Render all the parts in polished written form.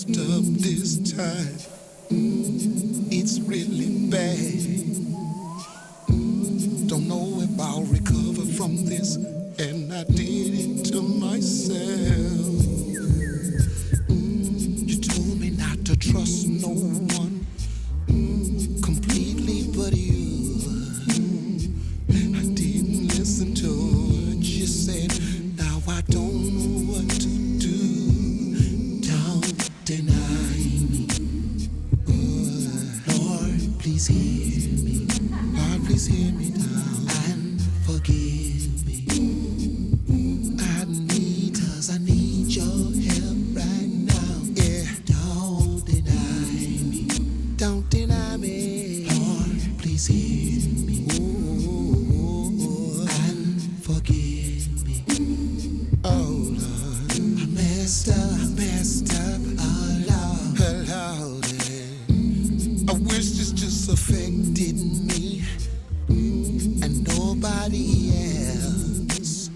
messed up this time. It's really bad. Don't know if I'll recover from this, and I did it to myself. You told me not to trust no one completely but you. I didn't listen to what you said. Now I don't know what to do. Don't deny me. Lord, please hear me. Lord, please hear me now and forgive me. I need your help right now. Yeah. Don't deny me. Don't deny me. Lord, please hear me. Ooh, and forgive me. Oh Lord, I messed up. Oh Lord, I wish this just affected me and nobody else.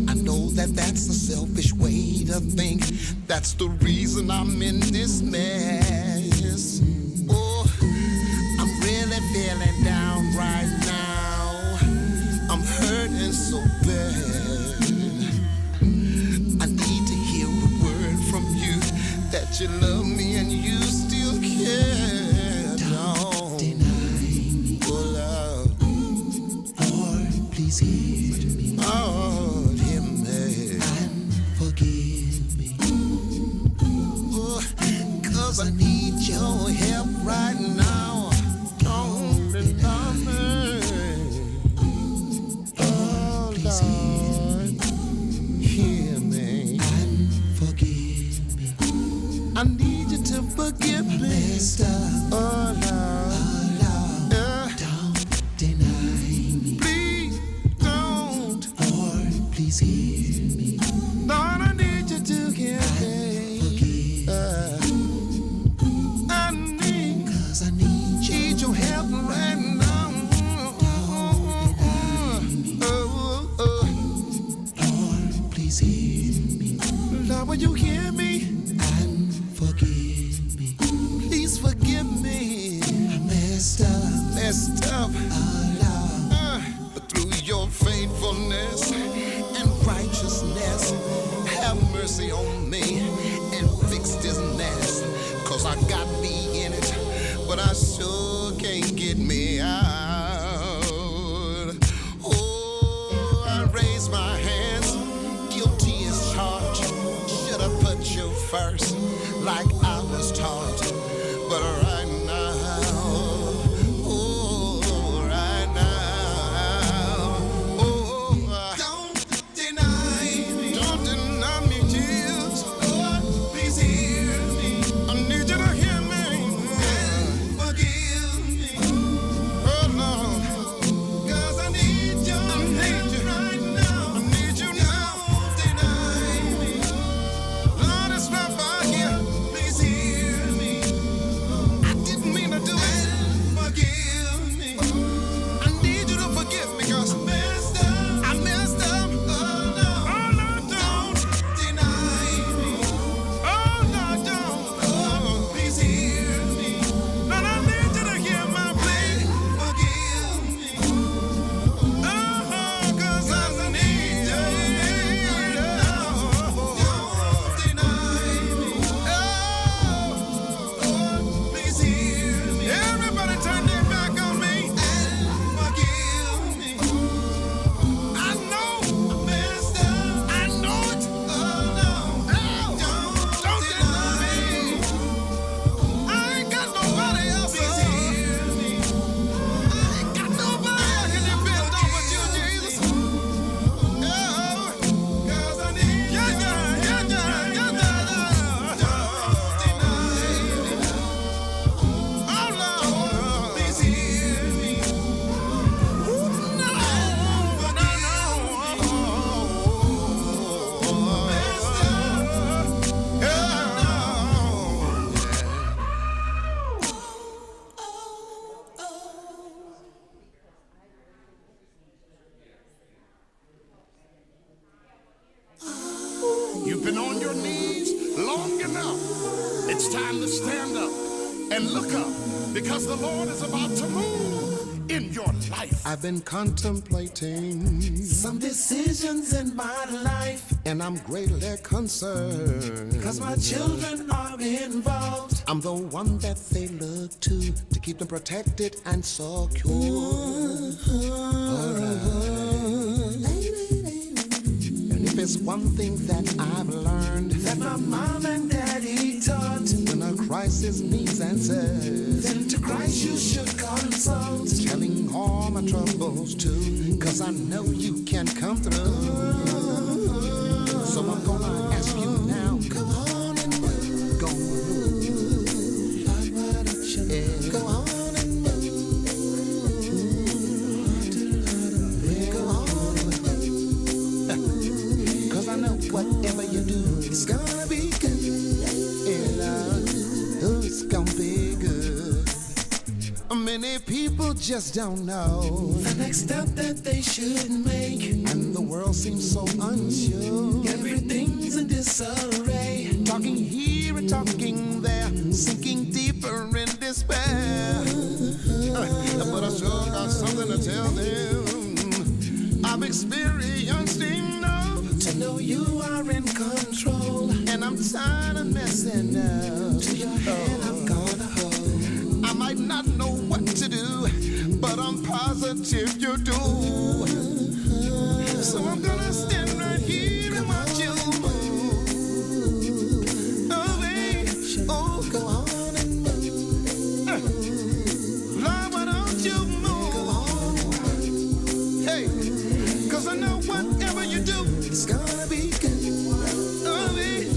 I know that that's a selfish way to think. That's the reason I'm in this mess. Oh, I'm really feeling down right now. I'm hurting so bad. I need to hear a word from you that you love me and you still care. Don't deny me. Oh Lord, Lord, please hear me. Oh, hear me and forgive me. Oh, 'cause I need your help right now. Don't deny me. Oh Lord, hear me and forgive me. I need you to forgive me. Oh Lord, don't deny me. Please don't. Lord, please hear me. Lord, I need you to hear me. I need, 'cause I need your help right now. Don't deny me. Lord, please hear me. Lord, will you hear me? And forgive me. Please forgive me. I messed up. But through your faithfulness and righteousness, have mercy on me and fix this mess. 'Cause I got me in it, but I sure can't get me out. Oh, I raise my hands, guilty as charged. Should have put you first, like I was taught. But right now, oh, right now, oh, don't deny me. Don't deny me, Jesus. Lord, please hear me. I need you to hear me and forgive me. Oh Lord, 'cause I need your help right now. I need you now. Don't deny me. Lord, it's not by here. Please hear me. I didn't mean to do it. Forgive me. I need you to forgive me, 'cause I messed up. Oh Lord, don't deny me. Oh Lord, don't. Oh, please hear me. Lord, I need you to hear my plea. Forgive me. Oh, 'cause I need you. Don't deny me. Oh, Lord, please hear me. Everybody turn their back on me and forgive me. I know I messed up. I know it. Oh no. Don't deny me. I ain't got nobody else. Please hear me. I ain't got nobody I can depend on but you, Jesus. Oh, 'cause I need you. Don't deny me. Oh Lord, please hear me. No. Messed up. You've been on your knees, long enough. It's time to stand up and look up, because the Lord is about to move in your life. I've been contemplating some decisions in my life, and I'm greatly concerned because my children are involved. I'm the one that they look to keep them protected and secure. And if it's one thing that I've learned, that my mom and daddy taught, when a crisis needs answers, then to Christ you should consult. Telling all my troubles too, cause I know you can come through. So I'm gonna ask you now, come on and move. Go on, yeah. Go on and move. Go on and move. Cause I know whatever you do, it's gonna be good. Yeah, it's gonna be good. Many people just don't know the next step that they should make, and the world seems so unsure. Everything's in disarray, talking here and talking there, sinking deeper in despair. But I sure got something to tell them. I've experienced enough to know you are in control, and I'm tired of messing up. To your hand I'm gonna hold. I might not know what to do, but I'm positive you do. So I'm gonna stand right here and watch you move. Oh, babe, oh, go on and move. Lord, why don't you move? Go on. Hey, cause I know whatever you do, it's gonna be good. Oh, babe.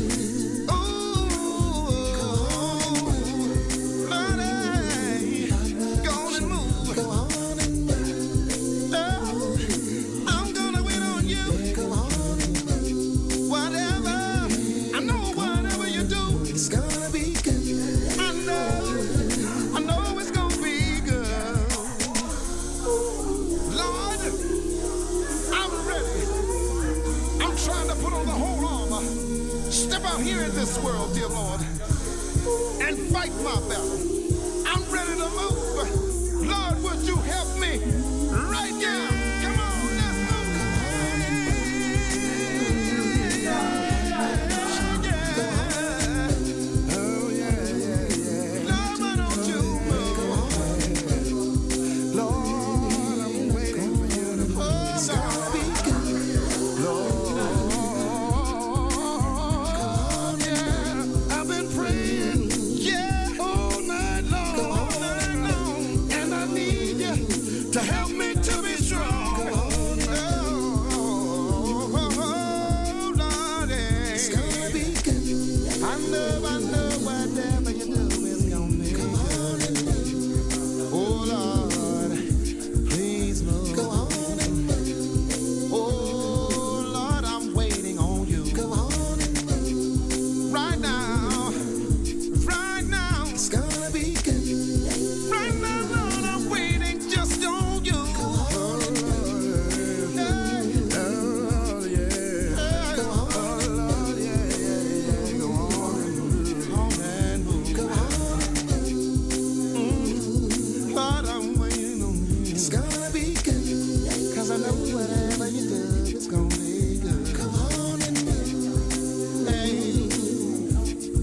Here in this world, dear Lord, and fight my battle. I'm ready to move. Lord, would you help me right now? Come on, let's move. Oh, yeah. Lord, why don't you move? Lord, I'm waiting for you to move. Lord. To help me to be strong. Oh, Lord, it's gonna be good. I know whatever you do is gonna be good. Oh, Lord, please move. Go on and move. Oh, Lord, I'm waiting on you. Go on and move. Right now, it's gonna be good. Right now, Lord, I'm waiting just on you. I know whatever you do, it's gonna be good. Come on and move. Hey,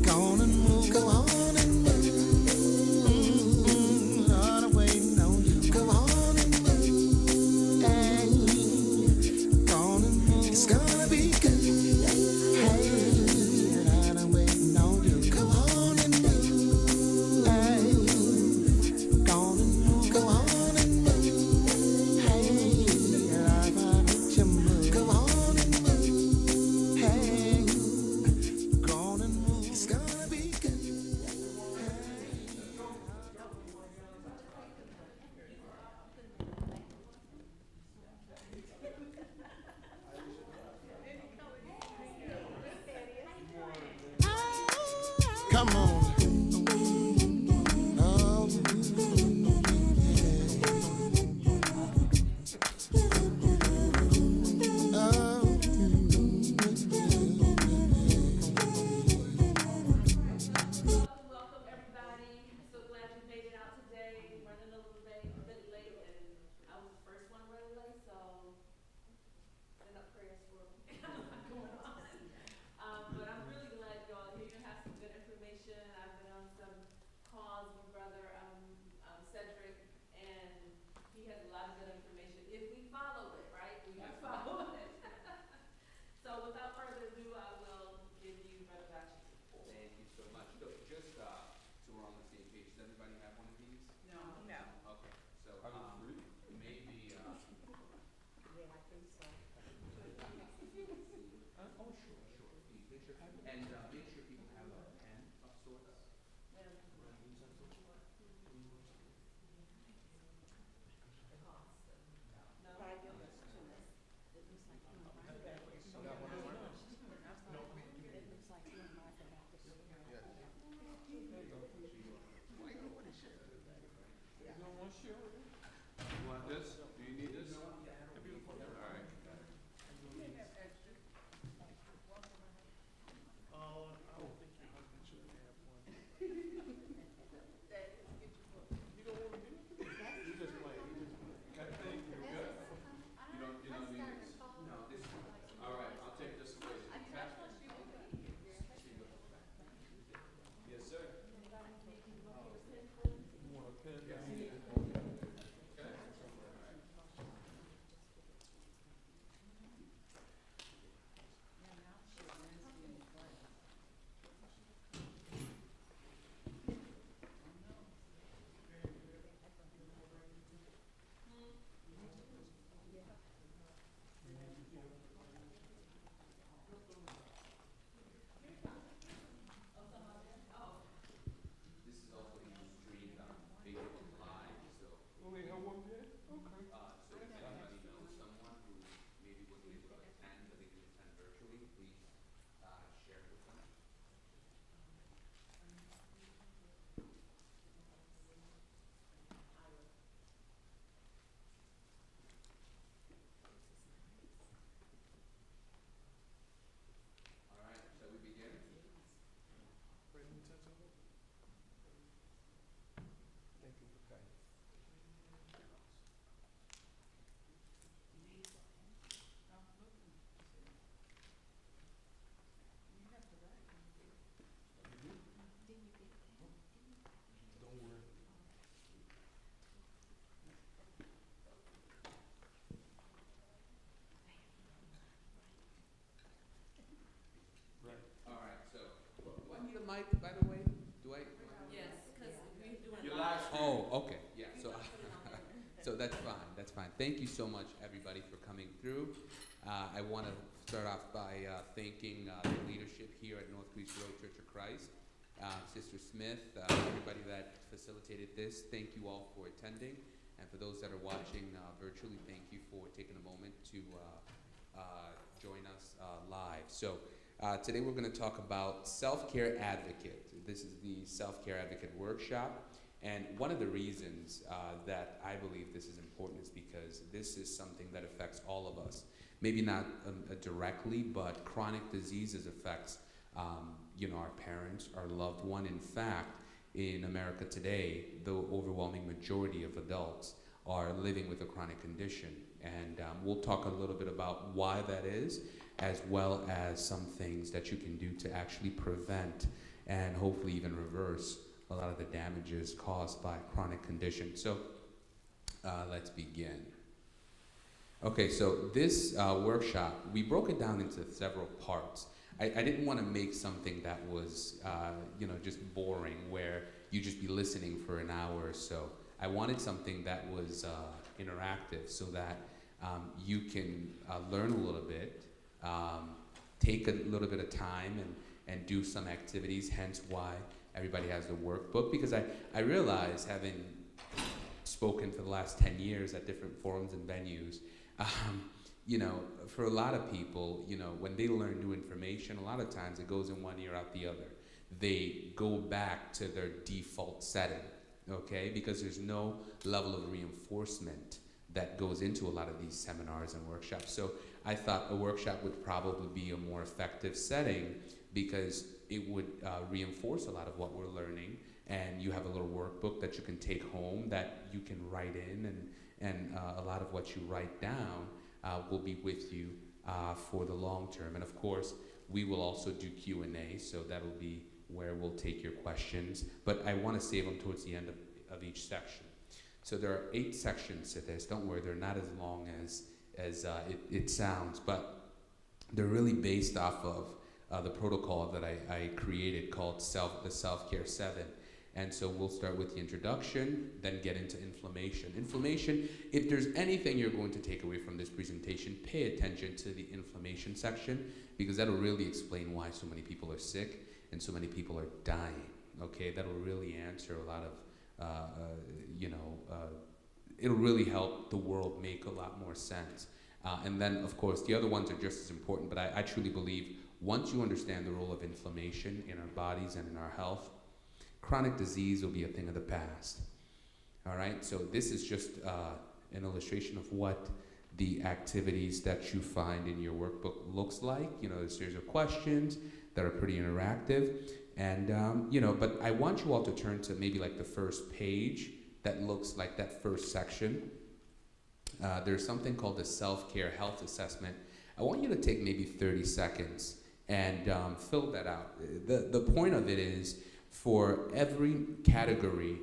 go on and move. Go on and move. Lord, I'm waiting on you. Go on and move. Hey, go on and move. It's gonna be good. Hey, Lord, I'm waiting on you. Go on and move. Hey, go on and move. Go on and move. Hey. Come on. has a lot of good information if we follow it, right? We have followed it. So without further ado, I will give you Brother Batchateu. Thank you so much. So just so we're on the same page, does everybody have one of these? No. No. Okay, so Are they free? maybe Yeah, I think so. oh sure, sure. Please make sure and make sure people have a pen of sorts. You don't want to share with me? You want this? Do you need this? Beautiful. All right. Oh, I don't think your husband should have one. You don't want to do it? You just playing. You just playing. Okay, thank you. Good. You don't need this. No, this all right, I'll take this away. Yes, sir. You want a pen? Yes. Okay. This is also being streamed on Facebook Live, so Only have one pen? Okay. so if anybody knows someone who maybe wasn't able to attend, but they can attend virtually, please share it with them. All right, shall we begin? Pay any attention? Thank you for coming. Don't worry. Right. All right, so do I need a mic, by the way? Do I? Yes, because we're doing Your live. live stream. Oh, okay, yeah, so, so that's fine, that's fine. Thank you so much, everybody, for coming through. I want to start off by thanking the leadership here at North Greece Road Church of Christ, Sister Smith, everybody that facilitated this. Thank you all for attending, and for those that are watching virtually, thank you for taking a moment to join us live. So today we're going to talk about Self-Care Advocate. This is the Self-Care Advocate workshop. And one of the reasons that I believe this is important is because this is something that affects all of us. Maybe not directly, but chronic diseases affects our parents, our loved one. In fact, in America today, the overwhelming majority of adults are living with a chronic condition. And we'll talk a little bit about why that is, as well as some things that you can do to actually prevent and hopefully even reverse a lot of the damages caused by chronic conditions. So let's begin. Okay, so this workshop, we broke it down into several parts. I didn't want to make something that was, just boring, where you just be listening for an hour or so. I wanted something that was interactive, so that you can learn a little bit, take a little bit of time and do some activities, hence why everybody has the workbook. Because I realize, having spoken for the last 10 years at different forums and venues, for a lot of people, when they learn new information, a lot of times it goes in one ear out the other. They go back to their default setting, okay? Because there's no level of reinforcement that goes into a lot of these seminars and workshops. So I thought a workshop would probably be a more effective setting, because it would reinforce a lot of what we're learning, and you have a little workbook that you can take home that you can write in, and a lot of what you write down will be with you for the long term. And of course, we will also do Q&A, so that'll be where we'll take your questions, but I want to save them towards the end of each section. So there are 8 sections to this. Don't worry, they're not as long as it sounds, but they're really based off of the protocol that I created called the Selfcare 7. And so we'll start with the introduction, then get into inflammation. Inflammation, if there's anything you're going to take away from this presentation, pay attention to the inflammation section, because that'll really explain why so many people are sick and so many people are dying, okay? That'll really answer a lot of, it'll really help the world make a lot more sense. And then, of course, the other ones are just as important, but I truly believe once you understand the role of inflammation in our bodies and in our health, chronic disease will be a thing of the past. All right, so this is just an illustration of what the activities that you find in your workbook looks like. You know, a series of questions that are pretty interactive. And, but I want you all to turn to maybe like the first page that looks like that first section. There's something called the Self-Care Health Assessment. I want you to take maybe 30 seconds and fill that out. The point of it is, for every category,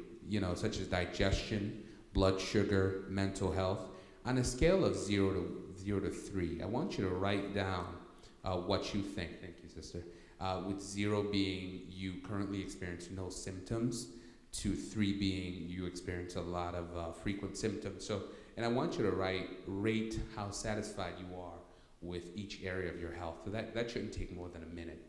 such as digestion, blood sugar, mental health, on a scale of 0 to 3, I want you to write down what you think. Thank you, sister. With 0 being you currently experience no symptoms, to 3 being you experience a lot of frequent symptoms. And I want you to rate how satisfied you are with each area of your health. So that shouldn't take more than a minute.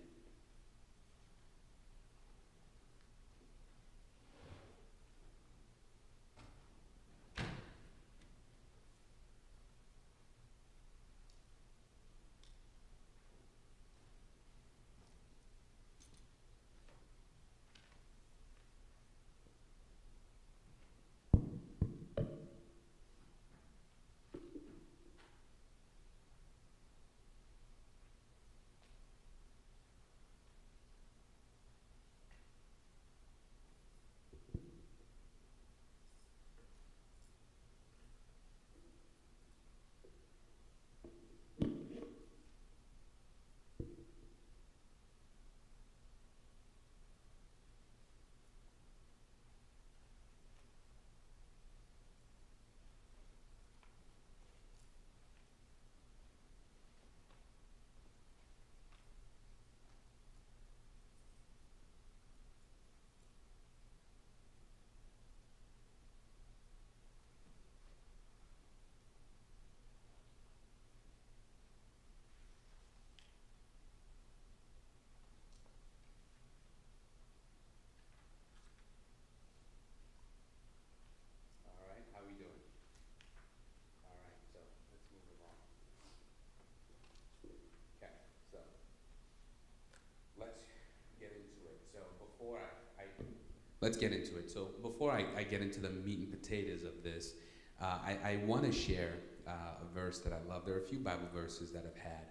Let's get into it. So before I get into the meat and potatoes of this, I want to share a verse that I love. There are a few Bible verses that have had,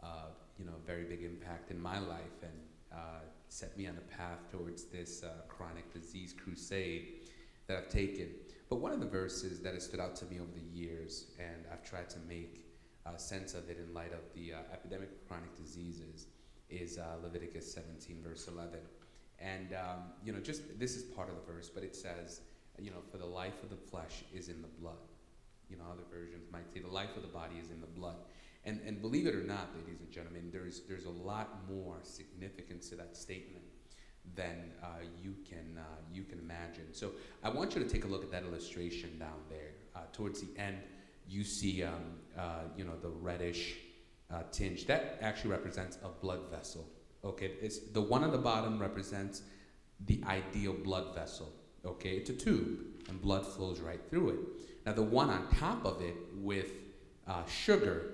a very big impact in my life and set me on the path towards this chronic disease crusade that I've taken. But one of the verses that has stood out to me over the years, and I've tried to make sense of it in light of the epidemic of chronic diseases, is Leviticus 17, verse 11. And, this is part of the verse, but it says, for the life of the flesh is in the blood. Other versions might say the life of the body is in the blood. And believe it or not, ladies and gentlemen, there's a lot more significance to that statement than you can imagine. So I want you to take a look at that illustration down there. Towards the end, you see, the reddish tinge. That actually represents a blood vessel. Okay, it's the one on the bottom represents the ideal blood vessel. Okay, it's a tube, and blood flows right through it. Now, the one on top of it with sugar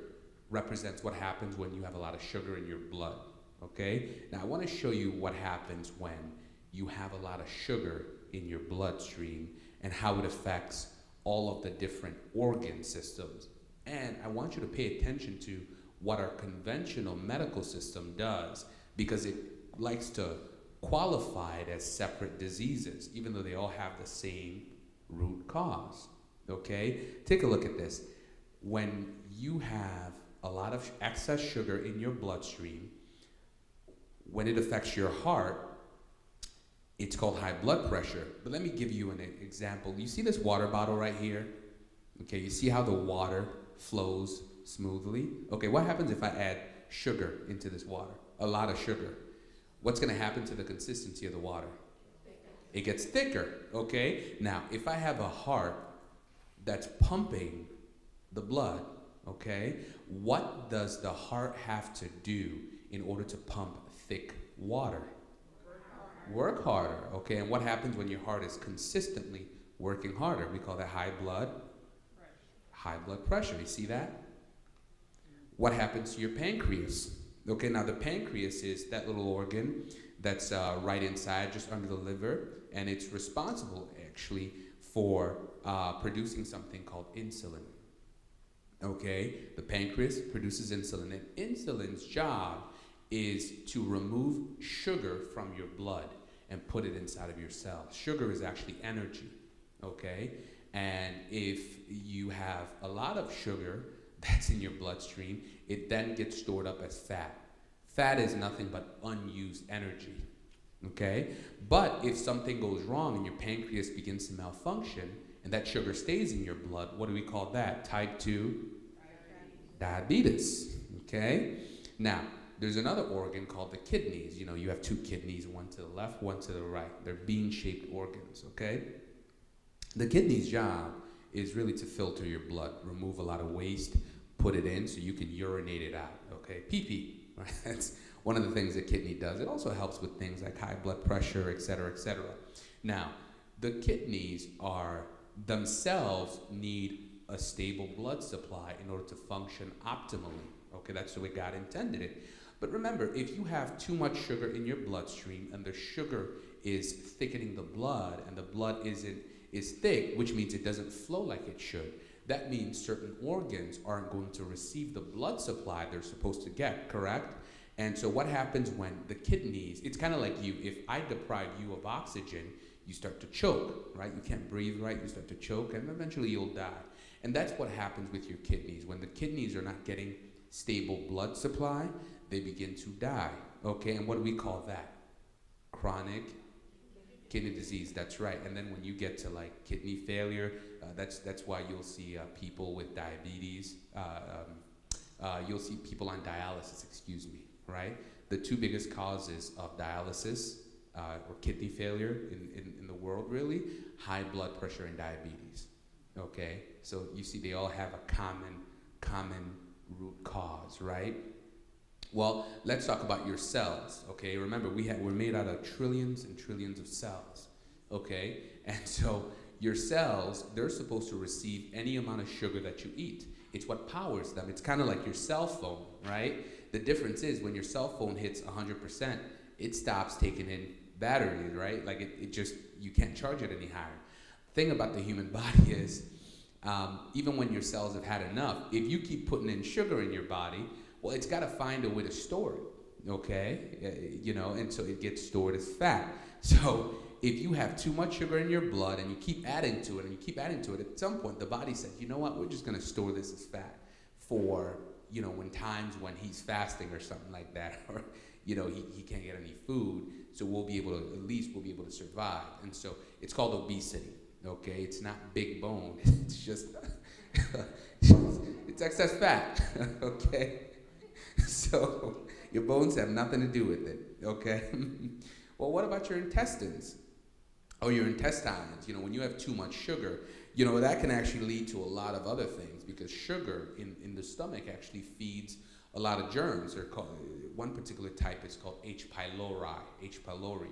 represents what happens when you have a lot of sugar in your blood. Okay, now I want to show you what happens when you have a lot of sugar in your bloodstream and how it affects all of the different organ systems. And I want you to pay attention to what our conventional medical system does, because it likes to qualify it as separate diseases, even though they all have the same root cause, okay? Take a look at this. When you have a lot of excess sugar in your bloodstream, when it affects your heart, It's called high blood pressure. But let me give you an example. You see this water bottle right here? Okay, you see how the water flows smoothly? Okay, what happens if I add sugar into this water? A lot of sugar. What's going to happen to the consistency of the water? It gets thicker, okay? Now, if I have a heart that's pumping the blood, okay, what does the heart have to do in order to pump thick water? Work harder, okay? And what happens when your heart is consistently working harder? We call that high blood pressure. You see that? What happens to your pancreas? Okay, now the pancreas is that little organ that's right inside, just under the liver, and it's responsible actually for producing something called insulin. Okay, the pancreas produces insulin, and insulin's job is to remove sugar from your blood and put it inside of your cells. Sugar is actually energy, okay? And if you have a lot of sugar that's in your bloodstream, it then gets stored up as fat. Fat is nothing but unused energy, okay? But if something goes wrong and your pancreas begins to malfunction and that sugar stays in your blood, what do we call that? Type 2 diabetes, okay? Now, there's another organ called the kidneys. You know, you have two kidneys, one to the left, one to the right. They're bean-shaped organs, okay? The kidney's job is really to filter your blood, remove a lot of waste, put it in so you can urinate it out, okay? Pee-pee, right? That's one of the things the kidney does. It also helps with things like high blood pressure, et cetera, et cetera. Now, the kidneys are themselves need a stable blood supply in order to function optimally, okay? That's the way God intended it. But remember, if you have too much sugar in your bloodstream and the sugar is thickening the blood and the blood is thick, which means it doesn't flow like it should, that means certain organs aren't going to receive the blood supply they're supposed to get, correct? And so what happens when the kidneys, it's kind of like you, if I deprive you of oxygen, you start to choke, right? You can't breathe right, you start to choke, and eventually you'll die. And that's what happens with your kidneys. When the kidneys are not getting stable blood supply, they begin to die, okay? And what do we call that? Chronic kidney disease, that's right. And then when you get to like kidney failure, that's why you'll see people with diabetes, you'll see people on dialysis, right? The two biggest causes of dialysis or kidney failure in the world, really, high blood pressure and diabetes, okay? So you see they all have a common root cause, right? Well, let's talk about your cells, okay? Remember, we're made out of trillions and trillions of cells, okay? And so your cells, they're supposed to receive any amount of sugar that you eat. It's what powers them. It's kind of like your cell phone, right? The difference is when your cell phone hits 100%, it stops taking in batteries, right? Like it just, you can't charge it any higher. The thing about the human body is, even when your cells have had enough, if you keep putting in sugar in your body, well, it's got to find a way to store it, okay? You know, and so it gets stored as fat. So if you have too much sugar in your blood and you keep adding to it and you keep adding to it, at some point the body says, you know what, we're just going to store this as fat for, you know, when times when he's fasting or something like that, or, you know, he can't get any food, so we'll be able to, at least we'll be able to survive. And so it's called obesity, okay? It's not big bone, it's just, it's excess fat, okay? So your bones have nothing to do with it, okay? Well, what about your intestines? Or your intestines? You know, when you have too much sugar, you know, that can actually lead to a lot of other things because sugar in the stomach actually feeds a lot of germs. They're called, one particular type is called H. pylori, H. pylori.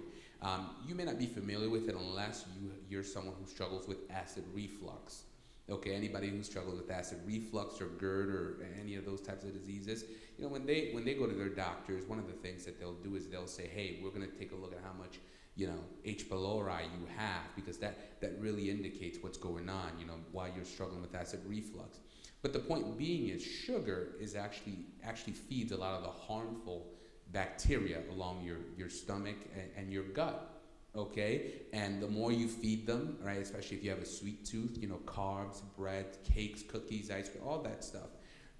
You may not be familiar with it unless you're someone who struggles with acid reflux. Okay, anybody who struggles with acid reflux or GERD or any of those types of diseases, you know, when they go to their doctors, one of the things that they'll do is they'll say, hey, we're going to take a look at how much, you know, H. pylori you have, because that really indicates what's going on, you know, while you're struggling with acid reflux. But the point being is sugar is actually feeds a lot of the harmful bacteria along your stomach and your gut. Okay, and the more you feed them, right, especially if you have a sweet tooth, you know, carbs, bread, cakes, cookies, ice cream, all that stuff.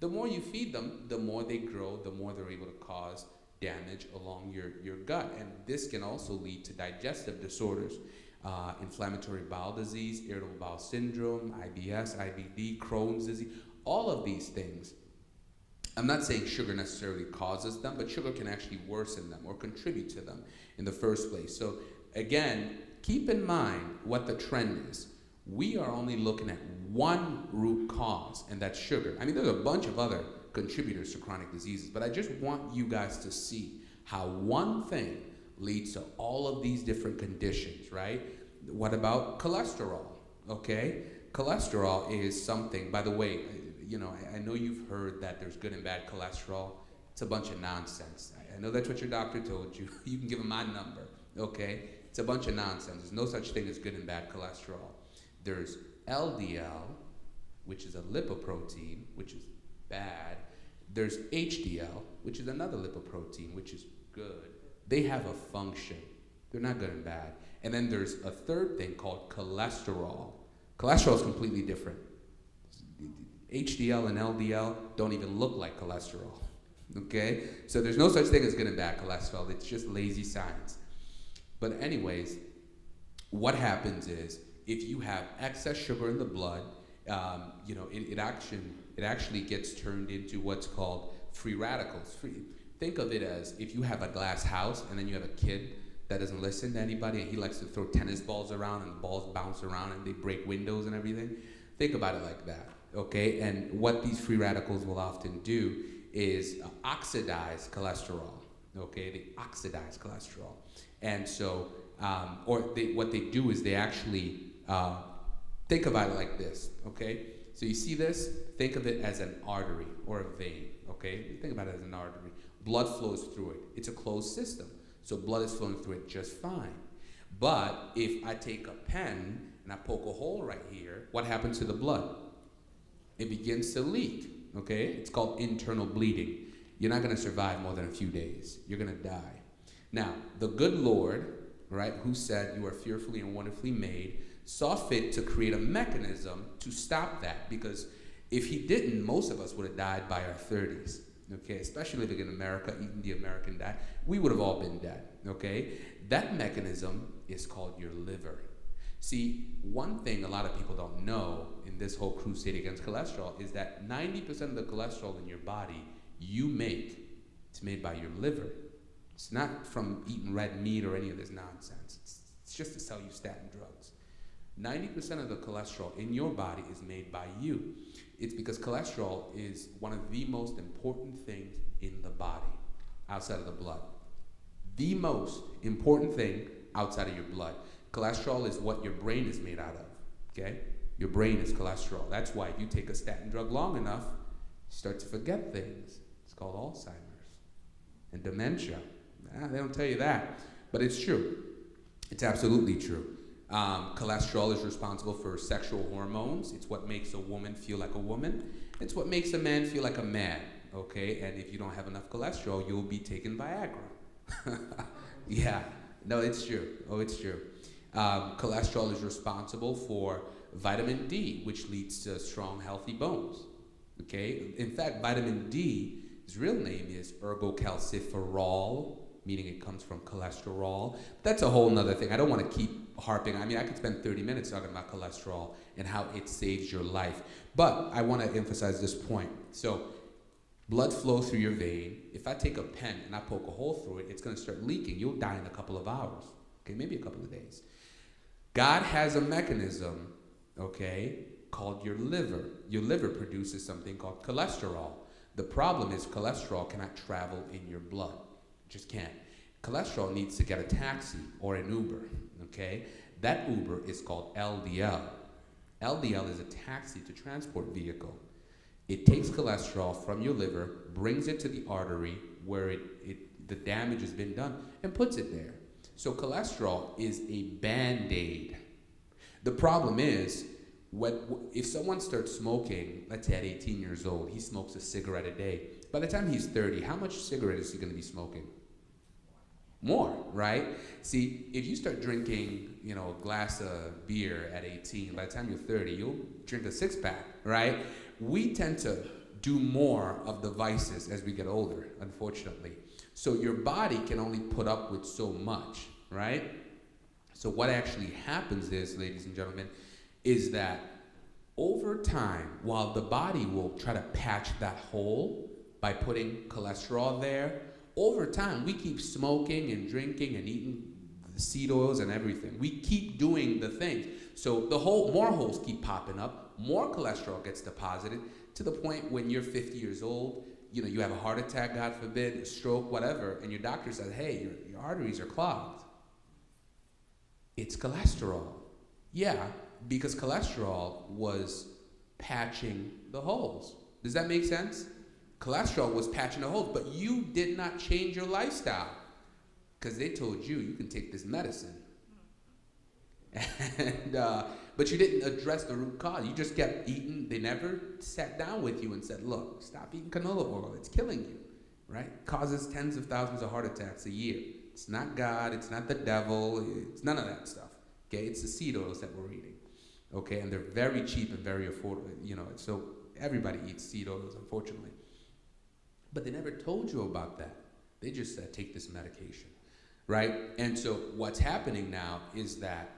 The more you feed them, the more they grow, the more they're able to cause damage along your gut. And this can also lead to digestive disorders, inflammatory bowel disease, irritable bowel syndrome, IBS, IBD, Crohn's disease, all of these things. I'm not saying sugar necessarily causes them, but sugar can actually worsen them or contribute to them in the first place. So again, keep in mind what the trend is. We are only looking at one root cause, and that's sugar. I mean, there's a bunch of other contributors to chronic diseases, but I just want you guys to see how one thing leads to all of these different conditions, right? What about cholesterol? Okay, cholesterol is something, by the way, you know, I know you've heard that there's good and bad cholesterol. It's a bunch of nonsense. I know that's what your doctor told you. You can give him my number, okay? It's a bunch of nonsense. There's no such thing as good and bad cholesterol. There's LDL, which is a lipoprotein, which is bad. There's HDL, which is another lipoprotein, which is good. They have a function. They're not good and bad. And then there's a third thing called cholesterol. Cholesterol is completely different. HDL and LDL don't even look like cholesterol, okay? So there's no such thing as good and bad cholesterol. It's just lazy science. But anyways, what happens is if you have excess sugar in the blood, you know, it actually gets turned into what's called free radicals. Think of it as if you have a glass house and then you have a kid that doesn't listen to anybody and he likes to throw tennis balls around and the balls bounce around and they break windows and everything. Think about it like that. Okay, and what these free radicals will often do is oxidize cholesterol. Okay, they oxidize cholesterol, and so, what they do is they actually think about it like this. Okay, so you see this? Think of it as an artery or a vein. Okay, think about it as an artery. Blood flows through it. It's a closed system, so blood is flowing through it just fine. But if I take a pen and I poke a hole right here, what happens to the blood? It begins to leak, okay? It's called internal bleeding. You're not gonna survive more than a few days. You're gonna die. Now, the good Lord, right, who said you are fearfully and wonderfully made, saw fit to create a mechanism to stop that, because if he didn't, most of us would have died by our 30s, okay? Especially living in America, eating the American diet, we would have all been dead, okay? That mechanism is called your liver. See, one thing a lot of people don't know in this whole crusade against cholesterol is that 90% of the cholesterol in your body you make, it's made by your liver. It's not from eating red meat or any of this nonsense. It's just to sell you statin drugs. 90% of the cholesterol in your body is made by you. It's because cholesterol is one of the most important things in the body, outside of the blood. The most important thing outside of your blood. Cholesterol is what your brain is made out of, okay? Your brain is cholesterol. That's why if you take a statin drug long enough, you start to forget things. It's called Alzheimer's and dementia. They don't tell you that, but it's true. It's absolutely true. Cholesterol is responsible for sexual hormones. It's what makes a woman feel like a woman. It's what makes a man feel like a man, okay? And if you don't have enough cholesterol, you'll be taking Viagra. Yeah, no, it's true. Oh, it's true. Cholesterol is responsible for vitamin D, which leads to strong, healthy bones. Okay? In fact, vitamin D, his real name is ergocalciferol, meaning it comes from cholesterol. That's a whole nother thing. I don't want to keep harping. I mean, I could spend 30 minutes talking about cholesterol and how it saves your life. But I want to emphasize this point. So, blood flows through your vein. If I take a pen and I poke a hole through it, it's going to start leaking. You'll die in a couple of hours. Okay, maybe a couple of days. God has a mechanism, okay, called your liver. Your liver produces something called cholesterol. The problem is cholesterol cannot travel in your blood. It just can't. Cholesterol needs to get a taxi or an Uber, okay? That Uber is called LDL. LDL is a taxi to transport vehicle. It takes cholesterol from your liver, brings it to the artery where the damage has been done, and puts it there. So cholesterol is a Band-Aid. The problem is, if someone starts smoking, let's say at 18 years old, he smokes a cigarette a day. By the time he's 30, how much cigarette is he going to be smoking? More, right? See, if you start drinking, a glass of beer at 18, by the time you're 30, you'll drink a six-pack, right? We tend to do more of the vices as we get older, unfortunately. So your body can only put up with so much, right? So what actually happens is, ladies and gentlemen, is that over time, while the body will try to patch that hole by putting cholesterol there, over time, we keep smoking and drinking and eating the seed oils and everything. We keep doing the things. So more holes keep popping up, more cholesterol gets deposited, to the point when you're 50 years old, you have a heart attack, God forbid, a stroke, whatever, and your doctor says, hey, your arteries are clogged. It's cholesterol. Yeah, because cholesterol was patching the holes. Does that make sense? Cholesterol was patching the holes, but you did not change your lifestyle because they told you can take this medicine. But you didn't address the root cause. You just kept eating. They never sat down with you and said, look, stop eating canola oil. It's killing you, right? Causes tens of thousands of heart attacks a year. It's not God. It's not the devil. It's none of that stuff, okay? It's the seed oils that we're eating, okay? And they're very cheap and very affordable, so everybody eats seed oils, unfortunately. But they never told you about that. They just said, take this medication, right? And so what's happening now is that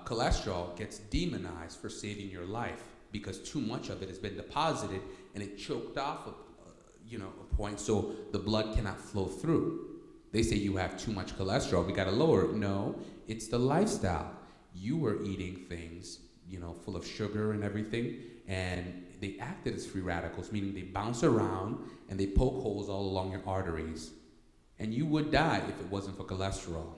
cholesterol gets demonized for saving your life because too much of it has been deposited and it choked off a point, so the blood cannot flow through. They say you have too much cholesterol, we gotta lower it. No, it's the lifestyle. You were eating things, full of sugar and everything, and they acted as free radicals, meaning they bounce around and they poke holes all along your arteries. And you would die if it wasn't for cholesterol.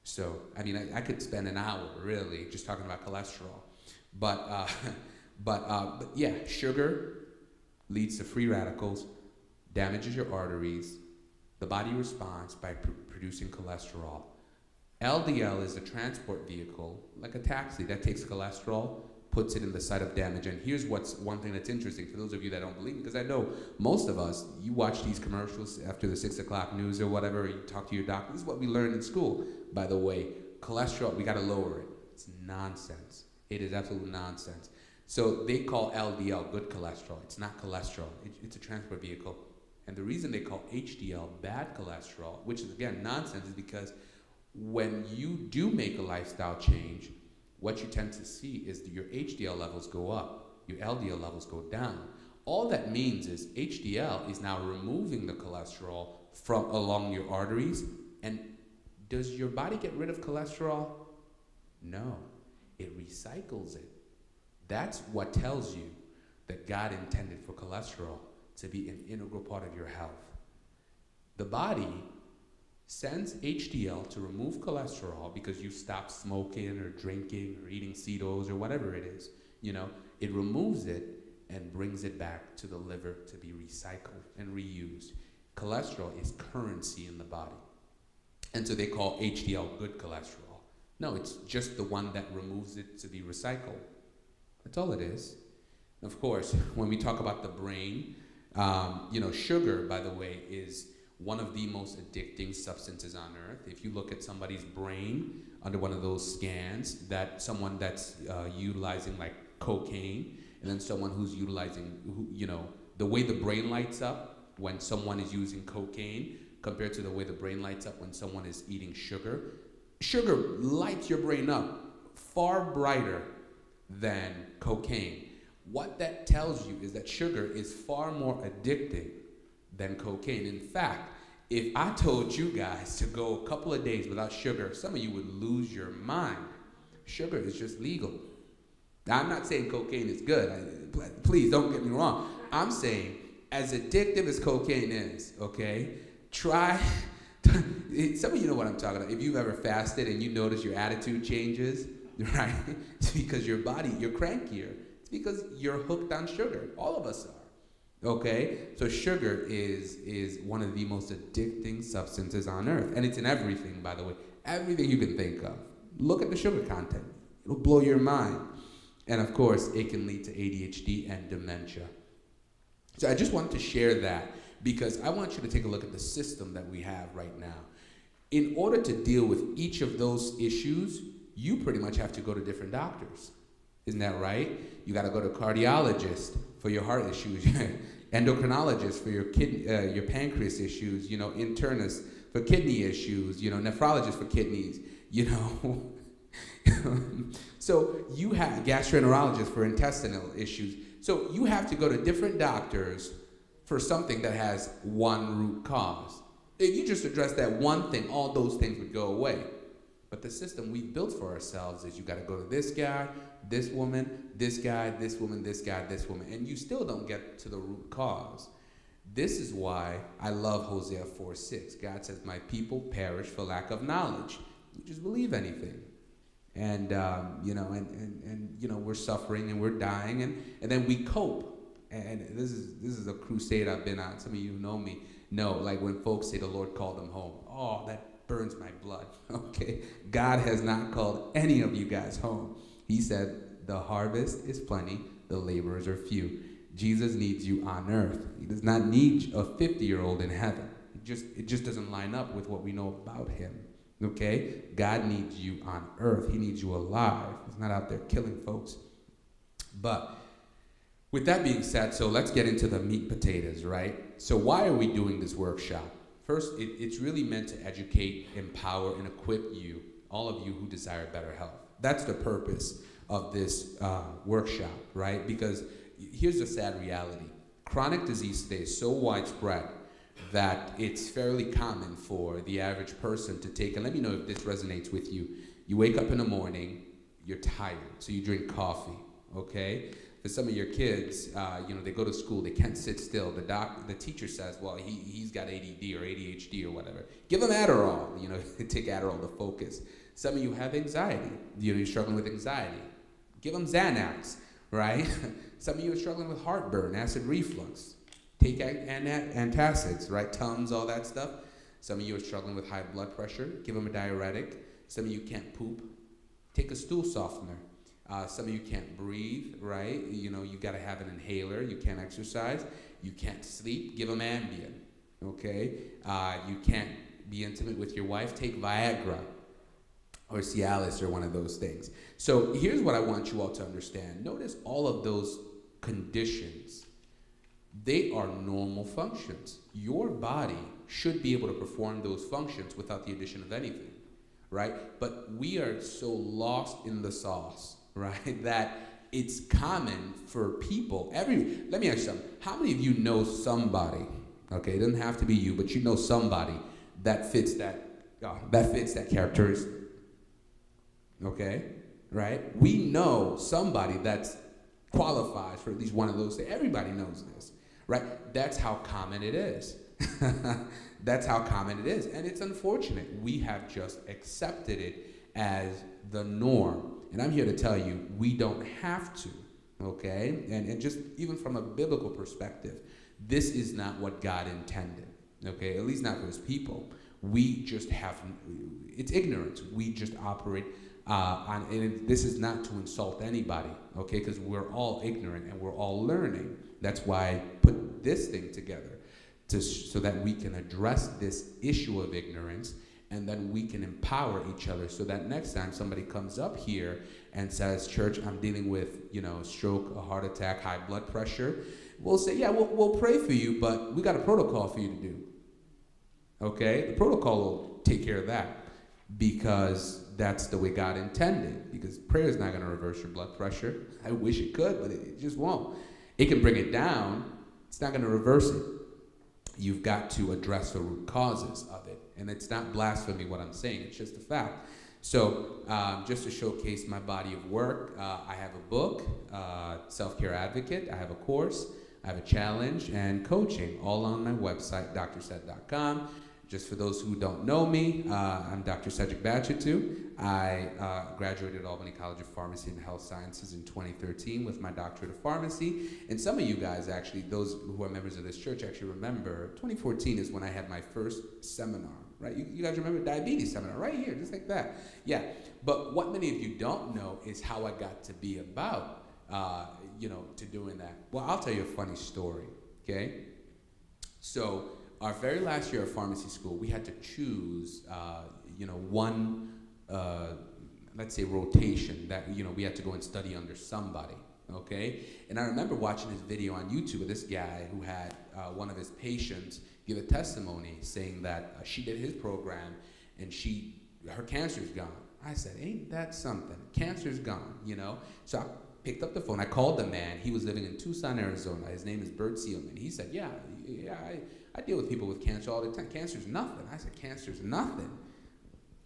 So, I could spend an hour, really, just talking about cholesterol. But yeah, sugar leads to free radicals, damages your arteries. The body responds by producing cholesterol. LDL is a transport vehicle, like a taxi, that takes cholesterol, puts it in the site of damage. And here's one thing that's interesting for those of you that don't believe me, because I know most of us, you watch these commercials after the 6 o'clock news or whatever, or you talk to your doctor. This is what we learned in school, by the way. Cholesterol, we gotta lower it. It's nonsense. It is absolute nonsense. So they call LDL good cholesterol. It's not cholesterol. It's a transport vehicle. And the reason they call HDL bad cholesterol, which is again nonsense, is because when you do make a lifestyle change, what you tend to see is that your HDL levels go up, your LDL levels go down. All that means is HDL is now removing the cholesterol from along your arteries. And does your body get rid of cholesterol? No, it recycles it. That's what tells you that God intended for cholesterol to be an integral part of your health. The body sends HDL to remove cholesterol because you stopped smoking or drinking or eating seed oils or whatever it is. It removes it and brings it back to the liver to be recycled and reused. Cholesterol is currency in the body. And so they call HDL good cholesterol. No, it's just the one that removes it to be recycled. That's all it is. Of course, when we talk about the brain, sugar, by the way, is one of the most addicting substances on earth. If you look at somebody's brain under one of those scans, that someone that's utilizing like cocaine, and then someone who's utilizing, the way the brain lights up when someone is using cocaine compared to the way the brain lights up when someone is eating sugar. Sugar lights your brain up far brighter than cocaine. What that tells you is that sugar is far more addicting than cocaine. In fact, if I told you guys to go a couple of days without sugar, some of you would lose your mind. Sugar is just legal. Now, I'm not saying cocaine is good. Please don't get me wrong. I'm saying as addictive as cocaine is, okay, try, some of you know what I'm talking about. If you've ever fasted and you notice your attitude changes, right? It's because your body, you're crankier. It's because you're hooked on sugar. All of us are, okay? So sugar is one of the most addicting substances on earth. And it's in everything, by the way. Everything you can think of. Look at the sugar content. It'll blow your mind. And of course, it can lead to ADHD and dementia. So I just wanted to share that because I want you to take a look at the system that we have right now. In order to deal with each of those issues, you pretty much have to go to different doctors. Isn't that right? You got to go to a cardiologist for your heart issues. endocrinologist for your pancreas issues, internist for kidney issues, nephrologist for kidneys, So you have gastroenterologist for intestinal issues. So you have to go to different doctors for something that has one root cause. If you just address that one thing, all those things would go away. But the system we've built for ourselves is you got to go to this guy, this woman, this guy, this woman, this guy, this woman, and you still don't get to the root cause. This is why I love Hosea 4:6. God says, my people perish for lack of knowledge. We just believe anything. And, we're suffering and we're dying, and then we cope. And this is a crusade I've been on. Some of you who know me know, like when folks say the Lord called them home. Oh, that burns my blood, okay? God has not called any of you guys home. He said, the harvest is plenty, the laborers are few. Jesus needs you on earth. He does not need a 50-year-old in heaven. It just doesn't line up with what we know about him, okay? God needs you on earth. He needs you alive. He's not out there killing folks. But with that being said, so let's get into the meat and potatoes, right? So why are we doing this workshop? First, it's really meant to educate, empower, and equip you, all of you who desire better health. That's the purpose of this workshop, right? Because here's the sad reality. Chronic disease today is so widespread that it's fairly common for the average person to take, and let me know if this resonates with you. You wake up in the morning, you're tired, so you drink coffee, okay? For some of your kids, they go to school, they can't sit still. The teacher says, well, he's got ADD or ADHD or whatever. Give him Adderall, take Adderall to focus. Some of you have anxiety, you're struggling with anxiety. Give them Xanax, right? Some of you are struggling with heartburn, acid reflux. Take antacids, right? Tums, all that stuff. Some of you are struggling with high blood pressure. Give them a diuretic. Some of you can't poop. Take a stool softener. Some of you can't breathe, right? You got to have an inhaler. You can't exercise. You can't sleep. Give them Ambien, okay? You can't be intimate with your wife. Take Viagra or Cialis or one of those things. So here's what I want you all to understand. Notice all of those conditions. They are normal functions. Your body should be able to perform those functions without the addition of anything, right? But we are so lost in the sauce, right, that it's common for people. Let me ask you something. How many of you know somebody, okay, it doesn't have to be you, but you know somebody that fits that characteristic, okay, right? We know somebody that qualifies for at least one of those things. Everybody knows this, right? That's how common it is. That's how common it is. And it's unfortunate. We have just accepted it as the norm. And I'm here to tell you, we don't have to, okay? And just even from a biblical perspective, this is not what God intended, okay? At least not for his people. We just have, it's ignorance. We just operate and this is not to insult anybody, okay? Because we're all ignorant and we're all learning. That's why I put this thing together, so that we can address this issue of ignorance, and then we can empower each other so that next time somebody comes up here and says, church, I'm dealing with, stroke, a heart attack, high blood pressure, we'll say, yeah, we'll pray for you, but we got a protocol for you to do. Okay? The protocol will take care of that because that's the way God intended, because prayer is not going to reverse your blood pressure. I wish it could, but it just won't. It can bring it down. It's not going to reverse it. You've got to address the root causes of it. And it's not blasphemy what I'm saying. It's just a fact. So just to showcase my body of work, I have a book, Selfcare Advocate. I have a course. I have a challenge and coaching, all on my website, drced.com. Just for those who don't know me, I'm Dr. Cedrick Batchateu. I graduated Albany College of Pharmacy and Health Sciences in 2013 with my doctorate of pharmacy. And some of you guys actually, those who are members of this church, actually remember 2014 is when I had my first seminar, right? You guys remember diabetes seminar right here, just like that. Yeah, but what many of you don't know is how I got to be about, to doing that. Well, I'll tell you a funny story, okay? So, our very last year of pharmacy school, we had to choose, one, let's say, rotation that, we had to go and study under somebody, okay? And I remember watching this video on YouTube of this guy who had one of his patients give a testimony saying that she did his program and her cancer's gone. I said, ain't that something? Cancer's gone, you know? So I picked up the phone. I called the man. He was living in Tucson, Arizona. His name is Bert Seelman. He said, yeah, I deal with people with cancer all the time. Cancer's nothing. I said, cancer's nothing.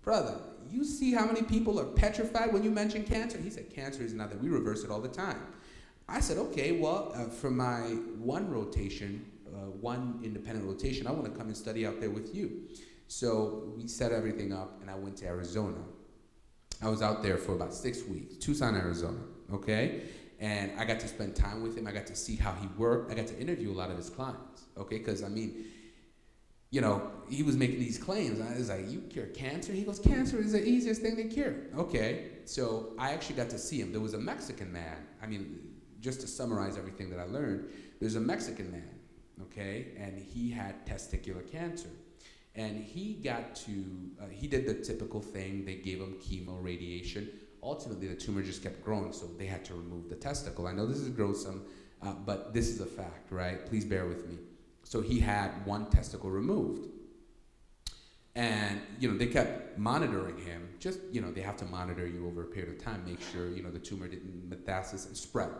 Brother, you see how many people are petrified when you mention cancer? He said, cancer is nothing. We reverse it all the time. I said, okay, well, for my one independent rotation, I want to come and study out there with you. So we set everything up, and I went to Arizona. I was out there for about 6 weeks, Tucson, Arizona, okay? And I got to spend time with him. I got to see how he worked. I got to interview a lot of his clients, okay? Because, I mean, you know, he was making these claims. I was like, you cure cancer? He goes, cancer is the easiest thing to cure. Okay, so I actually got to see him. There was a Mexican man. I mean, just to summarize everything that I learned, there's a Mexican man, okay? And he had testicular cancer. And he got to, he did the typical thing. They gave him chemo, radiation. Ultimately, the tumor just kept growing, so they had to remove the testicle. I know this is gruesome, but this is a fact, right? Please bear with me. So he had one testicle removed. And, you know, they kept monitoring him. Just, you know, they have to monitor you over a period of time, make sure, you know, the tumor didn't metastasis and spread,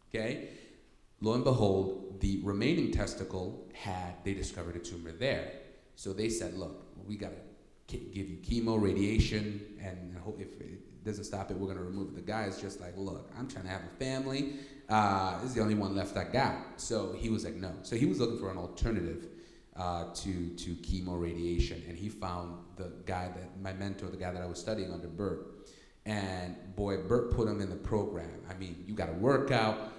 okay? Lo and behold, the remaining testicle they discovered a tumor there. So they said, look, we got to give you chemo, radiation, and if it doesn't stop it, we're going to remove it. The guy is just like, look, I'm trying to have a family. This is the only one left I got. So he was like, no. So he was looking for an alternative to chemo, radiation, and he found the guy my mentor, the guy that I was studying under, Bert. And boy, Bert put him in the program. I mean, you got to work out.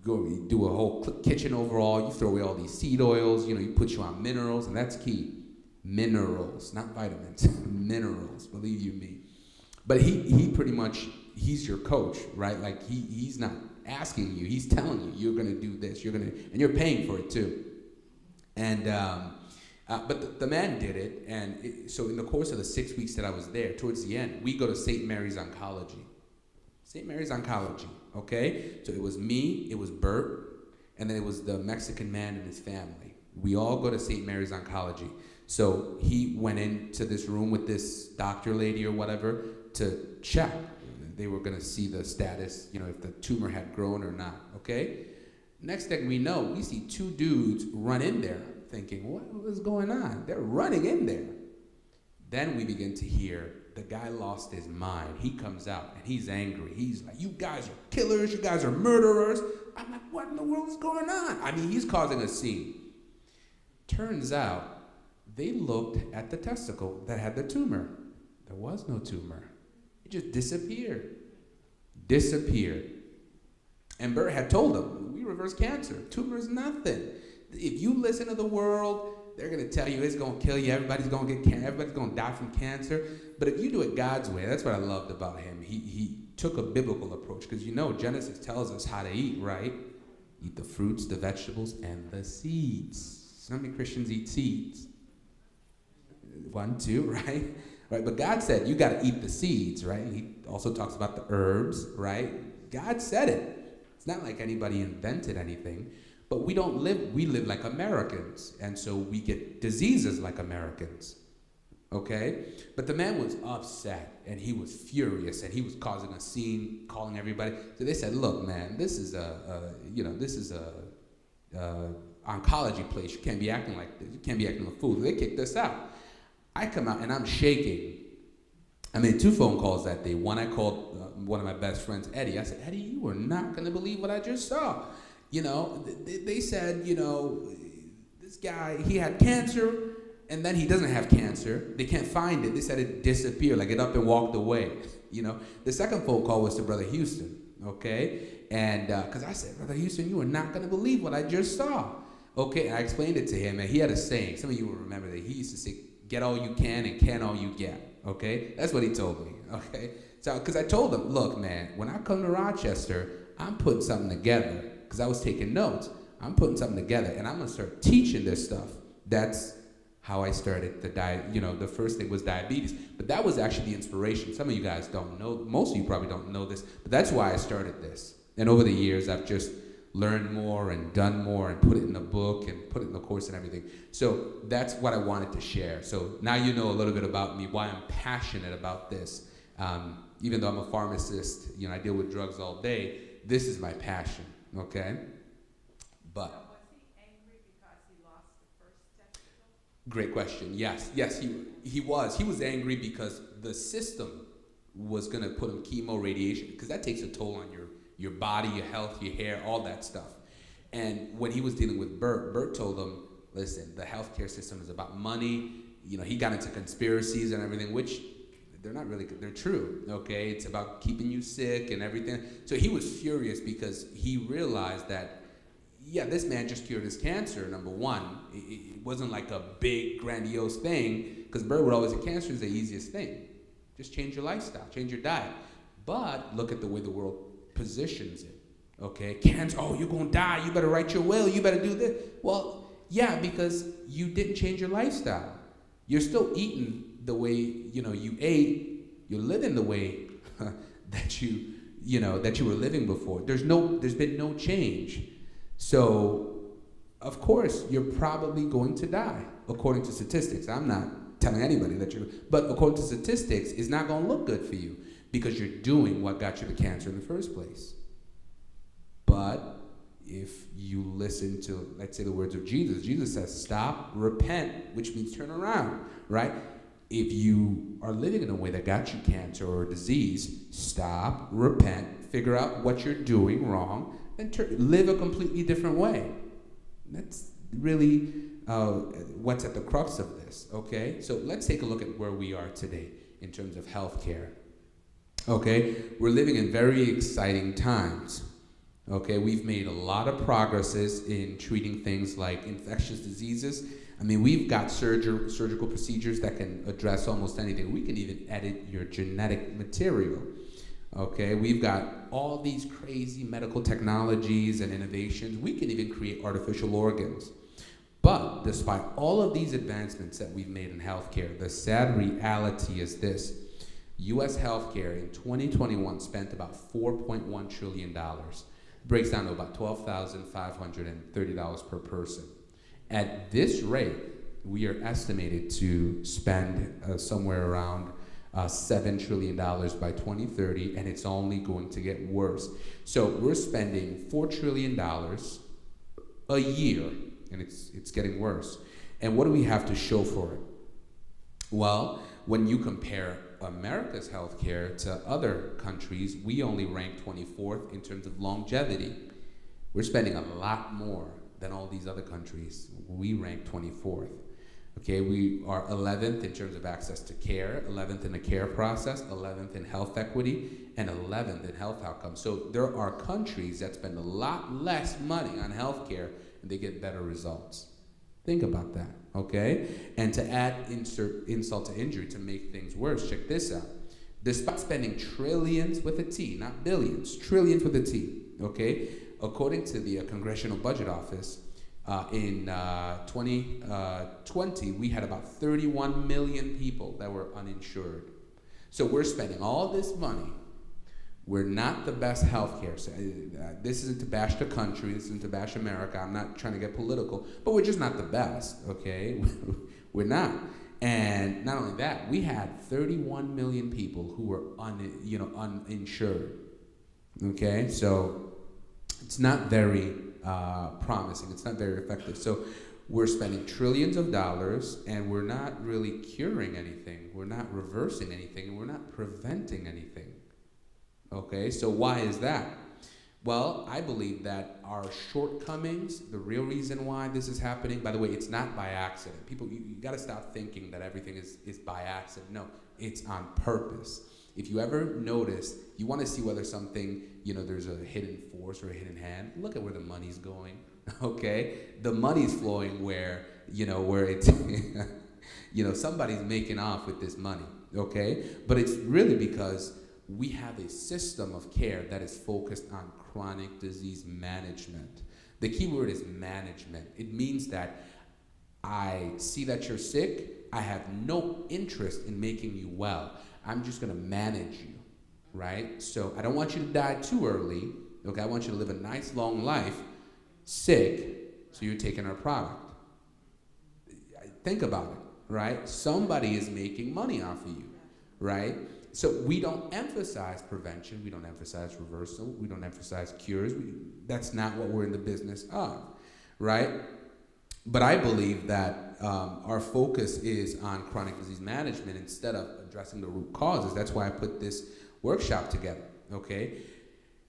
You do a whole kitchen overhaul. You throw away all these seed oils. You know, you put you on minerals, and that's key. Minerals, not vitamins, minerals, believe you me. But he pretty much, he's your coach, right? Like he's not asking you, he's telling you, you're gonna do this, and you're paying for it too. And, but the man did it, and so in the course of the 6 weeks that I was there, towards the end, we go to St. Mary's Oncology. St. Mary's Oncology, okay? So it was me, it was Bert, and then it was the Mexican man and his family. We all go to St. Mary's Oncology. So he went into this room with this doctor lady or whatever to check. They were gonna see the status, you know, if the tumor had grown or not, okay? Next thing we know, we see two dudes run in there thinking, what is going on? They're running in there. Then we begin to hear the guy lost his mind. He comes out and he's angry. He's like, you guys are killers, you guys are murderers. I'm like, what in the world is going on? I mean, he's causing a scene. Turns out, they looked at the testicle that had the tumor. There was no tumor. It just disappeared. Disappeared. And Bert had told them, we reverse cancer. Tumor is nothing. If you listen to the world, they're going to tell you it's going to kill you. Everybody's going to get cancer. Everybody's going to die from cancer. But if you do it God's way, that's what I loved about him. He took a biblical approach. Because you know Genesis tells us how to eat, right? Eat the fruits, the vegetables, and the seeds. So how many Christians eat seeds? 1, 2, right? Right, but God said you got to eat the seeds, right? And he also talks about the herbs, right? God said it. It's not like anybody invented anything, but we live like Americans, and so we get diseases like Americans, okay? But the man was upset, and he was furious, and he was causing a scene, calling everybody. So they said, look, man, this is a oncology place. You can't be acting like this. You can't be acting a fool. They kicked us out. I come out and I'm shaking. I made 2 phone calls that day. One, I called one of my best friends, Eddie. I said, Eddie, you are not going to believe what I just saw. You know, they said, you know, this guy, he had cancer, and then he doesn't have cancer. They can't find it. They said it disappeared, like it up and walked away. You know, the second phone call was to Brother Houston, okay? And because I said, Brother Houston, you are not going to believe what I just saw. Okay, and I explained it to him, and he had a saying. Some of you will remember that he used to say, get all you can and can all you get, okay? That's what he told me, okay? So, because I told him, look, man, when I come to Rochester, I'm putting something together, because I was taking notes. I'm putting something together, and I'm going to start teaching this stuff. That's how I started the first thing was diabetes. But that was actually the inspiration. Some of you guys don't know, most of you probably don't know this, but that's why I started this. And over the years, I've just learned more and done more and put it in a book and put it in the course and everything. So that's what I wanted to share. So now you know a little bit about me, why I'm passionate about this. Even though I'm a pharmacist, I deal with drugs all day, this is my passion, okay? But So was he angry because he lost the first testicle? great question. Yes, he was. He was angry because the system was going to put him chemo radiation, because that takes a toll on your body, your health, your hair, all that stuff. And when he was dealing with Bert told him, listen, the healthcare system is about money. He got into conspiracies and everything, which they're not really, they're true, okay? It's about keeping you sick and everything. So he was furious because he realized that, yeah, this man just cured his cancer, number one. It wasn't like a big, grandiose thing, because Bert would always say cancer is the easiest thing. Just change your lifestyle, change your diet. But look at the way the world positions it, okay? Cancer, oh, you're gonna die, you better write your will, you better do this. Well, yeah, because you didn't change your lifestyle. You're still eating the way, you ate, you're living the way that you were living before. There's been no change. So, of course, you're probably going to die, according to statistics. I'm not telling anybody that but according to statistics, it's not gonna look good for you, because you're doing what got you the cancer in the first place. But if you listen to, let's say, the words of Jesus says, stop, repent, which means turn around, right? If you are living in a way that got you cancer or a disease, stop, repent, figure out what you're doing wrong, and live a completely different way. That's really what's at the crux of this, okay? So let's take a look at where we are today in terms of healthcare. Okay, we're living in very exciting times. Okay, we've made a lot of progresses in treating things like infectious diseases. I mean, we've got surgical procedures that can address almost anything. We can even edit your genetic material. Okay, we've got all these crazy medical technologies and innovations. We can even create artificial organs. But despite all of these advancements that we've made in healthcare, the sad reality is this. U.S. healthcare in 2021 spent about $4.1 trillion. Breaks down to about $12,530 per person. At this rate, we are estimated to spend somewhere around $7 trillion by 2030, and it's only going to get worse. So we're spending $4 trillion a year, and it's getting worse. And what do we have to show for it? Well, when you compare America's healthcare to other countries, we only rank 24th in terms of longevity. We're spending a lot more than all these other countries. We rank 24th. Okay, we are 11th in terms of access to care, 11th in the care process, 11th in health equity, and 11th in health outcomes. So there are countries that spend a lot less money on healthcare and they get better results. Think about that, okay? And to add insult to injury to make things worse, check this out. Despite spending trillions with a T, not billions, trillions with a T, okay? According to the Congressional Budget Office, in 2020, we had about 31 million people that were uninsured. So we're spending all this money. We're not the best healthcare. So, this isn't to bash the country, this isn't to bash America. I'm not trying to get political, but we're just not the best, okay? We're not. And not only that, we had 31 million people who were uninsured, okay? So it's not very promising. It's not very effective. So we're spending trillions of dollars, and we're not really curing anything. We're not reversing anything. We're not preventing anything. Okay, so why is that? Well, I believe that our shortcomings, the real reason why this is happening, by the way, it's not by accident. People, you got to stop thinking that everything is by accident. No, it's on purpose. If you ever notice, you want to see whether something, there's a hidden force or a hidden hand, look at where the money's going, okay? The money's flowing where it's, somebody's making off with this money, okay? But it's really because we have a system of care that is focused on chronic disease management. The key word is management. It means that I see that you're sick. I have no interest in making you well. I'm just going to manage you, right? So I don't want you to die too early, Okay, I want you to live a nice long life, sick, so you're taking our product. Think about it, right? Somebody is making money off of you, right? So we don't emphasize prevention. We don't emphasize reversal. We don't emphasize cures. That's not what we're in the business of, right? But I believe that our focus is on chronic disease management instead of addressing the root causes. That's why I put this workshop together, okay?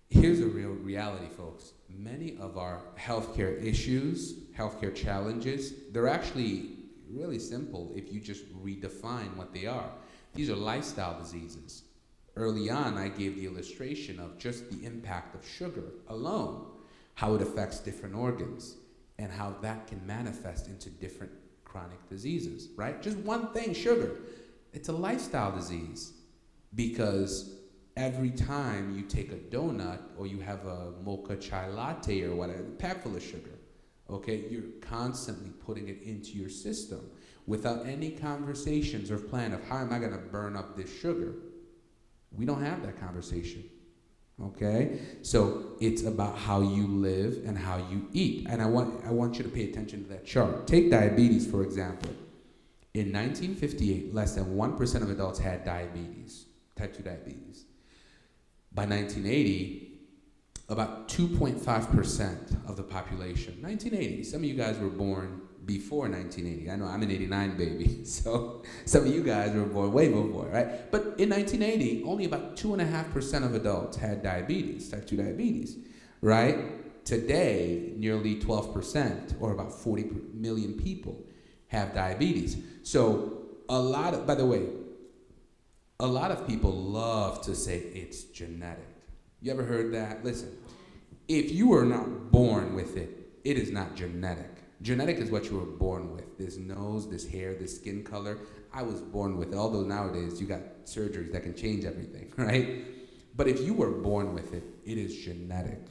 Here's a real reality, folks. Many of our healthcare issues, healthcare challenges, they're actually really simple if you just redefine what they are. These are lifestyle diseases. Early on, I gave the illustration of just the impact of sugar alone, how it affects different organs, and how that can manifest into different chronic diseases, right? Just one thing, sugar. It's a lifestyle disease because every time you take a donut or you have a mocha chai latte or whatever, packed full of sugar, okay, you're constantly putting it into your system without any conversations or plan of how am I going to burn up this sugar. We don't have that conversation, okay? So it's about how you live and how you eat. And I want you to pay attention to that chart. Take diabetes, for example. In 1958, less than 1% of adults had diabetes, type 2 diabetes. By 1980, about 2.5% of the population. 1980, some of you guys were born before 1980. I know I'm an 89 baby, so some of you guys were born way before, right? But in 1980, only about 2.5% of adults had diabetes, type 2 diabetes, right? Today, nearly 12%, or about 40 million people, have diabetes. So by the way, a lot of people love to say it's genetic. You ever heard that? Listen, if you were not born with it, it is not genetic. Genetic is what you were born with. This nose, this hair, this skin color. I was born with it, although nowadays you got surgeries that can change everything, right? But if you were born with it, it is genetic.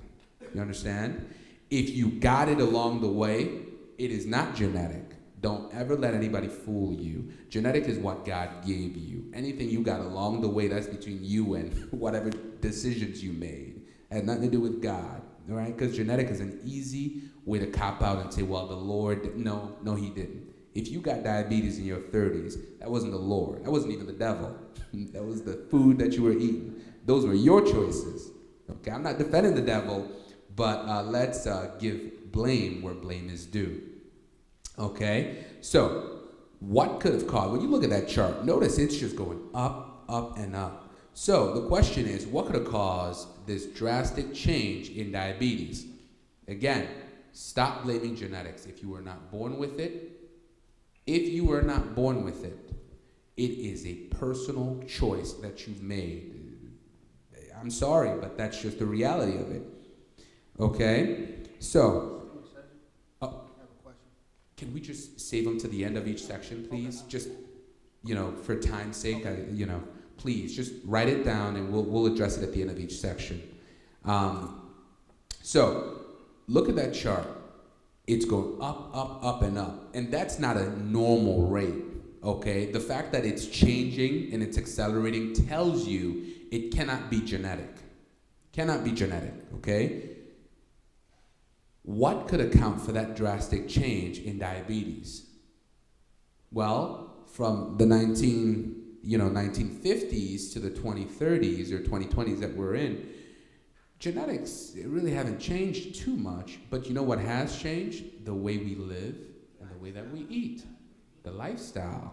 You understand? If you got it along the way, it is not genetic. Don't ever let anybody fool you. Genetic is what God gave you. Anything you got along the way, that's between you and whatever decisions you made. It had nothing to do with God, all right? Because genetic is an easy way to cop out and say, well, the Lord, no, he didn't. If you got diabetes in your 30s, that wasn't the Lord. That wasn't even the devil. That was the food that you were eating. Those were your choices, okay? I'm not defending the devil, but let's give blame where blame is due. Okay, so what could have caused, when you look at that chart, notice it's just going up, up, and up. So the question is, what could have caused this drastic change in diabetes? Again, stop blaming genetics. If you were not born with it, it is a personal choice that you've made. I'm sorry, but that's just the reality of it. Okay, so. Can we just save them to the end of each section, please? Okay. Just, for time's sake, okay. Please, just write it down and we'll address it at the end of each section. So, look at that chart. It's going up, up, up, and up. And that's not a normal rate, okay? The fact that it's changing and it's accelerating tells you it cannot be genetic. Cannot be genetic, okay? What could account for that drastic change in diabetes? Well, from the 1950s to the 2030s or 2020s that we're in, genetics really haven't changed too much, but you know what has changed? The way we live and the way that we eat, the lifestyle,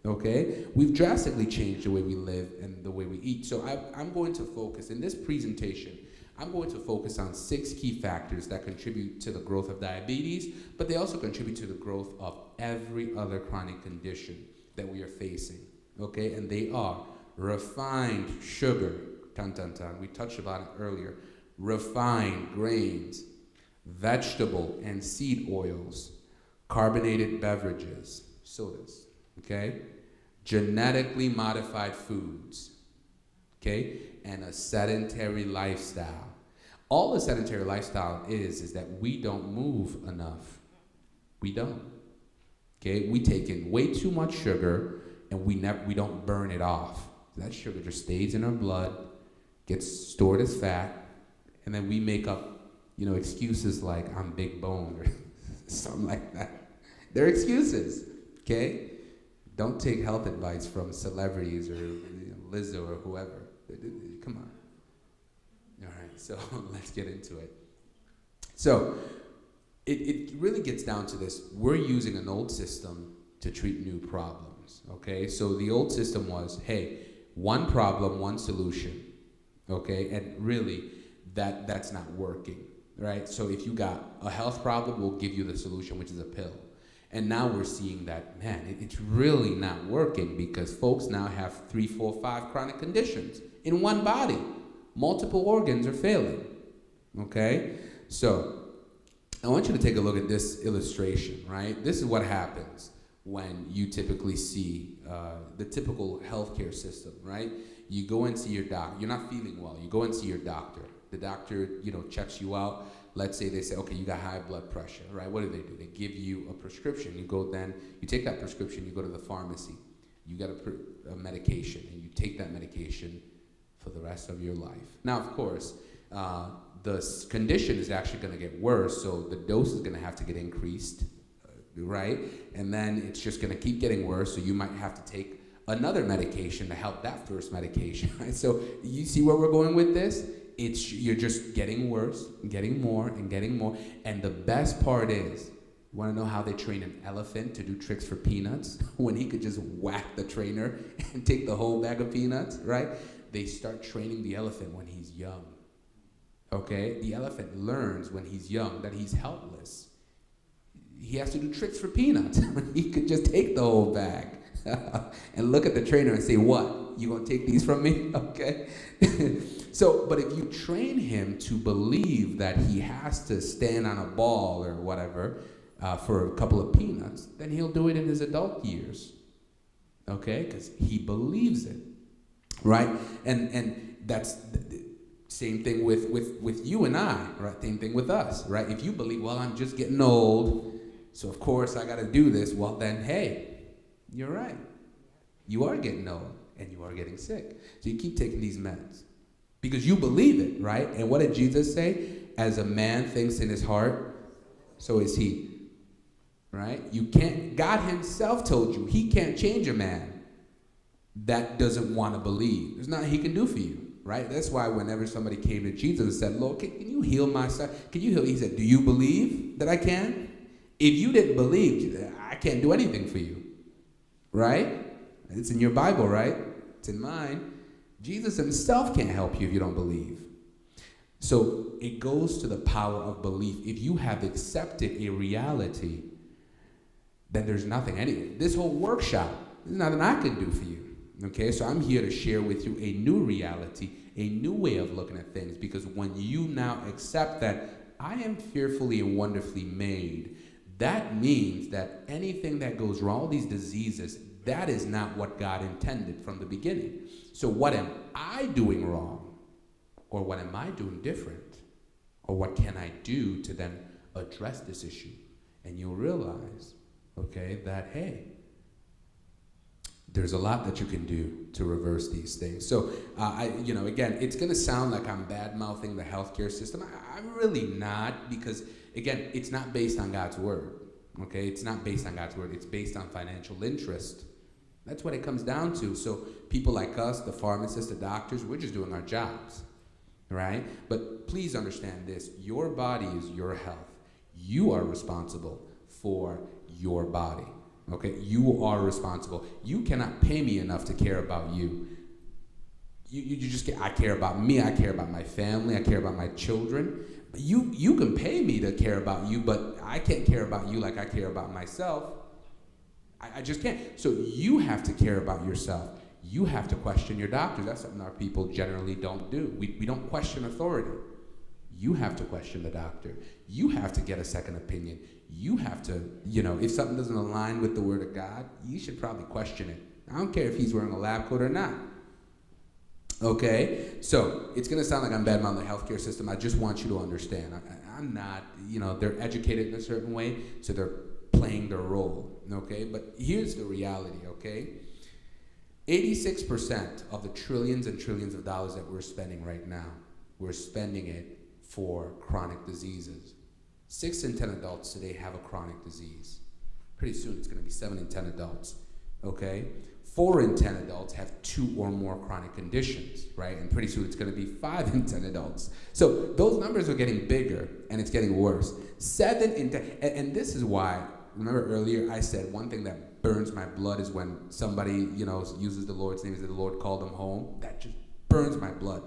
okay? We've drastically changed the way we live and the way we eat. So I'm going to focus in this presentation, I'm going to focus on 6 key factors that contribute to the growth of diabetes, but they also contribute to the growth of every other chronic condition that we are facing, okay? And they are refined sugar, we touched about it earlier, refined grains, vegetable and seed oils, carbonated beverages, sodas, okay? Genetically modified foods, okay? And a sedentary lifestyle. All a sedentary lifestyle is that we don't move enough. We don't. Okay? We take in way too much sugar and we don't burn it off. That sugar just stays in our blood, gets stored as fat, And then we make up, excuses like I'm big boned or something like that. They're excuses, okay? Don't take health advice from celebrities or Lizzo or whoever. Come on. All right, so let's get into it. So it really gets down to this. We're using an old system to treat new problems, okay? So the old system was, hey, one problem, one solution, okay? And really, that's not working, right? So if you got a health problem, we'll give you the solution, which is a pill. And now we're seeing that, man, it's really not working because folks now have 3, 4, 5 chronic conditions in one body. Multiple organs are failing, okay? So I want you to take a look at this illustration, right? This is what happens when you typically see the typical healthcare system, right? You go and see your doctor. You're not feeling well. You go and see your doctor. The doctor, checks you out. Let's say they say, okay, you got high blood pressure, right? What do? They give you a prescription. You take that prescription, you go to the pharmacy. You get a medication, and you take that medication for the rest of your life. Now, of course, the condition is actually going to get worse, so the dose is going to have to get increased, right? And then it's just going to keep getting worse, so you might have to take another medication to help that first medication, right? So you see where we're going with this? You're just getting worse, getting more, and getting more. And the best part is, you want to know how they train an elephant to do tricks for peanuts? When he could just whack the trainer and take the whole bag of peanuts, right? They start training the elephant when he's young, okay? The elephant learns when he's young that he's helpless. He has to do tricks for peanuts. He could just take the whole bag and look at the trainer and say, what? You gonna take these from me? Okay? So, but if you train him to believe that he has to stand on a ball or whatever for a couple of peanuts, then he'll do it in his adult years, okay? Because he believes it, right? And that's the same thing with you and I, right? Same thing with us, right? If you believe, well, I'm just getting old, so of course I got to do this, well then, hey, you're right. You are getting old and you are getting sick. So you keep taking these meds because you believe it, right? And what did Jesus say? As a man thinks in his heart, so is he, right? You can't, God himself told you he can't change a man that doesn't want to believe. There's nothing he can do for you, right? That's why whenever somebody came to Jesus and said, Lord, can you heal my son? Can you heal? He said, do you believe that I can? If you didn't believe, I can't do anything for you, right? It's in your Bible, right? It's in mine. Jesus himself can't help you if you don't believe. So it goes to the power of belief. If you have accepted a reality, then there's nothing. Anyway, this whole workshop, there's nothing I can do for you. Okay, so I'm here to share with you a new reality, a new way of looking at things, because when you now accept that I am fearfully and wonderfully made, that means that anything that goes wrong, all these diseases, that is not what God intended from the beginning. So what am I doing wrong? Or what am I doing different? Or what can I do to then address this issue? And you'll realize, okay, that, hey, there's a lot that you can do to reverse these things. So, again, it's going to sound like I'm bad-mouthing the healthcare system. I'm really not, because, again, it's not based on God's word, okay? It's not based on God's word. It's based on financial interest. That's what it comes down to. So people like us, the pharmacists, the doctors, we're just doing our jobs, right? But please understand this. Your body is your health. You are responsible for your body. Okay, you are responsible. You cannot pay me enough to care about you. You just get, I care about me, I care about my family, I care about my children. You can pay me to care about you, but I can't care about you like I care about myself. I just can't. So you have to care about yourself. You have to question your doctors. That's something our people generally don't do. We don't question authority. You have to question the doctor. You have to get a second opinion. You have to, if something doesn't align with the word of God, you should probably question it. I don't care if he's wearing a lab coat or not. Okay? So it's going to sound like I'm bad mouthing the healthcare system. I just want you to understand. I'm not, they're educated in a certain way, so they're playing their role. Okay? But here's the reality, okay? 86% of the trillions and trillions of dollars that we're spending right now, we're spending it for chronic diseases. 6 in 10 adults today have a chronic disease. Pretty soon it's going to be 7 in 10 adults, okay? 4 in 10 adults have 2 or more chronic conditions, right? And pretty soon it's going to be 5 in 10 adults. So those numbers are getting bigger, and it's getting worse. 7 in 10, and this is why, remember earlier I said one thing that burns my blood is when somebody, uses the Lord's name, as the Lord called them home. That just burns my blood.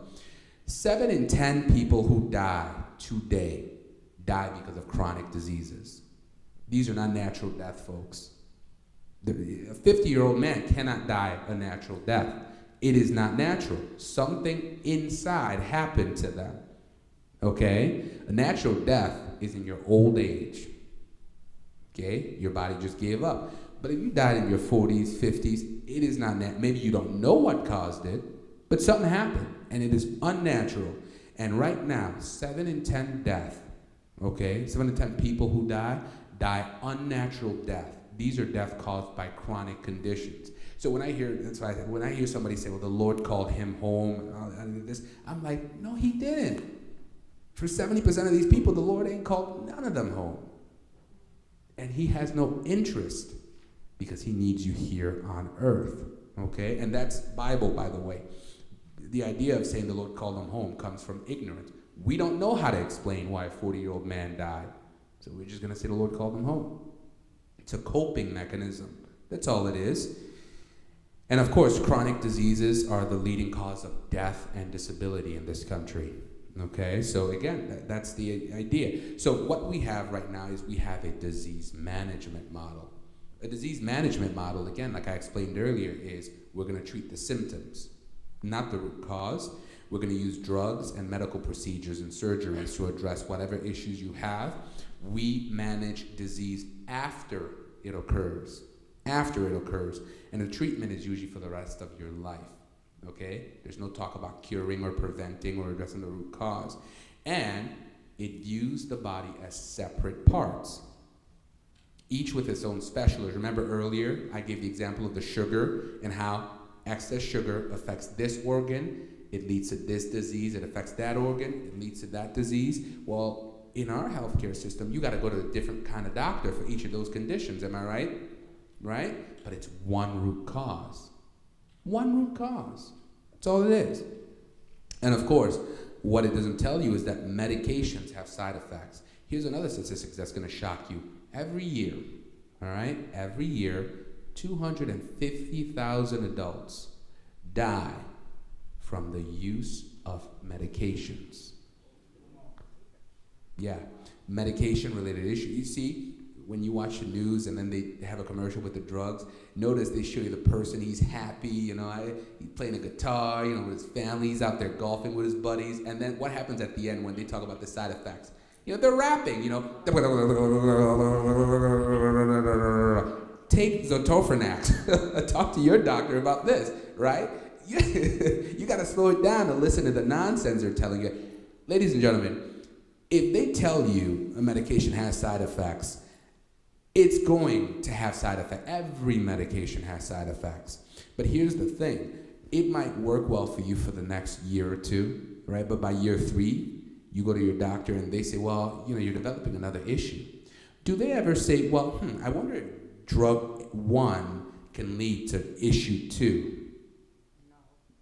7 in 10 people who die today die because of chronic diseases. These are not natural death, folks. A 50-year-old man cannot die a natural death. It is not natural. Something inside happened to them. Okay? A natural death is in your old age. Okay? Your body just gave up. But if you died in your 40s, 50s, it is not natural. Maybe you don't know what caused it, but something happened, and it is unnatural. And right now, 7 in 10 death, okay? 7 in 10 people who die unnatural death. These are deaths caused by chronic conditions. So when I hear, that's why I said, when I hear somebody say, well, the Lord called him home, and this, I'm like, no, he didn't. For 70% of these people, the Lord ain't called none of them home. And he has no interest because he needs you here on earth, okay? And that's Bible, by the way. The idea of saying the Lord called them home comes from ignorance. We don't know how to explain why a 40-year-old man died. So we're just going to say the Lord called him home. It's a coping mechanism. That's all it is. And of course, chronic diseases are the leading cause of death and disability in this country. Okay, so again, that's the idea. So what we have right now is we have a disease management model. A disease management model, again, like I explained earlier, is we're going to treat the symptoms, not the root cause. We're going to use drugs and medical procedures and surgeries to address whatever issues you have. We manage disease after it occurs. After it occurs. And the treatment is usually for the rest of your life. Okay? There's no talk about curing or preventing or addressing the root cause. And it views the body as separate parts, each with its own specialist. Remember earlier, I gave the example of the sugar and how excess sugar affects this organ. It leads to this disease. It affects that organ. It leads to that disease. Well, in our healthcare system, you got to go to a different kind of doctor for each of those conditions. Am I right? Right? But it's one root cause. One root cause. That's all it is. And of course, what it doesn't tell you is that medications have side effects. Here's another statistic that's going to shock you. Every year, all right, every year, 250,000 adults die from the use of medications. Yeah, medication-related issues. You see, when you watch the news and then they have a commercial with the drugs, notice they show you the person, he's happy, he's playing a guitar, with his family, he's out there golfing with his buddies, and then what happens at the end when they talk about the side effects? They're rapping, Take Zotofrenax. Talk to your doctor about this, right? You got to slow it down to listen to the nonsense they're telling you. Ladies and gentlemen, if they tell you a medication has side effects, it's going to have side effects. Every medication has side effects. But here's the thing. It might work well for you for the next year or two, right? But by year 3, you go to your doctor and they say, well, you're developing another issue. Do they ever say, well, I wonder if drug 1 can lead to issue 2?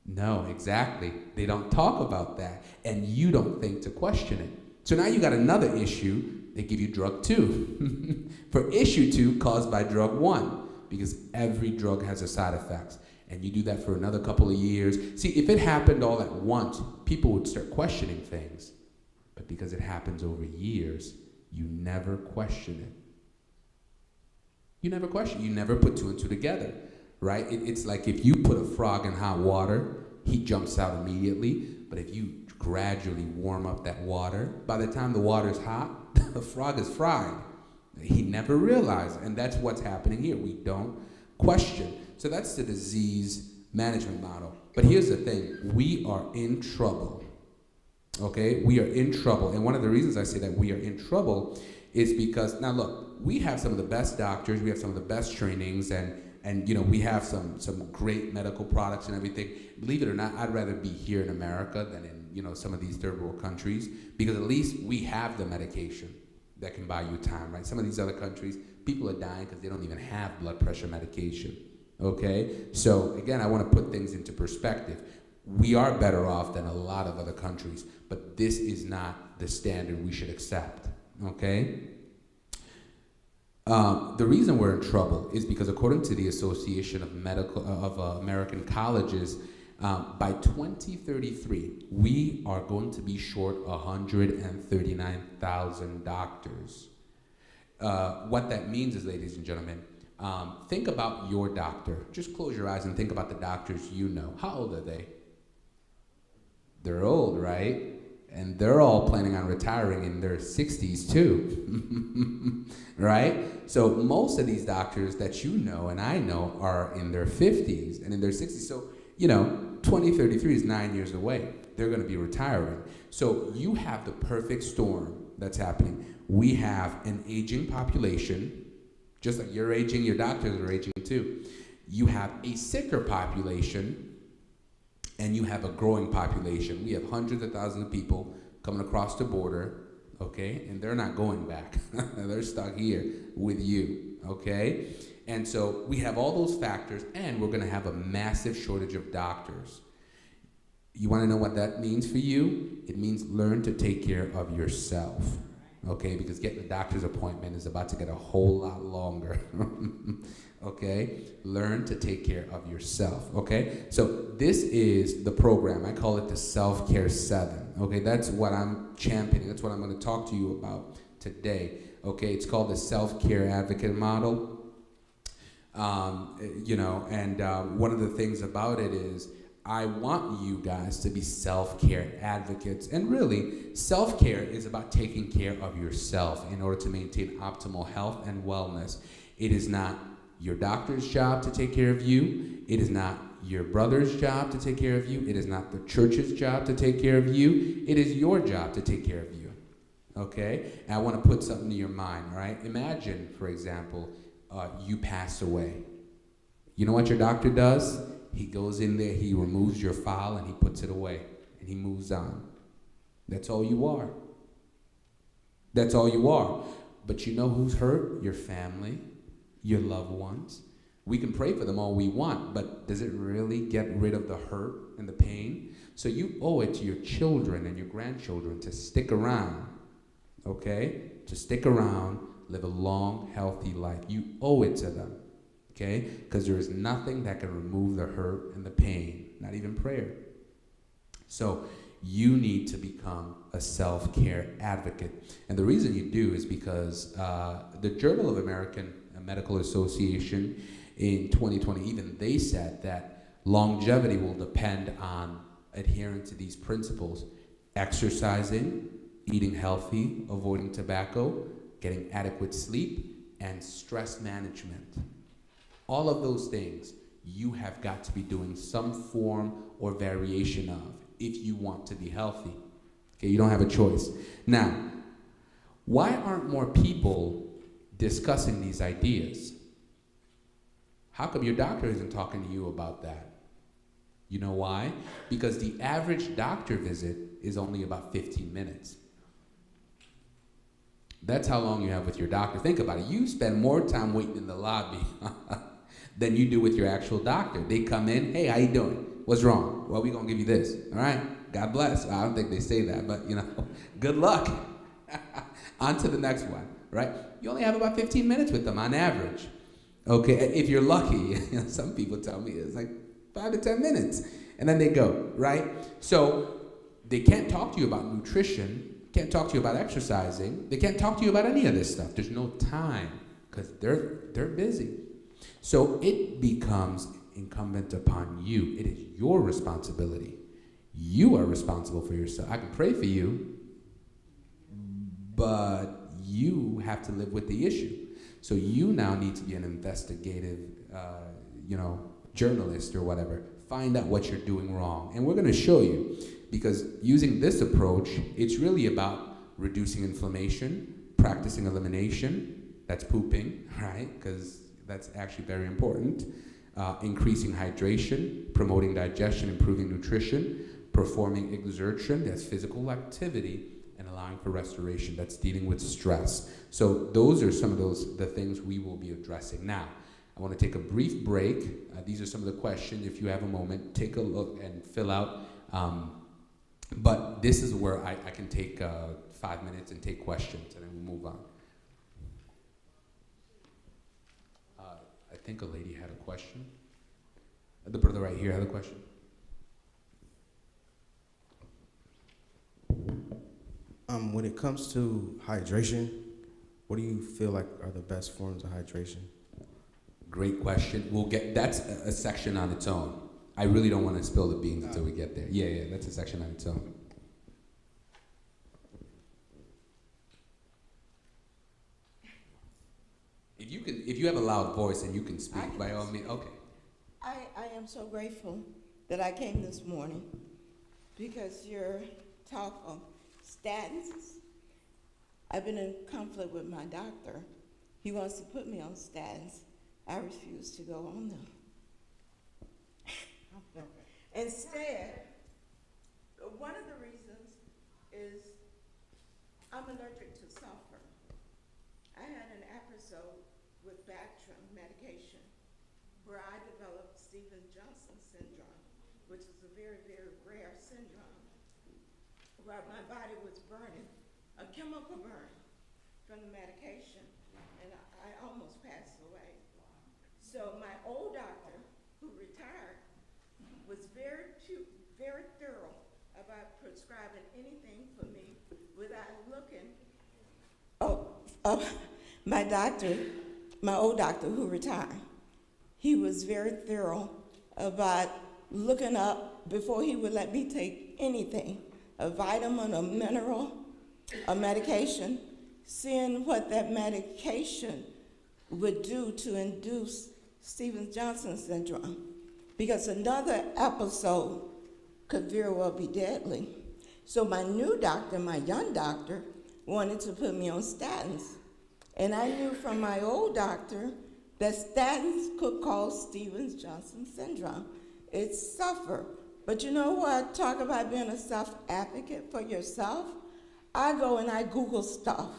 No, exactly. They don't talk about that. And you don't think to question it. So now you got another issue, they give you drug 2 for issue 2 caused by drug 1, because every drug has a side effects. And you do that for another couple of years. See, if it happened all at once, people would start questioning things. But because it happens over years, you never question it. You never question, you never put 2 and 2 together, right? It's like if you put a frog in hot water, he jumps out immediately. But if you gradually warm up that water, by the time the water's hot, the frog is fried. He never realized, and that's what's happening here. We don't question. So that's the disease management model. But here's the thing, we are in trouble. Okay, we are in trouble. And one of the reasons I say that we are in trouble is because, now look, we have some of the best doctors, we have some of the best trainings, and And we have some great medical products and everything. Believe it or not, I'd rather be here in America than in some of these third world countries, because at least we have the medication that can buy you time, right? Some of these other countries, people are dying because they don't even have blood pressure medication. Okay? So again, I want to put things into perspective. We are better off than a lot of other countries, but this is not the standard we should accept. Okay? The reason we're in trouble is because, according to the Association of American Colleges, by 2033, we are going to be short 139,000 doctors. What that means is, ladies and gentlemen, think about your doctor. Just close your eyes and think about the doctors you know. How old are they? They're old, right? And they're all planning on retiring in their 60s too, right? So most of these doctors that you know and I know are in their 50s and in their 60s. So, 2033 is 9 years away. They're going to be retiring. So you have the perfect storm that's happening. We have an aging population, just like you're aging, your doctors are aging too. You have a sicker population, and you have a growing population. We have hundreds of thousands of people coming across the border, okay? And they're not going back. They're stuck here with you, okay? And so we have all those factors, and we're gonna have a massive shortage of doctors. You wanna know what that means for you? It means learn to take care of yourself, okay? Because getting a doctor's appointment is about to get a whole lot longer. Okay? Learn to take care of yourself, okay? So this is the program. I call it the Self-Care 7, okay? That's what I'm championing. That's what I'm going to talk to you about today, okay? It's called the Self-Care Advocate Model. One of the things about it is I want you guys to be self-care advocates. And really, self-care is about taking care of yourself in order to maintain optimal health and wellness. It is not your doctor's job to take care of you. It is not your brother's job to take care of you. It is not the church's job to take care of you. It is your job to take care of you, okay? And I want to put something in your mind, all right? Imagine, for example, you pass away. You know what your doctor does? He goes in there, he removes your file, and he puts it away, and he moves on. That's all you are. That's all you are. But you know who's hurt? Your family, your loved ones. We can pray for them all we want, but does it really get rid of the hurt and the pain? So you owe it to your children and your grandchildren to stick around, okay? To stick around, live a long, healthy life. You owe it to them, okay? Because there is nothing that can remove the hurt and the pain, not even prayer. So you need to become a self-care advocate. And the reason you do is because the Journal of American Medical Association in 2020, even they said that longevity will depend on adhering to these principles: exercising, eating healthy, avoiding tobacco, getting adequate sleep, and stress management. All of those things you have got to be doing some form or variation of if you want to be healthy. Okay, you don't have a choice. Now, why aren't more people discussing these ideas? How come your doctor isn't talking to you about that? You know why? Because the average doctor visit is only about 15 minutes. That's how long you have with your doctor. Think about it. You spend more time waiting in the lobby than you do with your actual doctor. They come in, hey, how you doing? What's wrong? Well, we're going to give you this. All right? God bless. I don't think they say that, but, good luck. On to the next one, right? You only have about 15 minutes with them on average. Okay, if you're lucky. Some people tell me it's like 5 to 10 minutes, and then they go, right? So they can't talk to you about nutrition, can't talk to you about exercising, they can't talk to you about any of this stuff. There's no time because they're busy. So it becomes incumbent upon you. It is your responsibility. You are responsible for yourself. I can pray for you, but you have to live with the issue. So you now need to be an investigative, journalist or whatever. Find out what you're doing wrong. And we're going to show you, because using this approach, it's really about reducing inflammation, practicing elimination. That's pooping, right? Because that's actually very important. Increasing hydration, promoting digestion, improving nutrition, performing exertion, that's physical activity, and allowing for restoration, that's dealing with stress. So those are some of the things we will be addressing. Now, I want to take a brief break. These are some of the questions. If you have a moment, take a look and fill out. But this is where I can take 5 minutes and take questions, and then we'll move on. I think a lady had a question. The brother right here had a question. When it comes to hydration, what do you feel like are the best forms of hydration? Great question. We'll get, that's a section on its own. I really don't want to spill the beans until we get there. Yeah, that's a section on its own. If you have a loud voice and you can speak, by all means, okay. I am so grateful that I came this morning because your talk on statins, I've been in conflict with my doctor. He wants to put me on statins. I refuse to go on them. Instead, one of the reasons is I'm allergic to sulfur. I had an episode with Batchateu medication where I developed Stevens-Johnson syndrome, which is a very, very rare syndrome, where my body was burning, a chemical burn from the medication, and I almost passed away. So my old doctor, who retired, was very thorough about prescribing anything for me without looking. My doctor, my old doctor who retired, he was very thorough about looking up before he would let me take anything, a vitamin, a mineral, a medication, seeing what that medication would do to induce Stevens-Johnson syndrome, because another episode could very well be deadly. So my new doctor, my young doctor, wanted to put me on statins. And I knew from my old doctor that statins could cause Stevens-Johnson syndrome. It's sulfur. But you know what? Talk about being a self-advocate for yourself. I go and I Google stuff,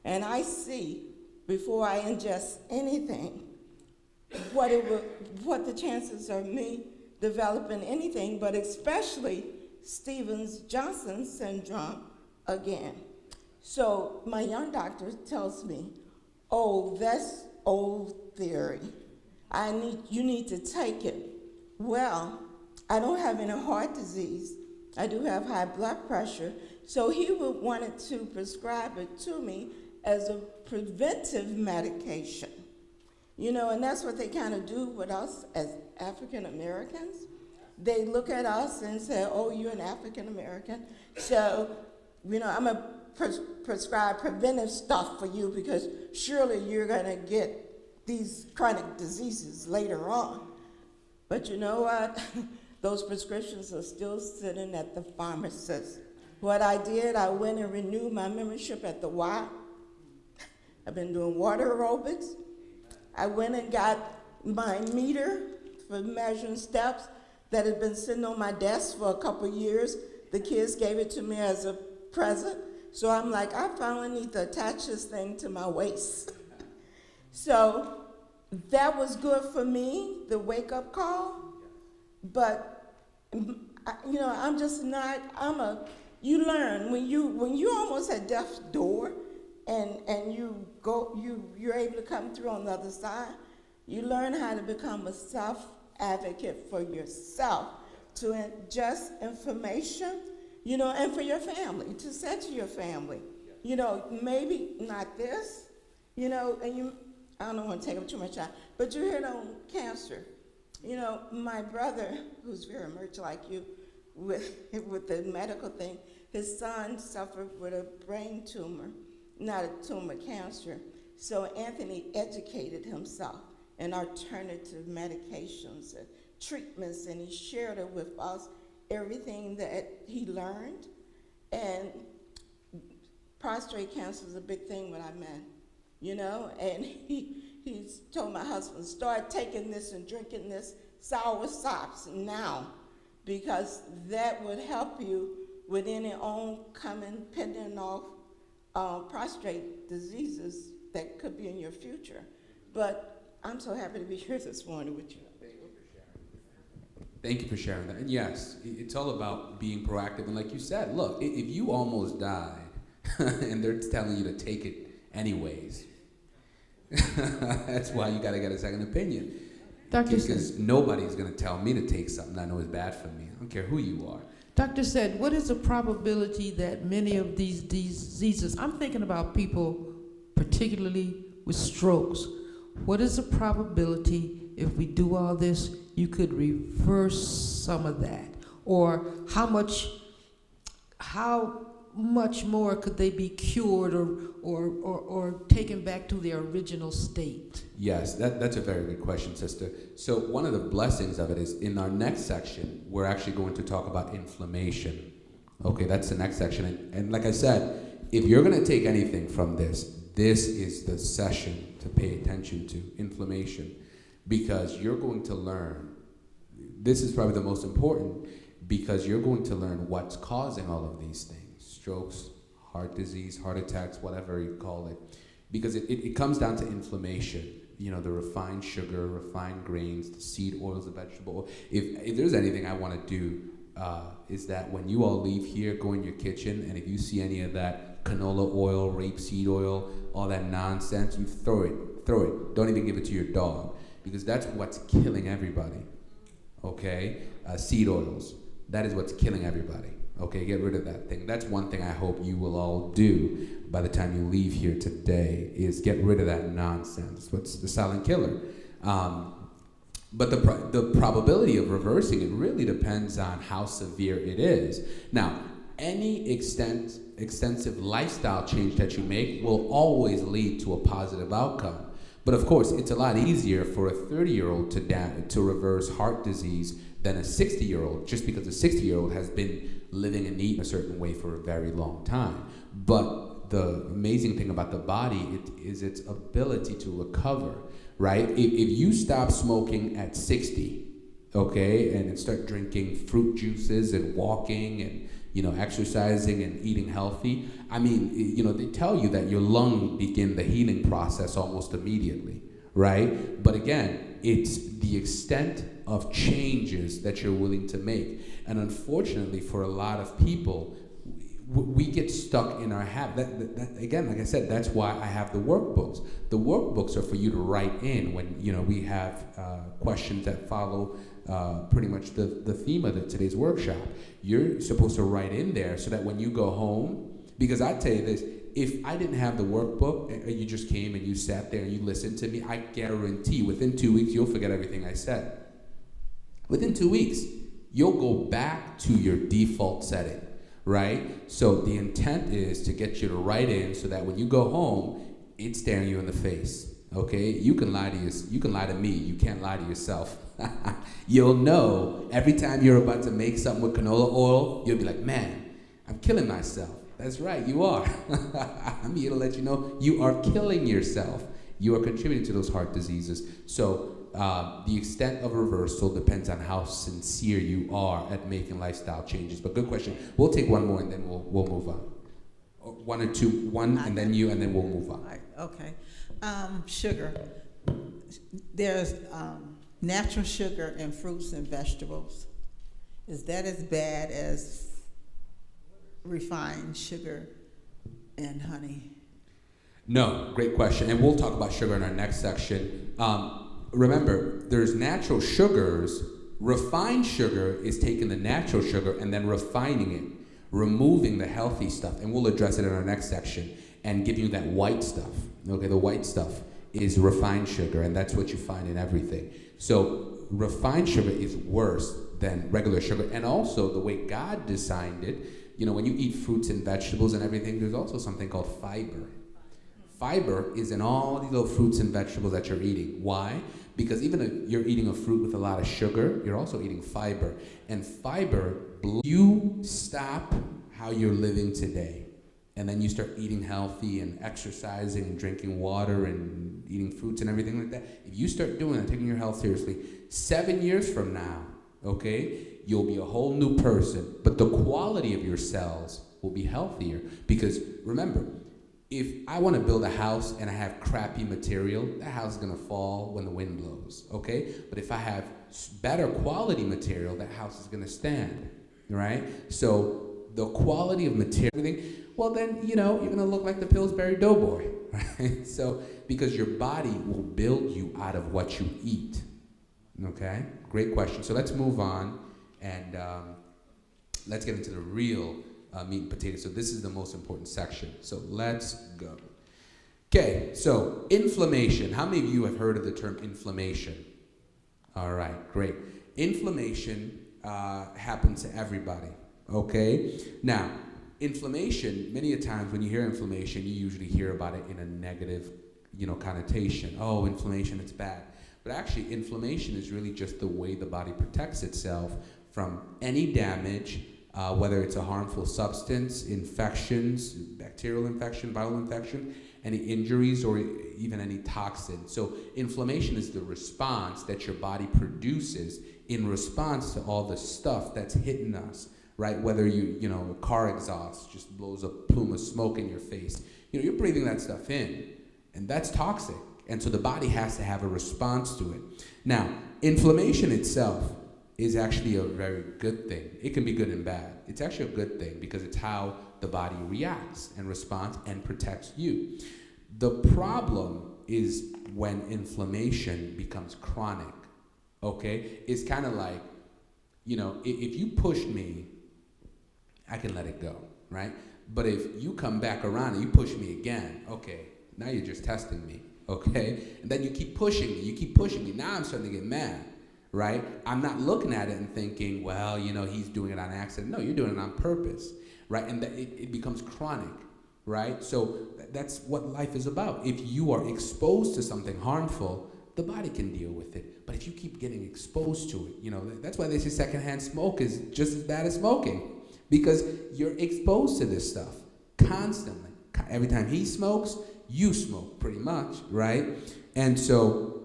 and I see, before I ingest anything, what the chances of me developing anything, but especially Stevens-Johnson syndrome again. So my young doctor tells me, oh, that's old theory. You need to take it. Well, I don't have any heart disease. I do have high blood pressure. So he would wanted to prescribe it to me as a preventive medication. You know, and that's what they kind of do with us as African Americans. They look at us and say, oh, you're an African American, so, you know, I'm going to prescribe preventive stuff for you because surely you're going to get these chronic diseases later on. But you know what? Those prescriptions are still sitting at the pharmacist. What I did, I went and renewed my membership at the Y. I've been doing water aerobics. I went and got my meter for measuring steps that had been sitting on my desk for a couple of years. The kids gave it to me as a present. So I'm like, I finally need to attach this thing to my waist. So that was good for me, the wake-up call. But, you know, I'm just not, you learn when you almost at death's door and you're able to come through on the other side, you learn how to become a self-advocate for yourself, to ingest information, you know, and for your family, to say to your family, you know, maybe not this, you know, and I don't want to take up too much time, but you hit on cancer. You know, my brother, who's very much like you with the medical thing, his son suffered with a brain tumor, not a tumor, cancer. So Anthony educated himself in alternative medications and treatments, and he shared it with us, everything that he learned. And prostate cancer is a big thing when I met, you know, and He's told my husband, start taking this and drinking this sour sops now, because that would help you with any oncoming, pending off prostate diseases that could be in your future. But I'm so happy to be here this morning with you. Thank you for sharing that. And yes, it's all about being proactive. And like you said, look, if you almost died and they're telling you to take it anyways, that's why you got to get a second opinion. Because nobody's going to tell me to take something I know is bad for me. I don't care who you are. Dr. said, what is the probability that many of these diseases, I'm thinking about people particularly with strokes, what is the probability if we do all this, you could reverse some of that? Or how much more could they be cured or taken back to their original state? Yes, that's a very good question, sister. So one of the blessings of it is in our next section, we're actually going to talk about inflammation. Okay, that's the next section. And like I said, if you're going to take anything from this is the session to pay attention to, inflammation. Because you're going to learn, this is probably the most important, because you're going to learn what's causing all of these things. Strokes, heart disease, heart attacks, whatever you call it. Because it comes down to inflammation. You know, the refined sugar, refined grains, the seed oils, the vegetable oil. If there's anything I want to do, is that when you all leave here, go in your kitchen, and if you see any of that canola oil, rapeseed oil, all that nonsense, you throw it. Don't even give it to your dog. Because that's what's killing everybody, okay? Seed oils, that is what's killing everybody, okay? Get rid of that thing. That's one thing I hope you will all do by the time you leave here today, is get rid of that nonsense. What's the silent killer? But the probability of reversing it really depends on how severe it is. Now, any extensive lifestyle change that you make will always lead to a positive outcome. But of course, it's a lot easier for a 30-year-old to reverse heart disease than a 60-year-old, just because a 60-year-old has been living and eating a certain way for a very long time. But the amazing thing about the body is its ability to recover, right? If you stop smoking at 60, okay, and start drinking fruit juices and walking and exercising and eating healthy, I mean, they tell you that your lung begin the healing process almost immediately, right? But again, it's the extent of changes that you're willing to make. And unfortunately, for a lot of people, we get stuck in our habit. Again, like I said, that's why I have the workbooks. The workbooks are for you to write in when, we have questions that follow pretty much the theme of today's workshop. You're supposed to write in there so that when you go home, because I tell you this, if I didn't have the workbook, and you just came and you sat there and you listened to me, I guarantee within 2 weeks, you'll forget everything I said. Within 2 weeks, you'll go back to your default setting, right? So the intent is to get you to write in so that when you go home, it's staring you in the face, okay? You can lie to me, you can't lie to yourself. You'll know every time you're about to make something with canola oil, you'll be like, man, I'm killing myself. That's right, you are. I'm here to let you know you are killing yourself. You are contributing to those heart diseases. So the extent of reversal depends on how sincere you are at making lifestyle changes. But good question. We'll take one more and then we'll move on. One or two, one and then you, and then we'll move on. Right, okay. Sugar. There's natural sugar in fruits and vegetables. Is that as bad as refined sugar and honey? No, great question. And we'll talk about sugar in our next section. Remember, there's natural sugars. Refined sugar is taking the natural sugar and then refining it, removing the healthy stuff. And we'll address it in our next section and give you that white stuff. Okay, the white stuff is refined sugar, and that's what you find in everything. So refined sugar is worse than regular sugar. And also the way God designed it, when you eat fruits and vegetables and everything, there's also something called fiber. Fiber is in all these little fruits and vegetables that you're eating. Why? Because even if you're eating a fruit with a lot of sugar, you're also eating fiber. And fiber, you stop how you're living today. and then you start eating healthy and exercising and drinking water and eating fruits and everything like that, if you start doing that, taking your health seriously, 7 years from now, okay, you'll be a whole new person, but the quality of your cells will be healthier. Because remember, if I want to build a house and I have crappy material, that house is going to fall when the wind blows, okay? But if I have better quality material, that house is going to stand, right? So the quality of material, well then, you know, you're going to look like the Pillsbury Doughboy, right? So, because your body will build you out of what you eat, okay? Great question. So let's move on and let's get into the real meat and potatoes. So this is the most important section. So let's go. Okay, so inflammation. How many of you have heard of the term inflammation? All right, great. Inflammation happens to everybody, okay? Now, inflammation, many a times when you hear inflammation, you usually hear about it in a negative, you know, connotation. Oh, inflammation, it's bad. But actually, inflammation is really just the way the body protects itself from any damage, whether it's a harmful substance, infections, bacterial infection, viral infection, any injuries, or even any toxin. So inflammation is the response that your body produces in response to all the stuff that's hitting us, right? Whether you know, a car exhaust just blows a plume of smoke in your face. You know, you're breathing that stuff in, and that's toxic. And so the body has to have a response to it. Now, inflammation itself is actually a very good thing. It can be good and bad. It's actually a good thing because it's how the body reacts and responds and protects you. The problem is when inflammation becomes chronic, okay? It's kind of like, you know, if you push me, I can let it go, right? But if you come back around and you push me again, okay, now you're just testing me, okay? And then you keep pushing me, now I'm starting to get mad, right? I'm not looking at it and thinking, well, you know, he's doing it on accident. No, you're doing it on purpose, right? And it becomes chronic, right? So that's what life is about. If you are exposed to something harmful, the body can deal with it. But if you keep getting exposed to it, you know, that's why they say secondhand smoke is just as bad as smoking, because you're exposed to this stuff constantly. Every time he smokes, you smoke pretty much, right? And so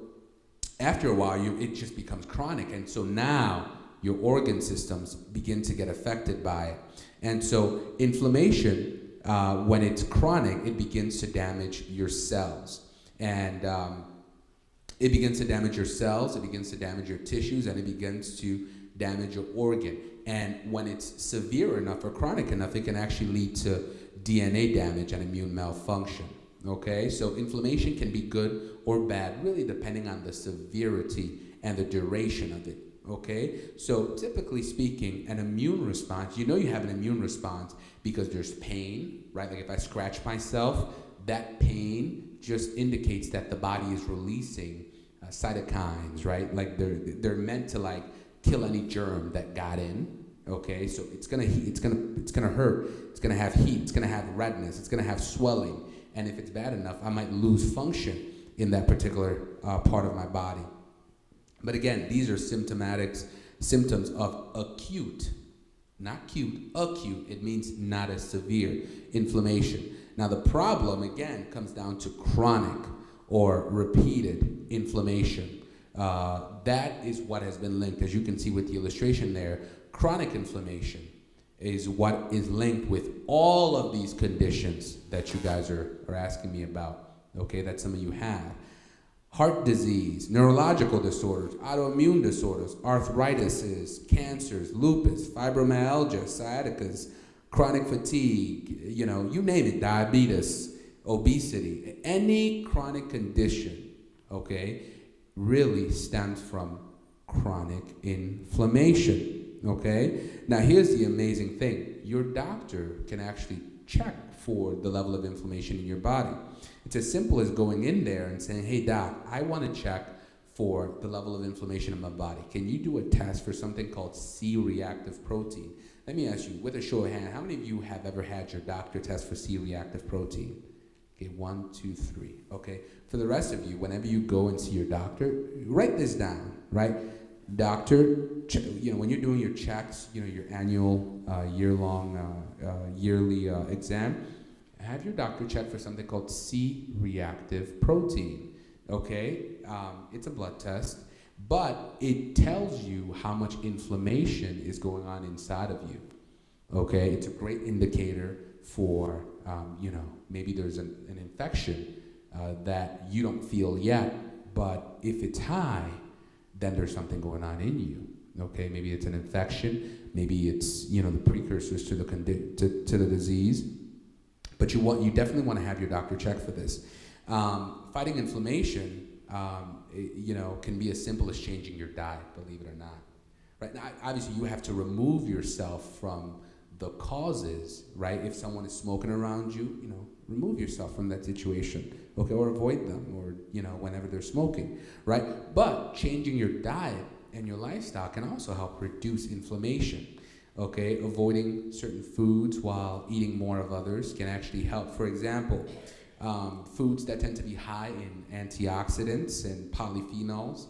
after a while, it just becomes chronic. And so now your organ systems begin to get affected by it. And so inflammation, when it's chronic, it begins to damage your cells. And it begins to damage your cells, it begins to damage your tissues, and it begins to damage your organ. And when it's severe enough or chronic enough, it can actually lead to DNA damage and immune malfunction. Okay, so inflammation can be good or bad, really depending on the severity and the duration of it. Okay, so typically speaking, an immune response, you know you have an immune response because there's pain, right? Like if I scratch myself, that pain just indicates that the body is releasing cytokines, right? Like they're meant to like kill any germ that got in. Okay, so it's gonna hurt, it's gonna have heat, it's gonna have redness, it's gonna have swelling. And if it's bad enough, I might lose function in that particular part of my body. But again, these are symptoms of acute, not cute, acute. It means not as severe inflammation. Now the problem, again, comes down to chronic or repeated inflammation. That is what has been linked, as you can see with the illustration there. Chronic inflammation is what is linked with all of these conditions that you guys are asking me about, okay, that some of you have. Heart disease, neurological disorders, autoimmune disorders, arthritis, cancers, lupus, fibromyalgia, sciaticas, chronic fatigue, you know, you name it, diabetes, obesity, any chronic condition, okay, really stems from chronic inflammation. Okay? Now here's the amazing thing. Your doctor can actually check for the level of inflammation in your body. It's as simple as going in there and saying, hey doc, I want to check for the level of inflammation in my body. Can you do a test for something called C-reactive protein? Let me ask you, with a show of hand, how many of you have ever had your doctor test for C-reactive protein? Okay, 1, 2, 3. Okay, for the rest of you, whenever you go and see your doctor, write this down, right? Doctor, you know, when you're doing your checks, you know, your annual, yearly exam, have your doctor check for something called C-reactive protein, okay? It's a blood test, but it tells you how much inflammation is going on inside of you, okay? It's a great indicator for, maybe there's an infection that you don't feel yet, but if it's high, then there's something going on in you, okay? Maybe it's an infection, maybe it's, the precursors to the disease, but you definitely want to have your doctor check for this. Fighting inflammation, can be as simple as changing your diet, believe it or not. Right now, obviously, you have to remove yourself from the causes, right? If someone is smoking around you, remove yourself from that situation, okay, or avoid them, or whenever they're smoking, right? But changing your diet and your lifestyle can also help reduce inflammation. Okay, avoiding certain foods while eating more of others can actually help. For example, foods that tend to be high in antioxidants and polyphenols,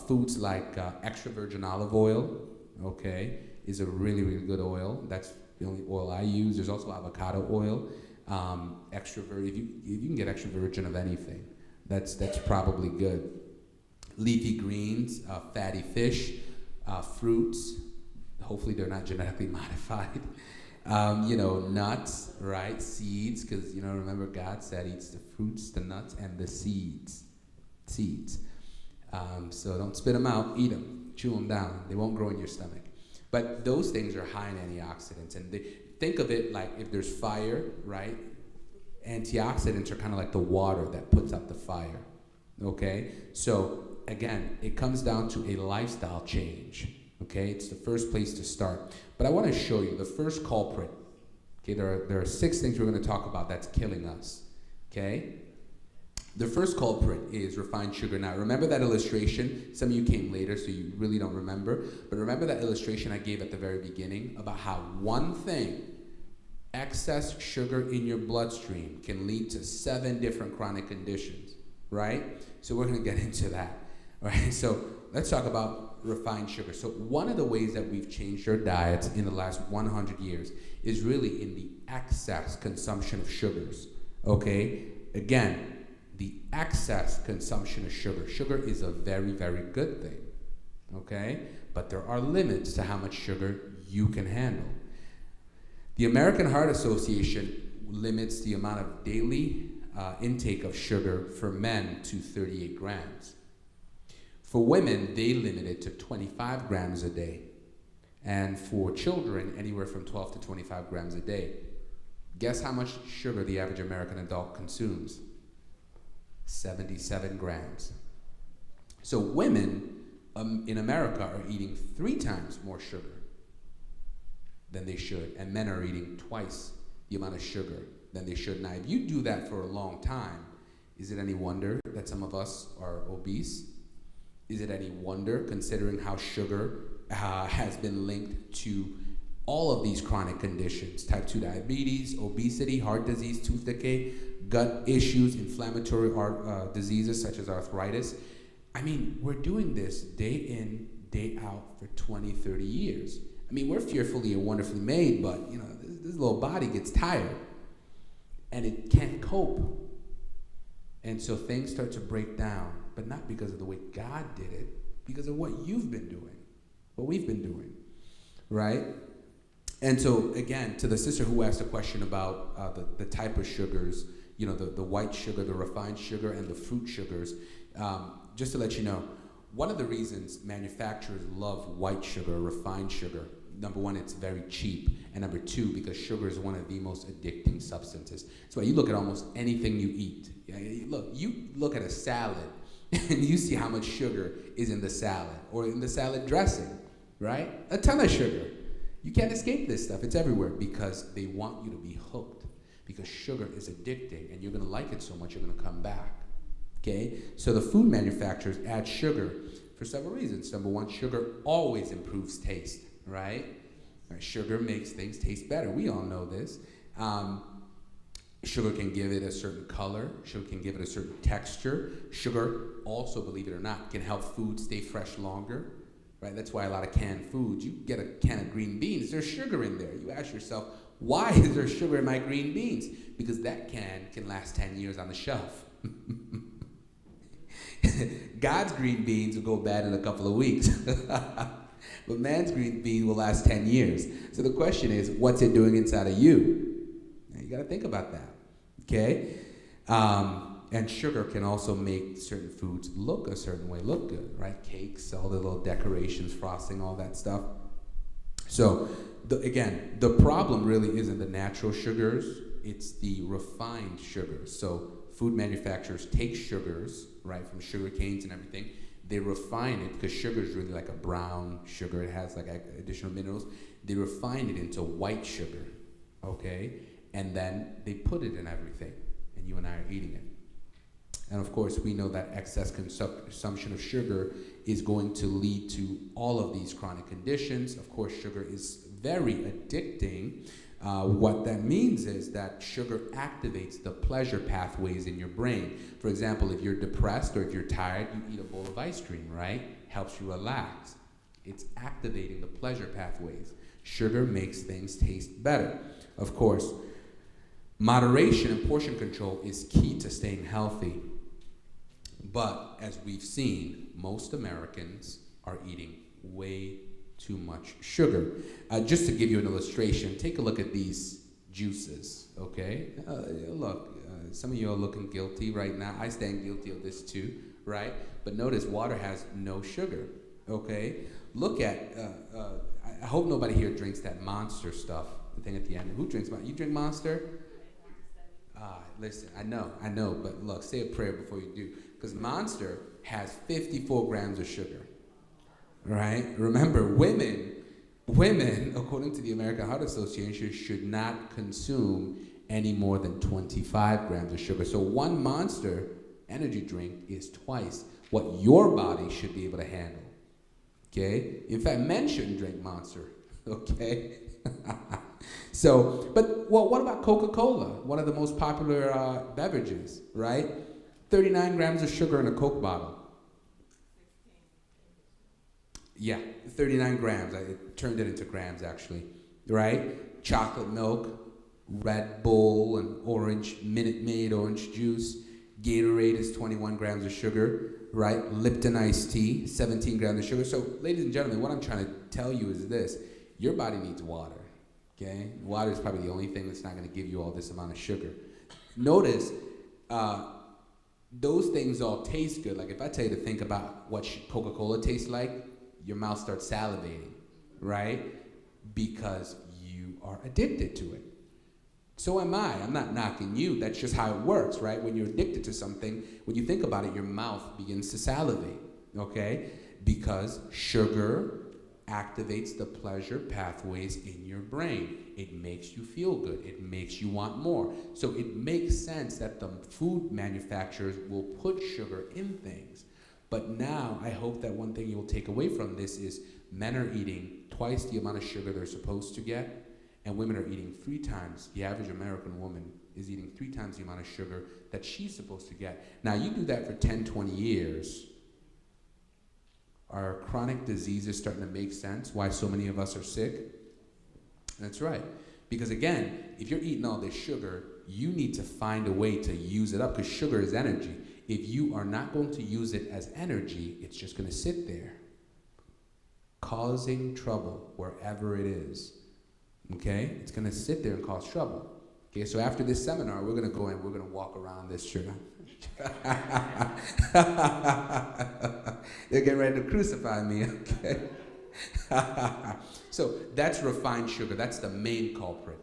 foods like extra virgin olive oil, okay, is a really, really good oil. That's the only oil I use. There's also avocado oil. If you can get extra virgin of anything, that's probably good. Leafy greens, fatty fish, fruits. Hopefully they're not genetically modified. Nuts, right? Seeds, because, remember God said eats the fruits, the nuts, and the seeds. So don't spit them out, eat them, chew them down. They won't grow in your stomach. But those things are high in antioxidants. And think of it like if there's fire, right? Antioxidants are kind of like the water that puts out the fire, okay? So, again, it comes down to a lifestyle change. Okay, it's the first place to start. But I want to show you the first culprit. Okay, there are 6 things we're going to talk about that's killing us. Okay? The first culprit is refined sugar. Now, remember that illustration? Some of you came later, so you really don't remember. But remember that illustration I gave at the very beginning about how one thing, excess sugar in your bloodstream, can lead to 7 different chronic conditions, right? So we're going to get into that. All right? So let's talk about refined sugar. So one of the ways that we've changed our diets in the last 100 years is really in the excess consumption of sugars, okay? Again, the excess consumption of sugar. Sugar is a very, very good thing, okay? But there are limits to how much sugar you can handle. The American Heart Association limits the amount of daily intake of sugar for men to 38 grams. For women, they limit it to 25 grams a day. And for children, anywhere from 12 to 25 grams a day. Guess how much sugar the average American adult consumes? 77 grams. So women in America are eating 3 times more sugar than they should, and men are eating twice the amount of sugar than they should. Now, if you do that for a long time, is it any wonder that some of us are obese? Is it any wonder, considering how sugar has been linked to all of these chronic conditions? Type 2 diabetes, obesity, heart disease, tooth decay, gut issues, inflammatory diseases such as arthritis. I mean, we're doing this day in, day out for 20, 30 years. I mean, we're fearfully and wonderfully made, but, this little body gets tired, and it can't cope. And so things start to break down, but not because of the way God did it, because of what you've been doing, what we've been doing, right? And so, again, to the sister who asked a question about the type of sugars, the white sugar, the refined sugar, and the fruit sugars, just to let you know, one of the reasons manufacturers love white sugar, refined sugar, number one, it's very cheap, and number two, because sugar is one of the most addicting substances. That's why you look at almost anything you eat. You look at a salad, and you see how much sugar is in the salad, or in the salad dressing, right? A ton of sugar. You can't escape this stuff. It's everywhere because they want you to be hooked, because sugar is addicting, and you're going to like it so much you're going to come back. Okay? So the food manufacturers add sugar for several reasons. Number one, sugar always improves taste, right? Sugar makes things taste better. We all know this. Sugar can give it a certain color. Sugar can give it a certain texture. Sugar also, believe it or not, can help food stay fresh longer. right? That's why a lot of canned foods, you get a can of green beans, there's sugar in there. You ask yourself, why is there sugar in my green beans? Because that can last 10 years on the shelf. God's green beans will go bad in a couple of weeks. But man's green bean will last 10 years. So the question is, what's it doing inside of you? Now, you got to think about that, okay? And sugar can also make certain foods look a certain way, look good, right? Cakes, all the little decorations, frosting, all that stuff. So, again, the problem really isn't the natural sugars, it's the refined sugars. So, food manufacturers take sugars, right, from sugar canes and everything. They refine it, because sugar is really like a brown sugar. It has like additional minerals. They refine it into white sugar, okay? And then they put it in everything, and you and I are eating it. And of course, we know that excess consumption of sugar is going to lead to all of these chronic conditions. Of course, sugar is very addicting. What that means is that sugar activates the pleasure pathways in your brain. For example, if you're depressed or if you're tired, you eat a bowl of ice cream, right? Helps you relax. It's activating the pleasure pathways. Sugar makes things taste better. Of course, moderation and portion control is key to staying healthy. But as we've seen, most Americans are eating way too much sugar. Just to give you an illustration, take a look at these juices, okay? Look, some of you are looking guilty right now. I stand guilty of this too, right? But notice water has no sugar, okay? Look at, I hope nobody here drinks that Monster stuff, the thing at the end. Who drinks Monster? You drink Monster? Listen, I know, but look, say a prayer before you do. Because Monster has 54 grams of sugar, right? Remember, women, according to the American Heart Association, should not consume any more than 25 grams of sugar. So one Monster energy drink is twice what your body should be able to handle, okay? In fact, men shouldn't drink Monster, okay? So, but well, what about Coca-Cola? One of the most popular beverages, right? 39 grams of sugar in a Coke bottle. Yeah, 39 grams. I turned it into grams, actually, right? Chocolate milk, Red Bull, and Minute Maid orange juice. Gatorade is 21 grams of sugar, right? Lipton iced tea, 17 grams of sugar. So, ladies and gentlemen, what I'm trying to tell you is this. Your body needs water, okay? Water is probably the only thing that's not going to give you all this amount of sugar. Notice, those things all taste good. Like if I tell you to think about what Coca-Cola tastes like, your mouth starts salivating, right? Because you are addicted to it. So am I. I'm not knocking you. That's just how it works, right? When you're addicted to something, when you think about it, your mouth begins to salivate, okay? Because sugar activates the pleasure pathways in your brain. It makes you feel good. It makes you want more. So it makes sense that the food manufacturers will put sugar in things. But now I hope that one thing you'll take away from this is men are eating twice the amount of sugar they're supposed to get, and women are eating 3 times. The average American woman is eating 3 times the amount of sugar that she's supposed to get. Now you do that for 10, 20 years, are chronic diseases starting to make sense? Why so many of us are sick? That's right. Because again, if you're eating all this sugar, you need to find a way to use it up, because sugar is energy. If you are not going to use it as energy, it's just going to sit there, causing trouble wherever it is. Okay? It's going to sit there and cause trouble. Okay, so after this seminar, we're going to go and we're going to walk around this sugar. They're getting ready to crucify me, okay? So that's refined sugar. That's the main culprit.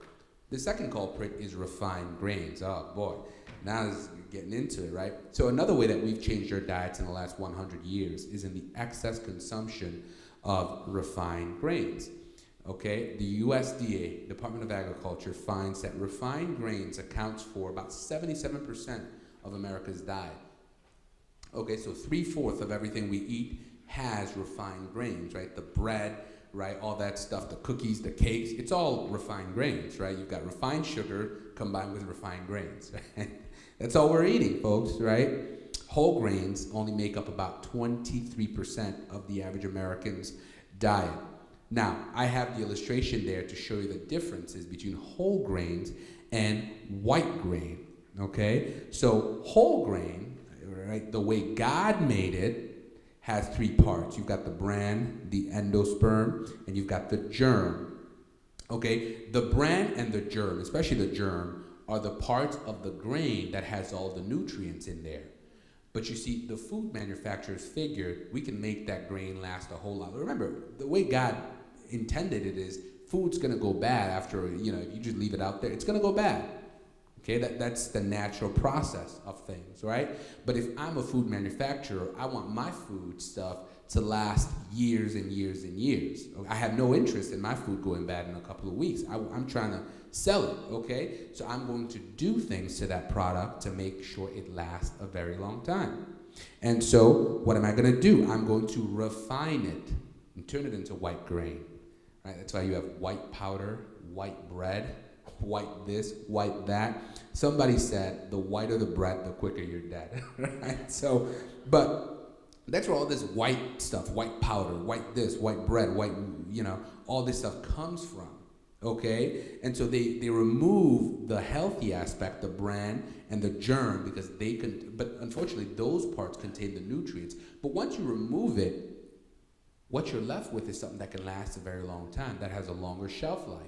The second culprit is refined grains. Oh, boy. Now this is getting into it, right? So another way that we've changed our diets in the last 100 years is in the excess consumption of refined grains. Okay, the USDA, Department of Agriculture, finds that refined grains accounts for about 77% of America's diet. Okay, so 3/4 of everything we eat has refined grains, right? The bread, right? All that stuff, the cookies, the cakes, it's all refined grains, right? You've got refined sugar combined with refined grains, right? That's all we're eating, folks, right? Whole grains only make up about 23% of the average American's diet. Now, I have the illustration there to show you the differences between whole grains and white grain, okay? So whole grain, right, the way God made it, has three parts. You've got the bran, the endosperm, and you've got the germ, okay? The bran and the germ, especially the germ, are the parts of the grain that has all the nutrients in there. But you see, the food manufacturers figured we can make that grain last a whole lot. Remember, the way God intended it is food's gonna go bad after, if you just leave it out there, it's gonna go bad. Okay, that's the natural process of things, right? But if I'm a food manufacturer, I want my food stuff to last years and years and years. I have no interest in my food going bad in a couple of weeks. I'm trying to sell it, okay? So I'm going to do things to that product to make sure it lasts a very long time. And so what am I gonna do? I'm going to refine it and turn it into white grain, right? That's why you have white powder, white bread, white this, white that. Somebody said, the whiter the bread, the quicker you're dead, right? So, but that's where all this white stuff, white powder, white this, white bread, white, all this stuff comes from, okay? And so they remove the healthy aspect, the bran and the germ, because they can, but unfortunately those parts contain the nutrients. But once you remove it, what you're left with is something that can last a very long time, that has a longer shelf life.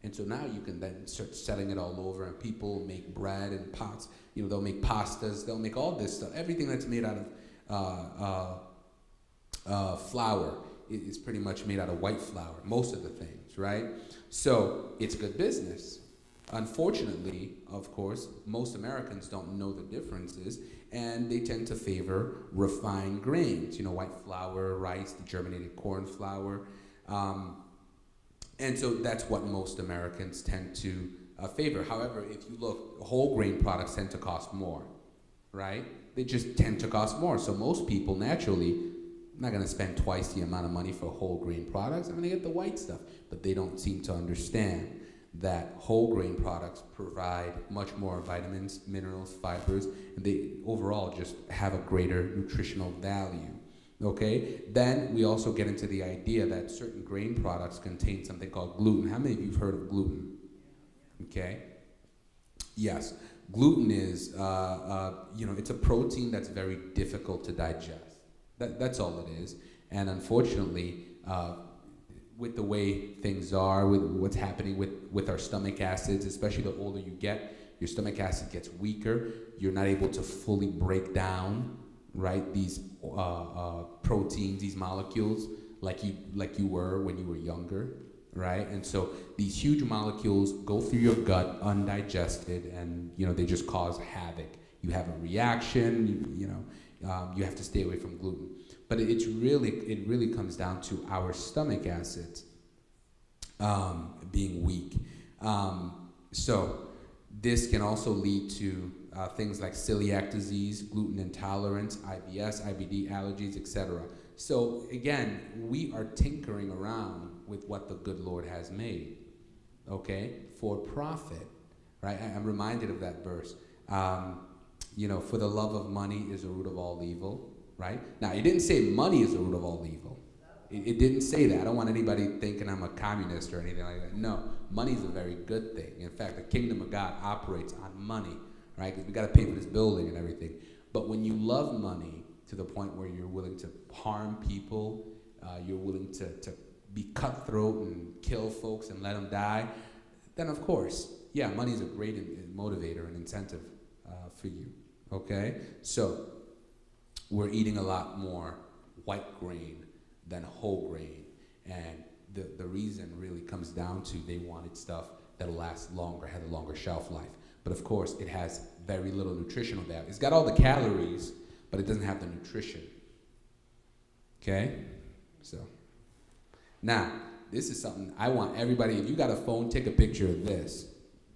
And so now you can then start selling it all over, and people make bread and pots. They'll make pastas. They'll make all this stuff. Everything that's made out of flour is pretty much made out of white flour. Most of the things, right? So it's good business. Unfortunately, of course, most Americans don't know the differences, and they tend to favor refined grains. White flour, rice, the germinated corn flour. And so that's what most Americans tend to favor. However, if you look, whole grain products tend to cost more, right? They just tend to cost more. So most people, naturally, not gonna spend twice the amount of money for whole grain products. I'm gonna get the white stuff. But they don't seem to understand that whole grain products provide much more vitamins, minerals, fibers, and they overall just have a greater nutritional value. Okay, then we also get into the idea that certain grain products contain something called gluten. How many of you have heard of gluten? Okay, yes, gluten is, it's a protein that's very difficult to digest. That's all it is. And unfortunately, with the way things are, with what's happening with our stomach acids, especially the older you get, your stomach acid gets weaker. You're not able to fully break down, right, these proteins, these molecules, like you were when you were younger, right? And so these huge molecules go through your gut undigested, and they just cause havoc. You have a reaction. You have to stay away from gluten. But it really comes down to our stomach acids being weak. So this can also lead to things like celiac disease, gluten intolerance, IBS, IBD, allergies, etc. So again, we are tinkering around with what the good Lord has made, okay, for profit, right? I'm reminded of that verse. For the love of money is the root of all evil, right? Now, it didn't say money is the root of all evil. It didn't say that. I don't want anybody thinking I'm a communist or anything like that. No, money is a very good thing. In fact, the kingdom of God operates on money, right? Because we got to pay for this building and everything. But when you love money to the point where you're willing to harm people, you're willing to be cutthroat and kill folks and let them die, then of course, yeah, money is a great motivator and incentive for you, okay? So we're eating a lot more white grain than whole grain, and the reason really comes down to they wanted stuff that'll last longer, has a longer shelf life. But of course, it has very little nutritional value. It's got all the calories, but it doesn't have the nutrition. Okay? So, now, this is something I want everybody, if you got a phone, take a picture of this.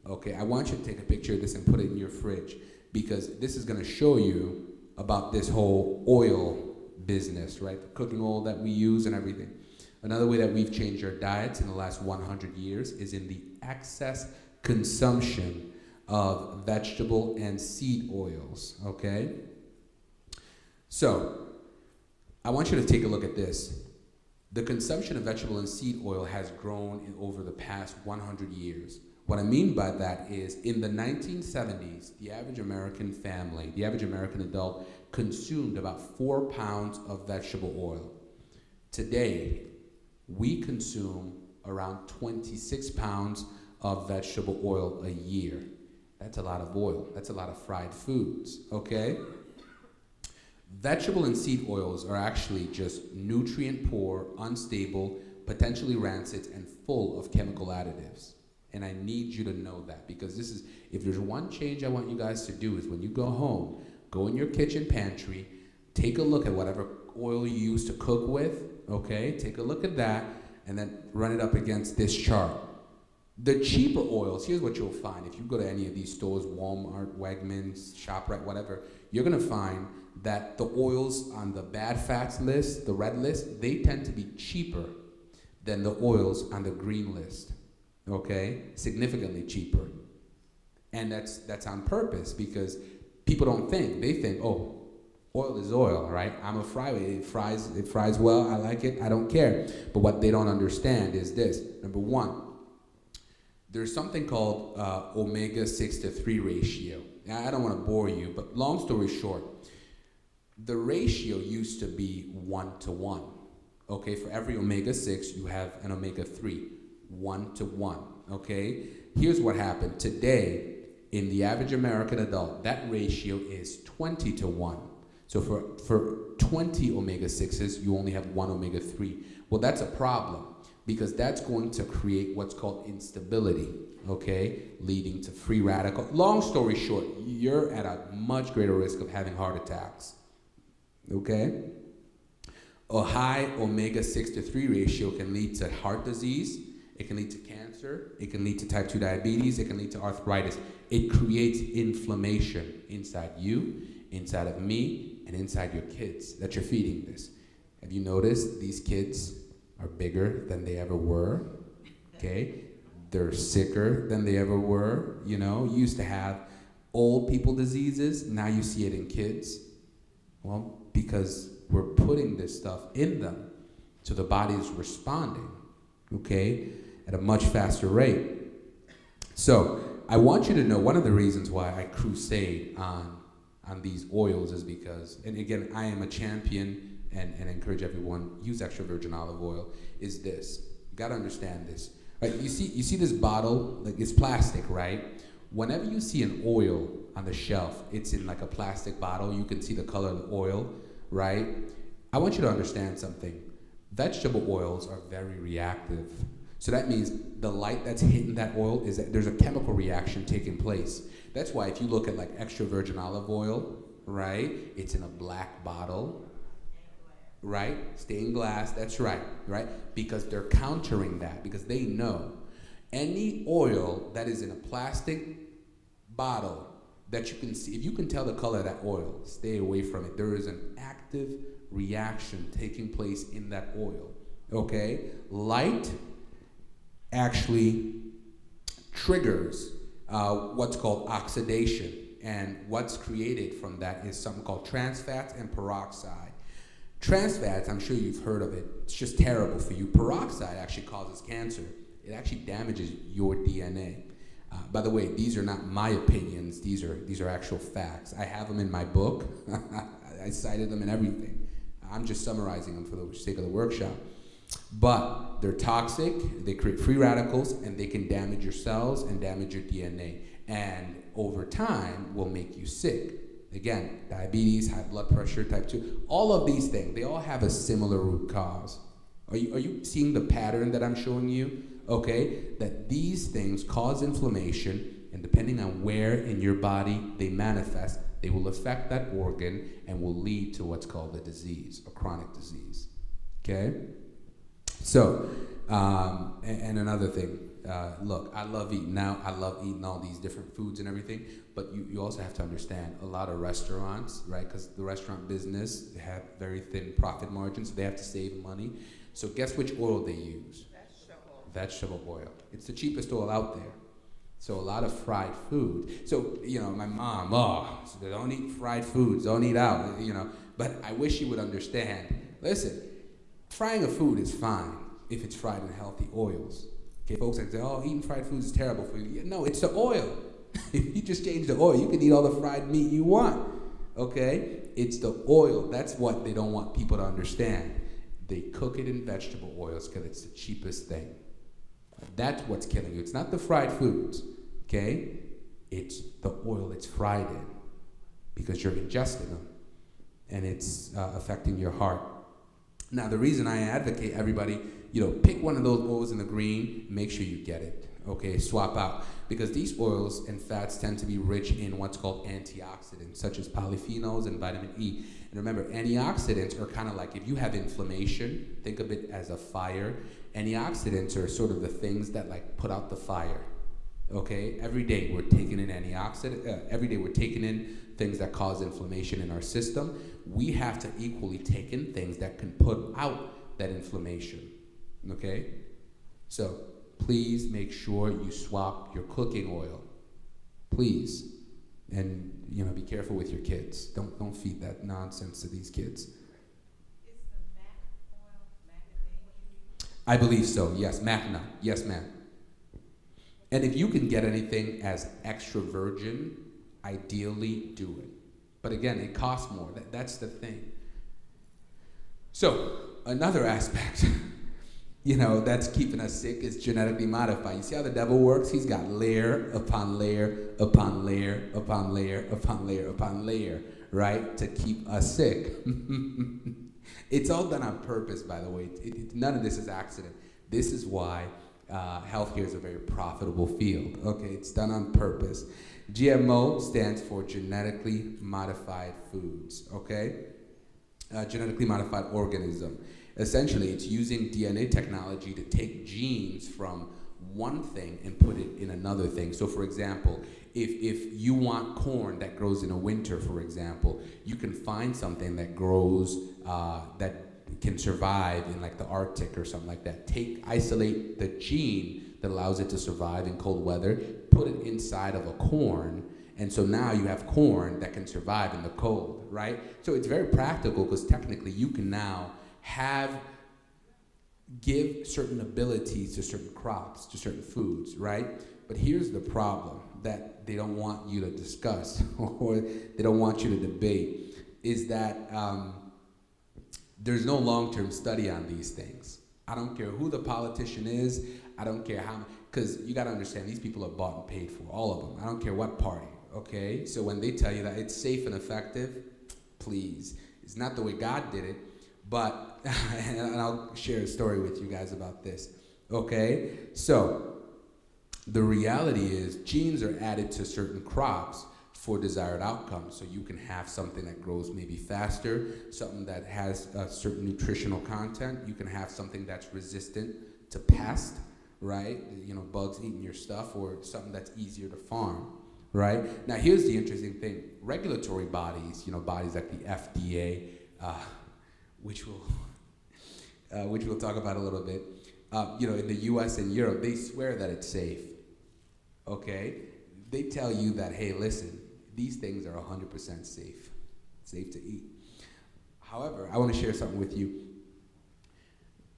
Okay? I want you to take a picture of this and put it in your fridge, because this is going to show you about this whole oil business, right? The cooking oil that we use and everything. Another way that we've changed our diets in the last 100 years is in the excess consumption of vegetable and seed oils, okay? So, I want you to take a look at this. The consumption of vegetable and seed oil has grown over the past 100 years. What I mean by that is, in the 1970s, the average American family, the average American adult, consumed about 4 pounds of vegetable oil. Today, we consume around 26 pounds of vegetable oil a year. That's a lot of oil. That's a lot of fried foods, okay? Vegetable and seed oils are actually just nutrient poor, unstable, potentially rancid, and full of chemical additives. And I need you to know that, because this is, if there's one change I want you guys to do, is when you go home, go in your kitchen pantry, take a look at whatever oil you use to cook with, okay? Take a look at that, and then run it up against this chart. The cheaper oils, here's what you'll find. If you go to any of these stores, Walmart, Wegmans, ShopRite, whatever, you're gonna find that the oils on the bad fats list, the red list, they tend to be cheaper than the oils on the green list, okay? Significantly cheaper. And that's on purpose, because people don't think. They think, oh, oil is oil, right? I'm a fry it. It fries well, I like it, I don't care. But what they don't understand is this. Number one, there's something called omega-6 to 3 ratio. Now, I don't want to bore you, but long story short, the ratio used to be 1-to-1. Okay, for every omega-6, you have an omega-3, 1-to-1, okay? Here's what happened. Today, in the average American adult, that ratio is 20-to-1. So for 20 omega-6s, you only have 1 omega-3. Well, that's a problem, because that's going to create what's called instability, okay? Leading to free radical. Long story short, you're at a much greater risk of having heart attacks, okay? A high omega-6 to 3 ratio can lead to heart disease, it can lead to cancer, it can lead to type 2 diabetes, it can lead to arthritis. It creates inflammation inside you, inside of me, and inside your kids that you're feeding this. Have you noticed these kids are bigger than they ever were, okay? They're sicker than they ever were, you know? You used to have old people diseases, now you see it in kids. Well, because we're putting this stuff in them, so the body is responding, okay, at a much faster rate. So, I want you to know one of the reasons why I crusade on these oils is because, and again, I am a champion and encourage everyone, use extra virgin olive oil, is this. You gotta understand this. Right? You see this bottle, like it's plastic, right? Whenever you see an oil on the shelf, it's in like a plastic bottle, you can see the color of the oil, right? I want you to understand something. Vegetable oils are very reactive. So that means the light that's hitting that oil is that there's a chemical reaction taking place. That's why if you look at like extra virgin olive oil, right? It's in a black bottle, right? Stained glass, that's right? Because they're countering that, because they know any oil that is in a plastic bottle that you can see, if you can tell the color of that oil, stay away from it. There is an active reaction taking place in that oil, okay? Light actually triggers what's called oxidation, and what's created from that is something called trans fats and peroxide. Trans fats, I'm sure you've heard of it, it's just terrible for you. Peroxide actually causes cancer. It actually damages your DNA. By the way, these are not my opinions, these are actual facts. I have them in my book, I cited them and everything. I'm just summarizing them for the sake of the workshop. But they're toxic, they create free radicals, and they can damage your cells and damage your DNA. And over time, will make you sick. Again, diabetes, high blood pressure, type 2, all of these things, they all have a similar root cause. Are you seeing the pattern that I'm showing you? Okay, that these things cause inflammation, and depending on where in your body they manifest, they will affect that organ and will lead to what's called a disease, a chronic disease. Okay? So, and another thing, look, I love eating now. I love eating all these different foods and everything, but you also have to understand a lot of restaurants, right? Because the restaurant business, they have very thin profit margins, so they have to save money. So guess which oil they use? Vegetable oil. It's the cheapest oil out there. So a lot of fried food. So, you know, my mom, don't eat fried foods, don't eat out, you know. But I wish you would understand. Listen, frying a food is fine if it's fried in healthy oils. Okay, folks like say, oh, eating fried foods is terrible for you. Yeah, no, it's the oil. If you just change the oil, you can eat all the fried meat you want. Okay? It's the oil. That's what they don't want people to understand. They cook it in vegetable oils because it's the cheapest thing. That's what's killing you. It's not the fried foods. Okay? It's the oil it's fried in because you're ingesting them and it's affecting your heart. Now, the reason I advocate everybody, pick one of those oils in the green, make sure you get it. Okay, swap out. Because these oils and fats tend to be rich in what's called antioxidants, such as polyphenols and vitamin E. And remember, antioxidants are kind of like if you have inflammation, think of it as a fire. Antioxidants are sort of the things that like put out the fire. Okay, every day we're taking in every day we're taking in things that cause inflammation in our system. We have to equally take in things that can put out that inflammation. Okay, so please make sure you swap your cooking oil, please, and be careful with your kids. Don't feed that nonsense to these kids. Is the mac oil macadamia? I believe so. Yes, macna. Yes, ma'am. And if you can get anything as extra virgin, ideally do it. But again, it costs more. That's the thing. So another aspect, that's keeping us sick is genetically modified. You see how the devil works? He's got layer upon layer upon layer upon layer upon layer upon layer, right? To keep us sick. It's all done on purpose, by the way. None of this is accident. This is why healthcare is a very profitable field. Okay, it's done on purpose. GMO stands for genetically modified foods, okay? Genetically modified organism. Essentially, it's using DNA technology to take genes from one thing and put it in another thing. So for example, if you want corn that grows in the winter, for example, you can find something that grows, that can survive in like the Arctic or something like that. Isolate the gene that allows it to survive in cold weather, put it inside of a corn, and so now you have corn that can survive in the cold, right? So it's very practical because technically you can now give certain abilities to certain crops, to certain foods, right? But here's the problem that they don't want you to discuss or they don't want you to debate is that there's no long-term study on these things. I don't care who the politician is. I don't care how, because you got to understand, these people are bought and paid for, all of them. I don't care what party, okay? So when they tell you that it's safe and effective, please. It's not the way God did it, but, and I'll share a story with you guys about this, okay? So the reality is genes are added to certain crops for desired outcomes. So you can have something that grows maybe faster, something that has a certain nutritional content. You can have something that's resistant to pest, right? Bugs eating your stuff, or something that's easier to farm, right? Now here's the interesting thing. Regulatory bodies, bodies like the FDA, which we'll talk about a little bit, in the US and Europe, they swear that it's safe, okay? They tell you that, hey, listen, these things are 100% safe to eat. However, I want to share something with you.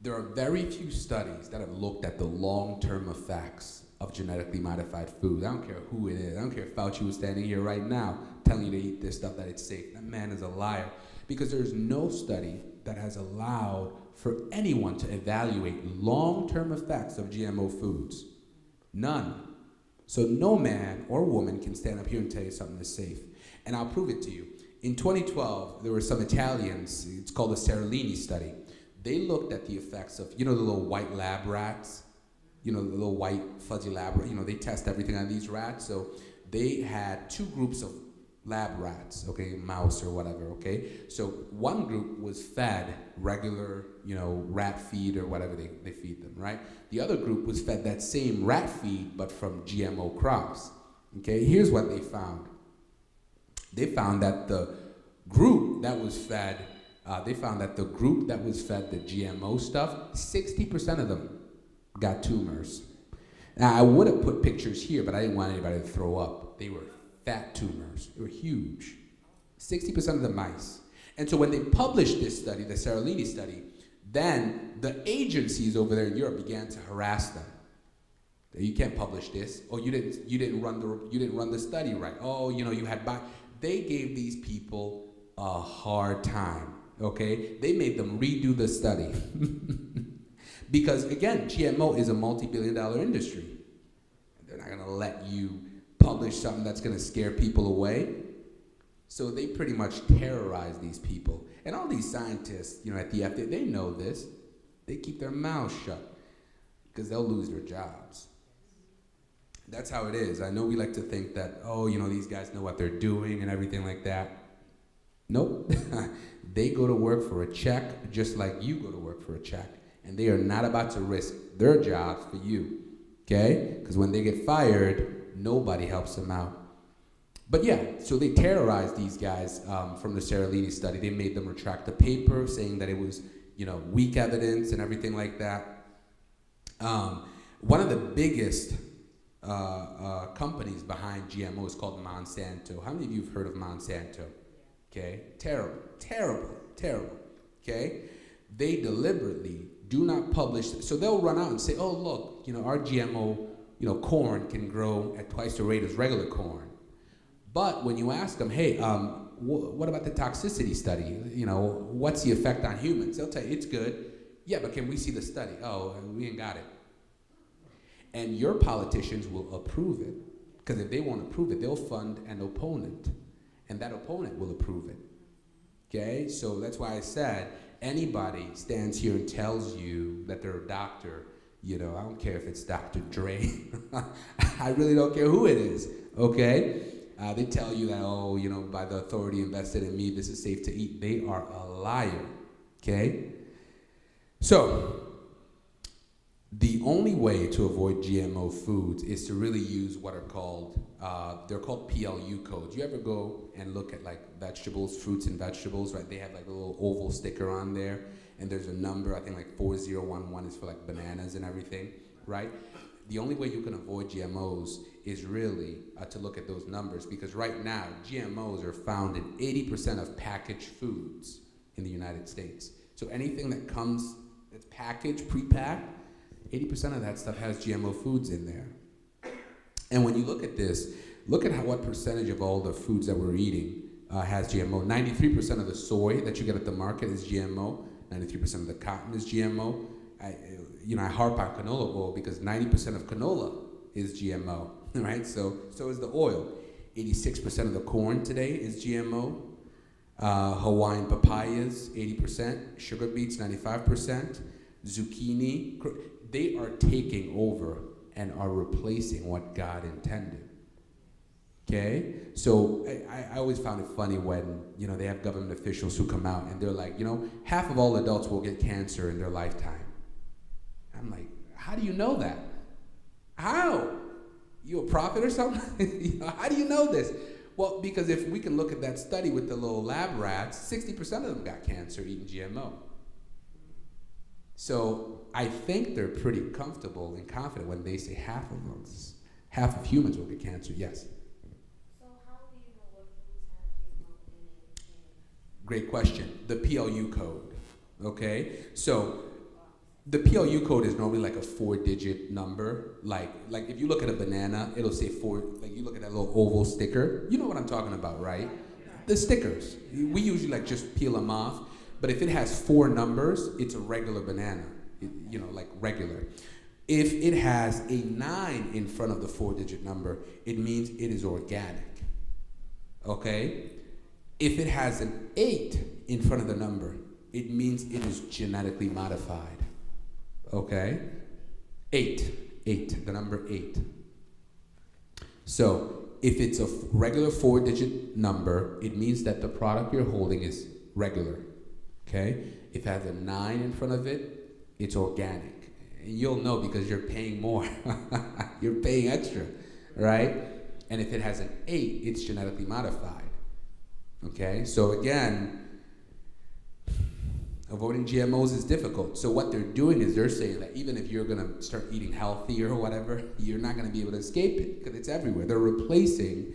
There are very few studies that have looked at the long-term effects of genetically modified food. I don't care who it is. I don't care if Fauci was standing here right now telling you to eat this stuff, that it's safe. That man is a liar. Because there's no study that has allowed for anyone to evaluate long-term effects of GMO foods. None. So no man or woman can stand up here and tell you something is safe. And I'll prove it to you. In 2012, there were some Italians, it's called the Seralini study. They looked at the effects of, the little white lab rats, the little white fuzzy lab rats, they test everything on these rats. So they had two groups of lab rats, okay, mouse or whatever, okay? So one group was fed regular, rat feed or whatever they feed them, right? The other group was fed that same rat feed, but from GMO crops, okay? Here's what they found. They found that the group that was fed, the GMO stuff, 60% of them got tumors. Now, I would have put pictures here, but I didn't want anybody to throw up. They were fat tumors. They were huge. 60% of the mice. And so when they published this study, the Seralini study, then the agencies over there in Europe began to harass them. You can't publish this. Oh, you didn't run the study right. Oh, you had they gave these people a hard time. Okay, they made them redo the study because again, GMO is a multi-billion-dollar industry. They're not gonna let you publish something that's gonna scare people away. So they pretty much terrorize these people. And all these scientists, at the FDA, they know this. They keep their mouths shut because they'll lose their jobs. That's how it is. I know we like to think that, these guys know what they're doing and everything like that. Nope. They go to work for a check just like you go to work for a check. And they are not about to risk their jobs for you. Okay? Because when they get fired, nobody helps them out. But yeah, so they terrorized these guys from the Seralini study. They made them retract the paper, saying that it was, weak evidence and everything like that. One of the biggest companies behind GMO is called Monsanto. How many of you have heard of Monsanto? Okay, terrible. Okay, they deliberately do not publish. So they'll run out and say, "Oh, look, our GMO, corn can grow at twice the rate as regular corn." But when you ask them, hey, what about the toxicity study? What's the effect on humans? They'll tell you, it's good. Yeah, but can we see the study? Oh, we ain't got it. And your politicians will approve it. Because if they won't approve it, they'll fund an opponent. And that opponent will approve it. Okay? So that's why I said, anybody stands here and tells you that they're a doctor, I don't care if it's Dr. Dre. I really don't care who it is. Okay? They tell you that, by the authority invested in me, this is safe to eat. They are a liar, okay? So, the only way to avoid GMO foods is to really use what are called, they're called PLU codes. You ever go and look at vegetables, fruits and vegetables, right? They have a little oval sticker on there, and there's a number, I think 4011 is for bananas and everything, right? The only way you can avoid GMOs is really to look at those numbers, because right now GMOs are found in 80% of packaged foods in the United States. So anything that's packaged, pre-packed, 80% of that stuff has GMO foods in there. And when you look at this, look at what percentage of all the foods that we're eating has GMO. 93% of the soy that you get at the market is GMO. 93% of the cotton is GMO. I harp on canola oil because 90% of canola is GMO, right? So is the oil. 86% of the corn today is GMO. Hawaiian papayas, 80%. Sugar beets, 95%. Zucchini, they are taking over and are replacing what God intended. Okay? So I always found it funny when, they have government officials who come out and they're like, half of all adults will get cancer in their lifetime. I'm like, how do you know that? How? You a prophet or something? How do you know this? Well, because if we can look at that study with the little lab rats, 60% of them got cancer eating GMO. So I think they're pretty comfortable and confident when they say half of humans will get cancer, yes. So how do you know what foods have GMO in it? Great question. The PLU code, okay? So the PLU code is normally a 4-digit number. Like if you look at a banana, it'll say 4, you look at that little oval sticker. You know what I'm talking about, right? The stickers. We usually just peel them off. But if it has 4 numbers, it's a regular banana, regular. If it has a 9 in front of the 4-digit number, it means it is organic, okay? If it has an 8 in front of the number, it means it is genetically modified, okay? 8, the number 8. So if it's a regular 4-digit number, it means that the product you're holding is regular. Okay? If it has a 9 in front of it, it's organic. And you'll know because you're paying more. You're paying extra, right? And if it has an 8, it's genetically modified. Okay? So again, avoiding GMOs is difficult. So what they're doing is they're saying that even if you're going to start eating healthy or whatever, you're not going to be able to escape it because it's everywhere. They're replacing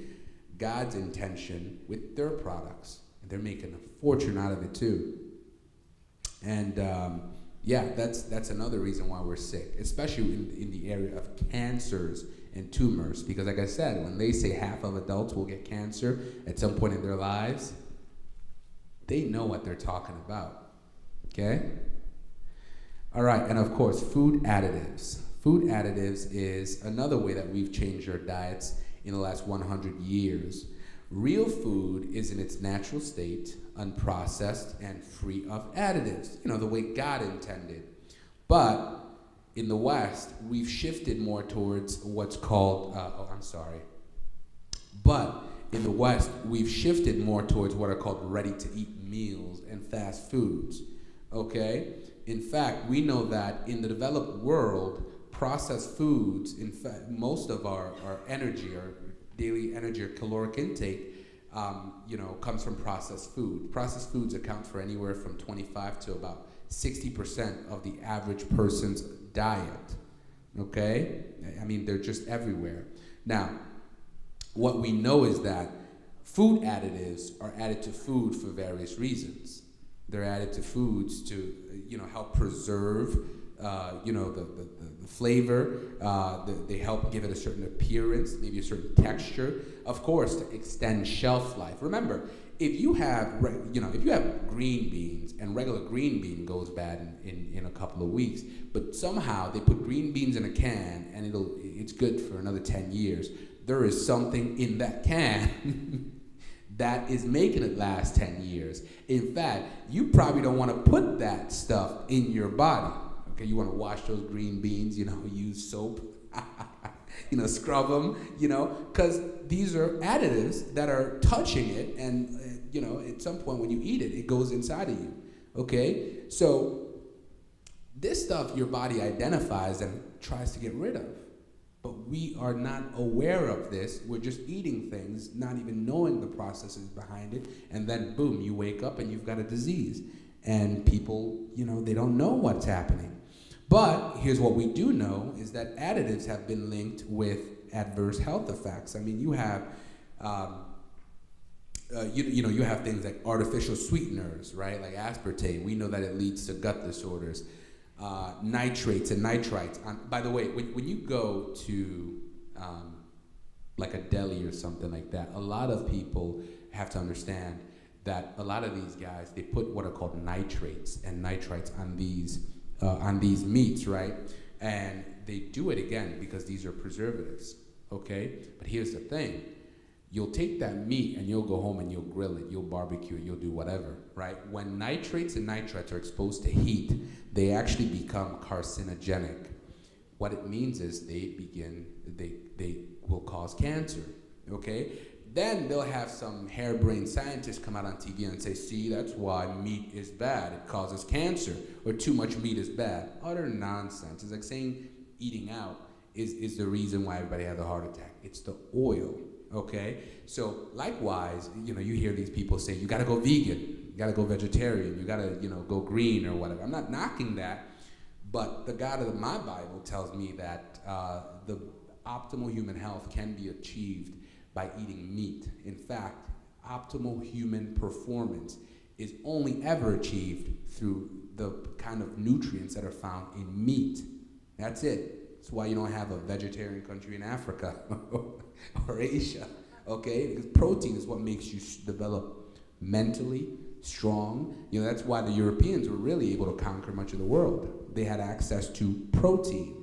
God's intention with their products. They're making a fortune out of it too. And yeah, that's another reason why we're sick, especially in the area of cancers and tumors. Because like I said, when they say half of adults will get cancer at some point in their lives, they know what they're talking about, okay? All right, and of course, food additives. Food additives is another way that we've changed our diets in the last 100 years. Real food is in its natural state, unprocessed, and free of additives, the way God intended. But in the West, we've shifted more towards what's called, But in the West, we've shifted more towards what are called ready-to-eat meals and fast foods, okay? In fact, we know that in the developed world, processed foods, in fact, most of our energy, our daily energy or caloric intake, comes from processed food. Processed foods account for anywhere from 25 to about 60% of the average person's diet, okay? I mean, they're just everywhere. Now, what we know is that food additives are added to food for various reasons. They're added to foods to, help preserve, the flavor. They help give it a certain appearance, maybe a certain texture. Of course, to extend shelf life. Remember, if you have green beans and regular green bean goes bad in a couple of weeks, but somehow they put green beans in a can and it's good for another 10 years. There is something in that can that is making it last 10 years. In fact, you probably don't want to put that stuff in your body. Okay, you want to wash those green beans, use soap, scrub them, because these are additives that are touching it, and, at some point when you eat it, it goes inside of you, okay? So this stuff your body identifies and tries to get rid of. But we are not aware of this. We're just eating things, not even knowing the processes behind it, and then boom, you wake up and you've got a disease. And people, they don't know what's happening. But here's what we do know is that additives have been linked with adverse health effects. I mean, you have, you have things like artificial sweeteners, right? Like aspartame. We know that it leads to gut disorders. Nitrates and nitrites. By the way, when you go to like a deli or something like that, a lot of people have to understand that a lot of these guys, they put what are called nitrates and nitrites on these meats, right? And they do it again because these are preservatives, okay? But here's the thing. You'll take that meat and you'll go home and you'll grill it, you'll barbecue it, you'll do whatever, right? When nitrates and nitrites are exposed to heat, they actually become carcinogenic. What it means is they will cause cancer, okay? Then they'll have some harebrained scientists come out on TV and say, see, that's why meat is bad. It causes cancer, or too much meat is bad. Utter nonsense. It's like saying eating out is the reason why everybody has a heart attack. It's the oil, okay? So likewise, you hear these people say, you gotta go vegan, you gotta go vegetarian, you gotta, go green or whatever. I'm not knocking that, but the God of my Bible tells me that the optimal human health can be achieved by eating meat. In fact, optimal human performance is only ever achieved through the kind of nutrients that are found in meat. That's it. That's why you don't have a vegetarian country in Africa or Asia, okay? Because protein is what makes you develop mentally strong. That's why the Europeans were really able to conquer much of the world. They had access to protein.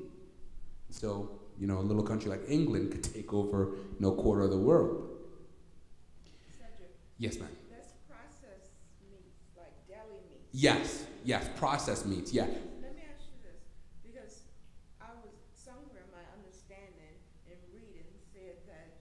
So, a little country like England could take over, a quarter of the world. Cedrick. Yes, ma'am. That's processed meats, like deli meats. Yes, processed meats, yeah. Let me ask you this, because I was somewhere, my understanding in reading said that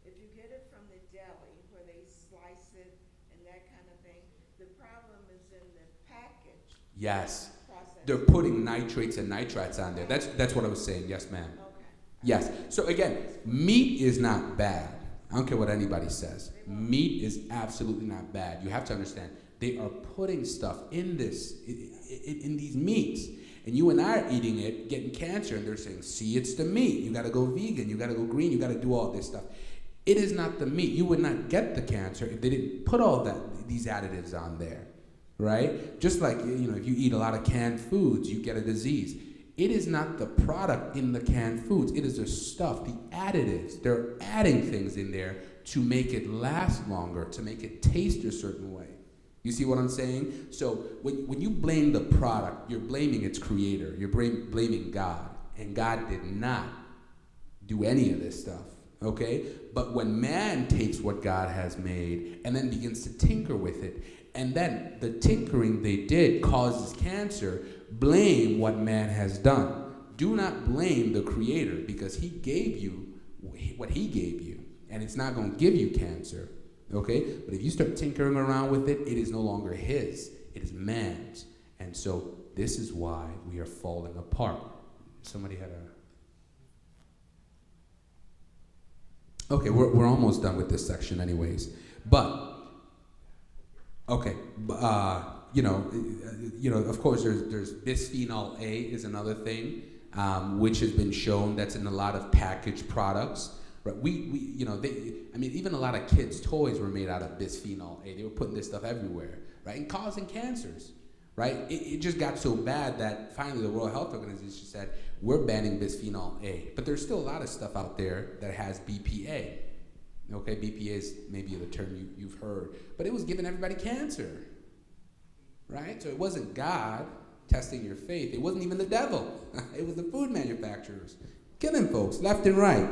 if you get it from the deli where they slice it and that kind of thing, the problem is in the package. Yes. Processed. They're putting nitrates and nitrites on there. That's what I was saying. Yes, ma'am. Okay. Yes. So again, meat is not bad. I don't care what anybody says. Meat is absolutely not bad. You have to understand, they are putting stuff in in these meats. And you and I are eating it, getting cancer, and they're saying, see, it's the meat. You got to go vegan. You got to go green. You got to do all this stuff. It is not the meat. You would not get the cancer if they didn't put all these additives on there, right? Just like, if you eat a lot of canned foods, you get a disease. It is not the product in the canned foods. It is the stuff, the additives. They're adding things in there to make it last longer, to make it taste a certain way. You see what I'm saying? So when you blame the product, you're blaming its creator. You're blaming God. And God did not do any of this stuff, okay? But when man takes what God has made and then begins to tinker with it, and then the tinkering they did causes cancer, blame what man has done. Do not blame the creator, because he gave you what he gave you, and it's not going to give you cancer, okay? But if you start tinkering around with it, it is no longer his, it is man's. And so this is why we are falling apart. Somebody had a... Okay, we're almost done with this section anyways. But, okay, of course there's bisphenol A is another thing, which has been shown that's in a lot of packaged products. Right? Even a lot of kids' toys were made out of bisphenol A. They were putting this stuff everywhere, right? And causing cancers, right? It just got so bad that finally the World Health Organization said, we're banning bisphenol A. But there's still a lot of stuff out there that has BPA. Okay, BPA is maybe the term you've heard. But it was giving everybody cancer, right? So it wasn't God testing your faith. It wasn't even the devil. It was the food manufacturers killing folks left and right.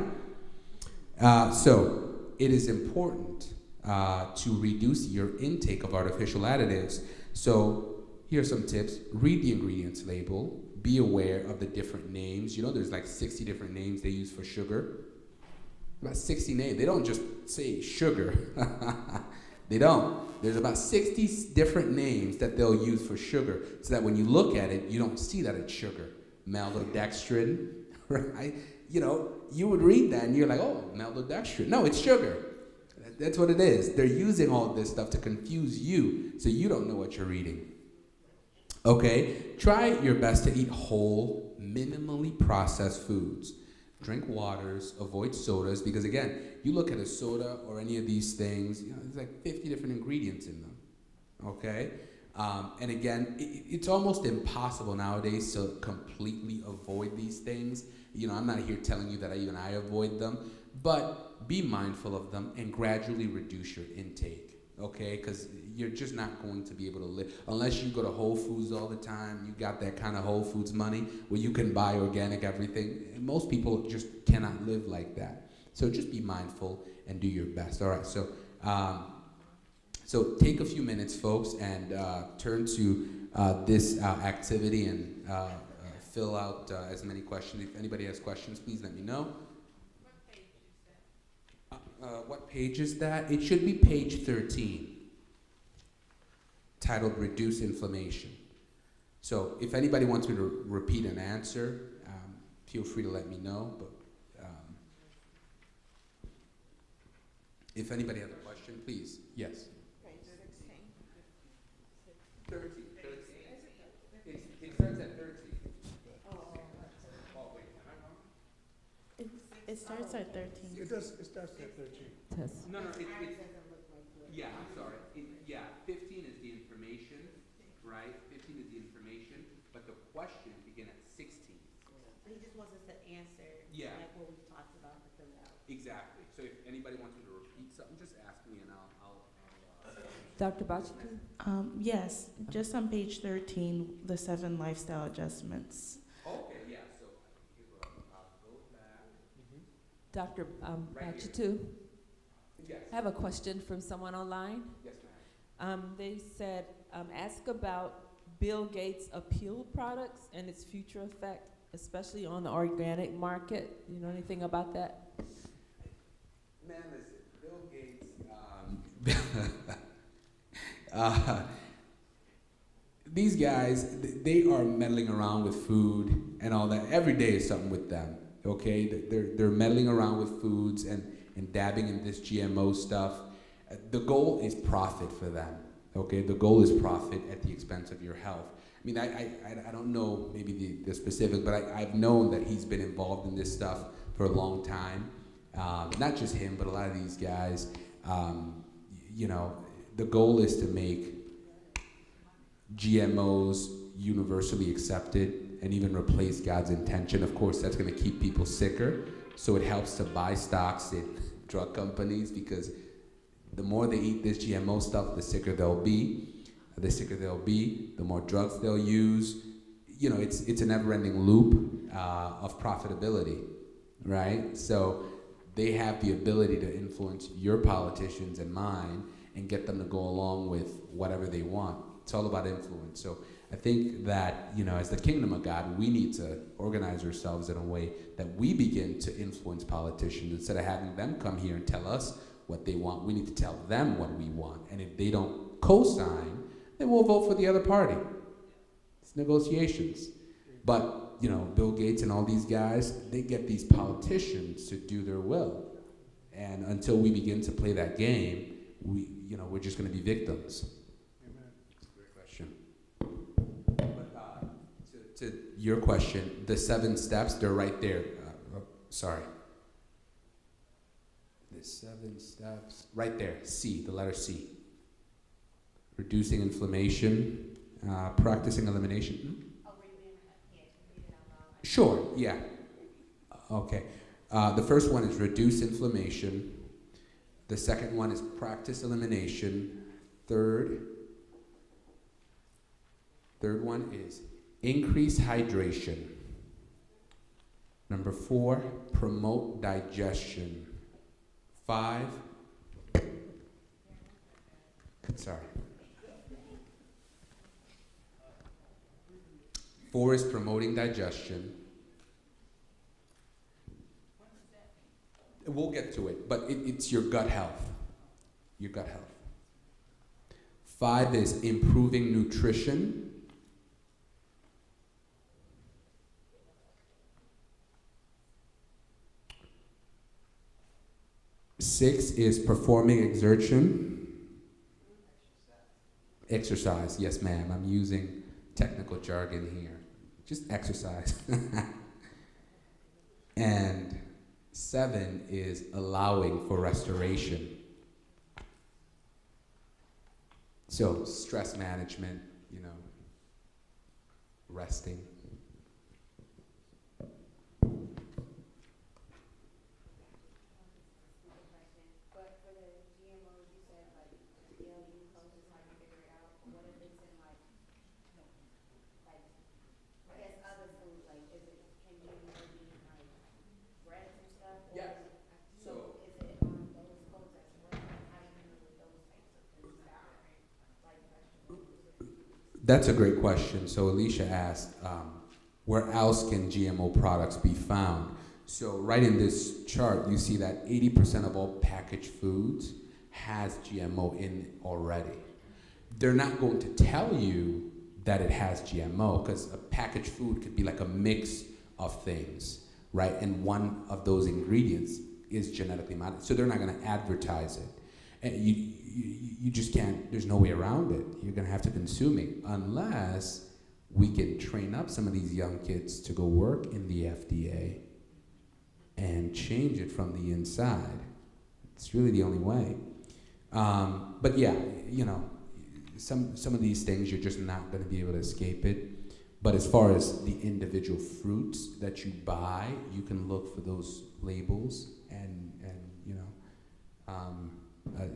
So it is important to reduce your intake of artificial additives. So here are some tips. Read the ingredients label. Be aware of the different names. There's like 60 different names they use for sugar. About 60 names. They don't just say sugar. They don't. There's about 60 different names that they'll use for sugar, so that when you look at it, you don't see that it's sugar. Maltodextrin, right? You would read that and you're like, oh, maltodextrin. No, it's sugar. That's what it is. They're using all this stuff to confuse you, so you don't know what you're reading. Okay? Try your best to eat whole, minimally processed foods. Drink waters, avoid sodas, because again, you look at a soda or any of these things, there's like 50 different ingredients in them, okay? And again, it's almost impossible nowadays to completely avoid these things. I'm not here telling you that even I avoid them, but be mindful of them and gradually reduce your intake, okay? Because you're just not going to be able to live, unless you go to Whole Foods all the time, you got that kind of Whole Foods money where you can buy organic everything. And most people just cannot live like that. So just be mindful and do your best. All right, so take a few minutes, folks, and turn to this activity and fill out as many questions. If anybody has questions, please let me know. What page is that? It should be page 13, titled Reduce Inflammation. So if anybody wants me to repeat an answer, feel free to let me know. But if anybody has a question, please. Yes. 13. It starts at 13. Oh, wait, am I wrong? It starts at 13. It starts at 13. No, yeah, I'm sorry. 15 is the information, right? 15 is the information, but the questions begin at 16. He just wants us to answer, Yeah. like what we talked about, to fill out. Exactly. So if anybody wants me to repeat something, just ask me and I'll Dr. Batchateu? Yes, just on page 13, the 7 lifestyle adjustments. Okay, yeah, so here's what I'll go back. Dr. Right Batchateu? Yes. I have a question from someone online. Yes, ma'am. They said, ask about Bill Gates' appeal products and its future effect, especially on the organic market. You know anything about that? Man, listen, Bill Gates, these guys, they are meddling around with food and all that. Every day is something with them, okay? They're meddling around with foods and dabbing in this GMO stuff. The goal is profit for them, okay? The goal is profit at the expense of your health. I mean, I don't know maybe the specific, but I've known that he's been involved in this stuff for a long time. Not just him, but a lot of these guys. You know, the goal is to make GMOs universally accepted and even replace God's intention. Of course, that's going to keep people sicker, so it helps to buy stocks in drug companies, because the more they eat this GMO stuff, the sicker they'll be. The sicker they'll be, the more drugs they'll use. You know, it's a never-ending loop of profitability, right? So they have the ability to influence your politicians and mine and get them to go along with whatever they want. It's all about influence. So I think that, you know, as the kingdom of God, we need to organize ourselves in a way that we begin to influence politicians. Instead of having them come here and tell us what they want, we need to tell them what we want. And if they don't co-sign, then we'll vote for the other party. It's negotiations. But, you know, Bill Gates and all these guys, they get these politicians to do their will. And until we begin to play that game, we're just going to be victims. Amen. Great question. But to your question, the 7 steps, they're right there. Sorry. The 7 steps, right there. C, the letter C. Reducing inflammation, practicing elimination. Sure, yeah. Okay. The first one is reduce inflammation. The second one is practice elimination. Third one is increase hydration. Number 4, promote digestion. 5, sorry. 4 is promoting digestion. We'll get to it, but it's your gut health. Your gut health. 5 is improving nutrition. 6 is performing exertion. Exercise, yes ma'am, I'm using technical jargon here. Just exercise. And 7 is allowing for restoration. So stress management, resting. That's a great question. So Alicia asked, where else can GMO products be found? So right in this chart, you see that 80% of all packaged foods has GMO in it already. They're not going to tell you that it has GMO, because a packaged food could be like a mix of things, right? And one of those ingredients is genetically modified. So they're not going to advertise it. And you just can't, there's no way around it. You're going to have to consume it unless we can train up some of these young kids to go work in the FDA and change it from the inside. It's really the only way. But yeah, some of these things you're just not going to be able to escape it. But as far as the individual fruits that you buy, you can look for those labels and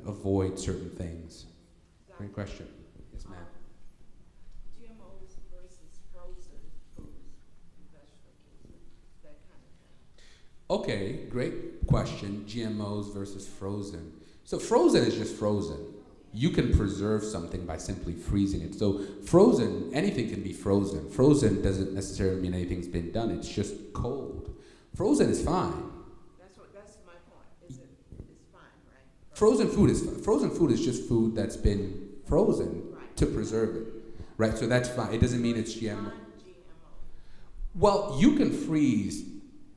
avoid certain things. Great question. Yes, ma'am. GMOs versus frozen foods, vegetables, that kind of thing. Okay, great question. GMOs versus frozen. So frozen is just frozen. You can preserve something by simply freezing it. So frozen, anything can be frozen. Frozen doesn't necessarily mean anything's been done. It's just cold. Frozen is fine. That's my point. It's fine, right? Frozen food is just food that's been frozen to preserve it, right? So that's fine. It doesn't mean it's GMO. Well, you can freeze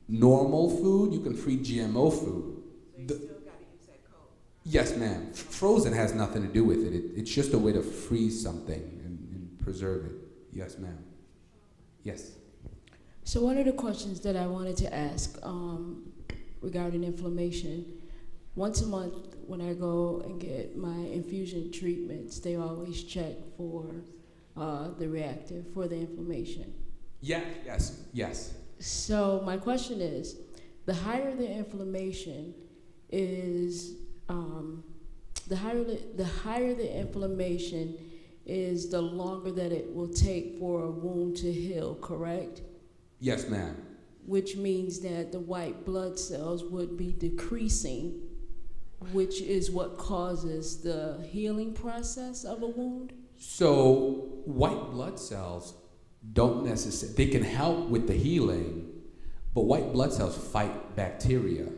normal food. You can freeze GMO food. So you still got to use that cold. Yes, ma'am. Frozen has nothing to do with it. It's just a way to freeze something and preserve it. Yes, ma'am. Yes. So one of the questions that I wanted to ask, regarding inflammation. Once a month, when I go and get my infusion treatments, they always check for the reactive, for the inflammation. Yeah, yes. So my question is, the higher the inflammation is, the higher the inflammation is, the longer that it will take for a wound to heal, correct? Yes, ma'am. Which means that the white blood cells would be decreasing, which is what causes the healing process of a wound? So white blood cells don't necessarily, they can help with the healing, but white blood cells fight bacteria.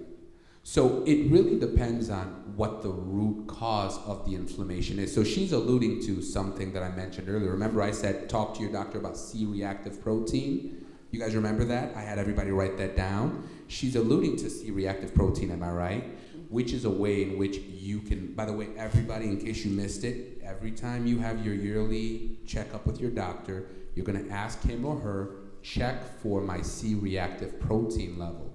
So it really depends on what the root cause of the inflammation is. So she's alluding to something that I mentioned earlier. Remember I said, talk to your doctor about C-reactive protein? You guys remember that? I had everybody write that down. She's alluding to C-reactive protein, am I right? Which is a way in which you can, by the way, everybody, in case you missed it, every time you have your yearly checkup with your doctor, you're gonna ask him or her, check for my C-reactive protein level.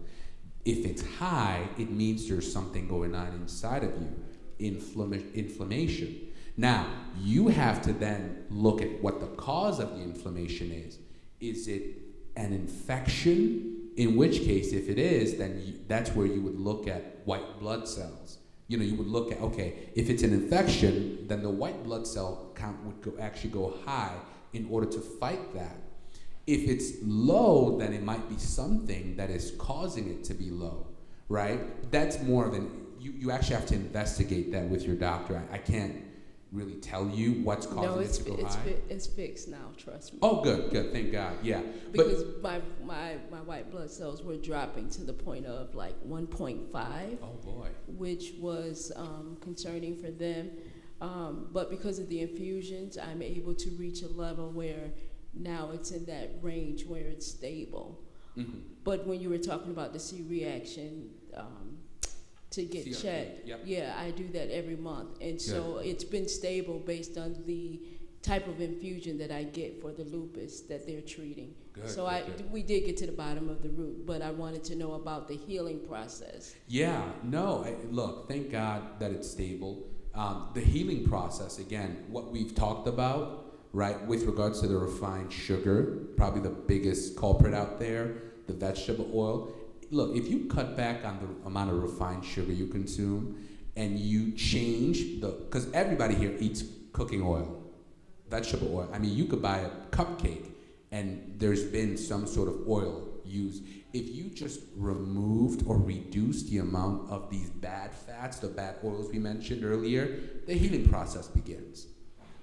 If it's high, it means there's something going on inside of you, inflammation. Now, you have to then look at what the cause of the inflammation is. Is it an infection? In which case, if it is, then that's where you would look at white blood cells. You know, you would look at, okay, if it's an infection, then the white blood cell count would actually go high in order to fight that. If it's low, then it might be something that is causing it to be low, right? That's more of an, you actually have to investigate that with your doctor. I can't really tell you what's causing it to go high. It's fixed now, trust me. Oh, good, thank God, yeah. Because my white blood cells were dropping to the point of like 1.5. Oh boy. Which was concerning for them. But because of the infusions, I'm able to reach a level where now it's in that range where it's stable. Mm-hmm. But when you were talking about the C-reaction, to get CRP, checked. yep. Yeah, I do that every month. And so it's been stable based on the type of infusion that I get for the lupus that they're treating. Good, so we did get to the bottom of the root, but I wanted to know about the healing process. Yeah, no, look, thank God that it's stable. The healing process, again, what we've talked about, right, with regards to the refined sugar, probably the biggest culprit out there, the vegetable oil. Look, if you cut back on the amount of refined sugar you consume and you change because everybody here eats cooking oil, vegetable oil. I mean, you could buy a cupcake and there's been some sort of oil used. If you just removed or reduced the amount of these bad fats, the bad oils we mentioned earlier, the healing process begins.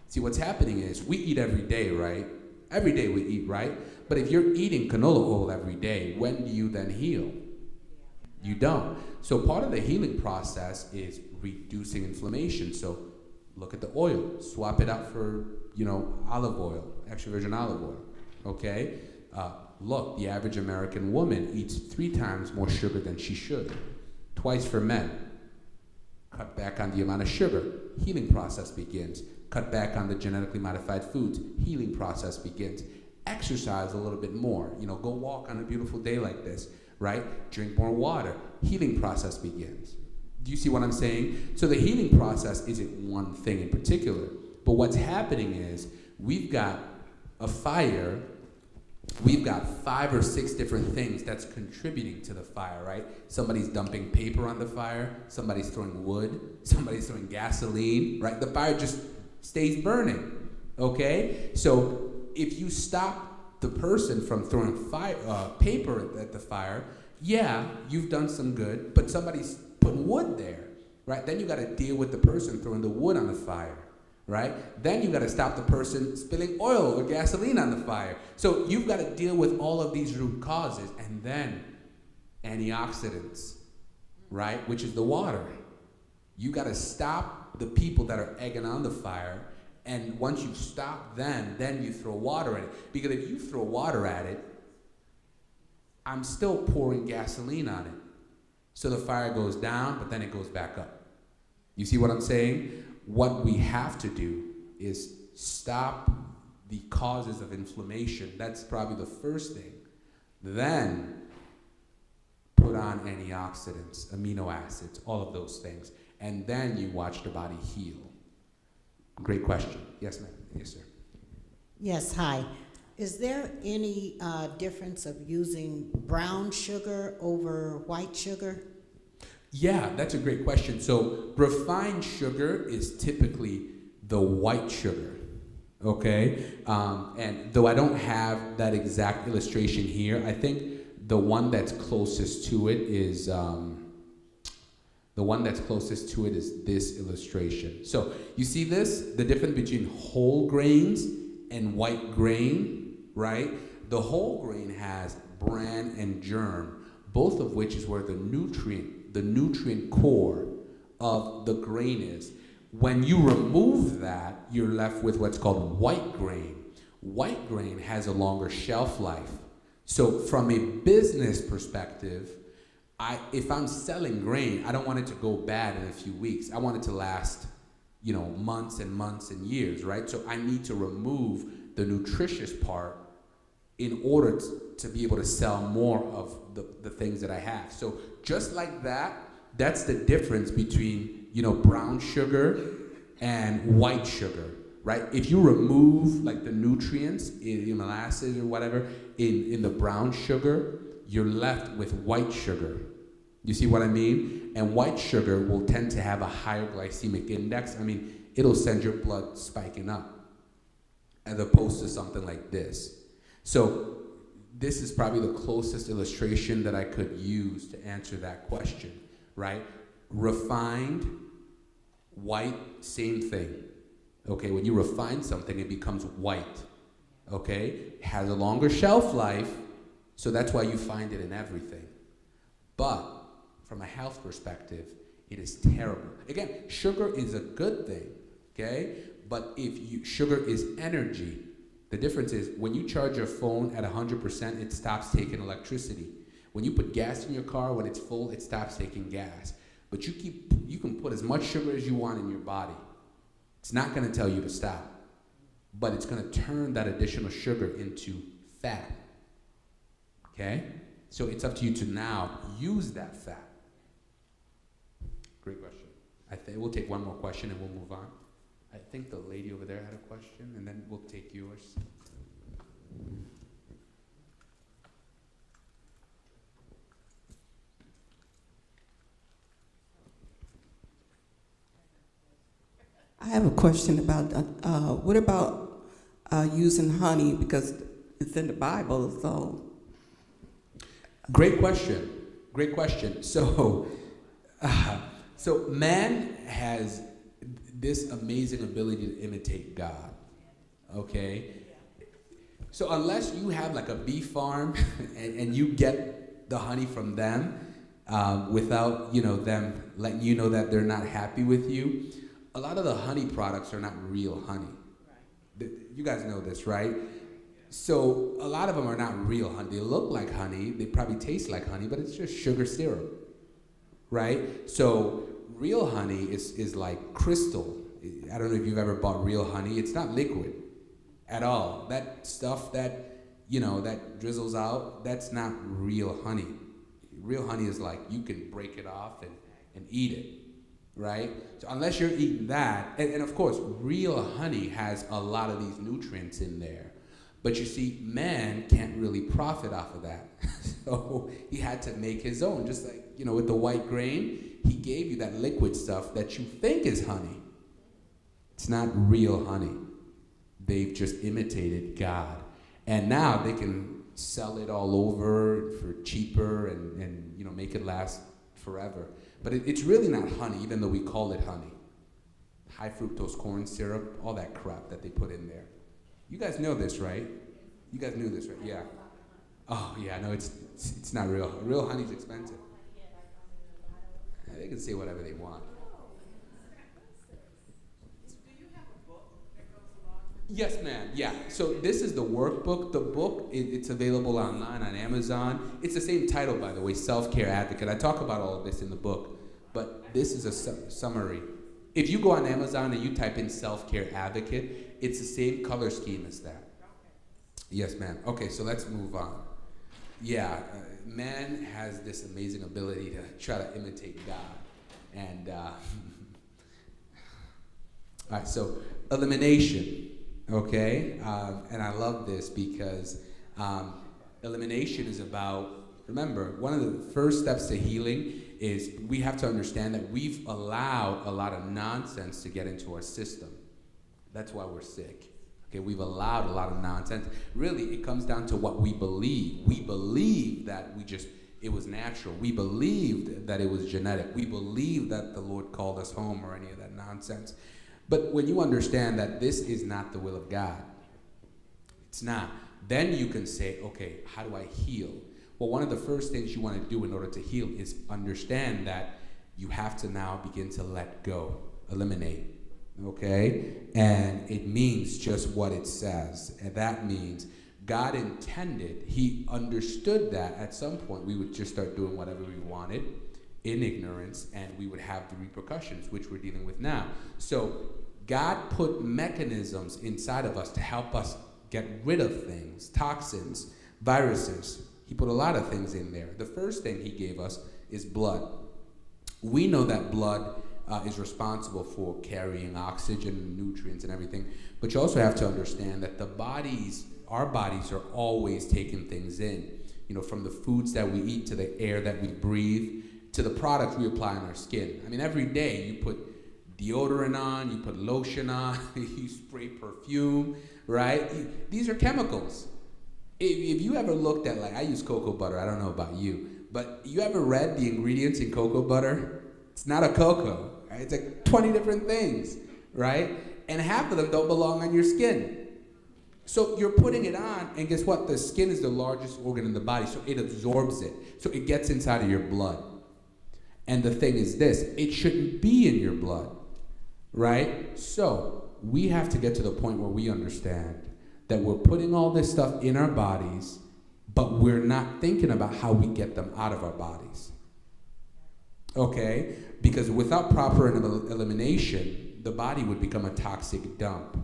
See, what's happening is we eat every day, right? Every day we eat, right? But if you're eating canola oil every day, when do you then heal? You don't. So part of the healing process is reducing inflammation. So look at the oil. Swap it out for, olive oil, extra virgin olive oil, okay? Look, the average American woman eats 3 times more sugar than she should. Twice for men. Cut back on the amount of sugar. Healing process begins. Cut back on the genetically modified foods. Healing process begins. Exercise a little bit more. Go walk on a beautiful day like this, right? Drink more water. Healing process begins. Do you see what I'm saying? So the healing process isn't one thing in particular. But what's happening is we've got a fire. We've got 5 or 6 different things that's contributing to the fire, right? Somebody's dumping paper on the fire. Somebody's throwing wood. Somebody's throwing gasoline, right? The fire just stays burning, okay? So if you stop the person from throwing paper at the fire, yeah, you've done some good, but somebody's putting wood there, right? Then you got to deal with the person throwing the wood on the fire, right? Then you got to stop the person spilling oil or gasoline on the fire. So you've got to deal with all of these root causes, and then antioxidants, right? Which is the water. You got to stop the people that are egging on the fire, and once you stop them, then you throw water at it. Because if you throw water at it, I'm still pouring gasoline on it. So the fire goes down, but then it goes back up. You see what I'm saying? What we have to do is stop the causes of inflammation. That's probably the first thing. Then put on antioxidants, amino acids, all of those things, and then you watch the body heal. Great question. Yes, ma'am. Yes, sir. Yes, hi. Is there any difference of using brown sugar over white sugar? Yeah, that's a great question. So refined sugar is typically the white sugar, okay? And though I don't have that exact illustration here, I think the one that's closest to it is this illustration. So you see this, the difference between whole grains and white grain, right? The whole grain has bran and germ, both of which is where the nutrient core of the grain is. When you remove that, you're left with what's called white grain. White grain has a longer shelf life. So from a business perspective, if I'm selling grain, I don't want it to go bad in a few weeks. I want it to last, months and months and years, right? So I need to remove the nutritious part in order to be able to sell more of the things that I have. So just like that, that's the difference between, brown sugar and white sugar, right? If you remove like the nutrients in molasses or whatever in the brown sugar, you're left with white sugar. You see what I mean? And white sugar will tend to have a higher glycemic index. I mean, it'll send your blood spiking up as opposed to something like this. So this is probably the closest illustration that I could use to answer that question, right? Refined, white, same thing. Okay, when you refine something, it becomes white. Okay, it has a longer shelf life, so that's why you find it in everything. But from a health perspective, it is terrible. Again, sugar is a good thing, okay? But sugar is energy. The difference is when you charge your phone at 100%, it stops taking electricity. When you put gas in your car, when it's full, it stops taking gas. But you can put as much sugar as you want in your body. It's not going to tell you to stop, but it's going to turn that additional sugar into fat. Okay? So it's up to you to now use that fat. Great question. We'll take one more question and we'll move on. I think the lady over there had a question, and then we'll take yours. I have a question about what about using honey, because it's in the Bible, so. Great question. Great question. So man has this amazing ability to imitate God. Okay? So unless you have like a bee farm and you get the honey from them without them letting you know that they're not happy with you, a lot of the honey products are not real honey. Right. You guys know this, right? So a lot of them are not real honey. They look like honey, they probably taste like honey, but it's just sugar syrup, right? So real honey is like crystal. I don't know if you've ever bought real honey. It's not liquid at all. That stuff that drizzles out, that's not real honey. Real honey is like you can break it off and eat it. Right? So unless you're eating that, and of course, real honey has a lot of these nutrients in there. But you see, man can't really profit off of that. So he had to make his own. Just like, with the white grain, he gave you that liquid stuff that you think is honey. It's not real honey. They've just imitated God. And now they can sell it all over for cheaper and make it last forever. But it's really not honey, even though we call it honey. High fructose corn syrup, all that crap that they put in there. You guys know this, right? You guys knew this, right? Yeah. Oh, yeah, no, it's not real. Real honey's expensive. They can say whatever they want. Yes, ma'am. Yeah. So this is the workbook. The book, it's available online on Amazon. It's the same title, by the way, Self-Care Advocate. I talk about all of this in the book, but this is a summary. If you go on Amazon and you type in Self-Care Advocate, it's the same color scheme as that. Yes, ma'am. Okay, so let's move on. yeah, man has this amazing ability to try to imitate God. And, all right, so elimination, okay? And I love this because elimination is about, remember, one of the first steps to healing is we have to understand that we've allowed a lot of nonsense to get into our system. That's why we're sick. Okay, we've allowed a lot of nonsense. Really, it comes down to what we believe. We believe that it was natural. We believed that it was genetic. We believed that the Lord called us home or any of that nonsense. But when you understand that this is not the will of God, it's not, then you can say, okay, how do I heal? Well, one of the first things you want to do in order to heal is understand that you have to now begin to let go, eliminate, okay? And it means just what it says. And that means God intended, he understood that at some point we would just start doing whatever we wanted in ignorance, and we would have the repercussions, which we're dealing with now. So God put mechanisms inside of us to help us get rid of things, toxins, viruses. He put a lot of things in there. The first thing he gave us is blood. We know that blood is responsible for carrying oxygen and nutrients and everything, but you also have to understand that our bodies are always taking things in, from the foods that we eat to the air that we breathe to the products we apply on our skin. I mean, every day you put deodorant on, you put lotion on, you spray perfume, right? These are chemicals. If you ever looked at, I use cocoa butter, I don't know about you, but you ever read the ingredients in cocoa butter? It's not a cocoa, right? It's like 20 different things, right? And half of them don't belong on your skin. So you're putting it on, and guess what? The skin is the largest organ in the body, so it absorbs it. So it gets inside of your blood. And the thing is this, it shouldn't be in your blood, right? So we have to get to the point where we understand that we're putting all this stuff in our bodies, but we're not thinking about how we get them out of our bodies. Okay? Because without proper elimination, the body would become a toxic dump.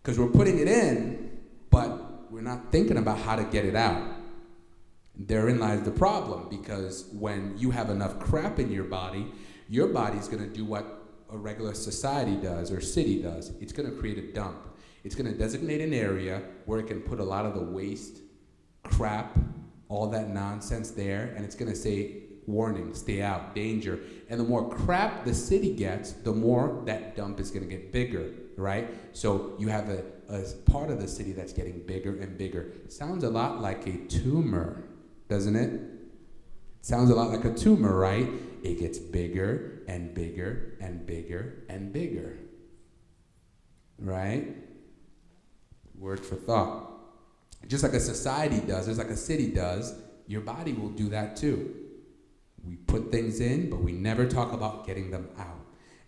Because we're putting it in, but we're not thinking about how to get it out. Therein lies the problem, because when you have enough crap in your body's going to do what a regular society does or city does. It's going to create a dump. It's going to designate an area where it can put a lot of the waste, crap, all that nonsense there, and it's going to say, warning, stay out, danger. And the more crap the city gets, the more that dump is going to get bigger, right? So you have a part of the city that's getting bigger and bigger. Sounds a lot like a tumor, doesn't it? Sounds a lot like a tumor, right? It gets bigger and bigger and bigger and bigger, right? Word for thought. Just like a society does, just like a city does, your body will do that too. We put things in, but we never talk about getting them out.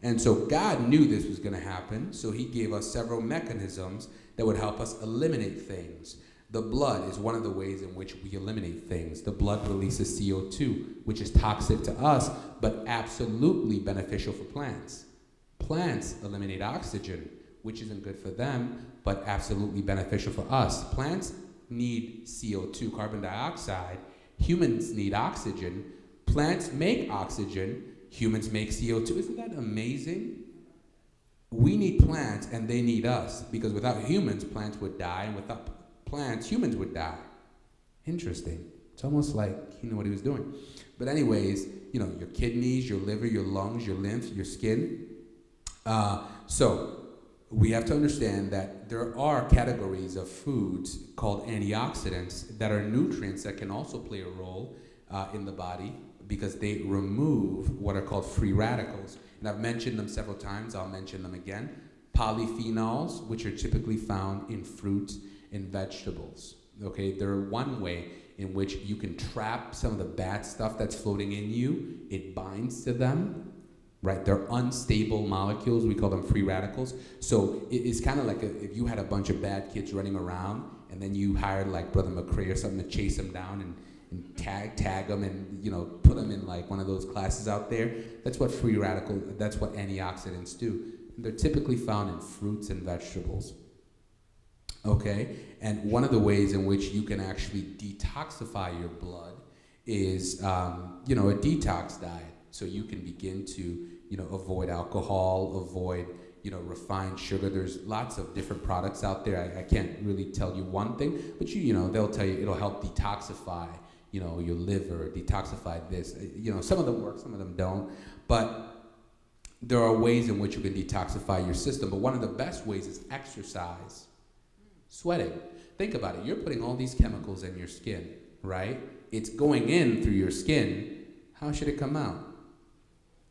And so God knew this was going to happen, so he gave us several mechanisms that would help us eliminate things. The blood is one of the ways in which we eliminate things. The blood releases CO2, which is toxic to us, but absolutely beneficial for plants. Plants eliminate oxygen, which isn't good for them, but absolutely beneficial for us. Plants need CO2, carbon dioxide. Humans need oxygen. Plants make oxygen. Humans make CO2. Isn't that amazing? We need plants and they need us, because without humans, plants would die, and without plants, humans would die. Interesting. It's almost like he knew what he was doing. But anyways, your kidneys, your liver, your lungs, your lymph, your skin. So we have to understand that there are categories of foods called antioxidants that are nutrients that can also play a role in the body, because they remove what are called free radicals. And I've mentioned them several times. I'll mention them again. Polyphenols, which are typically found in fruits and vegetables. Okay, they're one way in which you can trap some of the bad stuff that's floating in you. It binds to them, right? They're unstable molecules. We call them free radicals. So it's kind of like if you had a bunch of bad kids running around, and then you hired like Brother McCrae or something to chase them down and tag them and put them in like one of those classes out there. That's what that's what antioxidants do. They're typically found in fruits and vegetables. Okay? And one of the ways in which you can actually detoxify your blood is, a detox diet. So you can begin to, avoid alcohol, avoid, refined sugar. There's lots of different products out there. I can't really tell you one thing, but they'll tell you it'll help detoxify, your liver, detoxify this. Some of them work, some of them don't. But there are ways in which you can detoxify your system. But one of the best ways is exercise. Sweating. Think about it. You're putting all these chemicals in your skin, right? It's going in through your skin. How should it come out?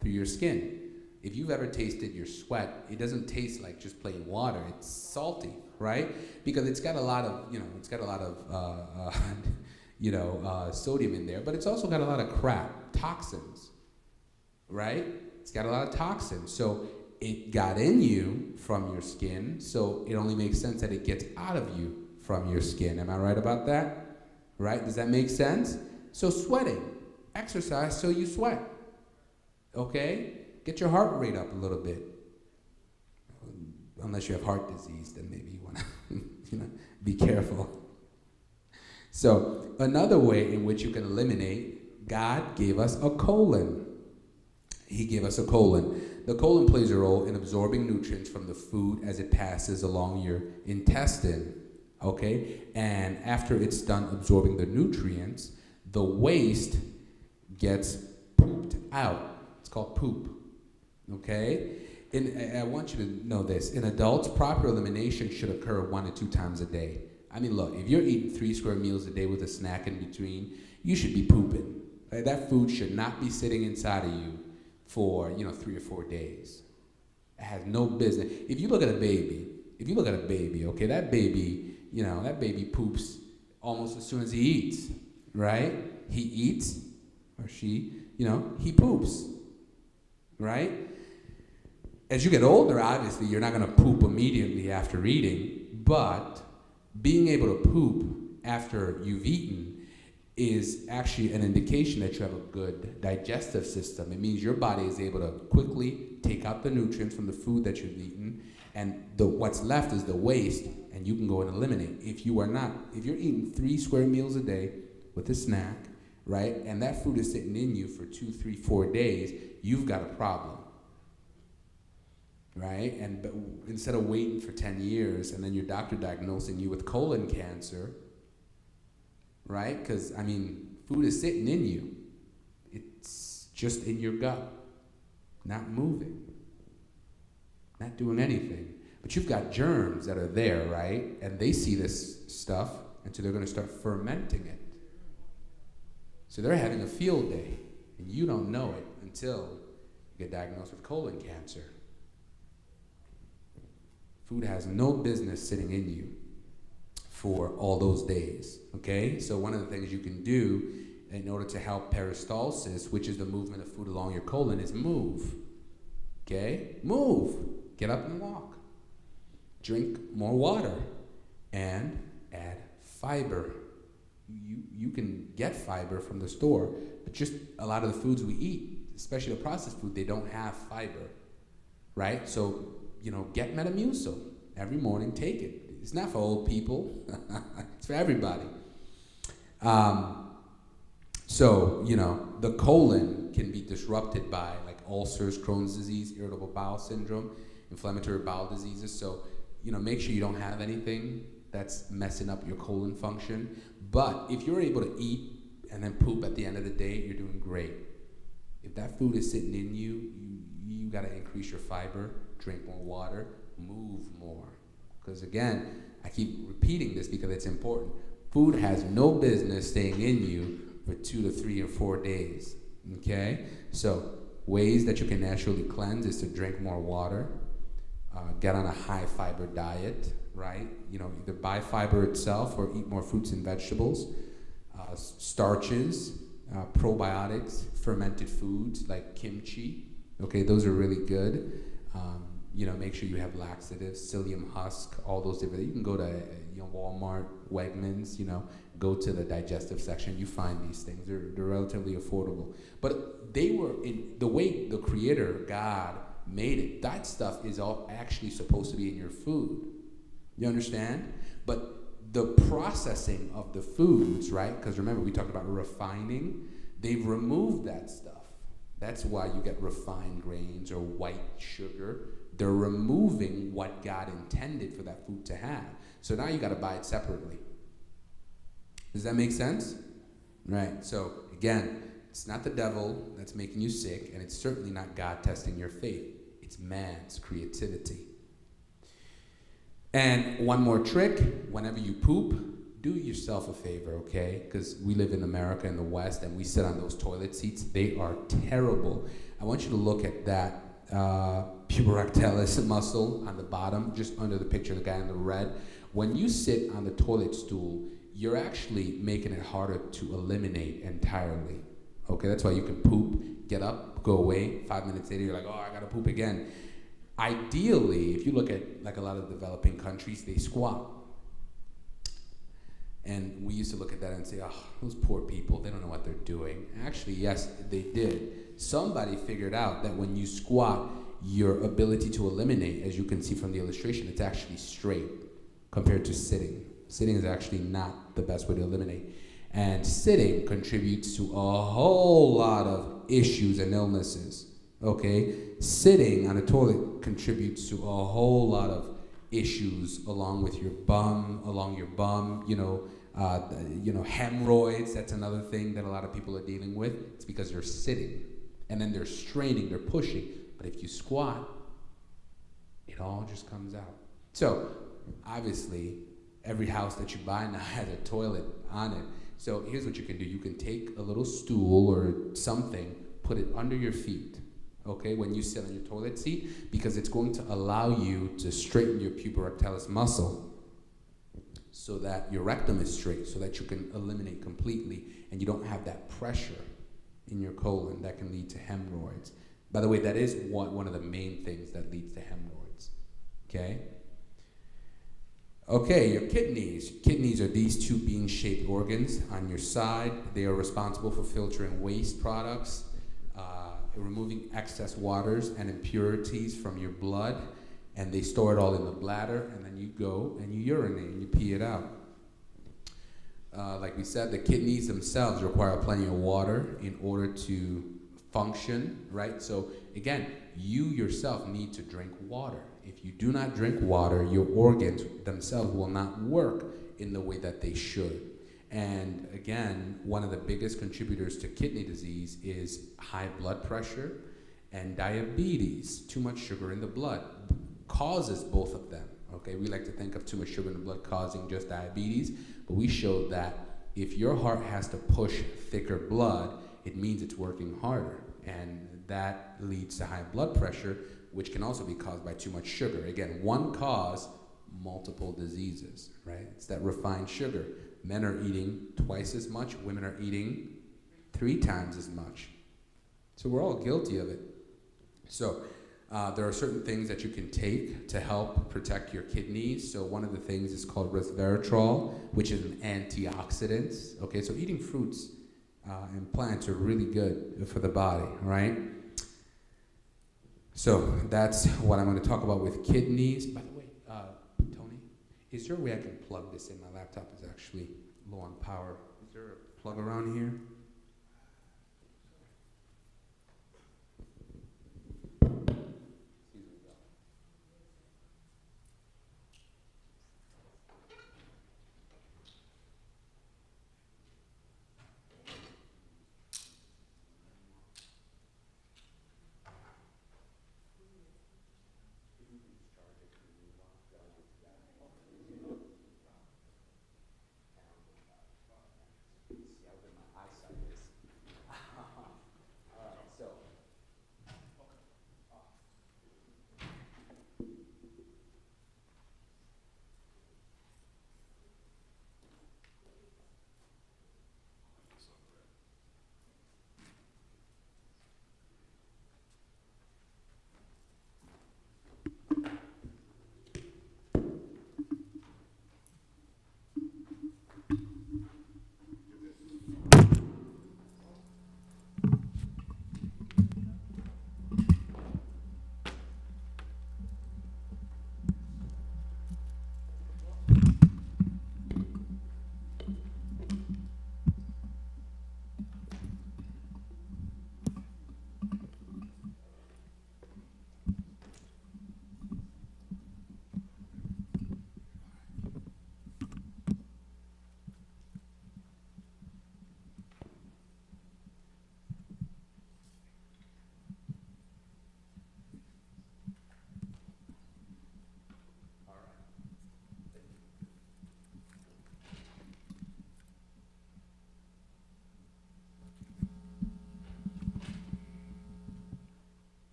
Through your skin. If you've ever tasted your sweat, it doesn't taste like just plain water. It's salty, right? Because it's got a lot of, sodium in there, but it's also got a lot of crap, toxins, right? It's got a lot of toxins. So it got in you from your skin, so it only makes sense that it gets out of you from your skin. Am I right about that? Right? Does that make sense? So sweating, exercise so you sweat. Okay? Get your heart rate up a little bit. Unless you have heart disease, then maybe you want to be careful. So another way in which you can eliminate, God gave us a colon. He gave us a colon. The colon plays a role in absorbing nutrients from the food as it passes along your intestine. Okay? And after it's done absorbing the nutrients, the waste gets pooped out. It's called poop. Okay? I want you to know this. In adults, proper elimination should occur 1 to 2 times a day. I mean, look, if you're eating 3 square meals a day with a snack in between, you should be pooping. Right? That food should not be sitting inside of you for 3 or 4 days. It has no business. If you look at a baby, okay, that baby poops almost as soon as he eats, right? He eats, or she, he poops, right? As you get older, obviously, you're not going to poop immediately after eating, but being able to poop after you've eaten is actually an indication that you have a good digestive system. It means your body is able to quickly take out the nutrients from the food that you've eaten, and what's left is the waste, and you can go and eliminate. If you're eating 3 square meals a day with a snack, right, and that food is sitting in you for 2, 3, 4 days, you've got a problem. Right? But instead of waiting for 10 years and then your doctor diagnosing you with colon cancer, right? Because, food is sitting in you. It's just in your gut, not moving, not doing anything. But you've got germs that are there, right? And they see this stuff, and so they're going to start fermenting it. So they're having a field day, and you don't know it until you get diagnosed with colon cancer. Food has no business sitting in you for all those days, okay? So one of the things you can do in order to help peristalsis, which is the movement of food along your colon, is move, okay? Move. Get up and walk. Drink more water and add fiber. You can get fiber from the store, but just a lot of the foods we eat, especially the processed food, they don't have fiber, right? So get Metamucil every morning. Take it. It's not for old people. It's for everybody. The colon can be disrupted by ulcers, Crohn's disease, irritable bowel syndrome, inflammatory bowel diseases. So, make sure you don't have anything that's messing up your colon function. But if you're able to eat and then poop at the end of the day, you're doing great. If that food is sitting in you, you got to increase your fiber, drink more water, move more. Because again, I keep repeating this because it's important. Food has no business staying in you for 2 to 3 or 4 days, okay? So ways that you can naturally cleanse is to drink more water, get on a high fiber diet, right? Either buy fiber itself or eat more fruits and vegetables, starches, probiotics, fermented foods like kimchi. Okay, those are really good. Make sure you have laxatives, psyllium husk, all those different. You can go to Walmart, Wegmans. Go to the digestive section. You find these things. They're relatively affordable. But they were in the way the Creator God made it. That stuff is all actually supposed to be in your food, You understand? But the processing of the foods, right? Because remember, we talked about refining. They've removed that stuff. That's why you get refined grains or white sugar. They're removing what God intended for that food to have. So now you got to buy it separately. Does that make sense? Right. So again, it's not the devil that's making you sick, and it's certainly not God testing your faith. It's man's creativity. And one more trick, whenever you poop, do yourself a favor, okay? Because we live in America in the West, and we sit on those toilet seats. They are terrible. I want you to look at that puberactalis muscle on the bottom, just under the picture of the guy in the red. When you sit on the toilet stool, you're actually making it harder to eliminate entirely. Okay, that's why you can poop, get up, go away. 5 minutes later, you're like, oh, I gotta poop again. Ideally, if you look at like a lot of developing countries, they squat. And we used to look at that and say, oh, those poor people, they don't know what they're doing. Actually, yes, they did. Somebody figured out that when you squat, your ability to eliminate, as you can see from the illustration, it's actually straight compared to sitting. Sitting is actually not the best way to eliminate. And sitting contributes to a whole lot of issues and illnesses, okay? Sitting on a toilet contributes to a whole lot of issues along with your bum, hemorrhoids. That's another thing that a lot of people are dealing with. It's because they're sitting, and then they're straining, they're pushing. But if you squat, it all just comes out. So, obviously, every house that you buy now has a toilet on it. So here's what you can do. You can take a little stool or something, put it under your feet, okay, when you sit on your toilet seat, because it's going to allow you to straighten your puberactalis muscle so that your rectum is straight, so that you can eliminate completely and you don't have that pressure in your colon that can lead to hemorrhoids. By the way, that is one of the main things that leads to hemorrhoids, okay? Okay, your kidneys. Kidneys are these two bean-shaped organs on your side. They are responsible for filtering waste products, removing excess waters and impurities from your blood, and they store it all in the bladder, and then you go and you urinate and you pee it out. Like we said, the kidneys themselves require plenty of water in order to function, right? So again, you yourself need to drink water. If you do not drink water, your organs themselves will not work in the way that they should. And again, one of the biggest contributors to kidney disease is high blood pressure and diabetes. Too much sugar in the blood causes both of them, okay? We like to think of too much sugar in the blood causing just diabetes, but we showed that if your heart has to push thicker blood, it means it's working harder, and that leads to high blood pressure, which can also be caused by too much sugar. Again, one cause, multiple diseases, right? It's that refined sugar. Men are eating twice as much, women are eating 3 times as much. So we're all guilty of it. So there are certain things that you can take to help protect your kidneys. So one of the things is called resveratrol, which is an antioxidant. Okay, so eating fruits and plants are really good for the body, right? So that's what I'm going to talk about with kidneys. By the way, Tony, is there a way I can plug this in? My laptop is actually low on power. Is there a plug around here?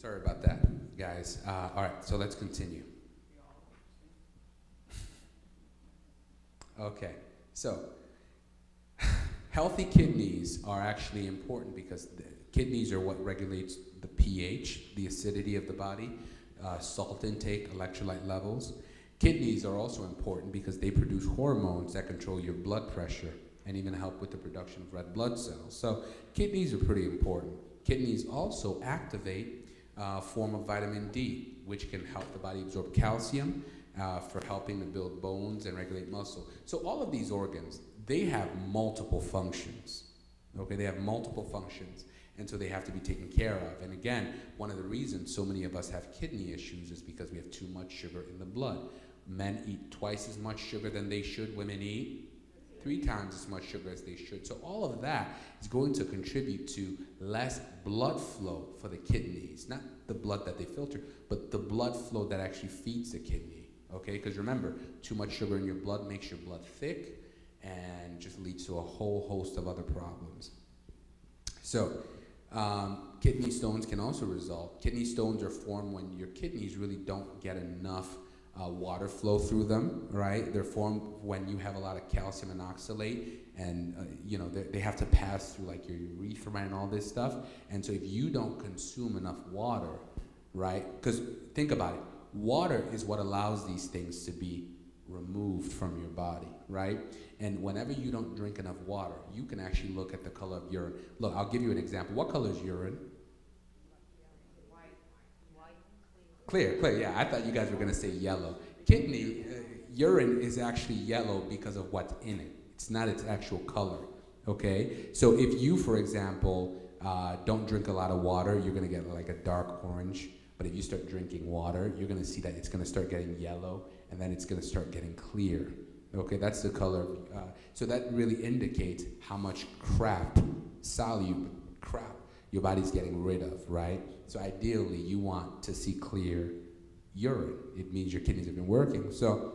Sorry about that, guys. All right, so let's continue. Okay, so healthy kidneys are actually important because the kidneys are what regulates the pH, the acidity of the body, salt intake, electrolyte levels. Kidneys are also important because they produce hormones that control your blood pressure and even help with the production of red blood cells. So kidneys are pretty important. Kidneys also activate a form of vitamin D, which can help the body absorb calcium for helping to build bones and regulate muscle. So all of these organs, they have multiple functions. Okay, they have multiple functions, and so they have to be taken care of. And again, one of the reasons so many of us have kidney issues is because we have too much sugar in the blood. Men eat twice as much sugar than they should. Women eat 3 times as much sugar as they should. So all of that is going to contribute to less blood flow for the kidneys. Not the blood that they filter, but the blood flow that actually feeds the kidney. Okay, because remember, too much sugar in your blood makes your blood thick and just leads to a whole host of other problems. So kidney stones can also result. Kidney stones are formed when your kidneys really don't get enough water flow through them, right? They're formed when you have a lot of calcium and oxalate, and they have to pass through like your urethra and all this stuff. And so if you don't consume enough water, right? Because think about it, water is what allows these things to be removed from your body, right? And whenever you don't drink enough water, you can actually look at the color of urine. Look, I'll give you an example. What color is urine? Clear, yeah. I thought you guys were going to say yellow. Urine is actually yellow because of what's in it. It's not its actual color, okay? So if you, for example, don't drink a lot of water, you're going to get like a dark orange. But if you start drinking water, you're going to see that it's going to start getting yellow, and then it's going to start getting clear. Okay, that's the color. So that really indicates how much soluble crap, your body's getting rid of, right? So ideally, you want to see clear urine. It means your kidneys have been working. So,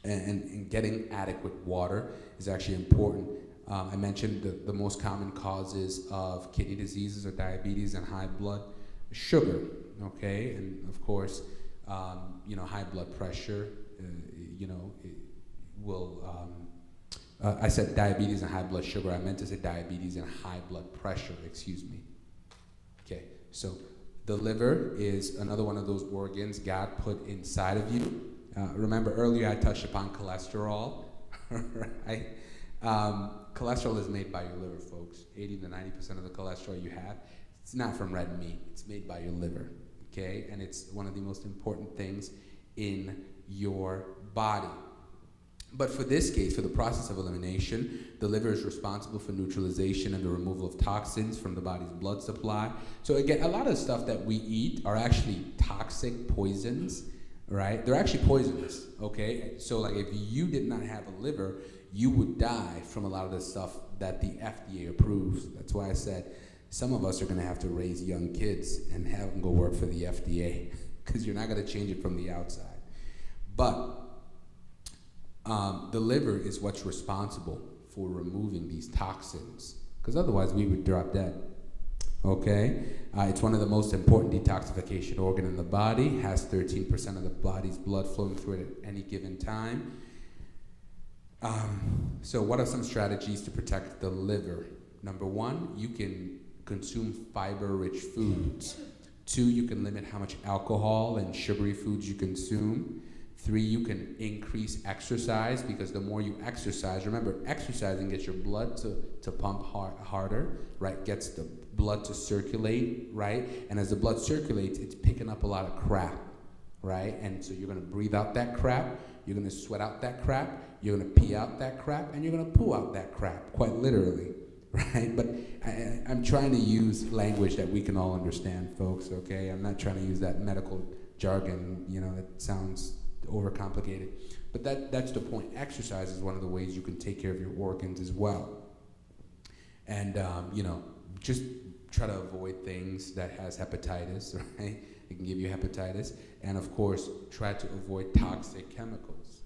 and getting adequate water is actually important. I mentioned the most common causes of kidney diseases are diabetes and high blood sugar, okay? And of course, high blood pressure, I said diabetes and high blood sugar. I meant to say diabetes and high blood pressure, excuse me. Okay, so the liver is another one of those organs God put inside of you. Remember earlier I touched upon cholesterol, right? Cholesterol is made by your liver, folks. 80 to 90% of the cholesterol you have, it's not from red meat. It's made by your liver, okay? And it's one of the most important things in your body. But for this case, for the process of elimination, the liver is responsible for neutralization and the removal of toxins from the body's blood supply. So again, a lot of stuff that we eat are actually toxic poisons, right? They're actually poisonous, okay? So like if you did not have a liver, you would die from a lot of the stuff that the FDA approves. That's why I said some of us are gonna have to raise young kids and have them go work for the FDA because you're not gonna change it from the outside. But the liver is what's responsible for removing these toxins, because otherwise we would drop dead, okay? It's one of the most important detoxification organ in the body, has 13% of the body's blood flowing through it at any given time. So what are some strategies to protect the liver? Number 1, you can consume fiber-rich foods. 2, you can limit how much alcohol and sugary foods you consume. 3, you can increase exercise, because the more you exercise, remember, exercising gets your blood to pump harder, right? Gets the blood to circulate, right? And as the blood circulates, it's picking up a lot of crap, right? And so you're gonna breathe out that crap, you're gonna sweat out that crap, you're gonna pee out that crap, and you're gonna poo out that crap, quite literally, right? But I'm trying to use language that we can all understand, folks, okay? I'm not trying to use that medical jargon, that sounds overcomplicated. But that's the point. Exercise is one of the ways you can take care of your organs as well. And, just try to avoid things that has hepatitis, right? It can give you hepatitis. And of course, try to avoid toxic chemicals.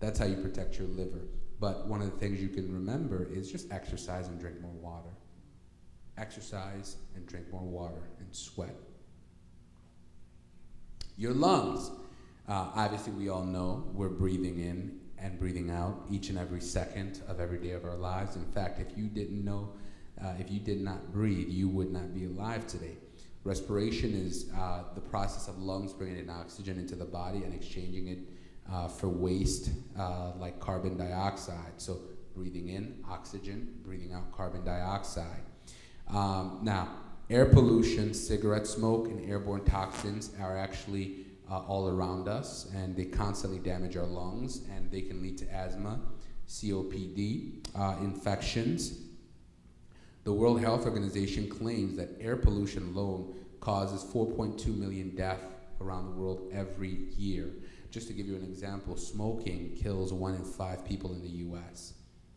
That's how you protect your liver. But one of the things you can remember is just exercise and drink more water. Exercise and drink more water and sweat. Your lungs. Obviously, we all know we're breathing in and breathing out each and every second of every day of our lives. In fact, if you didn't know, if you did not breathe, you would not be alive today. Respiration is the process of lungs bringing in oxygen into the body and exchanging it for waste like carbon dioxide. So breathing in oxygen, breathing out carbon dioxide. Now, air pollution, cigarette smoke, and airborne toxins are actually all around us, and they constantly damage our lungs, and they can lead to asthma, COPD, infections. The World Health Organization claims that air pollution alone causes 4.2 million deaths around the world every year. Just to give you an example, smoking kills 1 in 5 people in the US.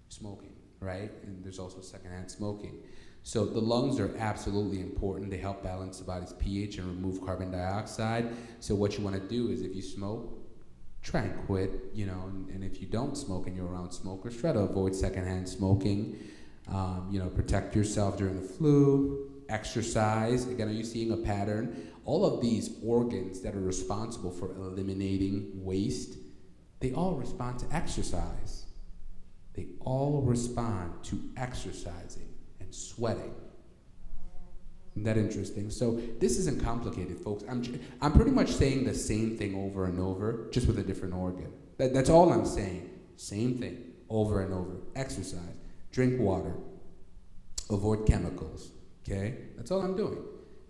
Smoking, right? And there's also secondhand smoking. So the lungs are absolutely important. They help balance the body's pH and remove carbon dioxide. So what you want to do is if you smoke, try and quit, you know, and if you don't smoke and you're around smokers, try to avoid secondhand smoking. You know, protect yourself during the flu, exercise. Again, are you seeing a pattern? All of these organs that are responsible for eliminating waste, they all respond to exercise. They all respond to exercising and sweating. Isn't that interesting? So this isn't complicated, folks. I'm pretty much saying the same thing over and over, just with a different organ. That's all I'm saying. Same thing, over and over. Exercise, drink water, avoid chemicals, okay? That's all I'm doing,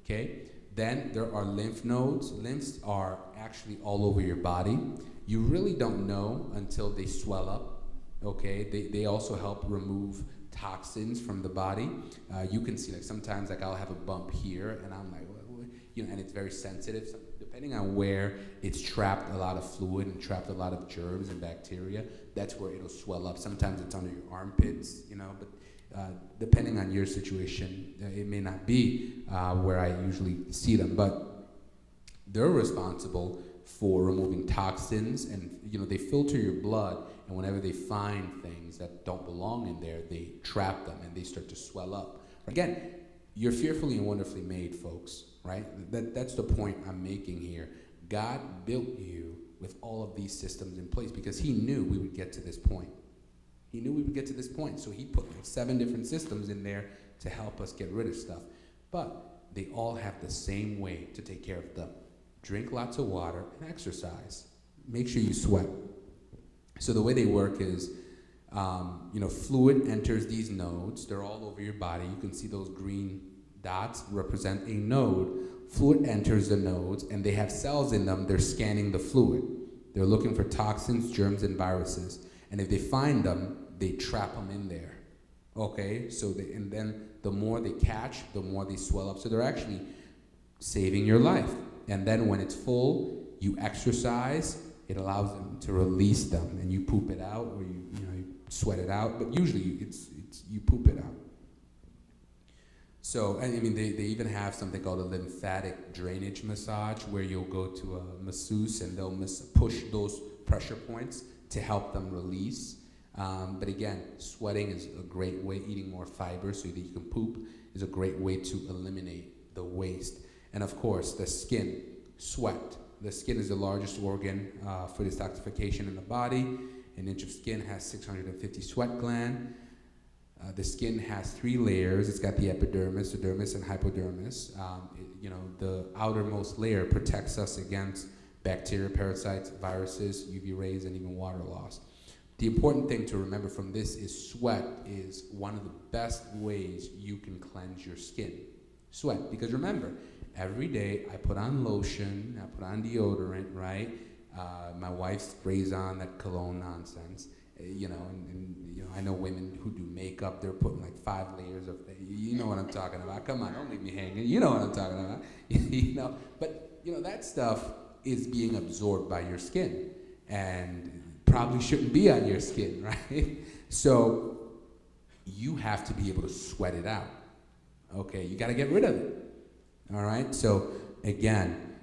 okay? Then there are lymph nodes. Lymphs are actually all over your body. You really don't know until they swell up, okay? They also help remove toxins from the body. You can see, like, sometimes, like, I'll have a bump here, and I'm like, you know, and it's very sensitive. So depending on where it's trapped a lot of fluid and trapped a lot of germs and bacteria, that's where it'll swell up. Sometimes it's under your armpits, you know, but depending on your situation, it may not be where I usually see them, but they're responsible for removing toxins, and, you know, they filter your blood, and whenever they find things that don't belong in there, they trap them and they start to swell up. Again, you're fearfully and wonderfully made, folks, right? That's the point I'm making here. God built you with all of these systems in place because he knew we would get to this point. He knew we would get to this point, so he put like 7 different systems in there to help us get rid of stuff. But they all have the same way to take care of them. Drink lots of water and exercise. Make sure you sweat. So the way they work is, you know, fluid enters these nodes. They're all over your body. You can see those green dots represent a node. Fluid enters the nodes, and they have cells in them. They're scanning the fluid. They're looking for toxins, germs, and viruses. And if they find them, they trap them in there. Okay? So and then the more they catch, the more they swell up. So they're actually saving your life. And then when it's full, you exercise. It allows them to release them, and you poop it out, or you sweat it out. But usually, you poop it out. So, I mean, they even have something called a lymphatic drainage massage, where you'll go to a masseuse and they'll push those pressure points to help them release. But again, sweating is a great way. Eating more fiber so that you can poop is a great way to eliminate the waste. And of course, the skin, sweat. The skin is the largest organ for detoxification in the body. An inch of skin has 650 sweat glands. The skin has 3 layers. It's got the epidermis, the dermis, and hypodermis. The outermost layer protects us against bacteria, parasites, viruses, UV rays, and even water loss. The important thing to remember from this is sweat is one of the best ways you can cleanse your skin. Sweat, because remember, every day I put on lotion, I put on deodorant, right? My wife sprays on that cologne nonsense, and I know women who do makeup, they're putting like 5 layers of, you know what I'm talking about. Come on, don't leave me hanging. You know what I'm talking about. But that stuff is being absorbed by your skin and probably shouldn't be on your skin, right? So you have to be able to sweat it out. Okay, you got to get rid of it. All right, so again,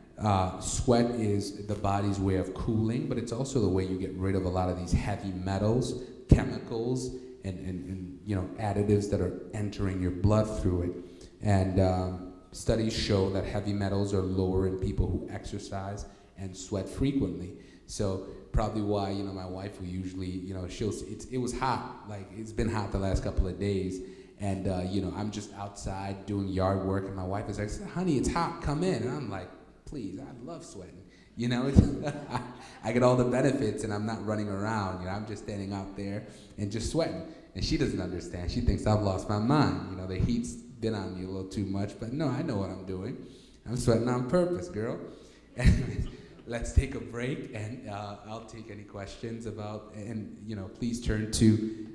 sweat is the body's way of cooling, but it's also the way you get rid of a lot of these heavy metals, chemicals, and additives that are entering your blood through it. And studies show that heavy metals are lower in people who exercise and sweat frequently. So probably why, my wife will usually, it was hot, like it's been hot the last couple of days, and I'm just outside doing yard work, and my wife is like, honey, it's hot, come in. And I'm like, please, I love sweating. I get all the benefits, and I'm not running around. I'm just standing out there and just sweating. And she doesn't understand. She thinks I've lost my mind. The heat's been on me a little too much, but no, I know what I'm doing. I'm sweating on purpose, girl. Anyways, let's take a break, and I'll take any questions about, and please turn to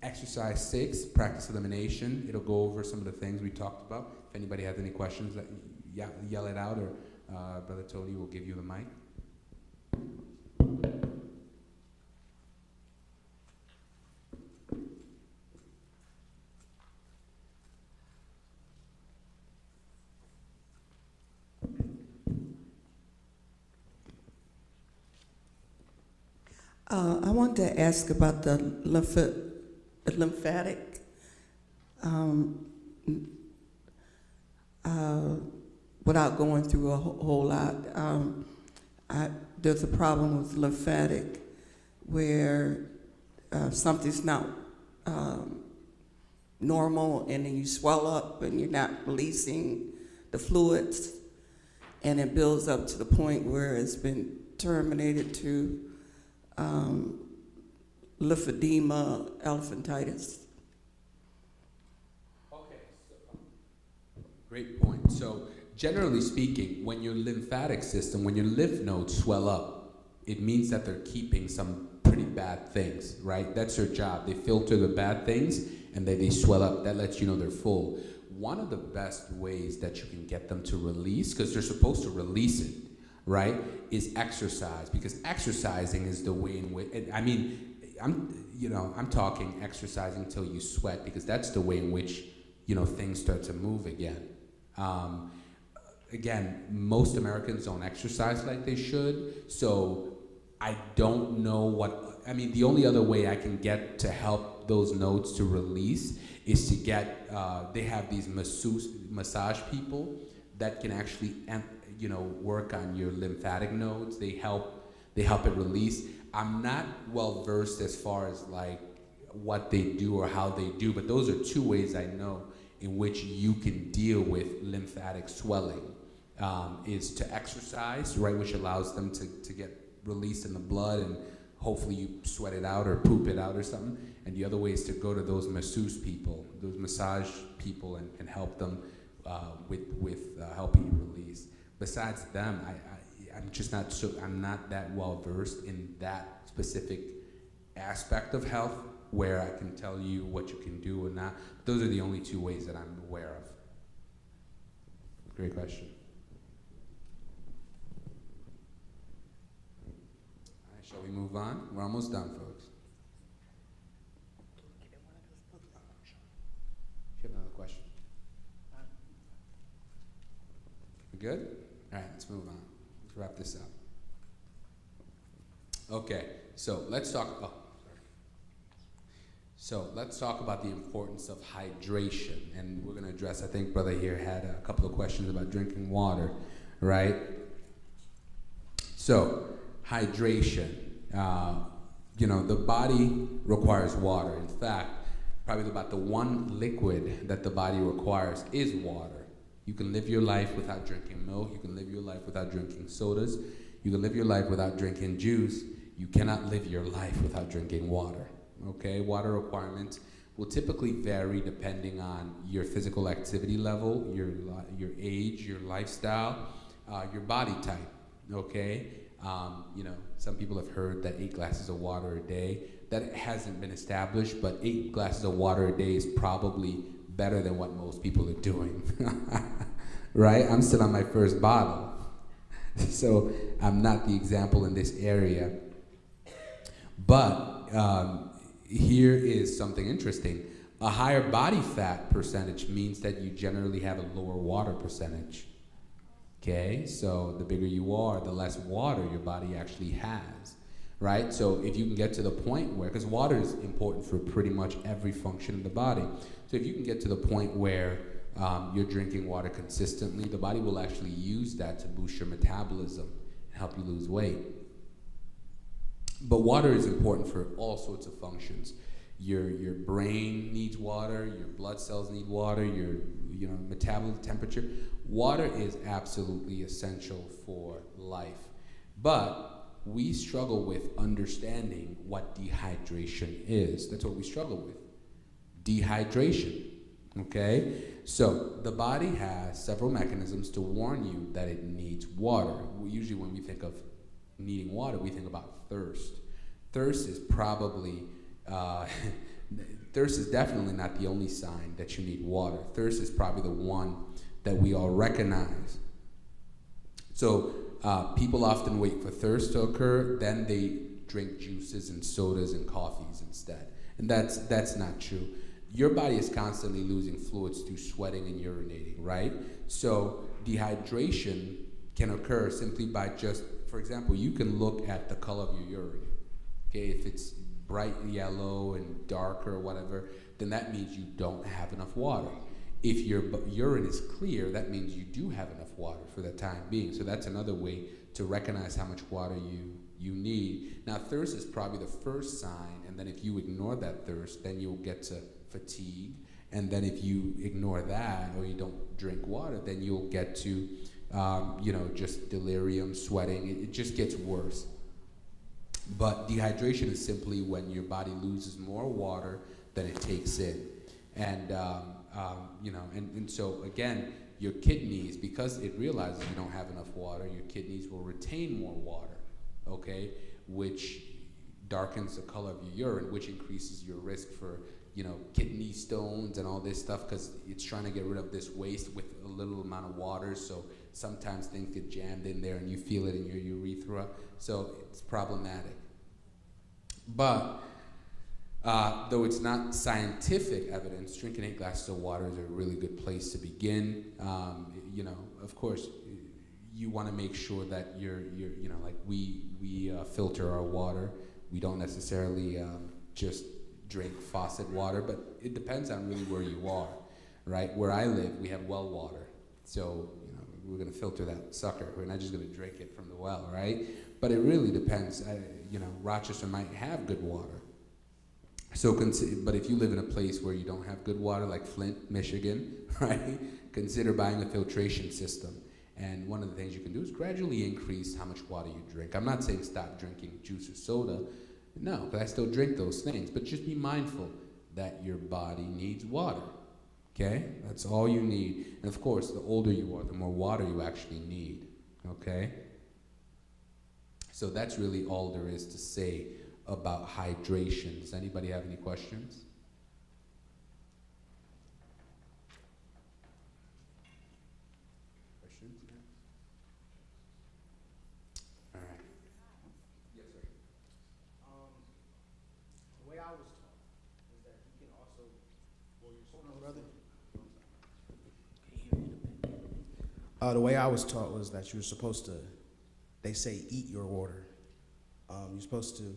exercise 6, practice elimination. It'll go over some of the things we talked about. If anybody has any questions, yell it out, or Brother Tony will give you the mic. I wanted to ask about the lymphatic. Without going through a whole lot, there's a problem with lymphatic where something's not normal, and then you swell up and you're not releasing the fluids, and it builds up to the point where it's been terminated to lymphedema, elephantitis. Okay, great point. So generally speaking, when your lymphatic system, when your lymph nodes swell up, it means that they're keeping some pretty bad things, right? That's their job. They filter the bad things, and then they swell up. That lets you know they're full. One of the best ways that you can get them to release, because they're supposed to release it, right, is exercise, because exercising is the way in which, I'm talking exercising until you sweat, because that's the way in which, things start to move again. Again, most Americans don't exercise like they should, so I don't know the only other way I can get to help those nodes to release is to get, they have these massage people that can actually work on your lymphatic nodes. They help it release. I'm not well versed as far as like what they do or how they do, but those are 2 ways I know in which you can deal with lymphatic swelling. Is to exercise, right, which allows them to get released in the blood, and hopefully you sweat it out or poop it out or something. And the other way is to go to those masseuse people, those massage people, and help them with helping you release. Besides them, I'm not that well versed in that specific aspect of health where I can tell you what you can do or not. Those are the only 2 ways that I'm aware of. Great question. All right, shall we move on? We're almost done, folks. If you have another question. We good? All right, let's move on. Let's wrap this up. Okay, so let's talk about the importance of hydration, and we're going to address, I think brother here had a couple of questions about drinking water, right? So, hydration. The body requires water. In fact, probably about the one liquid that the body requires is water. You can live your life without drinking milk. You can live your life without drinking sodas. You can live your life without drinking juice. You cannot live your life without drinking water. Okay, water requirements will typically vary depending on your physical activity level, your age, your lifestyle, your body type. Okay, some people have heard that 8 glasses of water a day. That hasn't been established, but 8 glasses of water a day is probably better than what most people are doing. Right? I'm still on my first bottle, so I'm not the example in this area. But here is something interesting. A higher body fat percentage means that you generally have a lower water percentage. Okay, so the bigger you are, the less water your body actually has, right? So if you can get to the point where, because water is important for pretty much every function of the body, so if you can get to the point where you're drinking water consistently, the body will actually use that to boost your metabolism and help you lose weight. But water is important for all sorts of functions. Your brain needs water, your blood cells need water, your metabolism, temperature. Water is absolutely essential for life. But we struggle with understanding what dehydration is. That's what we struggle with. Dehydration. Okay? So the body has several mechanisms to warn you that it needs water. Usually when we think of needing water, we think about thirst. Thirst is probably, thirst is definitely not the only sign that you need water. Thirst is probably the one that we all recognize. So people often wait for thirst to occur, then they drink juices and sodas and coffees instead. And that's not true. Your body is constantly losing fluids through sweating and urinating, right? So dehydration can occur simply by just, for example, you can look at the color of your urine. Okay, if it's bright yellow and dark or whatever, then that means you don't have enough water. If your urine is clear, that means you do have enough water for the time being. So that's another way to recognize how much water you need. Now, thirst is probably the first sign, and then if you ignore that thirst, then you'll get to fatigue. And then if you ignore that or you don't drink water, then you'll get to, just delirium, sweating. It just gets worse. But dehydration is simply when your body loses more water than it takes in. And, and so again, your kidneys, because it realizes you don't have enough water, your kidneys will retain more water, okay? Which darkens the color of your urine, which increases your risk for, kidney stones and all this stuff, because it's trying to get rid of this waste with a little amount of water. So sometimes things get jammed in there and you feel it in your urethra. So it's problematic. But though it's not scientific evidence, drinking 8 glasses of water is a really good place to begin. Of course, you want to make sure that you're like we filter our water. We don't necessarily just drink faucet water, but it depends on really where you are, right? Where I live, we have well water. So, we're going to filter that sucker. We're not just going to drink it from the well, right? But it really depends. Rochester might have good water. So, but if you live in a place where you don't have good water, like Flint, Michigan, right? Consider buying a filtration system. And one of the things you can do is gradually increase how much water you drink. I'm not saying stop drinking juice or soda. No, because I still drink those things. But just be mindful that your body needs water. Okay? That's all you need. And of course, the older you are, the more water you actually need. Okay? So that's really all there is to say about hydration. Does anybody have any questions? Questions? All right. Yes, sir. The way I was taught is that you can also, the way I was taught was that you're supposed to, they say eat your water. You're supposed to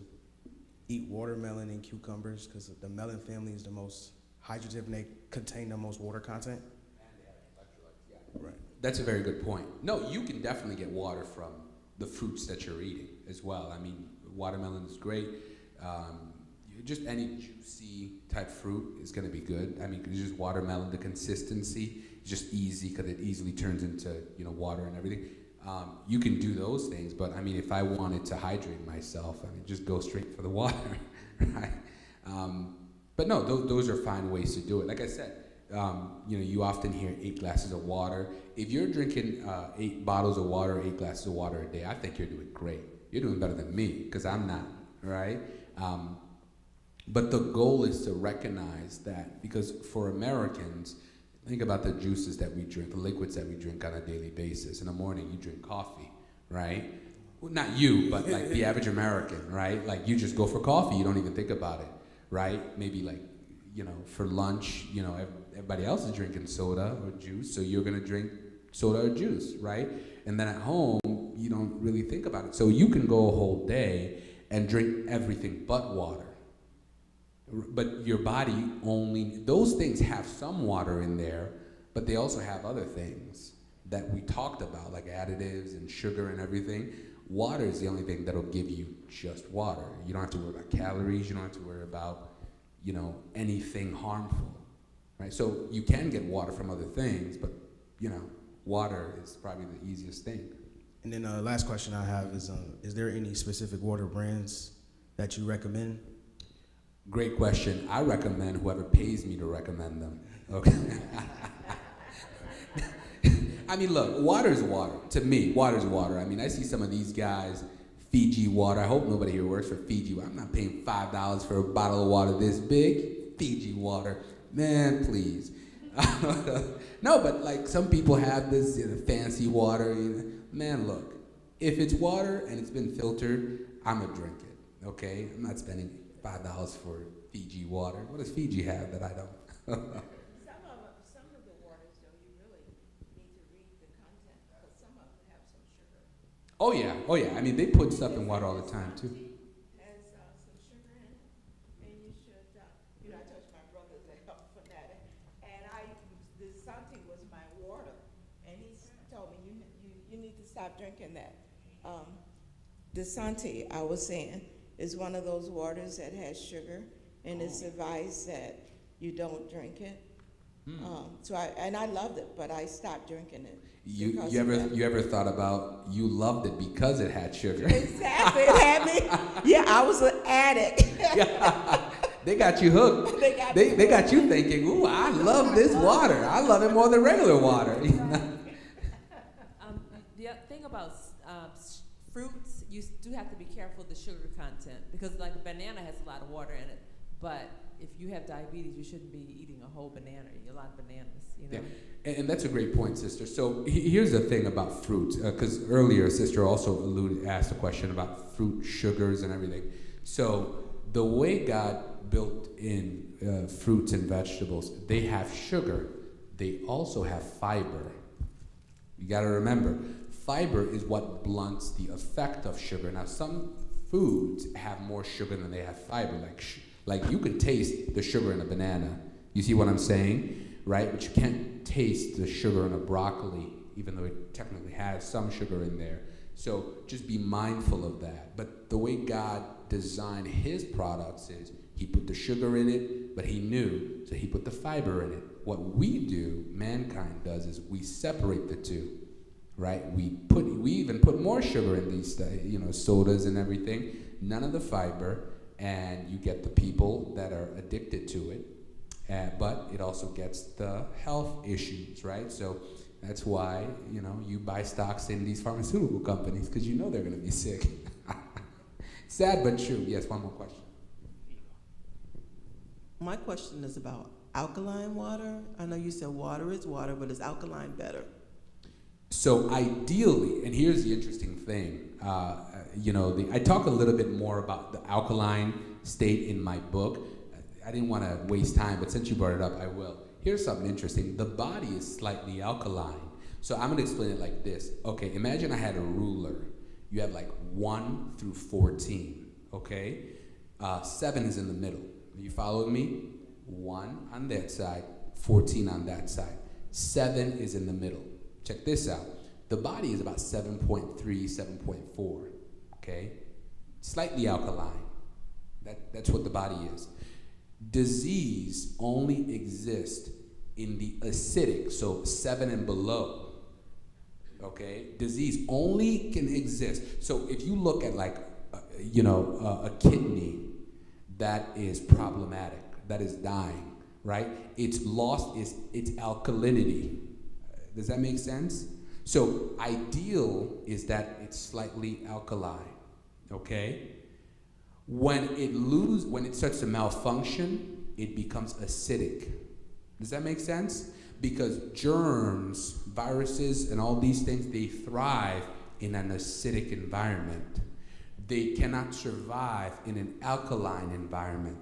eat watermelon and cucumbers because the melon family is the most hydrative and they contain the most water content. And they have electrolytes, yeah. Right. That's a very good point. No, you can definitely get water from the fruits that you're eating as well. I mean, watermelon is great. Just any juicy type fruit is going to be good. I mean, because just watermelon, the consistency is just easy because it easily turns into water and everything. You can do those things, but I mean, if I wanted to hydrate myself, I mean, just go straight for the water, right? But no, those are fine ways to do it. Like I said, you often hear 8 glasses of water. If you're drinking 8 bottles of water, 8 glasses of water a day, I think you're doing great. You're doing better than me, because I'm not, right? But the goal is to recognize that, because for Americans, think about the juices that we drink, the liquids that we drink on a daily basis. In the morning, you drink coffee, right? Well, not you, but like the average American, right? Like you just go for coffee, you don't even think about it, right? Maybe like, for lunch, everybody else is drinking soda or juice, so you're gonna drink soda or juice, right? And then at home, you don't really think about it. So you can go a whole day and drink everything but water. But your body only, those things have some water in there, But they also have other things that we talked about, like additives and sugar and everything. Water is the only thing that'll give you just water. You don't have to worry about calories. You don't have to worry about, anything harmful, right? So you can get water from other things, but, water is probably the easiest thing. And then the last question I have is there any specific water brands that you recommend? Great question. I recommend whoever pays me to recommend them. Okay. I mean, look, water is water. To me, water is water. I mean, I see some of these guys, Fiji water. I hope nobody here works for Fiji. I'm not paying $5 for a bottle of water this big. Fiji water. Man, please. No, but like some people have this fancy water. Man, look, if it's water and it's been filtered, I'm going to drink it, okay? I'm not spending $5 for Fiji water. What does Fiji have that I don't? Some of the waters, though, you really need to read the content, because some of them have some sugar. Oh yeah. I mean, they put stuff in water all the time, too. Has some sugar in it, and you should, I told you my brother's a health fanatic, and the Santi was my water, and he told me, you need to stop drinking that. The Santi, I was saying, is one of those waters that has sugar, and it's advised that you don't drink it. So I loved it, but I stopped drinking it. You ever thought about you loved it because it had sugar? Exactly, it had me. Yeah, I was an addict. They got you hooked. They got you thinking, ooh, I love this water. I love it more than regular water. The thing about fruits, you do have to be careful of the sugar content, because like a banana has a lot of water in it, but if you have diabetes, you shouldn't be eating a whole banana, a lot of bananas, Yeah. And that's a great point, sister. So here's the thing about fruits, because earlier sister also asked a question about fruit sugars and everything. So the way God built in fruits and vegetables, they have sugar. They also have fiber. You got to remember, fiber is what blunts the effect of sugar. Now, some foods have more sugar than they have fiber. Like you can taste the sugar in a banana. You see what I'm saying, right? But you can't taste the sugar in a broccoli, even though it technically has some sugar in there. So just be mindful of that. But the way God designed his products is he put the sugar in it, but he knew, so he put the fiber in it. What we do, mankind does, is we separate the two. Right? We even put more sugar in these, sodas and everything. None of the fiber, and you get the people that are addicted to it. But it also gets the health issues, right? So that's why you buy stocks in these pharmaceutical companies, because you know they're going to be sick. Sad but true. Yes, one more question. My question is about alkaline water. I know you said water is water, but is alkaline better? So ideally, and here's the interesting thing, I talk a little bit more about the alkaline state in my book. I didn't want to waste time, but since you brought it up, I will. Here's something interesting. The body is slightly alkaline. So I'm going to explain it like this. Okay, imagine I had a ruler. You have like 1 through 14, okay? 7 is in the middle. Are you following me? 1 on that side, 14 on that side. 7 is in the middle. Check this out. The body is about 7.3, 7.4, okay? Slightly alkaline. That's what the body is. Disease only exists in the acidic, so 7 and below, okay? Disease only can exist. So if you look at a kidney that is problematic, that is dying, right? Its loss is its alkalinity. Does that make sense? So ideal is that it's slightly alkaline, okay? When it starts to malfunction, it becomes acidic. Does that make sense? Because germs, viruses, and all these things, they thrive in an acidic environment. They cannot survive in an alkaline environment.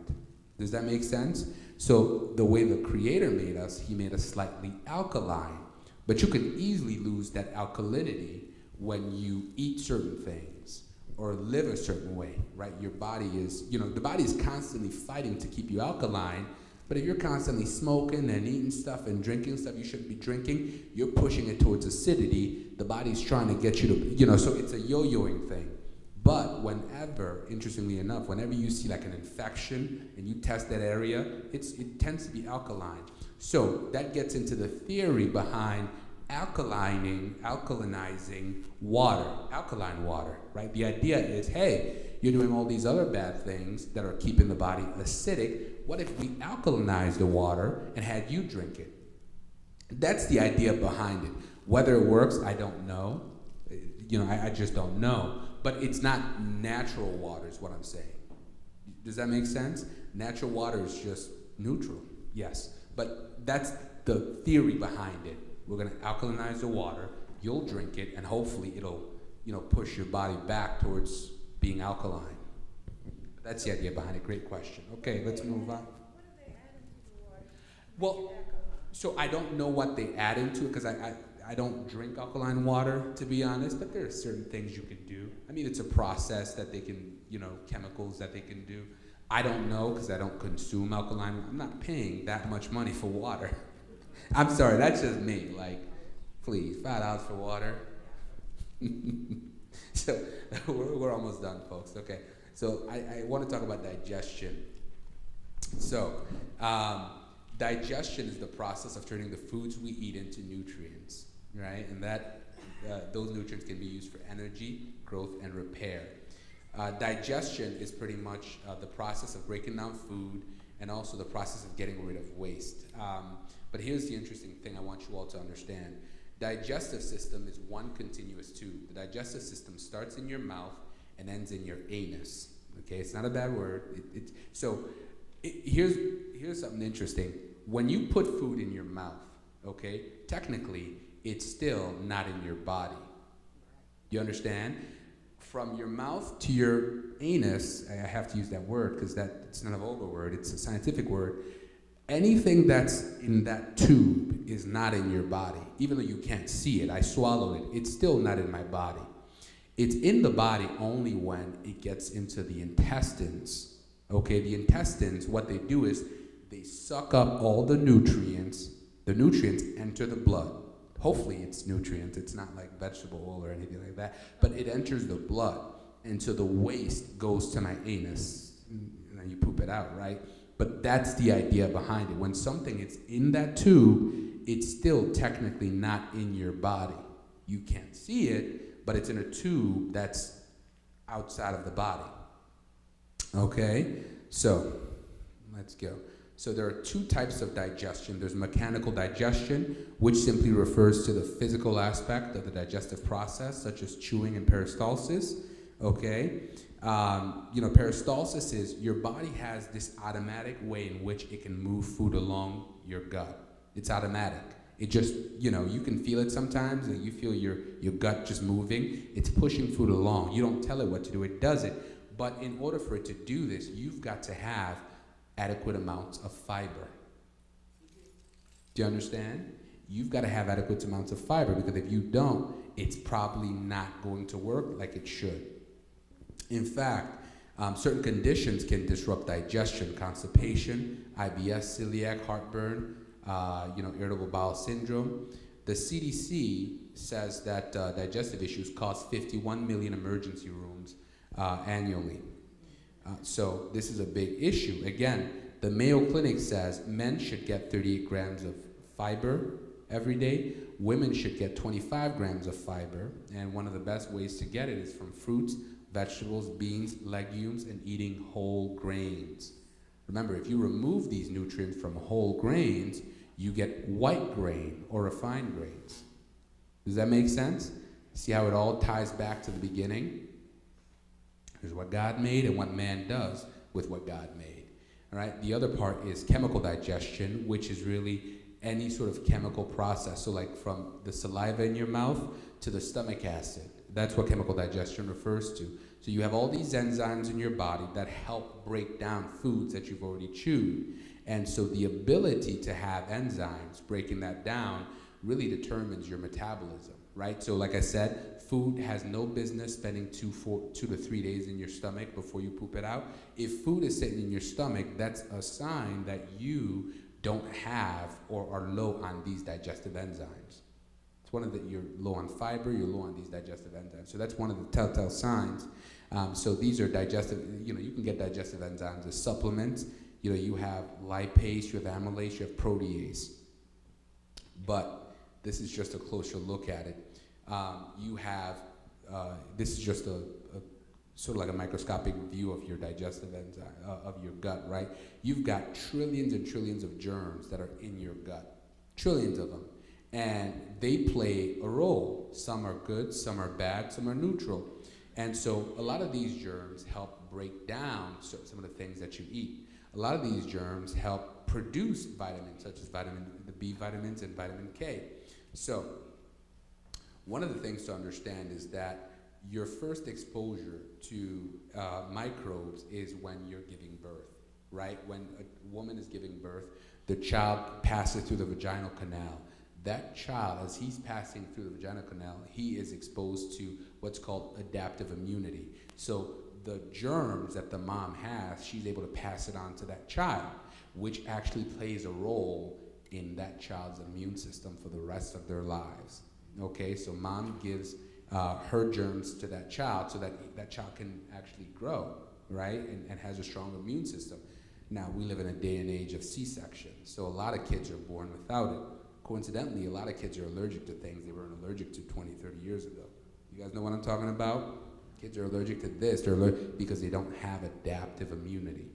Does that make sense? So the way the Creator made us, he made us slightly alkaline. But you can easily lose that alkalinity when you eat certain things or live a certain way, right? Your body is, the body is constantly fighting to keep you alkaline, But if you're constantly smoking and eating stuff and drinking stuff you shouldn't be drinking, you're pushing it towards acidity. The body's trying to get you to, so it's a yo-yoing thing. But whenever, interestingly enough, whenever you see like an infection and you test that area, it tends to be alkaline. So that gets into the theory behind alkalinizing water, alkaline water, right? The idea is, hey, you're doing all these other bad things that are keeping the body acidic. What if we alkalinize the water and had you drink it? That's the idea behind it. Whether it works, I don't know. I just don't know. But it's not natural water is what I'm saying. Does that make sense? Natural water is just neutral, yes. But that's the theory behind it. We're going to alkalinize the water, you'll drink it, and hopefully it'll, push your body back towards being alkaline. That's the idea behind it. Great question. Okay, let's move on. Well, so I don't know what they add into it because I don't drink alkaline water, to be honest, but there are certain things you can do. I mean, it's a process that they can, chemicals that they can do. I don't know because I don't consume alkaline. I'm not paying that much money for water. I'm sorry, that's just me. Like, please, $5 for water. So we're almost done, folks. Okay, so I want to talk about digestion. So digestion is the process of turning the foods we eat into nutrients, right? And that those nutrients can be used for energy, growth, and repair. Digestion is pretty much the process of breaking down food and also the process of getting rid of waste. But here's the interesting thing I want you all to understand. Digestive system is one continuous tube. The digestive system starts in your mouth and ends in your anus. Okay, it's not a bad word. Here's something interesting. When you put food in your mouth, okay, technically it's still not in your body. You understand? From your mouth to your anus, I have to use that word because it's not a vulgar word, it's a scientific word. Anything that's in that tube is not in your body. Even though you can't see it, I swallowed it, it's still not in my body. It's in the body only when it gets into the intestines. Okay, the intestines, what they do is they suck up all the nutrients. The nutrients enter the blood. Hopefully it's nutrients, it's not like vegetable oil or anything like that, but it enters the blood, and so the waste goes to my anus, and then you poop it out, right? But that's the idea behind it. When something is in that tube, it's still technically not in your body. You can't see it, but it's in a tube that's outside of the body. Okay, so let's go. So there are two types of digestion. There's mechanical digestion, which simply refers to the physical aspect of the digestive process, such as chewing and peristalsis. Okay, peristalsis is your body has this automatic way in which it can move food along your gut. It's automatic. It just, you can feel it sometimes, and you feel your gut just moving. It's pushing food along. You don't tell it what to do. It does it. But in order for it to do this, you've got to have adequate amounts of fiber. Do you understand? You've got to have adequate amounts of fiber, because if you don't, it's probably not going to work like it should. In fact, certain conditions can disrupt digestion: constipation, IBS, celiac, heartburn, irritable bowel syndrome. The CDC says that digestive issues cause 51 million emergency rooms annually. So this is a big issue. Again, the Mayo Clinic says men should get 38 grams of fiber every day. Women should get 25 grams of fiber. And one of the best ways to get it is from fruits, vegetables, beans, legumes, and eating whole grains. Remember, if you remove these nutrients from whole grains, you get white grain or refined grains. Does that make sense? See how it all ties back to the beginning? Here's what God made and what man does with what God made. All right? The other part is chemical digestion, which is really any sort of chemical process. So like from the saliva in your mouth to the stomach acid. That's what chemical digestion refers to. So you have all these enzymes in your body that help break down foods that you've already chewed. And so the ability to have enzymes breaking that down really determines your metabolism. right? So like I said, food has no business spending 2 to 3 days in your stomach before you poop it out. If food is sitting in your stomach, that's a sign that you don't have or are low on these digestive enzymes. It's one of the, you're low on fiber, you're low on these digestive enzymes. So that's one of the telltale signs. So these are digestive, you can get digestive enzymes as supplements. You have lipase, you have amylase, you have protease. But this is just a closer look at it. This is just a sort of like a microscopic view of your digestive enzyme, of your gut, right? You've got trillions and trillions of germs that are in your gut, trillions of them. And they play a role. Some are good, some are bad, some are neutral. And so a lot of these germs help break down some of the things that you eat. A lot of these germs help produce vitamins, such as the B vitamins and vitamin K. So one of the things to understand is that your first exposure to microbes is when you're giving birth, right? When a woman is giving birth, the child passes through the vaginal canal. That child, as he's passing through the vaginal canal, he is exposed to what's called adaptive immunity. So the germs that the mom has, she's able to pass it on to that child, which actually plays a role in that child's immune system for the rest of their lives. Okay, so mom gives her germs to that child so that that child can actually grow, right, and has a strong immune system. Now, we live in a day and age of C-section, so a lot of kids are born without it. Coincidentally, a lot of kids are allergic to things they weren't allergic to 20, 30 years ago. You guys know what I'm talking about? Kids are allergic to this, they're allergic because they don't have adaptive immunity.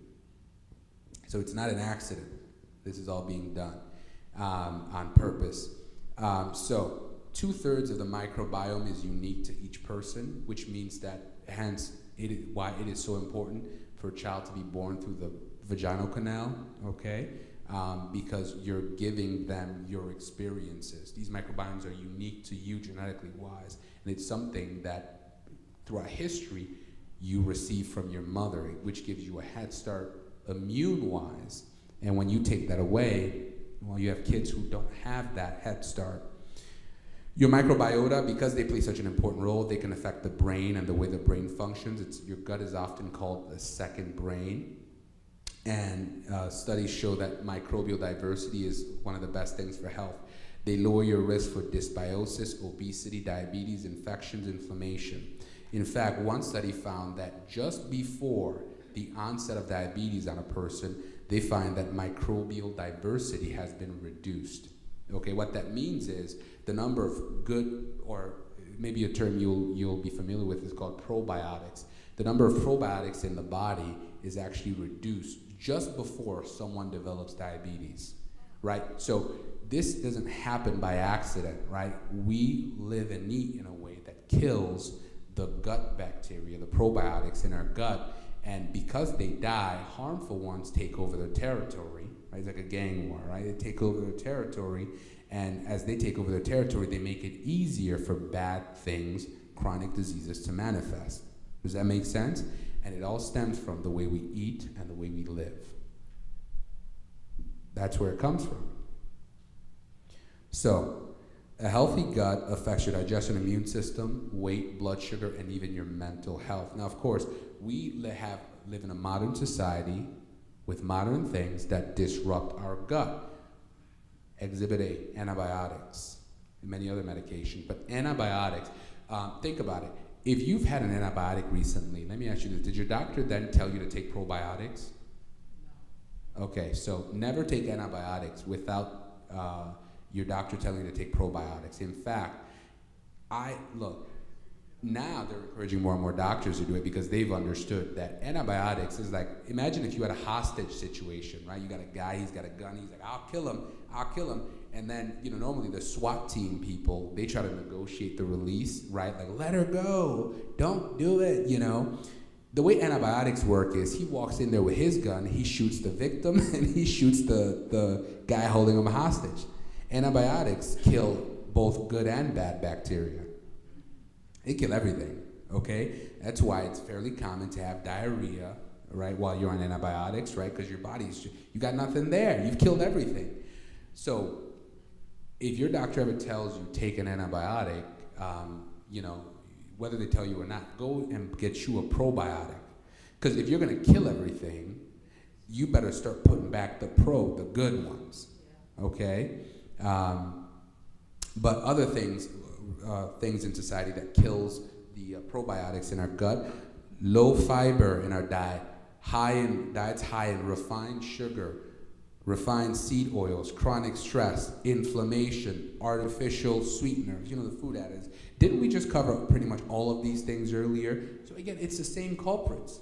So it's not an accident. This is all being done on purpose. So 2/3 of the microbiome is unique to each person, which means that hence why it is so important for a child to be born through the vaginal canal, okay? Because you're giving them your experiences. These microbiomes are unique to you genetically wise, and it's something that throughout history you receive from your mother, which gives you a head start immune-wise. And when you take that away, well, you have kids who don't have that head start. Your microbiota, because they play such an important role, they can affect the brain and the way the brain functions. Your gut is often called the second brain. And studies show that microbial diversity is one of the best things for health. They lower your risk for dysbiosis, obesity, diabetes, infections, inflammation. In fact, one study found that just before the onset of diabetes on a person, they find that microbial diversity has been reduced. Okay, what that means is the number of good, or maybe a term you'll be familiar with is called probiotics. The number of probiotics in the body is actually reduced just before someone develops diabetes, right? So this doesn't happen by accident, right? We live and eat in a way that kills the gut bacteria, the probiotics in our gut, and because they die, harmful ones take over their territory, right? It's like a gang war, right? They take over their territory, and as they take over their territory, they make it easier for bad things, chronic diseases to manifest. Does that make sense? And it all stems from the way we eat and the way we live. That's where it comes from. So, a healthy gut affects your digestion, immune system, weight, blood sugar, and even your mental health. Now, of course, we live in a modern society with modern things that disrupt our gut. Exhibit A, antibiotics, and many other medications. But antibiotics, think about it. If you've had an antibiotic recently, let me ask you this. Did your doctor then tell you to take probiotics? No. Okay, so never take antibiotics without your doctor telling you to take probiotics. In fact, now they're encouraging more and more doctors to do it because they've understood that antibiotics is like, imagine if you had a hostage situation, right? You got a guy, he's got a gun, he's like, I'll kill him. And then, normally the SWAT team people, they try to negotiate the release, right? Like, let her go, don't do it, The way antibiotics work is he walks in there with his gun, he shoots the victim, and he shoots the guy holding him hostage. Antibiotics kill both good and bad bacteria. They kill everything, okay? That's why it's fairly common to have diarrhea, right, while you're on antibiotics, right? Because your body's, you got nothing there. You've killed everything. So if your doctor ever tells you take an antibiotic, you know, whether they tell you or not, go and get you a probiotic. Because if you're going to kill everything, you better start putting back the good ones, okay? But other things in society that kills the probiotics in our gut, low fiber in our diet, diets high in refined sugar, refined seed oils, chronic stress, inflammation, artificial sweeteners, you know, the food additives. Didn't we just cover pretty much all of these things earlier? So again, it's the same culprits.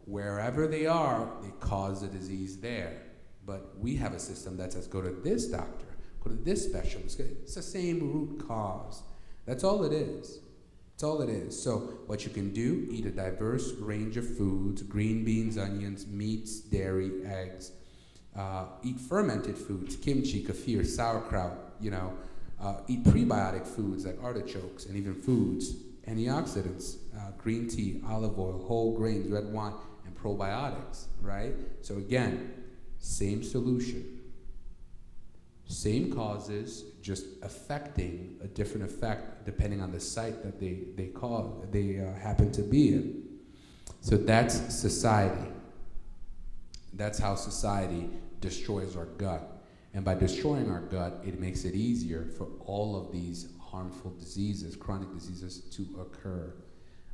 Wherever they are, they cause the disease there. But we have a system that says, go to this doctor, go to this specialist. It's the same root cause. That's all it is. That's all it is. So what you can do, eat a diverse range of foods, green beans, onions, meats, dairy, eggs. Eat fermented foods, kimchi, kefir, sauerkraut, you know. Eat prebiotic foods like artichokes and even foods, antioxidants, green tea, olive oil, whole grains, red wine, and probiotics, right? So again, same solution. Same causes, just affecting a different effect depending on the site that they happen to be in. So that's society. That's how society destroys our gut. And by destroying our gut, it makes it easier for all of these harmful diseases, chronic diseases, to occur.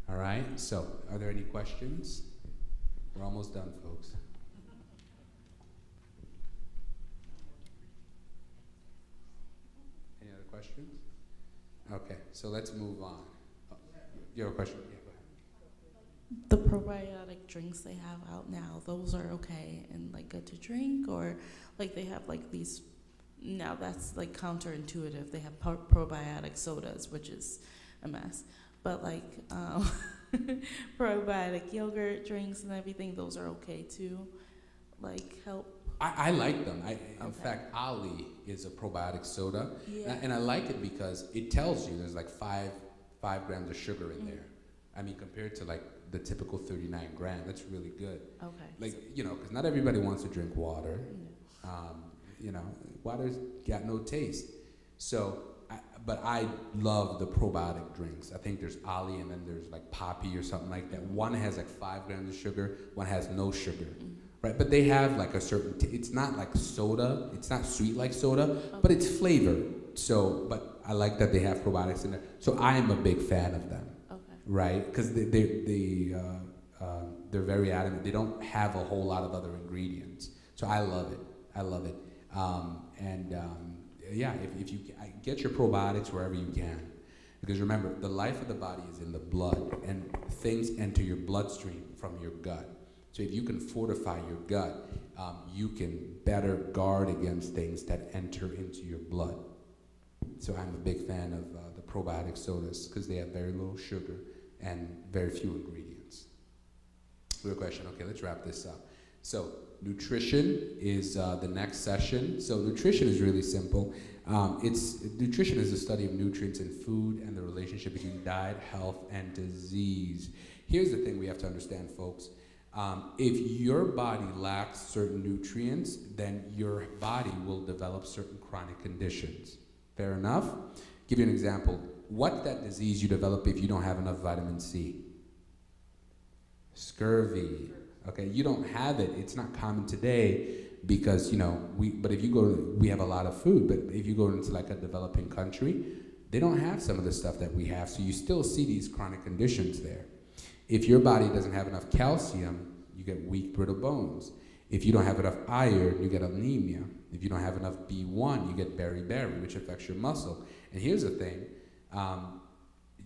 All right? So, are there any questions? We're almost done, folks. Any other questions? Okay, so let's move on. Oh, you have a question? Yeah, go ahead. The probiotic drinks they have out now, those are okay and like good to drink, or like they have like these, now that's like counterintuitive. They have probiotic sodas, which is a mess. But like probiotic yogurt drinks and everything, those are okay too, like help. I like them. In fact, Ali is a probiotic soda, and I like it because it tells you there's like five grams of sugar in there. I mean, compared to like the typical 39 gram, that's really good. Okay. Like, you know, because not everybody wants to drink water. You know, water's got no taste. So, but I love the probiotic drinks. I think there's Ali and then there's like Poppy or something like that. One has like 5 grams of sugar, one has no sugar. Right, but they have like a certain, it's not like soda, it's not sweet like soda, but it's flavored. So, but I like that they have probiotics in there. So I am a big fan of them. Right, because they're very adamant. They don't have a whole lot of other ingredients. So I love it. I love it. Yeah, if you get your probiotics wherever you can, because remember, the life of the body is in the blood, and things enter your bloodstream from your gut. So if you can fortify your gut, you can better guard against things that enter into your blood. So I'm a big fan of the probiotic sodas because they have very little sugar and very few ingredients. Good question. Okay, let's wrap this up. So nutrition is the next session. So nutrition is really simple. Nutrition is the study of nutrients in food and the relationship between diet, health, and disease. Here's the thing we have to understand, folks. If your body lacks certain nutrients, then your body will develop certain chronic conditions. Fair enough? Give you an example. What's that disease you develop if you don't have enough vitamin C? Scurvy. Okay, you don't have it. It's not common today because, you know, but if you go, we have a lot of food, but if you go into like a developing country, they don't have some of the stuff that we have, so you still see these chronic conditions there. If your body doesn't have enough calcium, you get weak, brittle bones. If you don't have enough iron, you get anemia. If you don't have enough B1, you get beriberi, which affects your muscle. And here's the thing,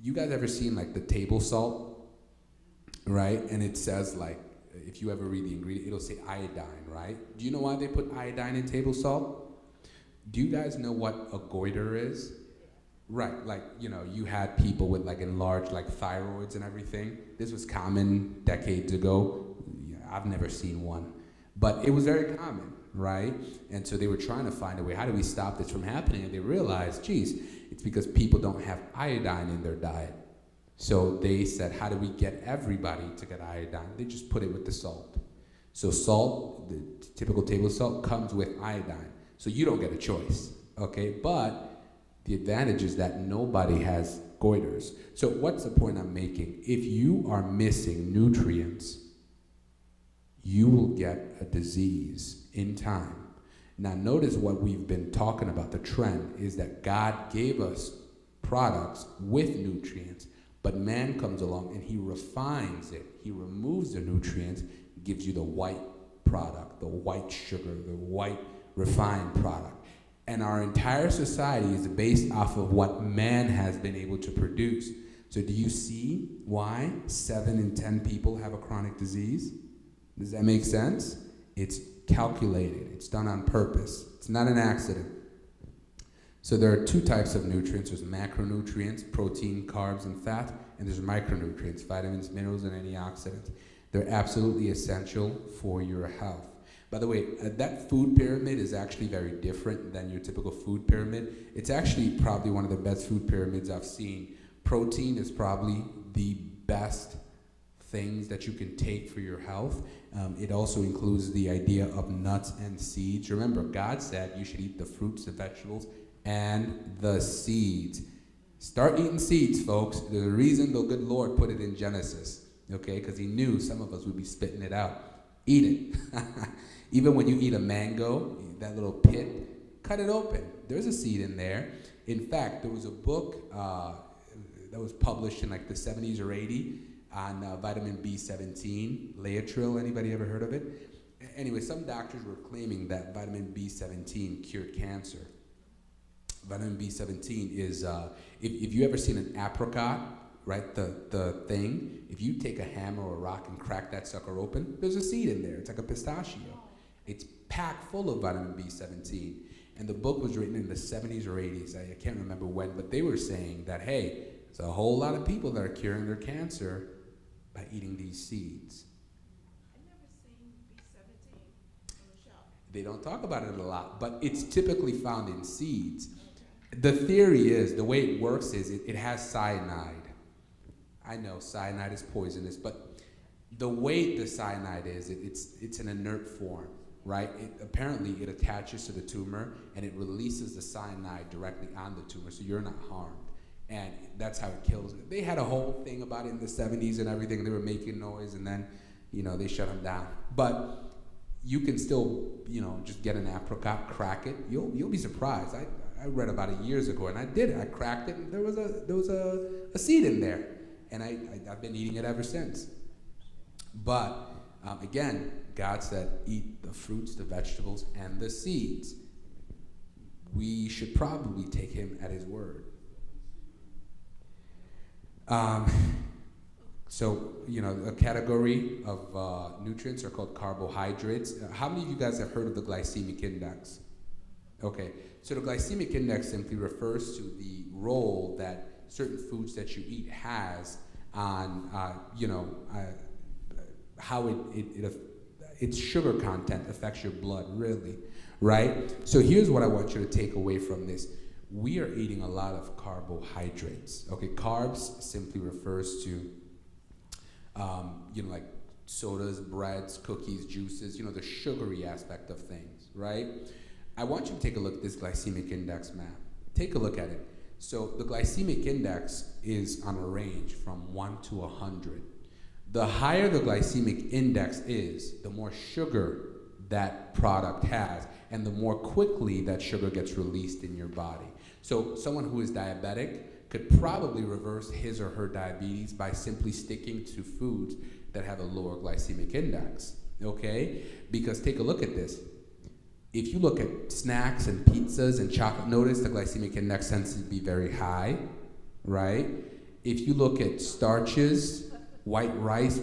you guys ever seen like the table salt, right? And it says like, if you ever read the ingredient, it'll say iodine, right? Do you know why they put iodine in table salt? Do you guys know what a goiter is? Right, like, you know, you had people with like enlarged like thyroids and everything. This was common decades ago. Yeah, I've never seen one, but it was very common, right? And so they were trying to find a way, how do we stop this from happening? And they realized, geez, it's because people don't have iodine in their diet. So they said, how do we get everybody to get iodine? They just put it with the salt. So salt, the typical table salt, comes with iodine. So you don't get a choice, okay? But The advantage is that nobody has goiters. So what's the point I'm making? If you are missing nutrients, you will get a disease in time. Now notice what we've been talking about. The trend is that God gave us products with nutrients, but man comes along and he refines it. He removes the nutrients, gives you the white product, the white sugar, the white refined product. And our entire society is based off of what man has been able to produce. So do you see why 7 in 10 people have a chronic disease? Does that make sense? It's calculated. It's done on purpose. It's not an accident. So there are 2 types of nutrients. There's macronutrients, protein, carbs, and fat, and there's micronutrients, vitamins, minerals, and antioxidants. They're absolutely essential for your health. By the way, that food pyramid is actually very different than your typical food pyramid. It's actually probably one of the best food pyramids I've seen. Protein is probably the best things that you can take for your health. It also includes the idea of nuts and seeds. Remember, God said you should eat the fruits, the vegetables, and the seeds. Start eating seeds, folks. There's a reason the good Lord put it in Genesis, okay? Because he knew some of us would be spitting it out. Eat it. Even when you eat a mango, that little pit, cut it open. There's a seed in there. In fact, there was a book that was published in like the 70s or 80s on vitamin B17, Laetrile. Anybody ever heard of it? Anyway, some doctors were claiming that vitamin B17 cured cancer. Vitamin B17 is, if you ever seen an apricot, right, the thing, if you take a hammer or a rock and crack that sucker open, there's a seed in there. It's like a pistachio. It's packed full of vitamin B17. And the book was written in the 70s or 80s. I can't remember when, but they were saying that, hey, there's a whole lot of people that are curing their cancer by eating these seeds. I've never seen B17 on the shelf. They don't talk about it a lot, but it's typically found in seeds. Okay. The theory is, the way it works is it has cyanide. I know cyanide is poisonous, but the way the cyanide is, it's an inert form, right? Apparently it attaches to the tumor and it releases the cyanide directly on the tumor, so you're not harmed. And that's how it kills it. They had a whole thing about it in the 70s and everything, and they were making noise, and then, they shut them down. But you can still, just get an apricot, crack it. You'll be surprised. I read about it years ago, and I did it. I cracked it, and there was a seed in there. And I've been eating it ever since. But again, God said, eat the fruits, the vegetables, and the seeds. We should probably take him at his word. So, a category of nutrients are called carbohydrates. How many of you guys have heard of the glycemic index? Okay, so the glycemic index simply refers to the role that certain foods that you eat has on, how its sugar content affects your blood, really, right? So here's what I want you to take away from this. We are eating a lot of carbohydrates. Okay, carbs simply refers to, like sodas, breads, cookies, juices, the sugary aspect of things, right? I want you to take a look at this glycemic index map. Take a look at it. So the glycemic index is on a range from 1 to 100. The higher the glycemic index is, the more sugar that product has, and the more quickly that sugar gets released in your body. So someone who is diabetic could probably reverse his or her diabetes by simply sticking to foods that have a lower glycemic index, okay? Because take a look at this. If you look at snacks and pizzas and chocolate, notice the glycemic index tends to be very high, right? If you look at starches, white rice,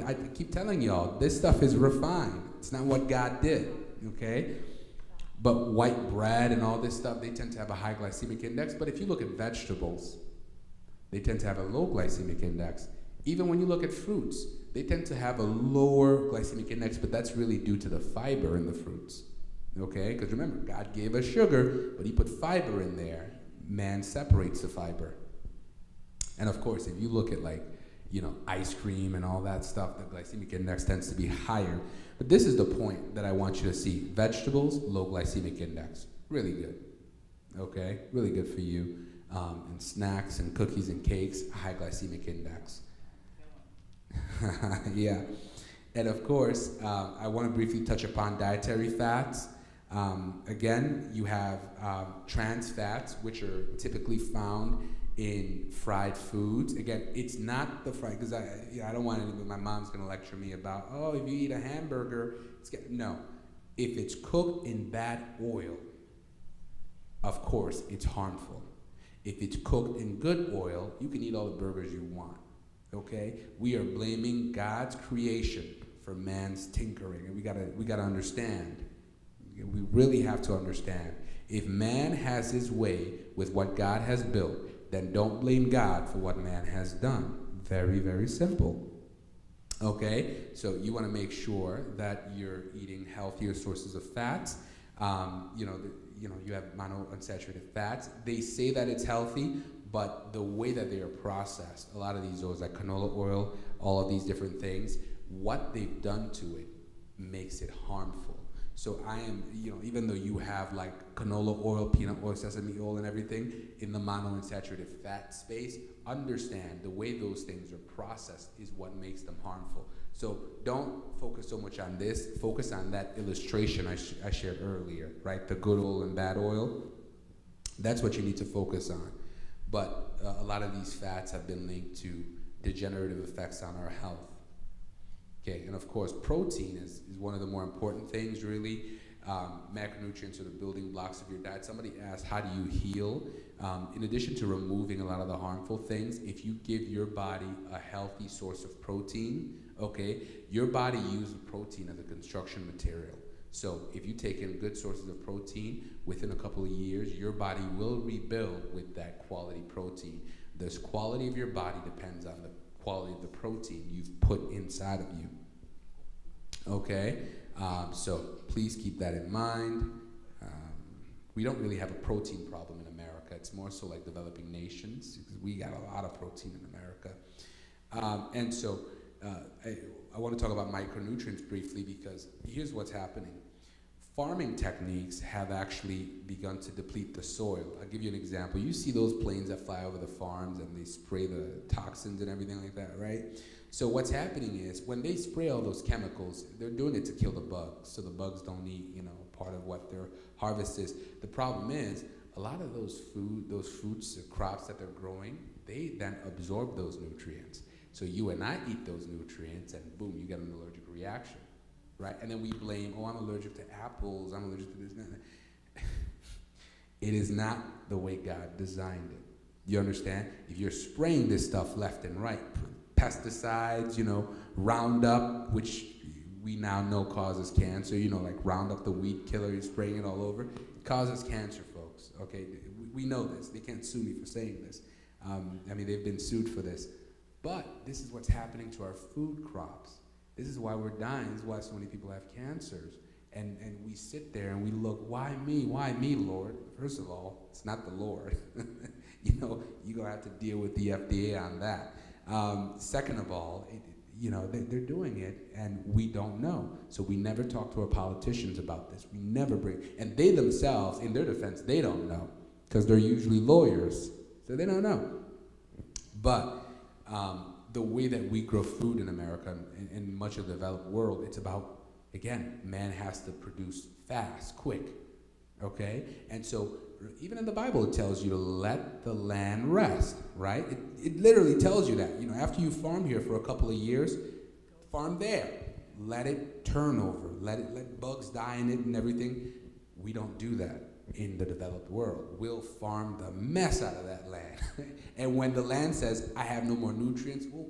I keep telling y'all, this stuff is refined. It's not what God did, okay? But white bread and all this stuff, they tend to have a high glycemic index. But if you look at vegetables, they tend to have a low glycemic index. Even when you look at fruits, they tend to have a lower glycemic index, but that's really due to the fiber in the fruits. Okay, because remember, God gave us sugar, but he put fiber in there. Man separates the fiber. And of course, if you look at ice cream and all that stuff, the glycemic index tends to be higher. But this is the point that I want you to see. Vegetables, low glycemic index. Really good. okay? Really good for you. And snacks and cookies and cakes, high glycemic index. Yeah. And of course, I want to briefly touch upon dietary fats. Again, you have trans fats, which are typically found in fried foods. Again, it's not the fried, because I don't want anybody, my mom's going to lecture me about, oh, if you eat a hamburger, no. If it's cooked in bad oil, of course, it's harmful. If it's cooked in good oil, you can eat all the burgers you want, okay? We are blaming God's creation for man's tinkering, and we gotta understand. We really have to understand. If man has his way with what God has built, then don't blame God for what man has done. Very, very simple. Okay, so you want to make sure that you're eating healthier sources of fats. You have monounsaturated fats. They say that it's healthy, but the way that they are processed, a lot of these oils, like canola oil, all of these different things, what they've done to it makes it harmful. So I am, even though you have like canola oil, peanut oil, sesame oil, and everything in the monounsaturated fat space, understand the way those things are processed is what makes them harmful. So don't focus so much on this. Focus on that illustration I shared earlier, right? The good oil and bad oil. That's what you need to focus on. But a lot of these fats have been linked to degenerative effects on our health. Okay, and of course, protein is one of the more important things, really. Macronutrients are the building blocks of your diet. Somebody asked, how do you heal? In addition to removing a lot of the harmful things, if you give your body a healthy source of protein, okay, your body uses protein as a construction material. So if you take in good sources of protein, within a couple of years, your body will rebuild with that quality protein. The quality of your body depends on the quality of the protein you've put inside of you. Okay, so please keep that in mind. We don't really have a protein problem in America. It's more so like developing nations, because we got a lot of protein in America. And so I want to talk about micronutrients briefly, because here's what's happening. Farming techniques have actually begun to deplete the soil. I'll give you an example. You see those planes that fly over the farms and they spray the toxins and everything like that, right? So what's happening is when they spray all those chemicals, they're doing it to kill the bugs, so the bugs don't eat, part of what their harvest is. The problem is a lot of those fruits, the crops that they're growing, they then absorb those nutrients. So you and I eat those nutrients and boom, you get an allergic reaction. Right? And then we blame, I'm allergic to apples, I'm allergic to this and that. It is not the way God designed it. You understand? If you're spraying this stuff left and right, pesticides, Roundup, which we now know causes cancer, like Roundup, the weed killer, you're spraying it all over, it causes cancer, folks. Okay? We know this. They can't sue me for saying this. They've been sued for this. But this is what's happening to our food crops. This is why we're dying. This is why so many people have cancers. And we sit there and we look, why me? Why me, Lord? First of all, it's not the Lord. You're going to have to deal with the FDA on that. Second of all, they're doing it and we don't know. So we never talk to our politicians about this. We never bring, and they themselves, in their defense, they don't know, because they're usually lawyers. So they don't know. But the way that we grow food in America and in much of the developed world, it's about, again, man has to produce fast, quick, okay? And so even in the Bible, it tells you to let the land rest, right? It literally tells you that. After you farm here for a couple of years, farm there. Let it turn over. Let bugs die in it and everything. We don't do that in the developed world. We'll farm the mess out of that land. And when the land says, I have no more nutrients, we'll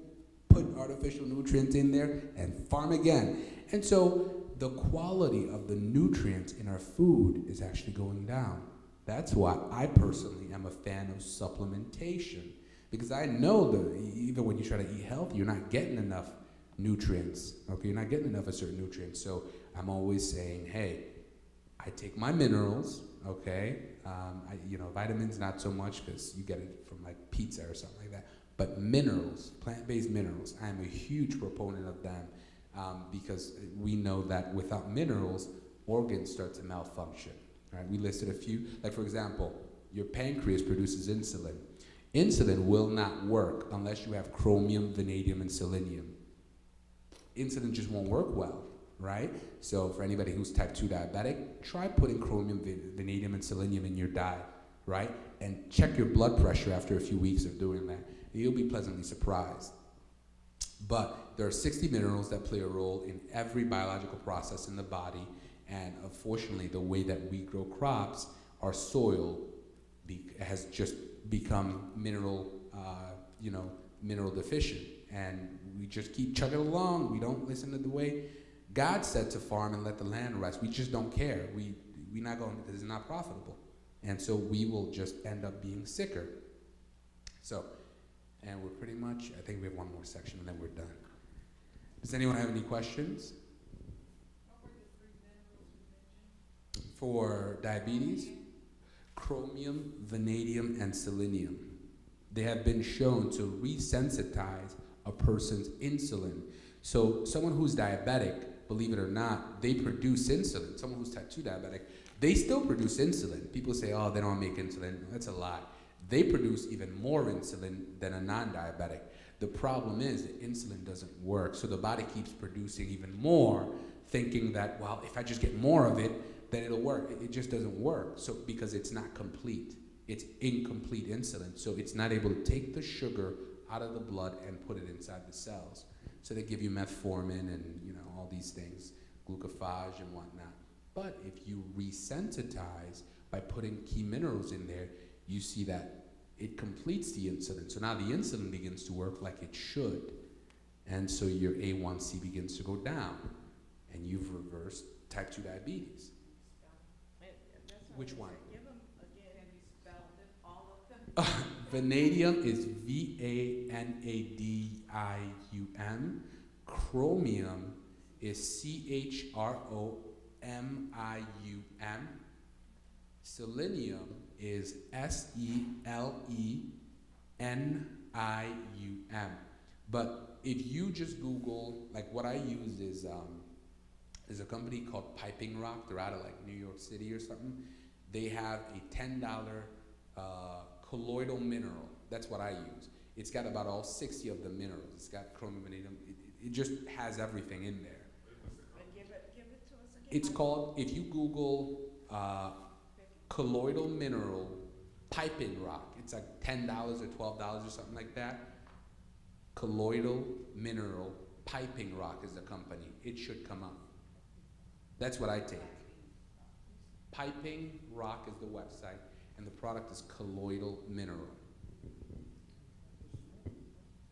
put artificial nutrients in there and farm again. And so the quality of the nutrients in our food is actually going down. That's why I personally am a fan of supplementation, because I know that even when you try to eat healthy, you're not getting enough nutrients. Okay, you're not getting enough of certain nutrients. So I'm always saying, hey, I take my minerals, okay? Vitamins not so much, because you get it from like pizza or something like that. But minerals, plant-based minerals, I am a huge proponent of them, because we know that without minerals, organs start to malfunction. Right? We listed a few, like for example, Your pancreas produces insulin. Insulin will not work unless you have chromium, vanadium, and selenium. Insulin just won't work well, right? So for anybody who's type 2 diabetic, try putting chromium, vanadium, and selenium in your diet, right? And check your blood pressure after a few weeks of doing that. You'll be pleasantly surprised. But there are 60 minerals that play a role in every biological process in the body, and unfortunately, the way that we grow crops, our soil has just become mineral deficient, and we just keep chugging along. We don't listen to the way God said to farm and let the land rest. We just don't care. We're not going because it's not profitable, and so we will just end up being sicker. So, and we're pretty much. I think we have one more section, and then we're done. Does anyone have any questions? For diabetes, chromium, vanadium, and selenium. They have been shown to resensitize a person's insulin. So someone who's diabetic, believe it or not, they produce insulin. Someone who's type 2 diabetic, they still produce insulin. People say, oh, they don't make insulin. That's a lie. They produce even more insulin than a non-diabetic. The problem is that insulin doesn't work, so the body keeps producing even more, thinking that, well, if I just get more of it, then it'll work. It just doesn't work, so because it's not complete. It's incomplete insulin, so it's not able to take the sugar out of the blood and put it inside the cells. So they give you metformin and all these things, glucophage and whatnot. But if you resensitize by putting key minerals in there, you see that it completes the insulin. So now the insulin begins to work like it should. And so your A1C begins to go down. And you've reversed type 2 diabetes. Which one? Give them again, and you spelled it, all of them. Vanadium is vanadium. Chromium is CHROMIUM. Selenium is SELENIUM. But if you just Google, like what I use is a company called Piping Rock. They're out of like New York City or something. They have a $10 colloidal mineral. That's what I use. It's got about all 60 of the minerals. It's got chromium, vanadium. It just has everything in there. Give it to us again. It's called, if you Google colloidal mineral piping rock, it's like $10 or $12 or something like that. Colloidal mineral piping rock is the company. It should come up. That's what I take. Piping Rock is the website, and the product is colloidal mineral.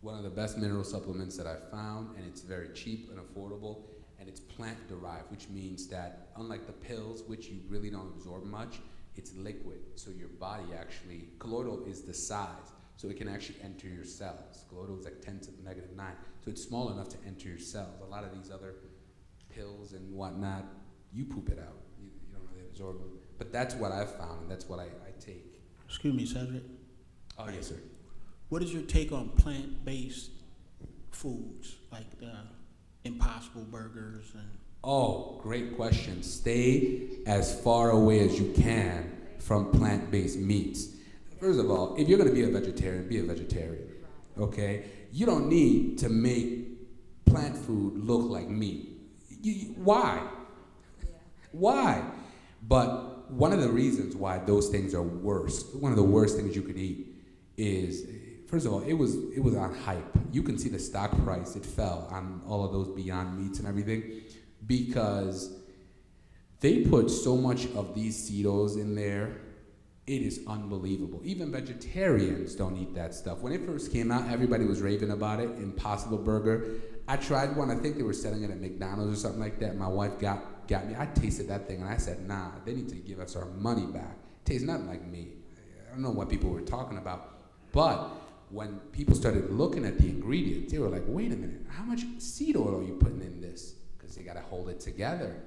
One of the best mineral supplements that I've found, and it's very cheap and affordable, and it's plant-derived, which means that unlike the pills, which you really don't absorb much, it's liquid. So your body actually, colloidal is the size, so it can actually enter your cells. Colloidal is like 10 to the negative 9, so it's small enough to enter your cells. A lot of these other pills and whatnot, you poop it out. You don't really absorb them. But that's what I've found, and that's what I take. Excuse me, Cedrick. Oh, yes, sir. What is your take on plant-based foods, like the Impossible Burgers and? Oh, great question. Stay as far away as you can from plant-based meats. First of all, if you're going to be a vegetarian, okay? You don't need to make plant food look like meat. Why? Why? But one of the reasons why those things are worse, one of the worst things you could eat is, first of all, it was on hype. You can see the stock price, it fell on all of those Beyond Meats and everything because they put so much of these seed oils in there. It is unbelievable. Even vegetarians don't eat that stuff. When it first came out, everybody was raving about it, Impossible Burger. I tried one. I think they were selling it at McDonald's or something like that. My wife got me. I tasted that thing, and I said, nah, they need to give us our money back. It tastes nothing like meat. I don't know what people were talking about. But when people started looking at the ingredients, they were like, wait a minute, how much seed oil are you putting in this? Because they got to hold it together.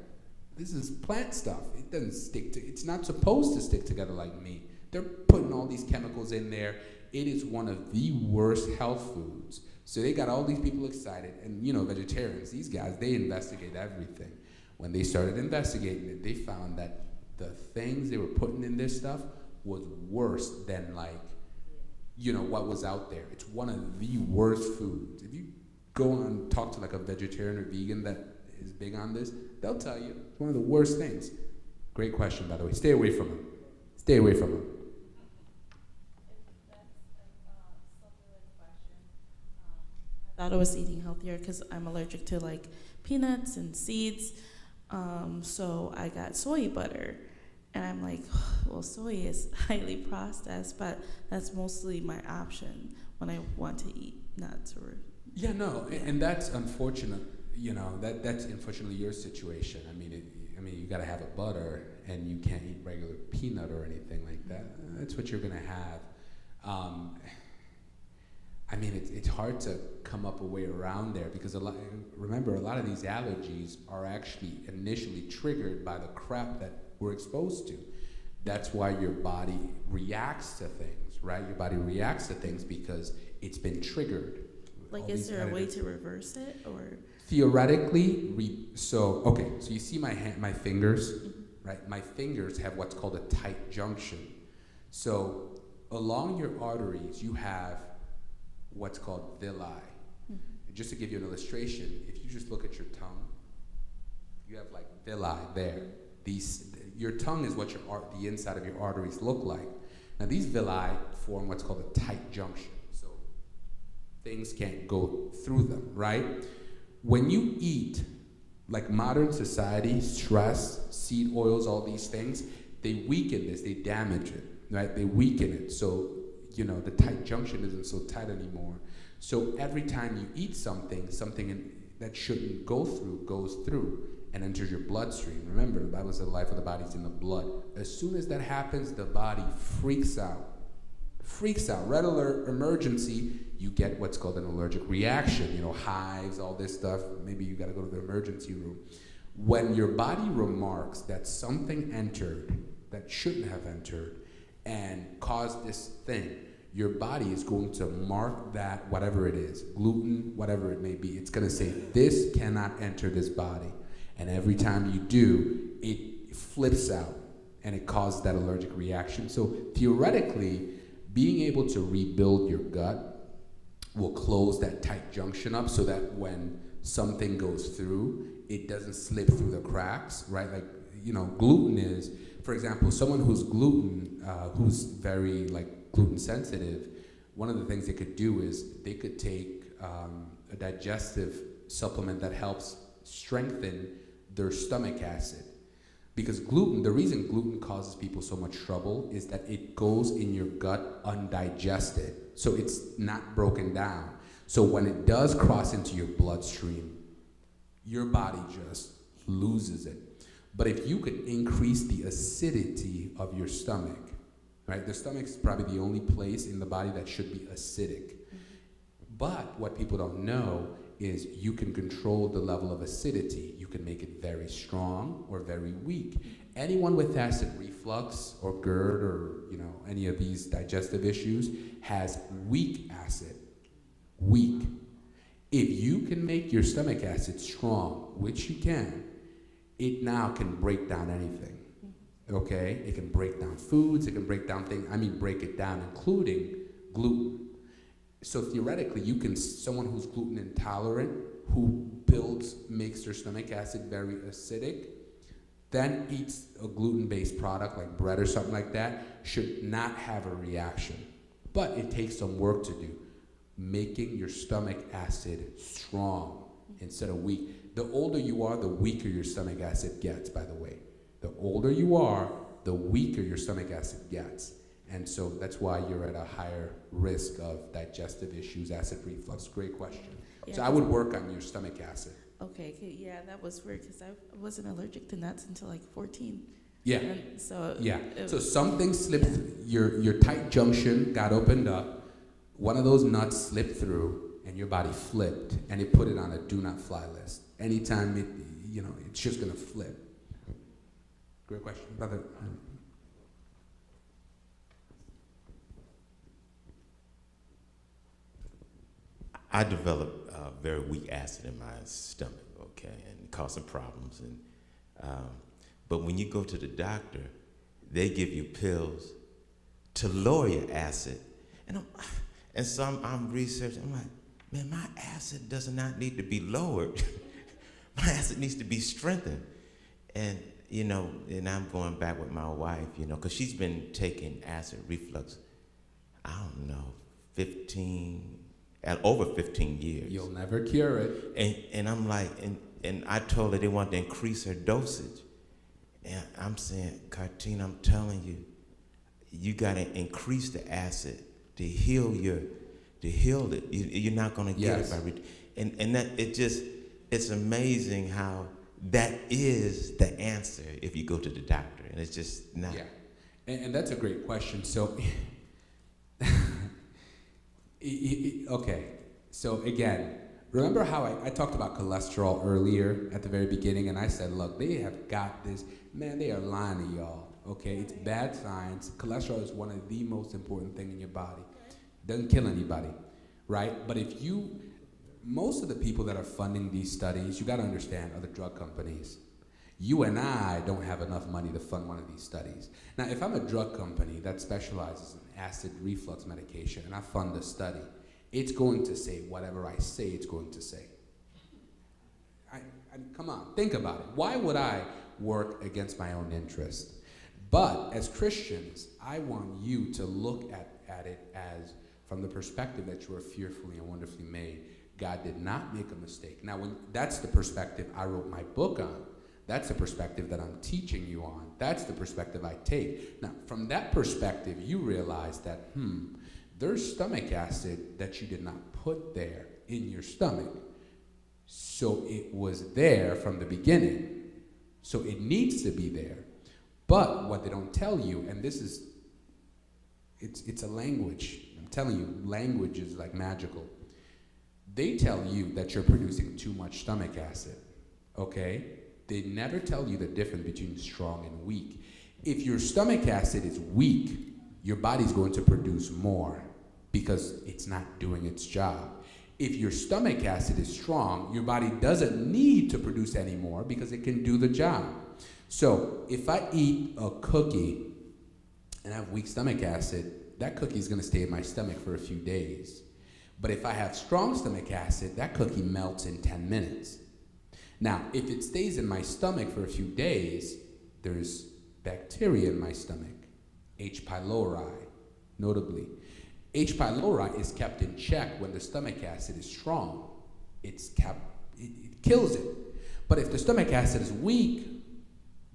This is plant stuff. It doesn't stick to, it's not supposed to stick together like meat. They're putting all these chemicals in there. It is one of the worst health foods. So they got all these people excited. And vegetarians, these guys, they investigate everything. When they started investigating it, they found that the things they were putting in this stuff was worse than like, you know, what was out there. It's one of the worst foods. If you go and talk to like a vegetarian or vegan that is big on this, they'll tell you it's one of the worst things. Great question, by the way. Stay away from them. Stay away from them. I thought I was eating healthier because I'm allergic to like peanuts and seeds. So I got soy butter. And I'm like, well, soy is highly processed, but that's mostly my option when I want to eat nuts or. Yeah, no, and that's unfortunate. You know, that's unfortunately your situation. I mean, you got to have a butter, and you can't eat regular peanut or anything like that. That's what you're gonna have. I mean, it's hard to come up a way around there because remember, a lot of these allergies are actually initially triggered by the crap that we're exposed to. That's why your body reacts to things, right? Your body reacts to things because it's been triggered. Like, is there a way to reverse it, or? Theoretically, so you see my fingers, right? My fingers have what's called a tight junction. So along your arteries, you have what's called villi. Mm-hmm. Just to give you an illustration, if you just look at your tongue, you have like villi there. Your tongue is what the inside of your arteries look like. Now these villi form what's called a tight junction, so things can't go through them, right? When you eat, like modern society, stress, seed oils, all these things, they weaken this, they damage it, right? They weaken it, so you know the tight junction isn't so tight anymore. So every time you eat something that shouldn't go through goes through and enters your bloodstream. Remember, the Bible says the life of the body is in the blood. As soon as that happens, the body freaks out. Red alert, emergency. You get what's called an allergic reaction. You know, hives, all this stuff. Maybe you got to go to the emergency room. When your body remarks that something entered that shouldn't have entered and caused this thing, your body is going to mark that, whatever it is, gluten, whatever it may be. It's going to say, this cannot enter this body. And every time you do, it flips out and it causes that allergic reaction. So theoretically, being able to rebuild your gut will close that tight junction up so that when something goes through, it doesn't slip through the cracks, right? Like, you know, gluten is, for example, someone who's who's very like gluten sensitive, one of the things they could do is they could take a digestive supplement that helps strengthen their stomach acid. Because gluten, the reason gluten causes people so much trouble is that it goes in your gut undigested. So it's not broken down. So when it does cross into your bloodstream, your body just loses it. But if you could increase the acidity of your stomach, right? The stomach is probably the only place in the body that should be acidic. But what people don't know is you can control the level of acidity. You can make it very strong or very weak. Anyone with acid reflux or GERD or any of these digestive issues has weak acid. Weak. If you can make your stomach acid strong, which you can, it now can break down anything. Okay? It can break down foods, it can break down things, break it down, including gluten. So theoretically, someone who's gluten intolerant, who makes their stomach acid very acidic, then eats a gluten-based product like bread or something like that, should not have a reaction. But it takes some work to do, making your stomach acid strong instead of weak. The older you are, the weaker your stomach acid gets, by the way. The older you are, the weaker your stomach acid gets. And so that's why you're at a higher risk of digestive issues, acid reflux. Great question. Yeah. So I would work on your stomach acid. Okay, yeah, that was weird because I wasn't allergic to nuts until like 14. Yeah. And so so something slipped, your tight junction got opened up, one of those nuts slipped through, and your body flipped, and it put it on a do not fly list. Anytime it's just gonna flip. Great question, brother. I developed very weak acid in my stomach, okay, and it caused some problems. And but when you go to the doctor, they give you pills to lower your acid. And so I'm researching. I'm like, man, my acid does not need to be lowered. My acid needs to be strengthened. And, and I'm going back with my wife, because she's been taking acid reflux, I don't know, over 15 years. You'll never cure it. And I'm like, and I told her they wanted to increase her dosage. And I'm saying, Cartina, I'm telling you, you got to increase the acid to heal it. You're not going to get it by and that it's amazing how that is the answer if you go to the doctor, and it's just not. Yeah, and that's a great question. So, okay, so again, remember how I talked about cholesterol earlier at the very beginning, and I said, look, they have got this. Man, they are lying to y'all. Okay, it's bad science. Cholesterol is one of the most important things in your body. Doesn't kill anybody, right? But most of the people that are funding these studies, you got to understand, are the drug companies. You and I don't have enough money to fund one of these studies. Now, if I'm a drug company that specializes in acid reflux medication and I fund the study, it's going to say whatever I say it's going to say. Come on, think about it. Why would I work against my own interest? But as Christians, I want you to look at it as from the perspective that you are fearfully and wonderfully made. God did not make a mistake. Now, that's the perspective I wrote my book on. That's the perspective that I'm teaching you on. That's the perspective I take. Now, from that perspective, you realize that, there's stomach acid that you did not put there in your stomach. So it was there from the beginning. So it needs to be there. But what they don't tell you, and this is, it's a language. I'm telling you, language is like magical. They tell you that you're producing too much stomach acid, okay? They never tell you the difference between strong and weak. If your stomach acid is weak, your body's going to produce more because it's not doing its job. If your stomach acid is strong, your body doesn't need to produce any more because it can do the job. So if I eat a cookie and I have weak stomach acid, that cookie is going to stay in my stomach for a few days. But if I have strong stomach acid, that cookie melts in 10 minutes. Now, if it stays in my stomach for a few days, there's bacteria in my stomach, H. pylori, notably. H. pylori is kept in check when the stomach acid is strong. It kills it. But if the stomach acid is weak,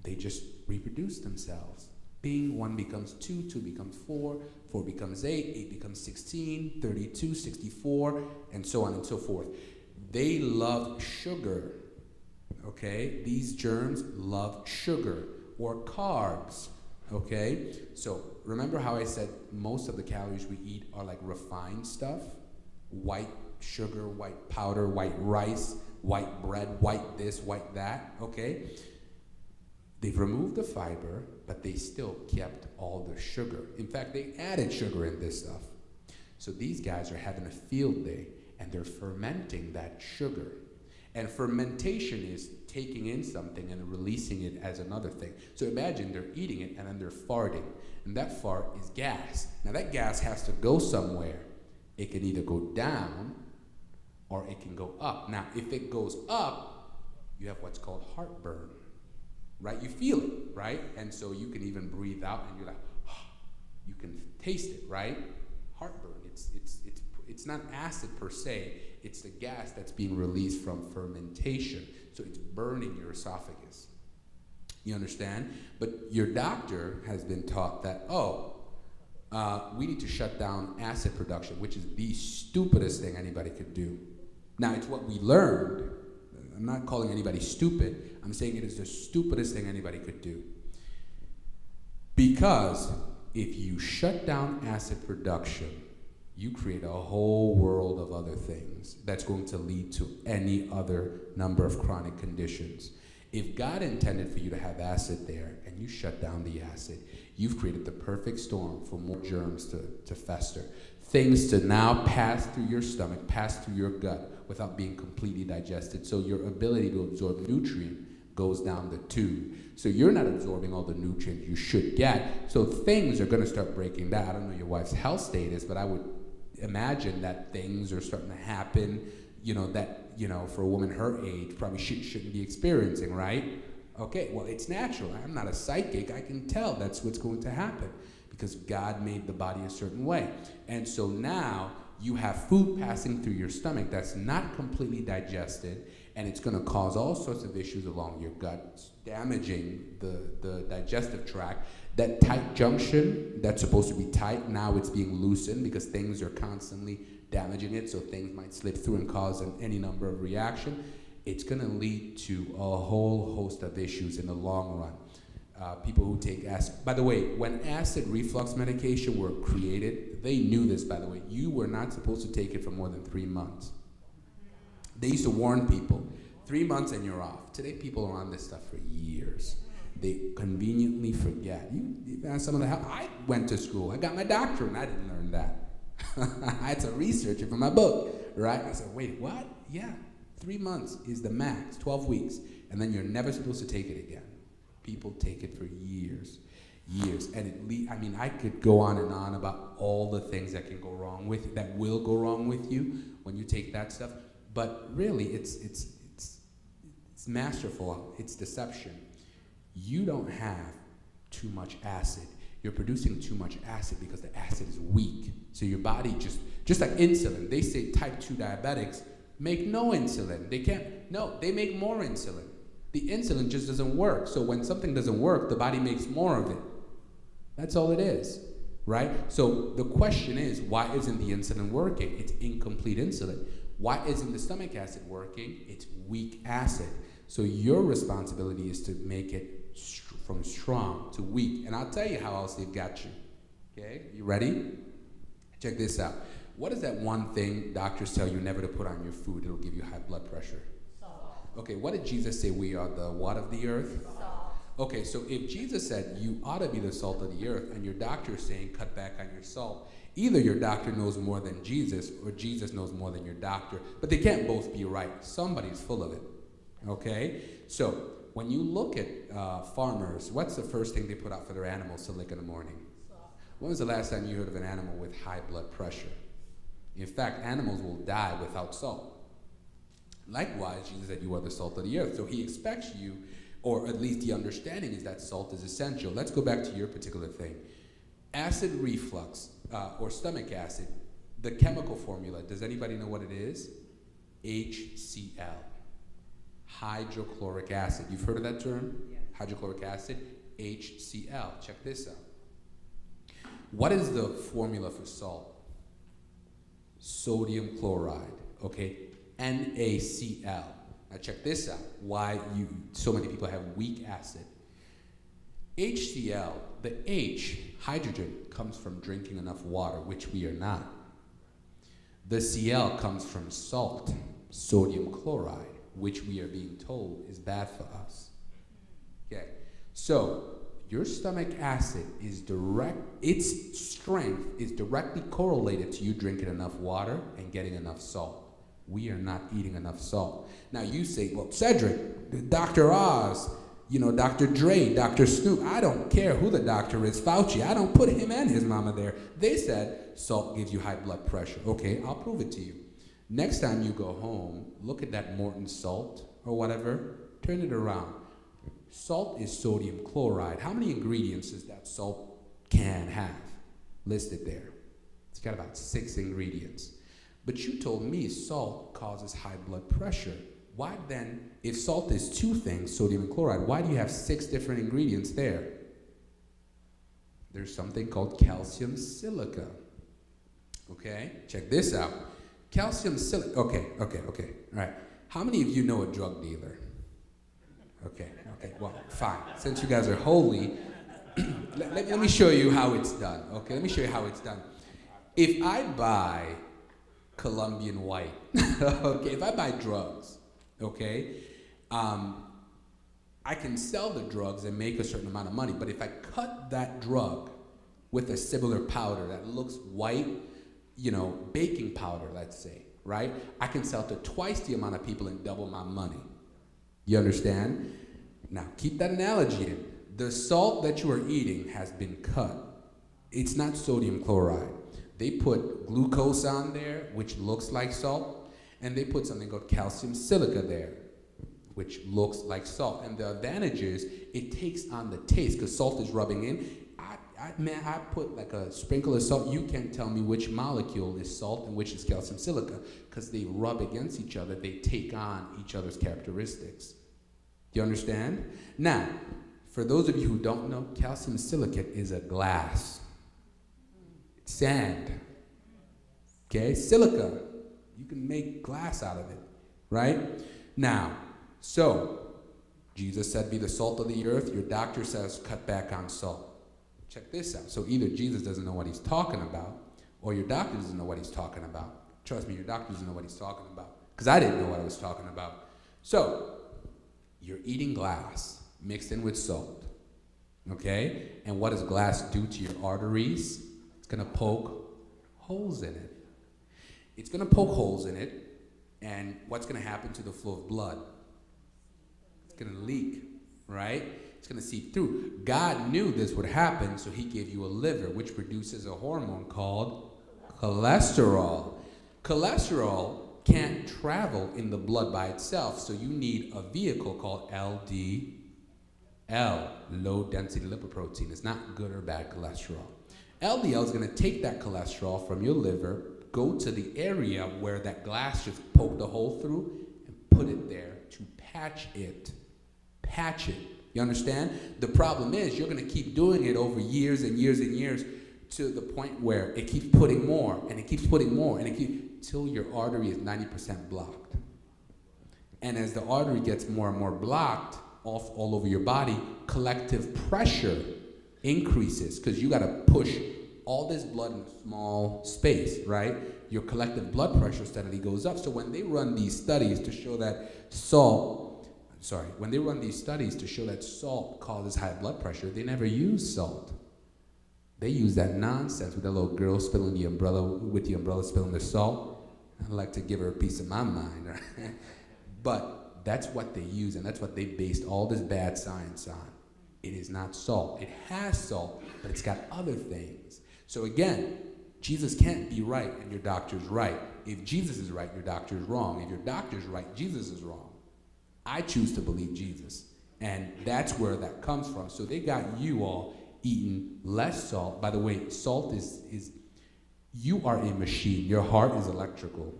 they just reproduce themselves. Bing, 1 becomes 2, 2 becomes 4, 4 becomes 8, 8 becomes 16, 32, 64, and so on and so forth. They love sugar, okay? These germs love sugar or carbs, okay? So remember how I said most of the calories we eat are like refined stuff? White sugar, white powder, white rice, white bread, white this, white that, okay? They've removed the fiber, but they still kept all the sugar. In fact, they added sugar in this stuff. So these guys are having a field day, and they're fermenting that sugar. And fermentation is taking in something and releasing it as another thing. So imagine they're eating it, and then they're farting. And that fart is gas. Now that gas has to go somewhere. It can either go down, or it can go up. Now, if it goes up, you have what's called heartburn. Right? You feel it, right? And so you can even breathe out and you're like, oh, you can taste it, right? Heartburn. It's not acid per se, it's the gas that's being released from fermentation. So it's burning your esophagus. You understand? But your doctor has been taught that, we need to shut down acid production, which is the stupidest thing anybody could do. Now, it's what we learned. I'm not calling anybody stupid. I'm saying it is the stupidest thing anybody could do. Because if you shut down acid production, you create a whole world of other things that's going to lead to any other number of chronic conditions. If God intended for you to have acid there and you shut down the acid, you've created the perfect storm for more germs to fester. Things to now pass through your stomach, pass through your gut without being completely digested. So your ability to absorb nutrient goes down the tube. So you're not absorbing all the nutrients you should get. So things are going to start breaking down. I don't know your wife's health status, but I would imagine that things are starting to happen, that, for a woman her age, probably shouldn't be experiencing, right? Okay, well, it's natural. I'm not a psychic. I can tell that's what's going to happen because God made the body a certain way. And so now you have food passing through your stomach that's not completely digested, and it's going to cause all sorts of issues along your gut, damaging the digestive tract. That tight junction that's supposed to be tight, now it's being loosened because things are constantly damaging it, so things might slip through and cause any number of reaction. It's going to lead to a whole host of issues in the long run. People who take acid. By the way, when acid reflux medication were created, they knew this, by the way. You were not supposed to take it for more than 3 months. They used to warn people, 3 months and you're off. Today, people are on this stuff for years. They conveniently forget. You ask some of the help. I went to school. I got my doctorate, and I didn't learn that. I had to research it for my book, right? I said, wait, what? Yeah, 3 months is the max, 12 weeks, and then you're never supposed to take it again. People take it for years. And I could go on and on about all the things that can go wrong with, that will go wrong with you when you take that stuff. But really, it's masterful. It's deception. You don't have too much acid. You're producing too much acid because the acid is weak. So your body just like insulin. They say type 2 diabetics make no insulin. They make more insulin. The insulin just doesn't work. So when something doesn't work, the body makes more of it. That's all it is, right? So the question is, why isn't the insulin working? It's incomplete insulin. Why isn't the stomach acid working? It's weak acid. So your responsibility is to make it from strong to weak. And I'll tell you how else they've got you. Okay, you ready? Check this out. What is that one thing doctors tell you never to put on your food? It'll give you high blood pressure. Salt. Okay, what did Jesus say we are? The what of the earth? Salt. Okay, so if Jesus said you ought to be the salt of the earth and your doctor is saying cut back on your salt, either your doctor knows more than Jesus or Jesus knows more than your doctor. But they can't both be right. Somebody's full of it. Okay? So when you look at farmers, what's the first thing they put out for their animals to lick in the morning? Salt. When was the last time you heard of an animal with high blood pressure? In fact, animals will die without salt. Likewise, Jesus said you are the salt of the earth. So he expects you, or at least the understanding is that salt is essential. Let's go back to your particular thing. Acid reflux, or stomach acid, the chemical formula, does anybody know what it is? HCl. Hydrochloric acid. You've heard of that term? Yeah. Hydrochloric acid, HCl. Check this out. What is the formula for salt? Sodium chloride, okay? NaCl. Now check this out. Why so many people have weak acid. HCl, the H, hydrogen, comes from drinking enough water, which we are not. The Cl comes from salt, sodium chloride, which we are being told is bad for us. Okay, so your stomach acid is its strength is directly correlated to you drinking enough water and getting enough salt. We are not eating enough salt. Now you say, well, Cedrick, Dr. Oz, Dr. Dre, Dr. Snoop, I don't care who the doctor is, Fauci, I don't put him and his mama there. They said salt gives you high blood pressure. Okay, I'll prove it to you. Next time you go home, look at that Morton salt or whatever, turn it around. Salt is sodium chloride. How many ingredients does that salt can have listed there? It's got about 6 ingredients. But you told me salt causes high blood pressure. Why then, if salt is 2 things, sodium and chloride, why do you have 6 different ingredients there? There's something called calcium silica. Okay, check this out. Calcium silica, okay. All right. How many of you know a drug dealer? Okay, well, fine. Since you guys are holy, let me show you how it's done. Okay, let me show you how it's done. If I buy Colombian white, okay, if I buy drugs, okay, I can sell the drugs and make a certain amount of money, but if I cut that drug with a similar powder that looks white, baking powder, let's say, right? I can sell to twice the amount of people and double my money. You understand? Now, keep that analogy in. The salt that you are eating has been cut. It's not sodium chloride. They put glucose on there, which looks like salt, and they put something called calcium silica there, which looks like salt. And the advantage is it takes on the taste, because salt is rubbing in. I put like a sprinkle of salt. You can't tell me which molecule is salt and which is calcium silica, because they rub against each other. They take on each other's characteristics. Do you understand? Now, for those of you who don't know, calcium silicate is a glass. It's sand. Okay? Silica. You can make glass out of it. Right? Now, so, Jesus said, be the salt of the earth. Your doctor says, cut back on salt. Check this out. So either Jesus doesn't know what he's talking about, or your doctor doesn't know what he's talking about. Trust me, your doctor doesn't know what he's talking about. Because I didn't know what I was talking about. So, you're eating glass mixed in with salt. Okay? And what does glass do to your arteries? It's going to poke holes in it. It's going to poke holes in it, and what's going to happen to the flow of blood? It's going to leak, right? It's going to seep through. God knew this would happen, so he gave you a liver, which produces a hormone called cholesterol. Cholesterol can't travel in the blood by itself, so you need a vehicle called LDL, low density lipoprotein. It's not good or bad cholesterol. LDL is going to take that cholesterol from your liver, go to the area where that glass just poked a hole through, and put it there to patch it. Patch it. You understand? The problem is you're going to keep doing it over years and years and years to the point where it keeps putting more, and it keeps putting more, and it keeps till your artery is 90% blocked. And as the artery gets more and more blocked all over your body, collective pressure increases because you got to push all this blood in a small space, right? Your collective blood pressure steadily goes up. So when they run these studies to show that salt causes high blood pressure, they never use salt. They use that nonsense with that little girl spilling the umbrella, with the umbrella spilling the salt. I'd like to give her a piece of my mind, right? But that's what they use, and that's what they based all this bad science on. It is not salt. It has salt, but it's got other things. So again, Jesus can't be right and your doctor's right. If Jesus is right, your doctor's wrong. If your doctor's right, Jesus is wrong. I choose to believe Jesus, and that's where that comes from. So they got you all eating less salt. By the way, salt is you are a machine. Your heart is electrical,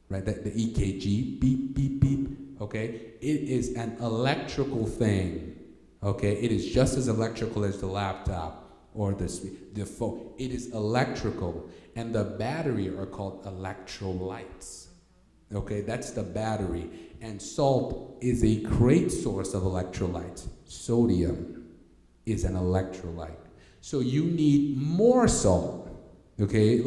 right? The EKG, beep, beep, beep, okay? It is an electrical thing, okay? It is just as electrical as the laptop or the phone. It is electrical, and the battery are called electrolytes, okay? That's the battery, and salt is a great source of electrolytes. Sodium is an electrolyte. So you need more salt, okay?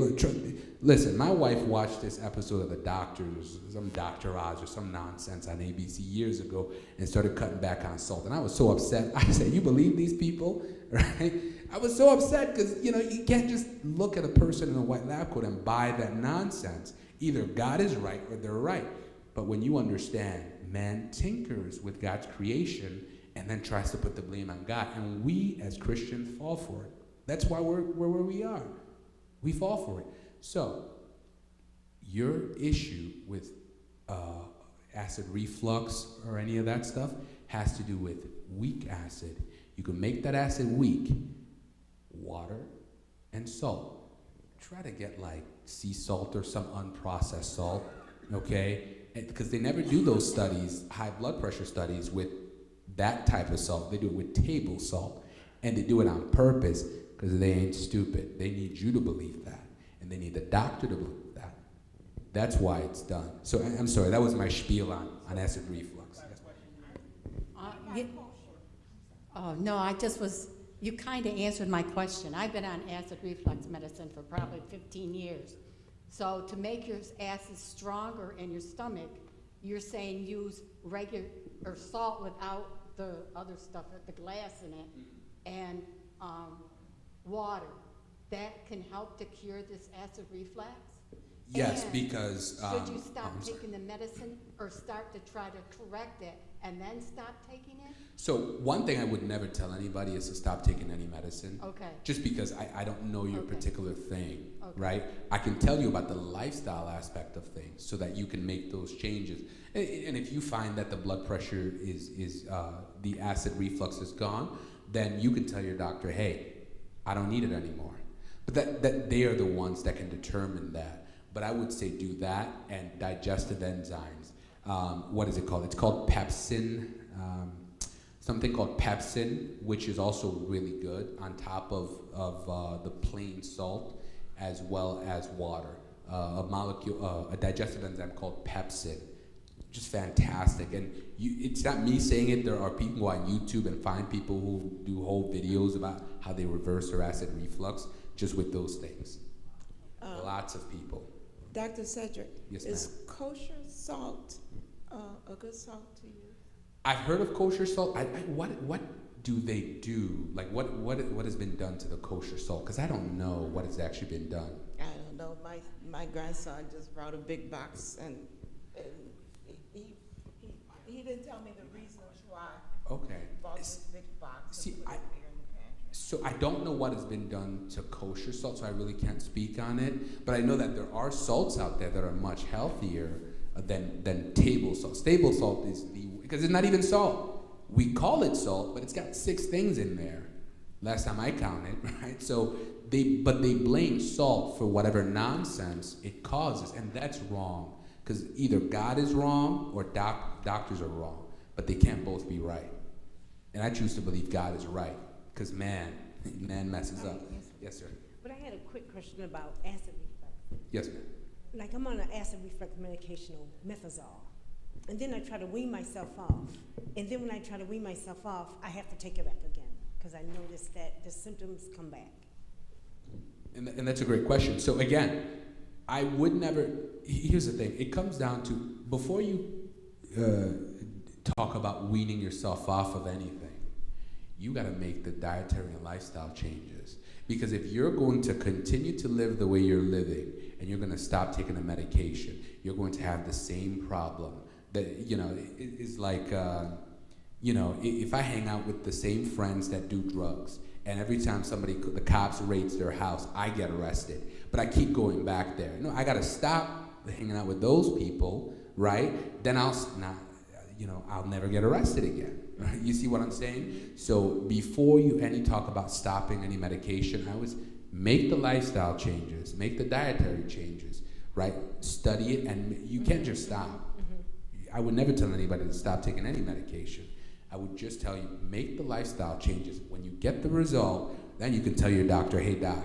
Listen, my wife watched this episode of The Doctors, some Dr. Oz or some nonsense on ABC years ago, and started cutting back on salt. And I was so upset. I said, you believe these people, right? I was so upset because, you can't just look at a person in a white lab coat and buy that nonsense. Either God is right or they're right. But when you understand, man tinkers with God's creation and then tries to put the blame on God. And we, as Christians, fall for it. That's why we're where we are. We fall for it. So, your issue with acid reflux or any of that stuff has to do with weak acid. You can make that acid weak. Water and salt. Try to get like sea salt or some unprocessed salt, okay? Because they never do those studies, high blood pressure studies, with that type of salt. They do it with table salt. And they do it on purpose because they ain't stupid. They need you to believe that. And they need the doctor to believe that. That's why it's done. So I'm sorry, that was my spiel on acid reflux. Oh, no, you kind of answered my question. I've been on acid reflux medicine for probably 15 years. So to make your acid stronger in your stomach, you're saying use regular or salt without the other stuff, the glass in it, and water. That can help to cure this acid reflux? Yes, And because should you stop I'm sorry. taking the medicine or start to try to correct it and then stop taking it? So one thing I would never tell anybody is to stop taking any medicine. Okay. Just because I don't know your Okay. particular thing, Okay. right? I can tell you about the lifestyle aspect of things so that you can make those changes. And if you find that the blood pressure is the acid reflux is gone, then you can tell your doctor, hey, I don't need it anymore. But that they are the ones that can determine that. But I would say do that and digestive enzymes. What is it called? It's called pepsin. Something called pepsin, which is also really good on top of the plain salt as well as water. A digestive enzyme called pepsin. Just fantastic. And it's not me saying it. There are people who on YouTube and find people who do whole videos about how they reverse their acid reflux just with those things. Lots of people. Dr. Cedrick, Yes, is kosher salt a good salt to use? I've heard of kosher salt. What do they do? Like what has been done to the kosher salt? Because I don't know what has actually been done. I don't know. My grandson just brought a big box, and he didn't tell me the reasons why. Okay. He bought this big box. See, and put it there in the pantry. So I don't know what has been done to kosher salt, so I really can't speak on it. But I know that there are salts out there that are much healthier than table salt. Table salt is because it's not even salt. We call it salt, but it's got 6 things in there. Last time I counted, right? So they blame salt for whatever nonsense it causes, and that's wrong. Because either God is wrong or doctors are wrong, but they can't both be right. And I choose to believe God is right, because man messes up. Yes, sir. But I had a quick question about acid reflux. Yes, ma'am. Like I'm on an acid reflux medication, methazole, and then I try to wean myself off. And then when I try to wean myself off, I have to take it back again because I notice that the symptoms come back. And that's a great question. So again, I would never, here's the thing, it comes down to, before you talk about weaning yourself off of anything, you gotta make the dietary and lifestyle changes. Because if you're going to continue to live the way you're living, and you're gonna stop taking the medication, you're going to have the same problem. That, is like, if I hang out with the same friends that do drugs, and every time the cops raids their house, I get arrested. But I keep going back there. No, I gotta stop hanging out with those people, right? Then I'll never get arrested again. Right? You see what I'm saying? So before you talk about stopping any medication, I always make the lifestyle changes, make the dietary changes, right? Study it, and you can't just stop. I would never tell anybody to stop taking any medication. I would just tell you, make the lifestyle changes. When you get the result, then you can tell your doctor, hey doc,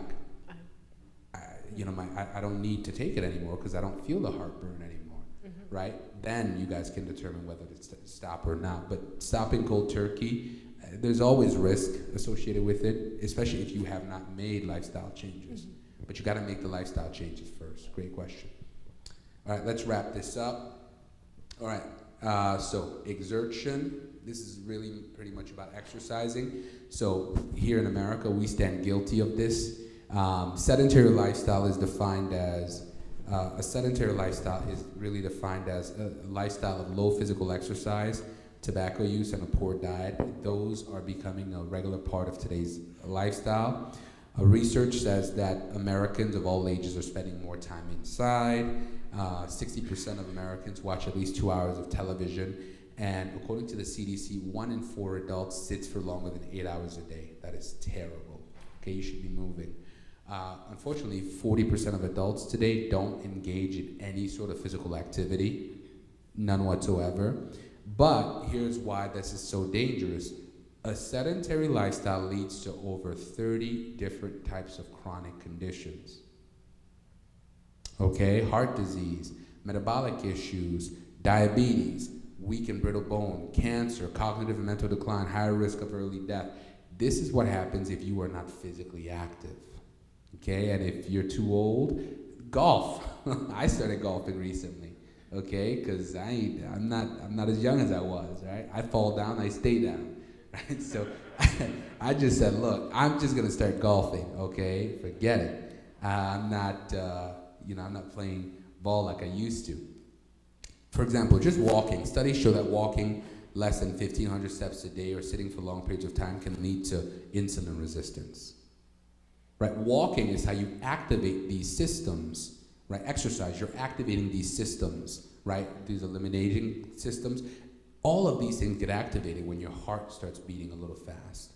I don't need to take it anymore because I don't feel the heartburn anymore, right? Then you guys can determine whether to stop or not. But stopping cold turkey, there's always risk associated with it, especially if you have not made lifestyle changes. But you got to make the lifestyle changes first. Great question. All right, let's wrap this up. All right, so exertion. This is really pretty much about exercising. So here in America, we stand guilty of this. Sedentary lifestyle is defined as, a sedentary lifestyle is really defined as a lifestyle of low physical exercise, tobacco use, and a poor diet. Those are becoming a regular part of today's lifestyle. Research says that Americans of all ages are spending more time inside. 60% of Americans watch at least 2 hours of television. And according to the CDC, 1 in 4 adults sits for longer than 8 hours a day. That is terrible. Okay, you should be moving. Unfortunately, 40% of adults today don't engage in any sort of physical activity, none whatsoever. But here's why this is so dangerous. A sedentary lifestyle leads to over 30 different types of chronic conditions. Okay, heart disease, metabolic issues, diabetes, weak and brittle bone, cancer, cognitive and mental decline, higher risk of early death. This is what happens if you are not physically active. Okay, and if you're too old, golf. I started golfing recently. Okay, because I'm not as young as I was. Right, I fall down, I stay down. Right, so I just said, look, I'm just gonna start golfing. Okay, forget it. I'm not. I'm not playing ball like I used to. For example, just walking. Studies show that walking less than 1,500 steps a day or sitting for long periods of time can lead to insulin resistance. Right? Walking is how you activate these systems. Right? Exercise, you're activating these systems. Right? These eliminating systems. All of these things get activated when your heart starts beating a little fast.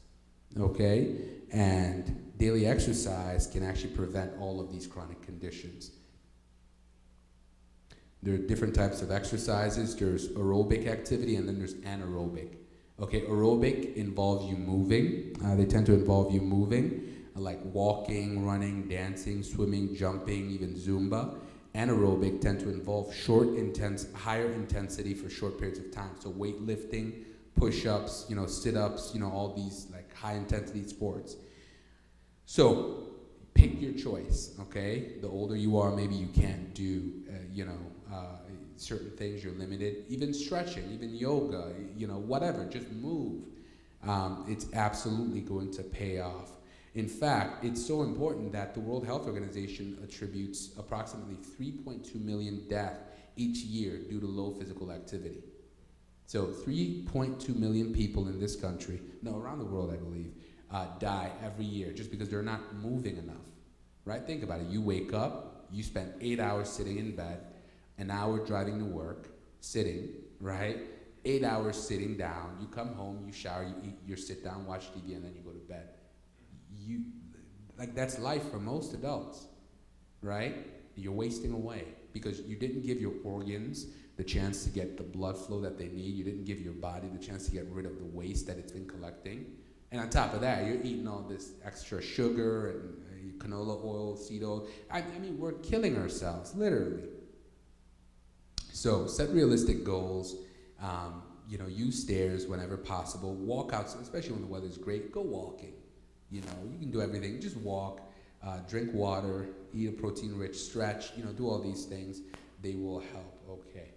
Okay? And daily exercise can actually prevent all of these chronic conditions. There are different types of exercises. There's aerobic activity and then there's anaerobic. Okay, aerobic involves you moving. They tend to involve you moving, like walking, running, dancing, swimming, jumping, even Zumba. Anaerobic tend to involve higher intensity for short periods of time. So weightlifting, push-ups, sit-ups, all these like high-intensity sports. So pick your choice, okay? The older you are, maybe you can't do, certain things, you're limited. Even stretching, even yoga, whatever, just move. It's absolutely going to pay off. In fact, it's so important that the World Health Organization attributes approximately 3.2 million deaths each year due to low physical activity. So 3.2 million people in this country, around the world I believe, die every year just because they're not moving enough, right? Think about it. You wake up, you spend 8 hours sitting in bed, an hour driving to work, sitting, right? 8 hours sitting down. You come home, you shower, you eat, you sit down, watch TV, and then you go to bed. That's life for most adults, right? You're wasting away because you didn't give your organs the chance to get the blood flow that they need. You didn't give your body the chance to get rid of the waste that it's been collecting. And on top of that, you're eating all this extra sugar and canola oil, seed oil. I mean, we're killing ourselves, literally. So set realistic goals. Use stairs whenever possible. Walk outside, especially when the weather's great. Go walking. You can do everything. Just walk, drink water, eat a protein-rich, stretch. Do all these things. They will help. Okay.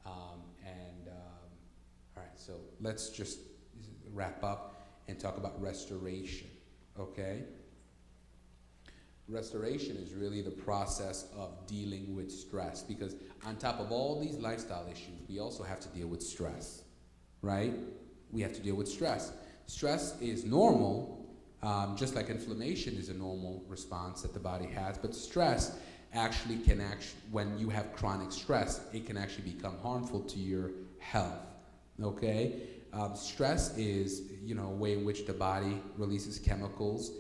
All right. So let's just wrap up and talk about restoration. Okay. Restoration is really the process of dealing with stress, because on top of all these lifestyle issues, we also have to deal with stress, right? We have to deal with stress. Stress is normal, just like inflammation is a normal response that the body has, but stress actually when you have chronic stress, it can actually become harmful to your health, okay? Stress is, a way in which the body releases chemicals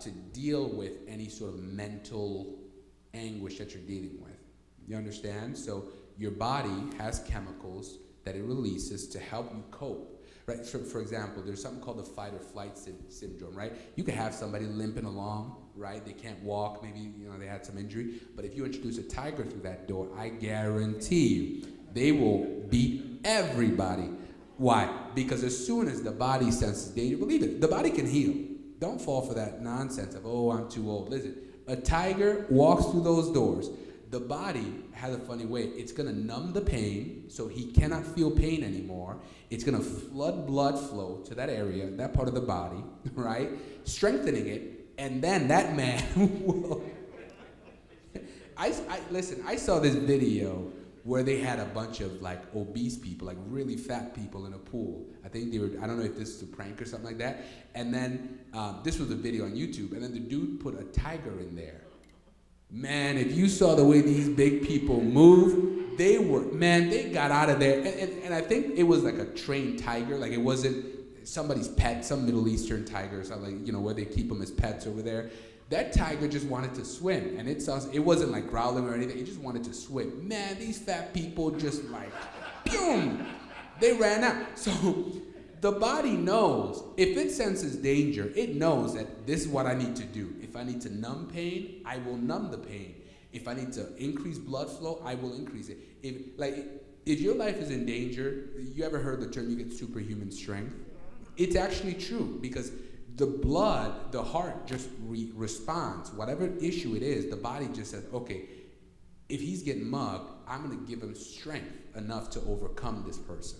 to deal with any sort of mental anguish that you're dealing with. You understand? So your body has chemicals that it releases to help you cope. Right? For example, there's something called the fight or flight syndrome, right? You could have somebody limping along, right? They can't walk, maybe they had some injury, but if you introduce a tiger through that door, I guarantee you, they will beat everybody. Why? Because as soon as the body senses danger, believe it, the body can heal. Don't fall for that nonsense of, oh, I'm too old. Listen, a tiger walks through those doors. The body has a funny way. It's going to numb the pain, so he cannot feel pain anymore. It's going to flood blood flow to that area, that part of the body, right? Strengthening it, and then that man will... Listen, I saw this video where they had a bunch of obese people, really fat people in a pool. I think they were, I don't know if this is a prank or something like that. And then this was a video on YouTube, and then the dude put a tiger in there. Man, if you saw the way these big people move, they got out of there. And I think it was like a trained tiger, it wasn't somebody's pet, some Middle Eastern tiger, or something, where they keep them as pets over there. That tiger just wanted to swim, and it wasn't growling or anything, it just wanted to swim. Man, these fat people just boom, they ran out. So the body knows, if it senses danger, it knows that this is what I need to do. If I need to numb pain, I will numb the pain. If I need to increase blood flow, I will increase it. If your life is in danger, you ever heard the term you get superhuman strength? It's actually true, because the blood, the heart just responds. Whatever issue it is, the body just says, okay, if he's getting mugged, I'm going to give him strength enough to overcome this person.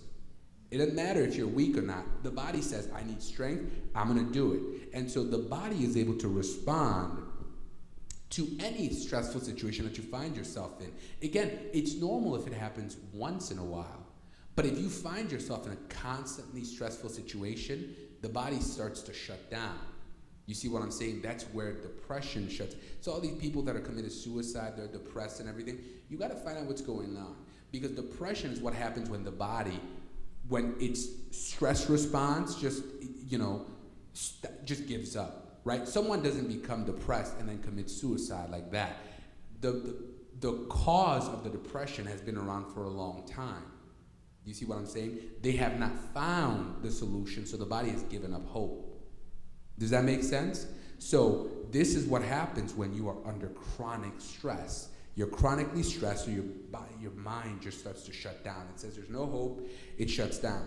It doesn't matter if you're weak or not. The body says, I need strength, I'm going to do it. And so the body is able to respond to any stressful situation that you find yourself in. Again, it's normal if it happens once in a while. But if you find yourself in a constantly stressful situation, the body starts to shut down. You see what I'm saying? That's where depression shuts. So all these people that are committed suicide, they're depressed and everything, you got to find out what's going on. Because depression is what happens when the body, when its stress response just gives up, right? Someone doesn't become depressed and then commit suicide like that. The cause of the depression has been around for a long time. You see what I'm saying? They have not found the solution, so the body has given up hope. Does that make sense? So this is what happens when you are under chronic stress. You're chronically stressed, so your mind just starts to shut down. It says there's no hope, it shuts down.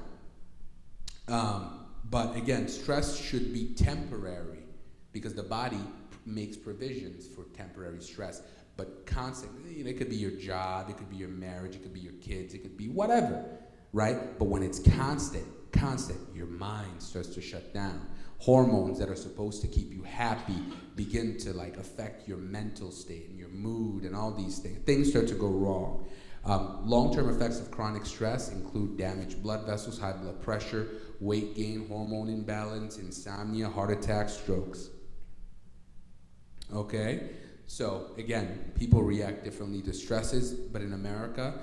But again, stress should be temporary because the body makes provisions for temporary stress. But constantly, it could be your job, it could be your marriage, it could be your kids, it could be whatever, right? But when it's constant, your mind starts to shut down. Hormones that are supposed to keep you happy begin to affect your mental state and your mood and all these things. Things start to go wrong. Long-term effects of chronic stress include damaged blood vessels, high blood pressure, weight gain, hormone imbalance, insomnia, heart attacks, strokes. Okay? So again, people react differently to stresses, but in America,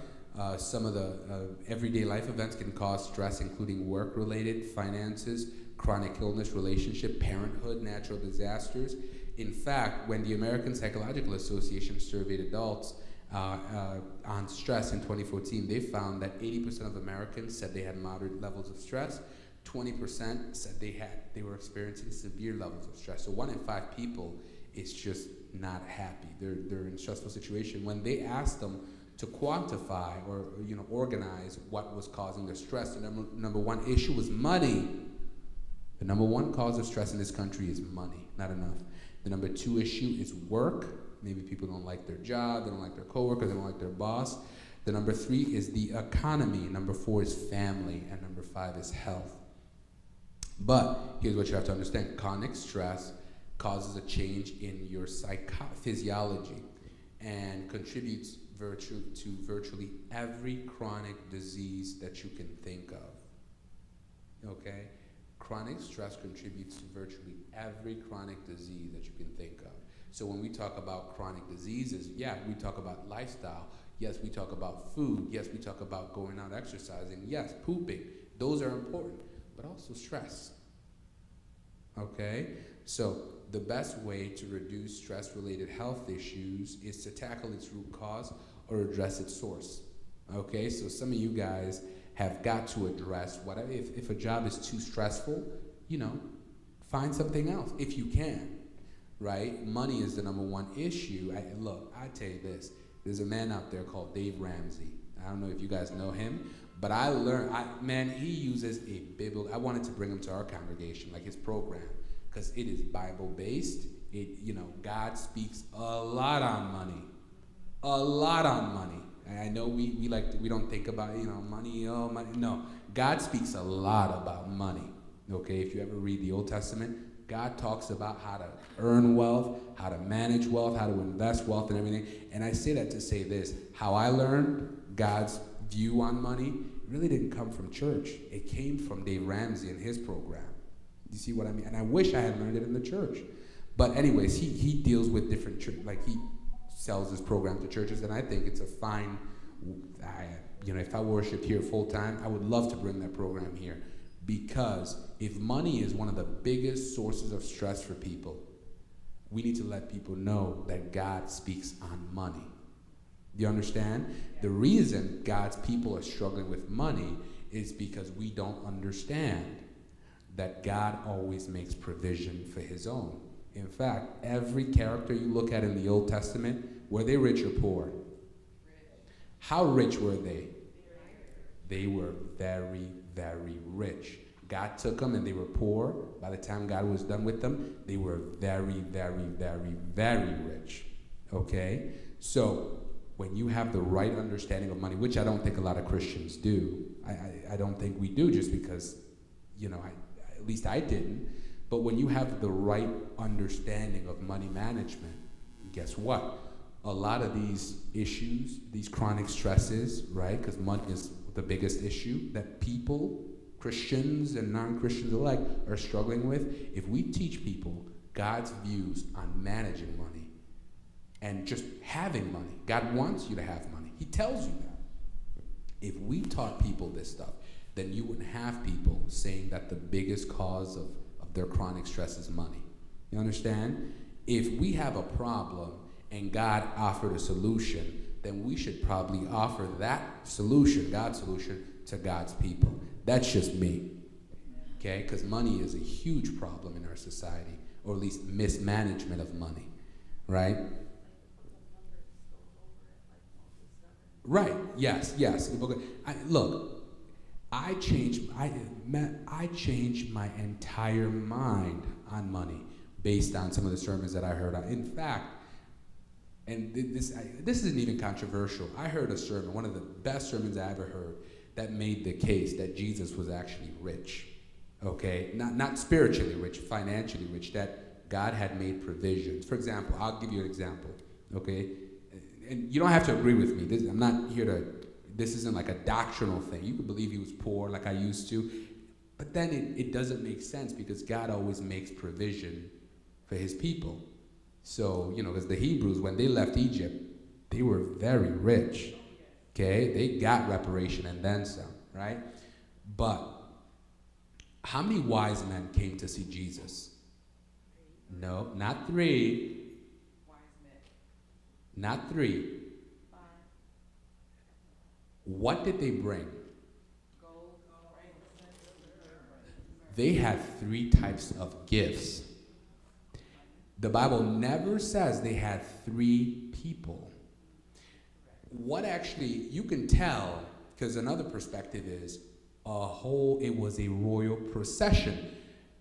some of the everyday life events can cause stress, including work-related, finances, chronic illness, relationship, parenthood, natural disasters. In fact, when the American Psychological Association surveyed adults on stress in 2014, they found that 80% of Americans said they had moderate levels of stress. 20% said they were experiencing severe levels of stress. So 1 in 5 people is just not happy. They're in a stressful situation. When they asked them to quantify or organize what was causing their stress, the number one issue was money. The number one cause of stress in this country is money, not enough. The number 2 issue is work. Maybe people don't like their job, they don't like their coworkers, they don't like their boss. The number 3 is the economy. Number 4 is family, and number 5 is health. But here's what you have to understand. Chronic stress causes a change in your physiology and contributes to virtually every chronic disease that you can think of. Okay? Chronic stress contributes to virtually every chronic disease that you can think of. So when we talk about chronic diseases, yeah, we talk about lifestyle. Yes, we talk about food. Yes, we talk about going out exercising. Yes, pooping. Those are important, but also stress. Okay? So the best way to reduce stress-related health issues is to tackle its root cause or address its source. Okay? So some of you guys have got to address whatever. If a job is too stressful, find something else if you can, right? Money is the number one issue. I tell you this. There's a man out there called Dave Ramsey. I don't know if you guys know him, but I learned, he uses a biblical, I wanted to bring him to our congregation, like his program, because it is Bible-based. God speaks a lot on money. A lot on money. I know we don't think about money, money. No, God speaks a lot about money. Okay, if you ever read the Old Testament, God talks about how to earn wealth, how to manage wealth, how to invest wealth and everything. And I say that to say this, how I learned God's view on money really didn't come from church. It came from Dave Ramsey and his program. You see what I mean? And I wish I had learned it in the church. But anyways, he deals with different church, he sells his program to churches, and I think it's a fine, if I worshiped here full time, I would love to bring that program here, because if money is one of the biggest sources of stress for people, we need to let people know that God speaks on money. Do you understand? The reason God's people are struggling with money is because we don't understand that God always makes provision for his own. In fact, every character you look at in the Old Testament, were they rich or poor? Rich. How rich were they? They were very, very rich. God took them and they were poor. By the time God was done with them, they were very, very, very, very rich. Okay? So, when you have the right understanding of money, which I don't think a lot of Christians do, I don't think we do, just because, at least I didn't. But when you have the right understanding of money management, guess what? A lot of these issues, these chronic stresses, right? Because money is the biggest issue that people, Christians and non-Christians alike, are struggling with. If we teach people God's views on managing money and just having money, God wants you to have money. He tells you that. If we taught people this stuff, then you wouldn't have people saying that the biggest cause of their chronic stress is money. You understand? If we have a problem and God offered a solution, then we should probably offer that solution, God's solution, to God's people. That's just me. Okay? Because money is a huge problem in our society, or at least mismanagement of money. Right? Right. Yes. Look, I changed my entire mind on money based on some of the sermons that I heard. In fact, and this isn't even controversial. I heard a sermon, one of the best sermons I ever heard, that made the case that Jesus was actually rich. Okay? Not spiritually rich, financially rich, that God had made provisions. For example, I'll give you an example. Okay? And you don't have to agree with me. I'm not here to, this isn't like a doctrinal thing. You could believe he was poor like I used to, but then it doesn't make sense because God always makes provision for his people. So, because the Hebrews, when they left Egypt, they were very rich. Okay? They got reparation and then some, right? But how many wise men came to see Jesus? No, not 3. Not 3. What did they bring? They had 3 types of gifts. The Bible never says they had 3 people. What actually, you can tell, because another perspective is, it was a royal procession.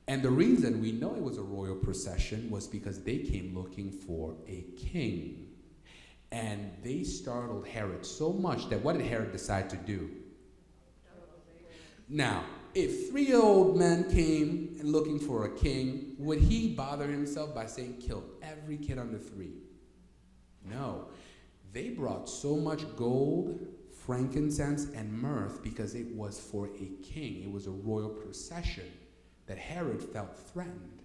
And the reason we know it was a royal procession was because they came looking for a king. And they startled Herod so much that what did Herod decide to do? Now, if 3 old men came and looking for a king, would he bother himself by saying, kill every kid under 3? No. They brought so much gold, frankincense, and myrrh because it was for a king. It was a royal procession that Herod felt threatened.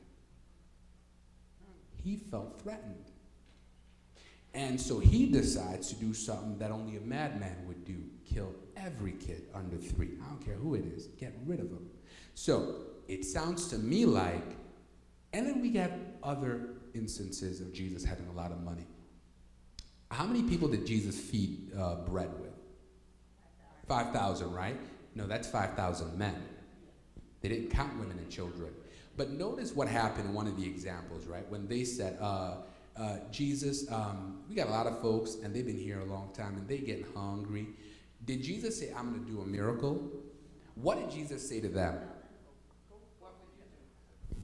He felt threatened. And so he decides to do something that only a madman would do. Kill every kid under 3. I don't care who it is. Get rid of them. So it sounds to me like, and then we get other instances of Jesus having a lot of money. How many people did Jesus feed bread with? 5,000, right? No, that's 5,000 men. They didn't count women and children. But notice what happened in one of the examples, right? When they said, Jesus, we got a lot of folks, and they've been here a long time, and they getting hungry. Did Jesus say, I'm going to do a miracle? What did Jesus say to them?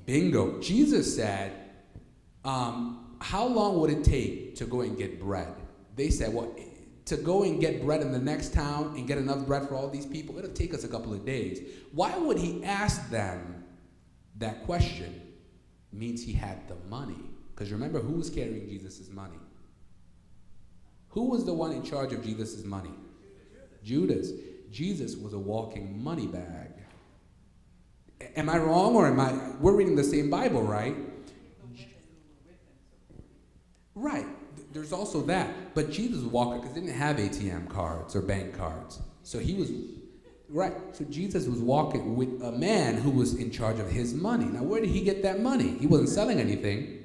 Bingo. Jesus said, how long would it take to go and get bread? They said, well, to go and get bread in the next town and get enough bread for all these people, it'll take us a couple of days. Why would he ask them that question? It means he had the money. Because remember, who was carrying Jesus' money? Who was the one in charge of Jesus' money? Judas. Jesus was a walking money bag. Am I wrong, or we're reading the same Bible, right? Right. There's also that. But Jesus was walking because he didn't have ATM cards or bank cards. So he was, right. So Jesus was walking with a man who was in charge of his money. Now, where did he get that money? He wasn't selling anything.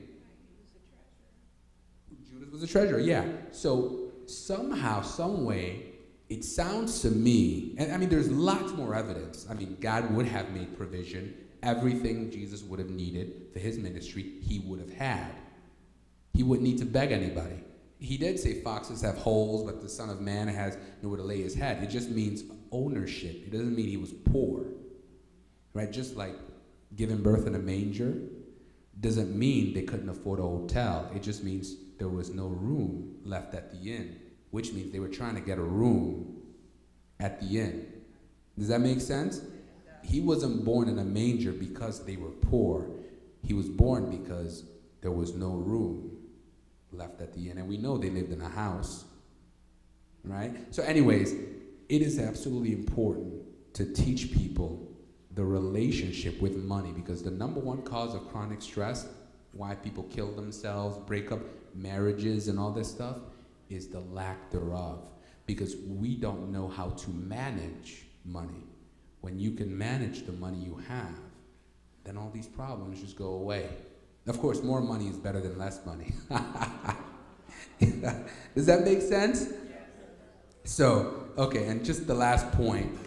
Judas was a treasurer, yeah. So somehow, some way, it sounds to me, and I mean, there's lots more evidence. I mean, God would have made provision. Everything Jesus would have needed for his ministry, he would have had. He wouldn't need to beg anybody. He did say foxes have holes, but the Son of Man has nowhere to lay his head. It just means ownership. It doesn't mean he was poor, right? Just like giving birth in a manger doesn't mean they couldn't afford a hotel. It just means there was no room left at the inn, which means they were trying to get a room at the inn. Does that make sense? He wasn't born in a manger because they were poor. He was born because there was no room left at the inn, and we know they lived in a house, right? So anyways, it is absolutely important to teach people the relationship with money, because the number one cause of chronic stress, why people kill themselves, break up marriages and all this stuff, is the lack thereof. Because we don't know how to manage money. When you can manage the money you have, then all these problems just go away. Of course, more money is better than less money. Does that make sense? So, okay, and just the last point,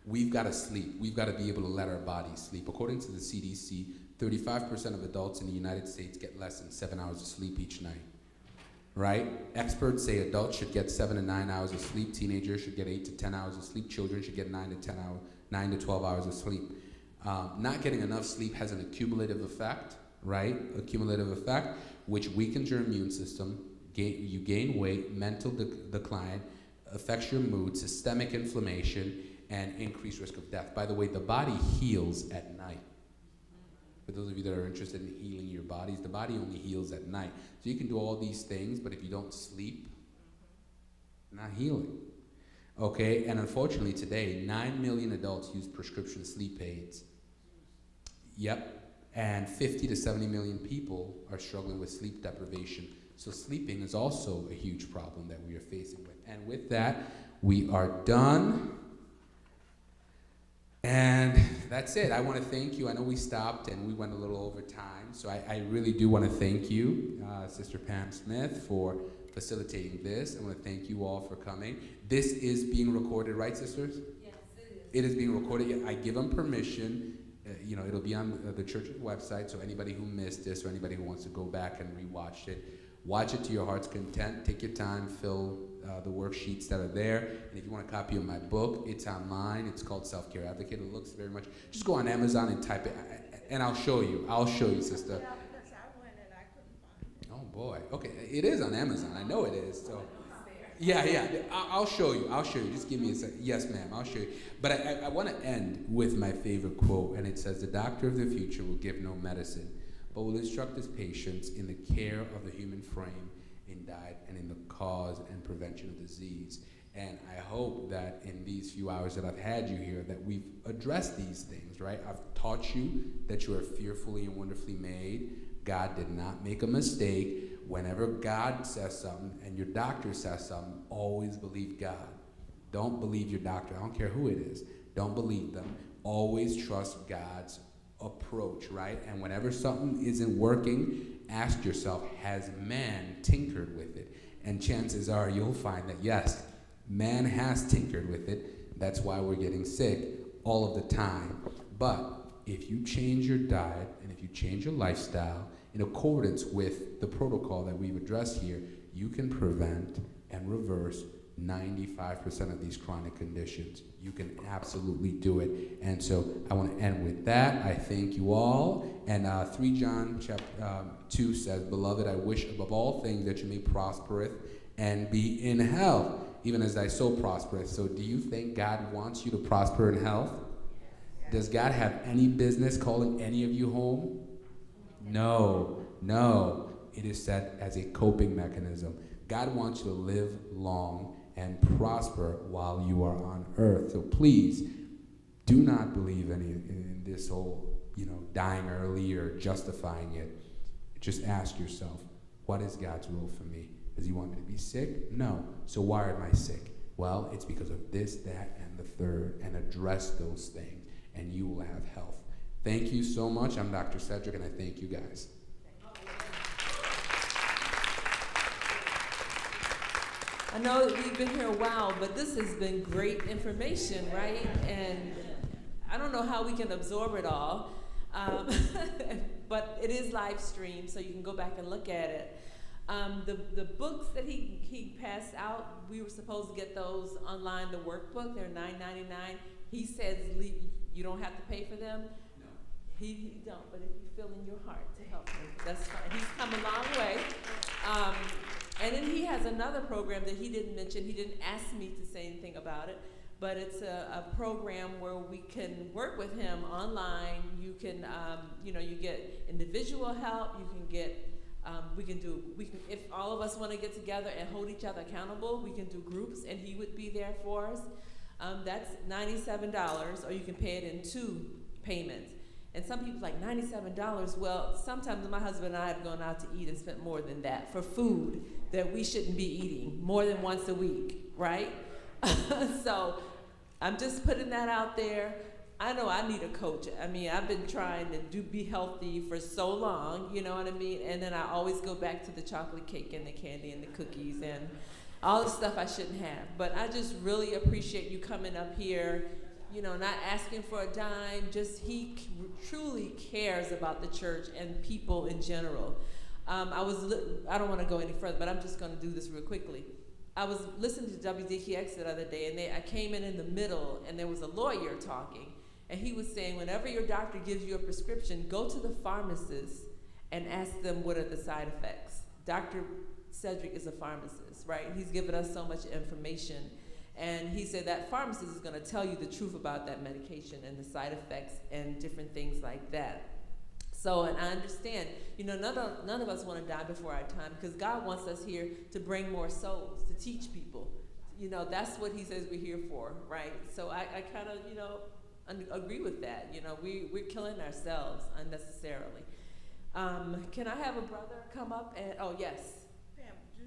we've got to sleep. We've got to be able to let our bodies sleep. According to the CDC, 35% of adults in the United States get less than 7 hours of sleep each night, right? Experts say adults should get 7 to 9 hours of sleep. Teenagers should get 8 to 10 hours of sleep. Children should get 9 to 12 hours of sleep. Not getting enough sleep has an accumulative effect, right? Accumulative effect, which weakens your immune system. You gain weight, mental decline, affects your mood, systemic inflammation, and increased risk of death. By the way, the body heals at night. For those of you that are interested in healing your bodies, the body only heals at night. So you can do all these things, but if you don't sleep, not healing. Okay, and unfortunately today, 9 million adults use prescription sleep aids. Yep, and 50 to 70 million people are struggling with sleep deprivation. So sleeping is also a huge problem that we are facing with. And with that, we are done. And that's it. I want to thank you. I know we stopped and we went a little over time, so I really do want to thank you, Sister Pam Smith, for facilitating this. I want to thank you all for coming. This is being recorded, right, sisters? Yes, it is. It is being recorded. I give them permission. It'll be on the church's website, so anybody who missed this or anybody who wants to go back and rewatch it, watch it to your heart's content. Take your time, fill the worksheets that are there. And if you want a copy of my book, it's online. It's called Selfcare Advocate. It looks very much, just go on Amazon and type it, and I'll show you. I'll show you, sister. Oh boy. Okay, it is on Amazon. I know it is. So, yeah. I'll show you. Just give me a second. Yes, ma'am. I'll show you. But I want to end with my favorite quote, and it says, "The doctor of the future will give no medicine, but will instruct his patients in the care of the human frame, in diet, and in the cause and prevention of disease." And I hope that in these few hours that I've had you here, that we've addressed these things, right? I've taught you that you are fearfully and wonderfully made. God did not make a mistake. Whenever God says something and your doctor says something, always believe God. Don't believe your doctor. I don't care who it is. Don't believe them. Always trust God's approach, right? And whenever something isn't working, ask yourself, has man tinkered with it? And chances are you'll find that yes, man has tinkered with it. That's why we're getting sick all of the time. But if you change your diet and if you change your lifestyle in accordance with the protocol that we've addressed here, you can prevent and reverse 95% of these chronic conditions. You can absolutely do it. And so I want to end with that. I thank you all. And 3 John chapter 2 says, "Beloved, I wish above all things that you may prospereth and be in health, even as thy soul prospereth." So do you think God wants you to prosper in health? Does God have any business calling any of you home? No. It is set as a coping mechanism. God wants you to live long and prosper while you are on earth. So please, do not believe in this whole, dying early or justifying it. Just ask yourself, what is God's will for me? Does he want me to be sick? No. So why am I sick? Well, it's because of this, that, and the third, and address those things, and you will have health. Thank you so much. I'm Dr. Cedrick, and I thank you guys. I know that we've been here a while, but this has been great information, right? And I don't know how we can absorb it all, but it is live streamed, so you can go back and look at it. The books that he passed out, we were supposed to get those online, the workbook. They're $9.99. He says you don't have to pay for them. No. He don't, but if you feel in your heart to help him, that's fine. He's come a long way. And then he has another program that he didn't mention. He didn't ask me to say anything about it, but it's a program where we can work with him online. You can, you get individual help. You can get If all of us want to get together and hold each other accountable, we can do groups, and he would be there for us. That's $97, or you can pay it in 2 payments. And some people like $97. Well, sometimes my husband and I have gone out to eat and spent more than that for food that we shouldn't be eating more than once a week, right? So I'm just putting that out there. I know I need a coach. I mean, I've been trying to be healthy for so long, you know what I mean? And then I always go back to the chocolate cake and the candy and the cookies and all the stuff I shouldn't have. But I just really appreciate you coming up here, you know, not asking for a dime, just truly cares about the church and people in general. I don't want to go any further, but I'm just going to do this real quickly. I was listening to WDKX the other day, and I came in the middle, and there was a lawyer talking, and he was saying, whenever your doctor gives you a prescription, go to the pharmacist and ask them what are the side effects. Dr. Cedrick is a pharmacist, right? He's given us so much information. And he said that pharmacist is going to tell you the truth about that medication and the side effects and different things like that. So, and I understand, you know, none of us want to die before our time, because God wants us here to bring more souls, to teach people. You know, that's what he says we're here for, right? So I kind of, you know, agree with that. You know, we're killing ourselves unnecessarily. Can I have a brother come up and, oh, yes. Pam, do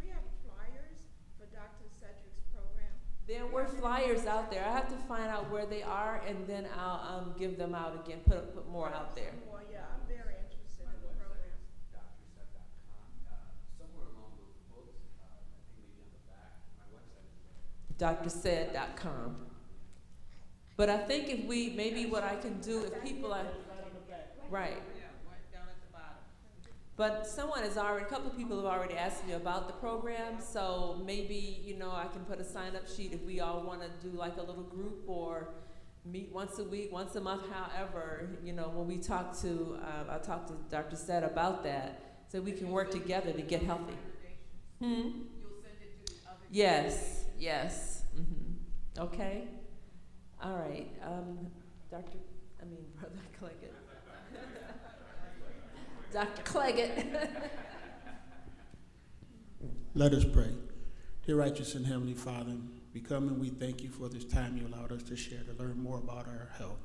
we have flyers for Dr. Cedrick's program? There were flyers out there. I have to find out where they are, and then I'll give them out again, put more out there. More, yeah, I'm very interested in the program. Somewhere along those books, I think maybe on the back, my website is drsaid.com. But I think if maybe what I can do, if people are, right. But a couple of people have already asked me about the program, so maybe, you know, I can put a sign-up sheet if we all want to do like a little group or meet once a week, once a month, however, you know, when we talk to, I'll talk to Dr. Seth about that, so we can work together to get healthy. You'll send it to the other Yes. Mm-hmm. Okay. All right. Brother Cleggett. Dr. Cleggett. Let us pray. Dear righteous and heavenly Father, we come and we thank you for this time you allowed us to share, to learn more about our health.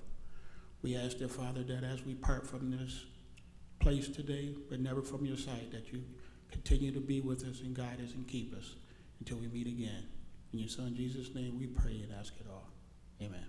We ask, dear Father, that as we part from this place today, but never from your sight, that you continue to be with us and guide us and keep us until we meet again. In your Son Jesus' name we pray and ask it all. Amen.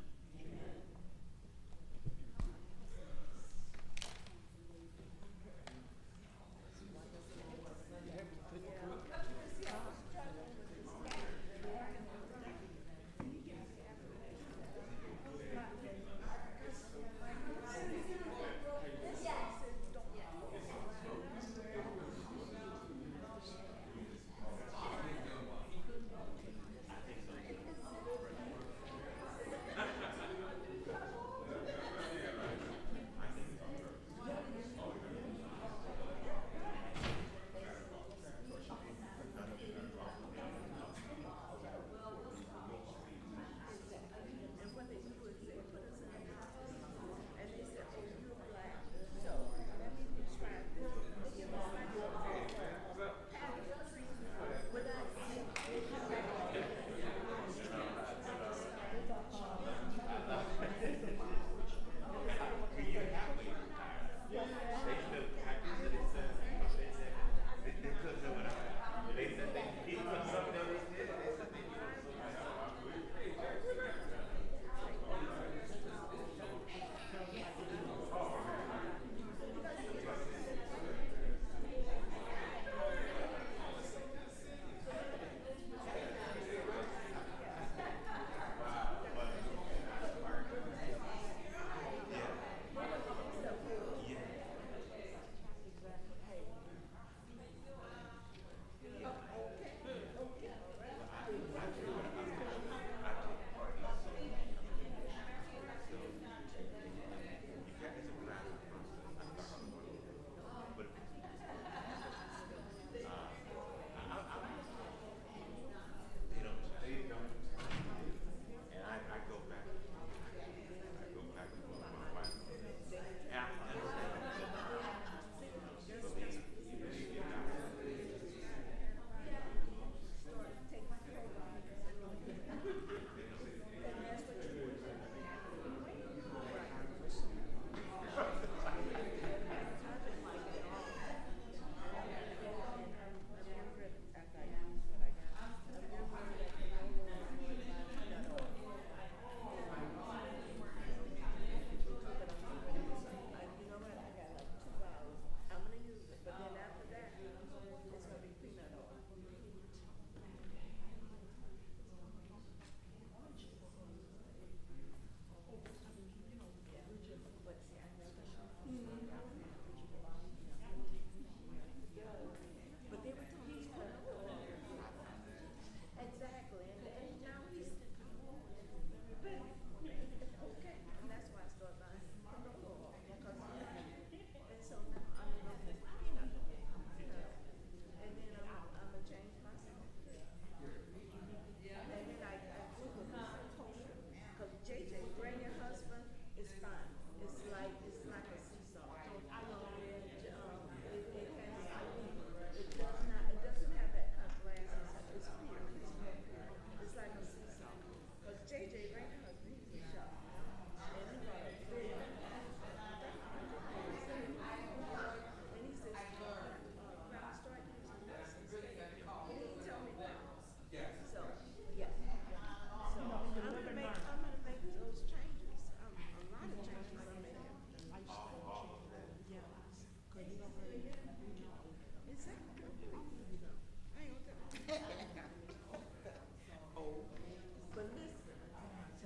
But listen,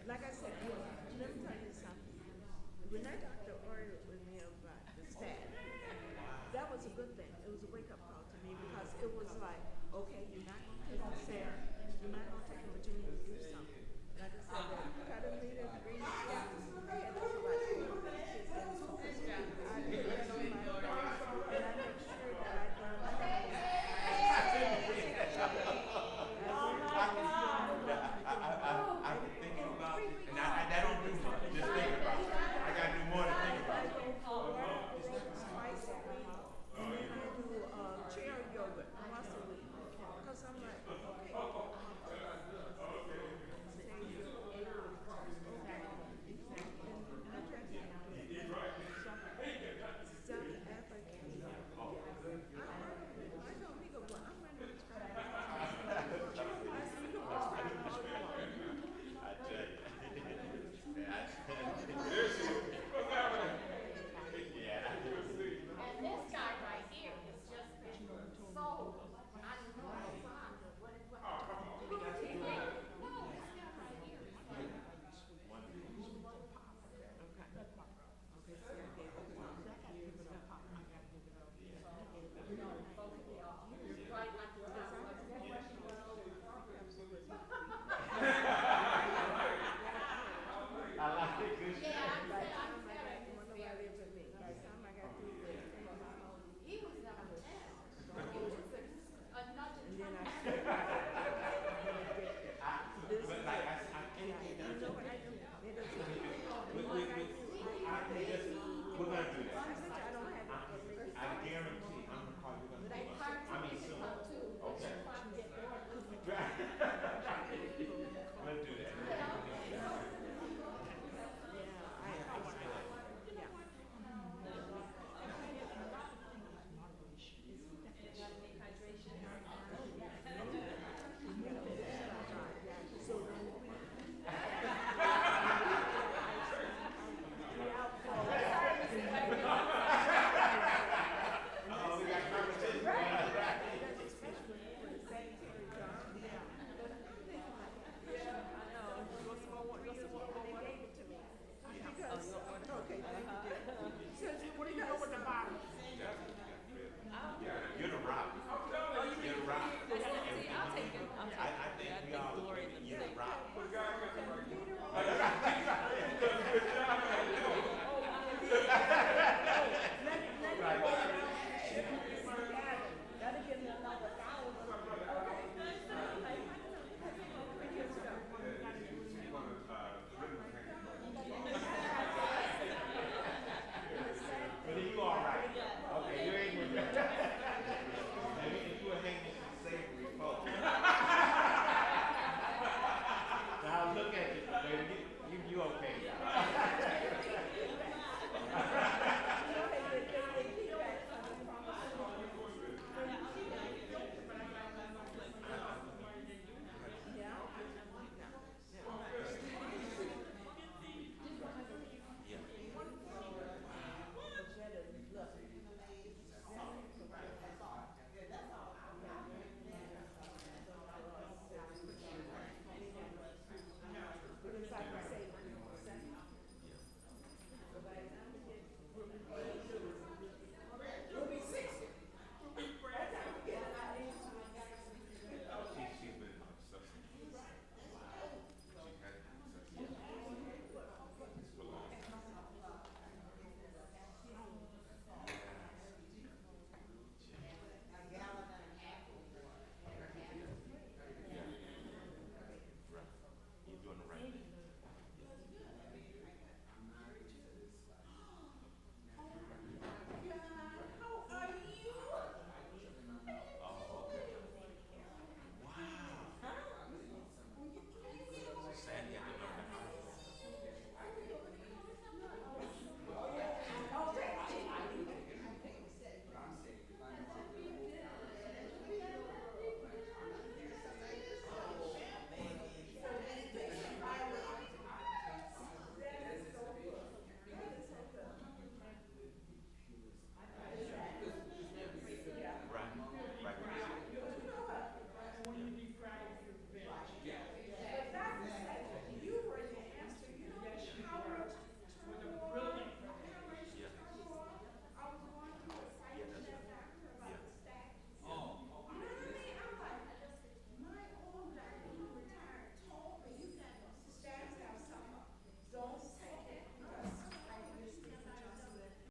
like I said, let me tell you something. When that doctor ordered with me about the staff, that was a good thing. It was a wake-up call to me because it was like, okay, you're not going to take the staff, you're not going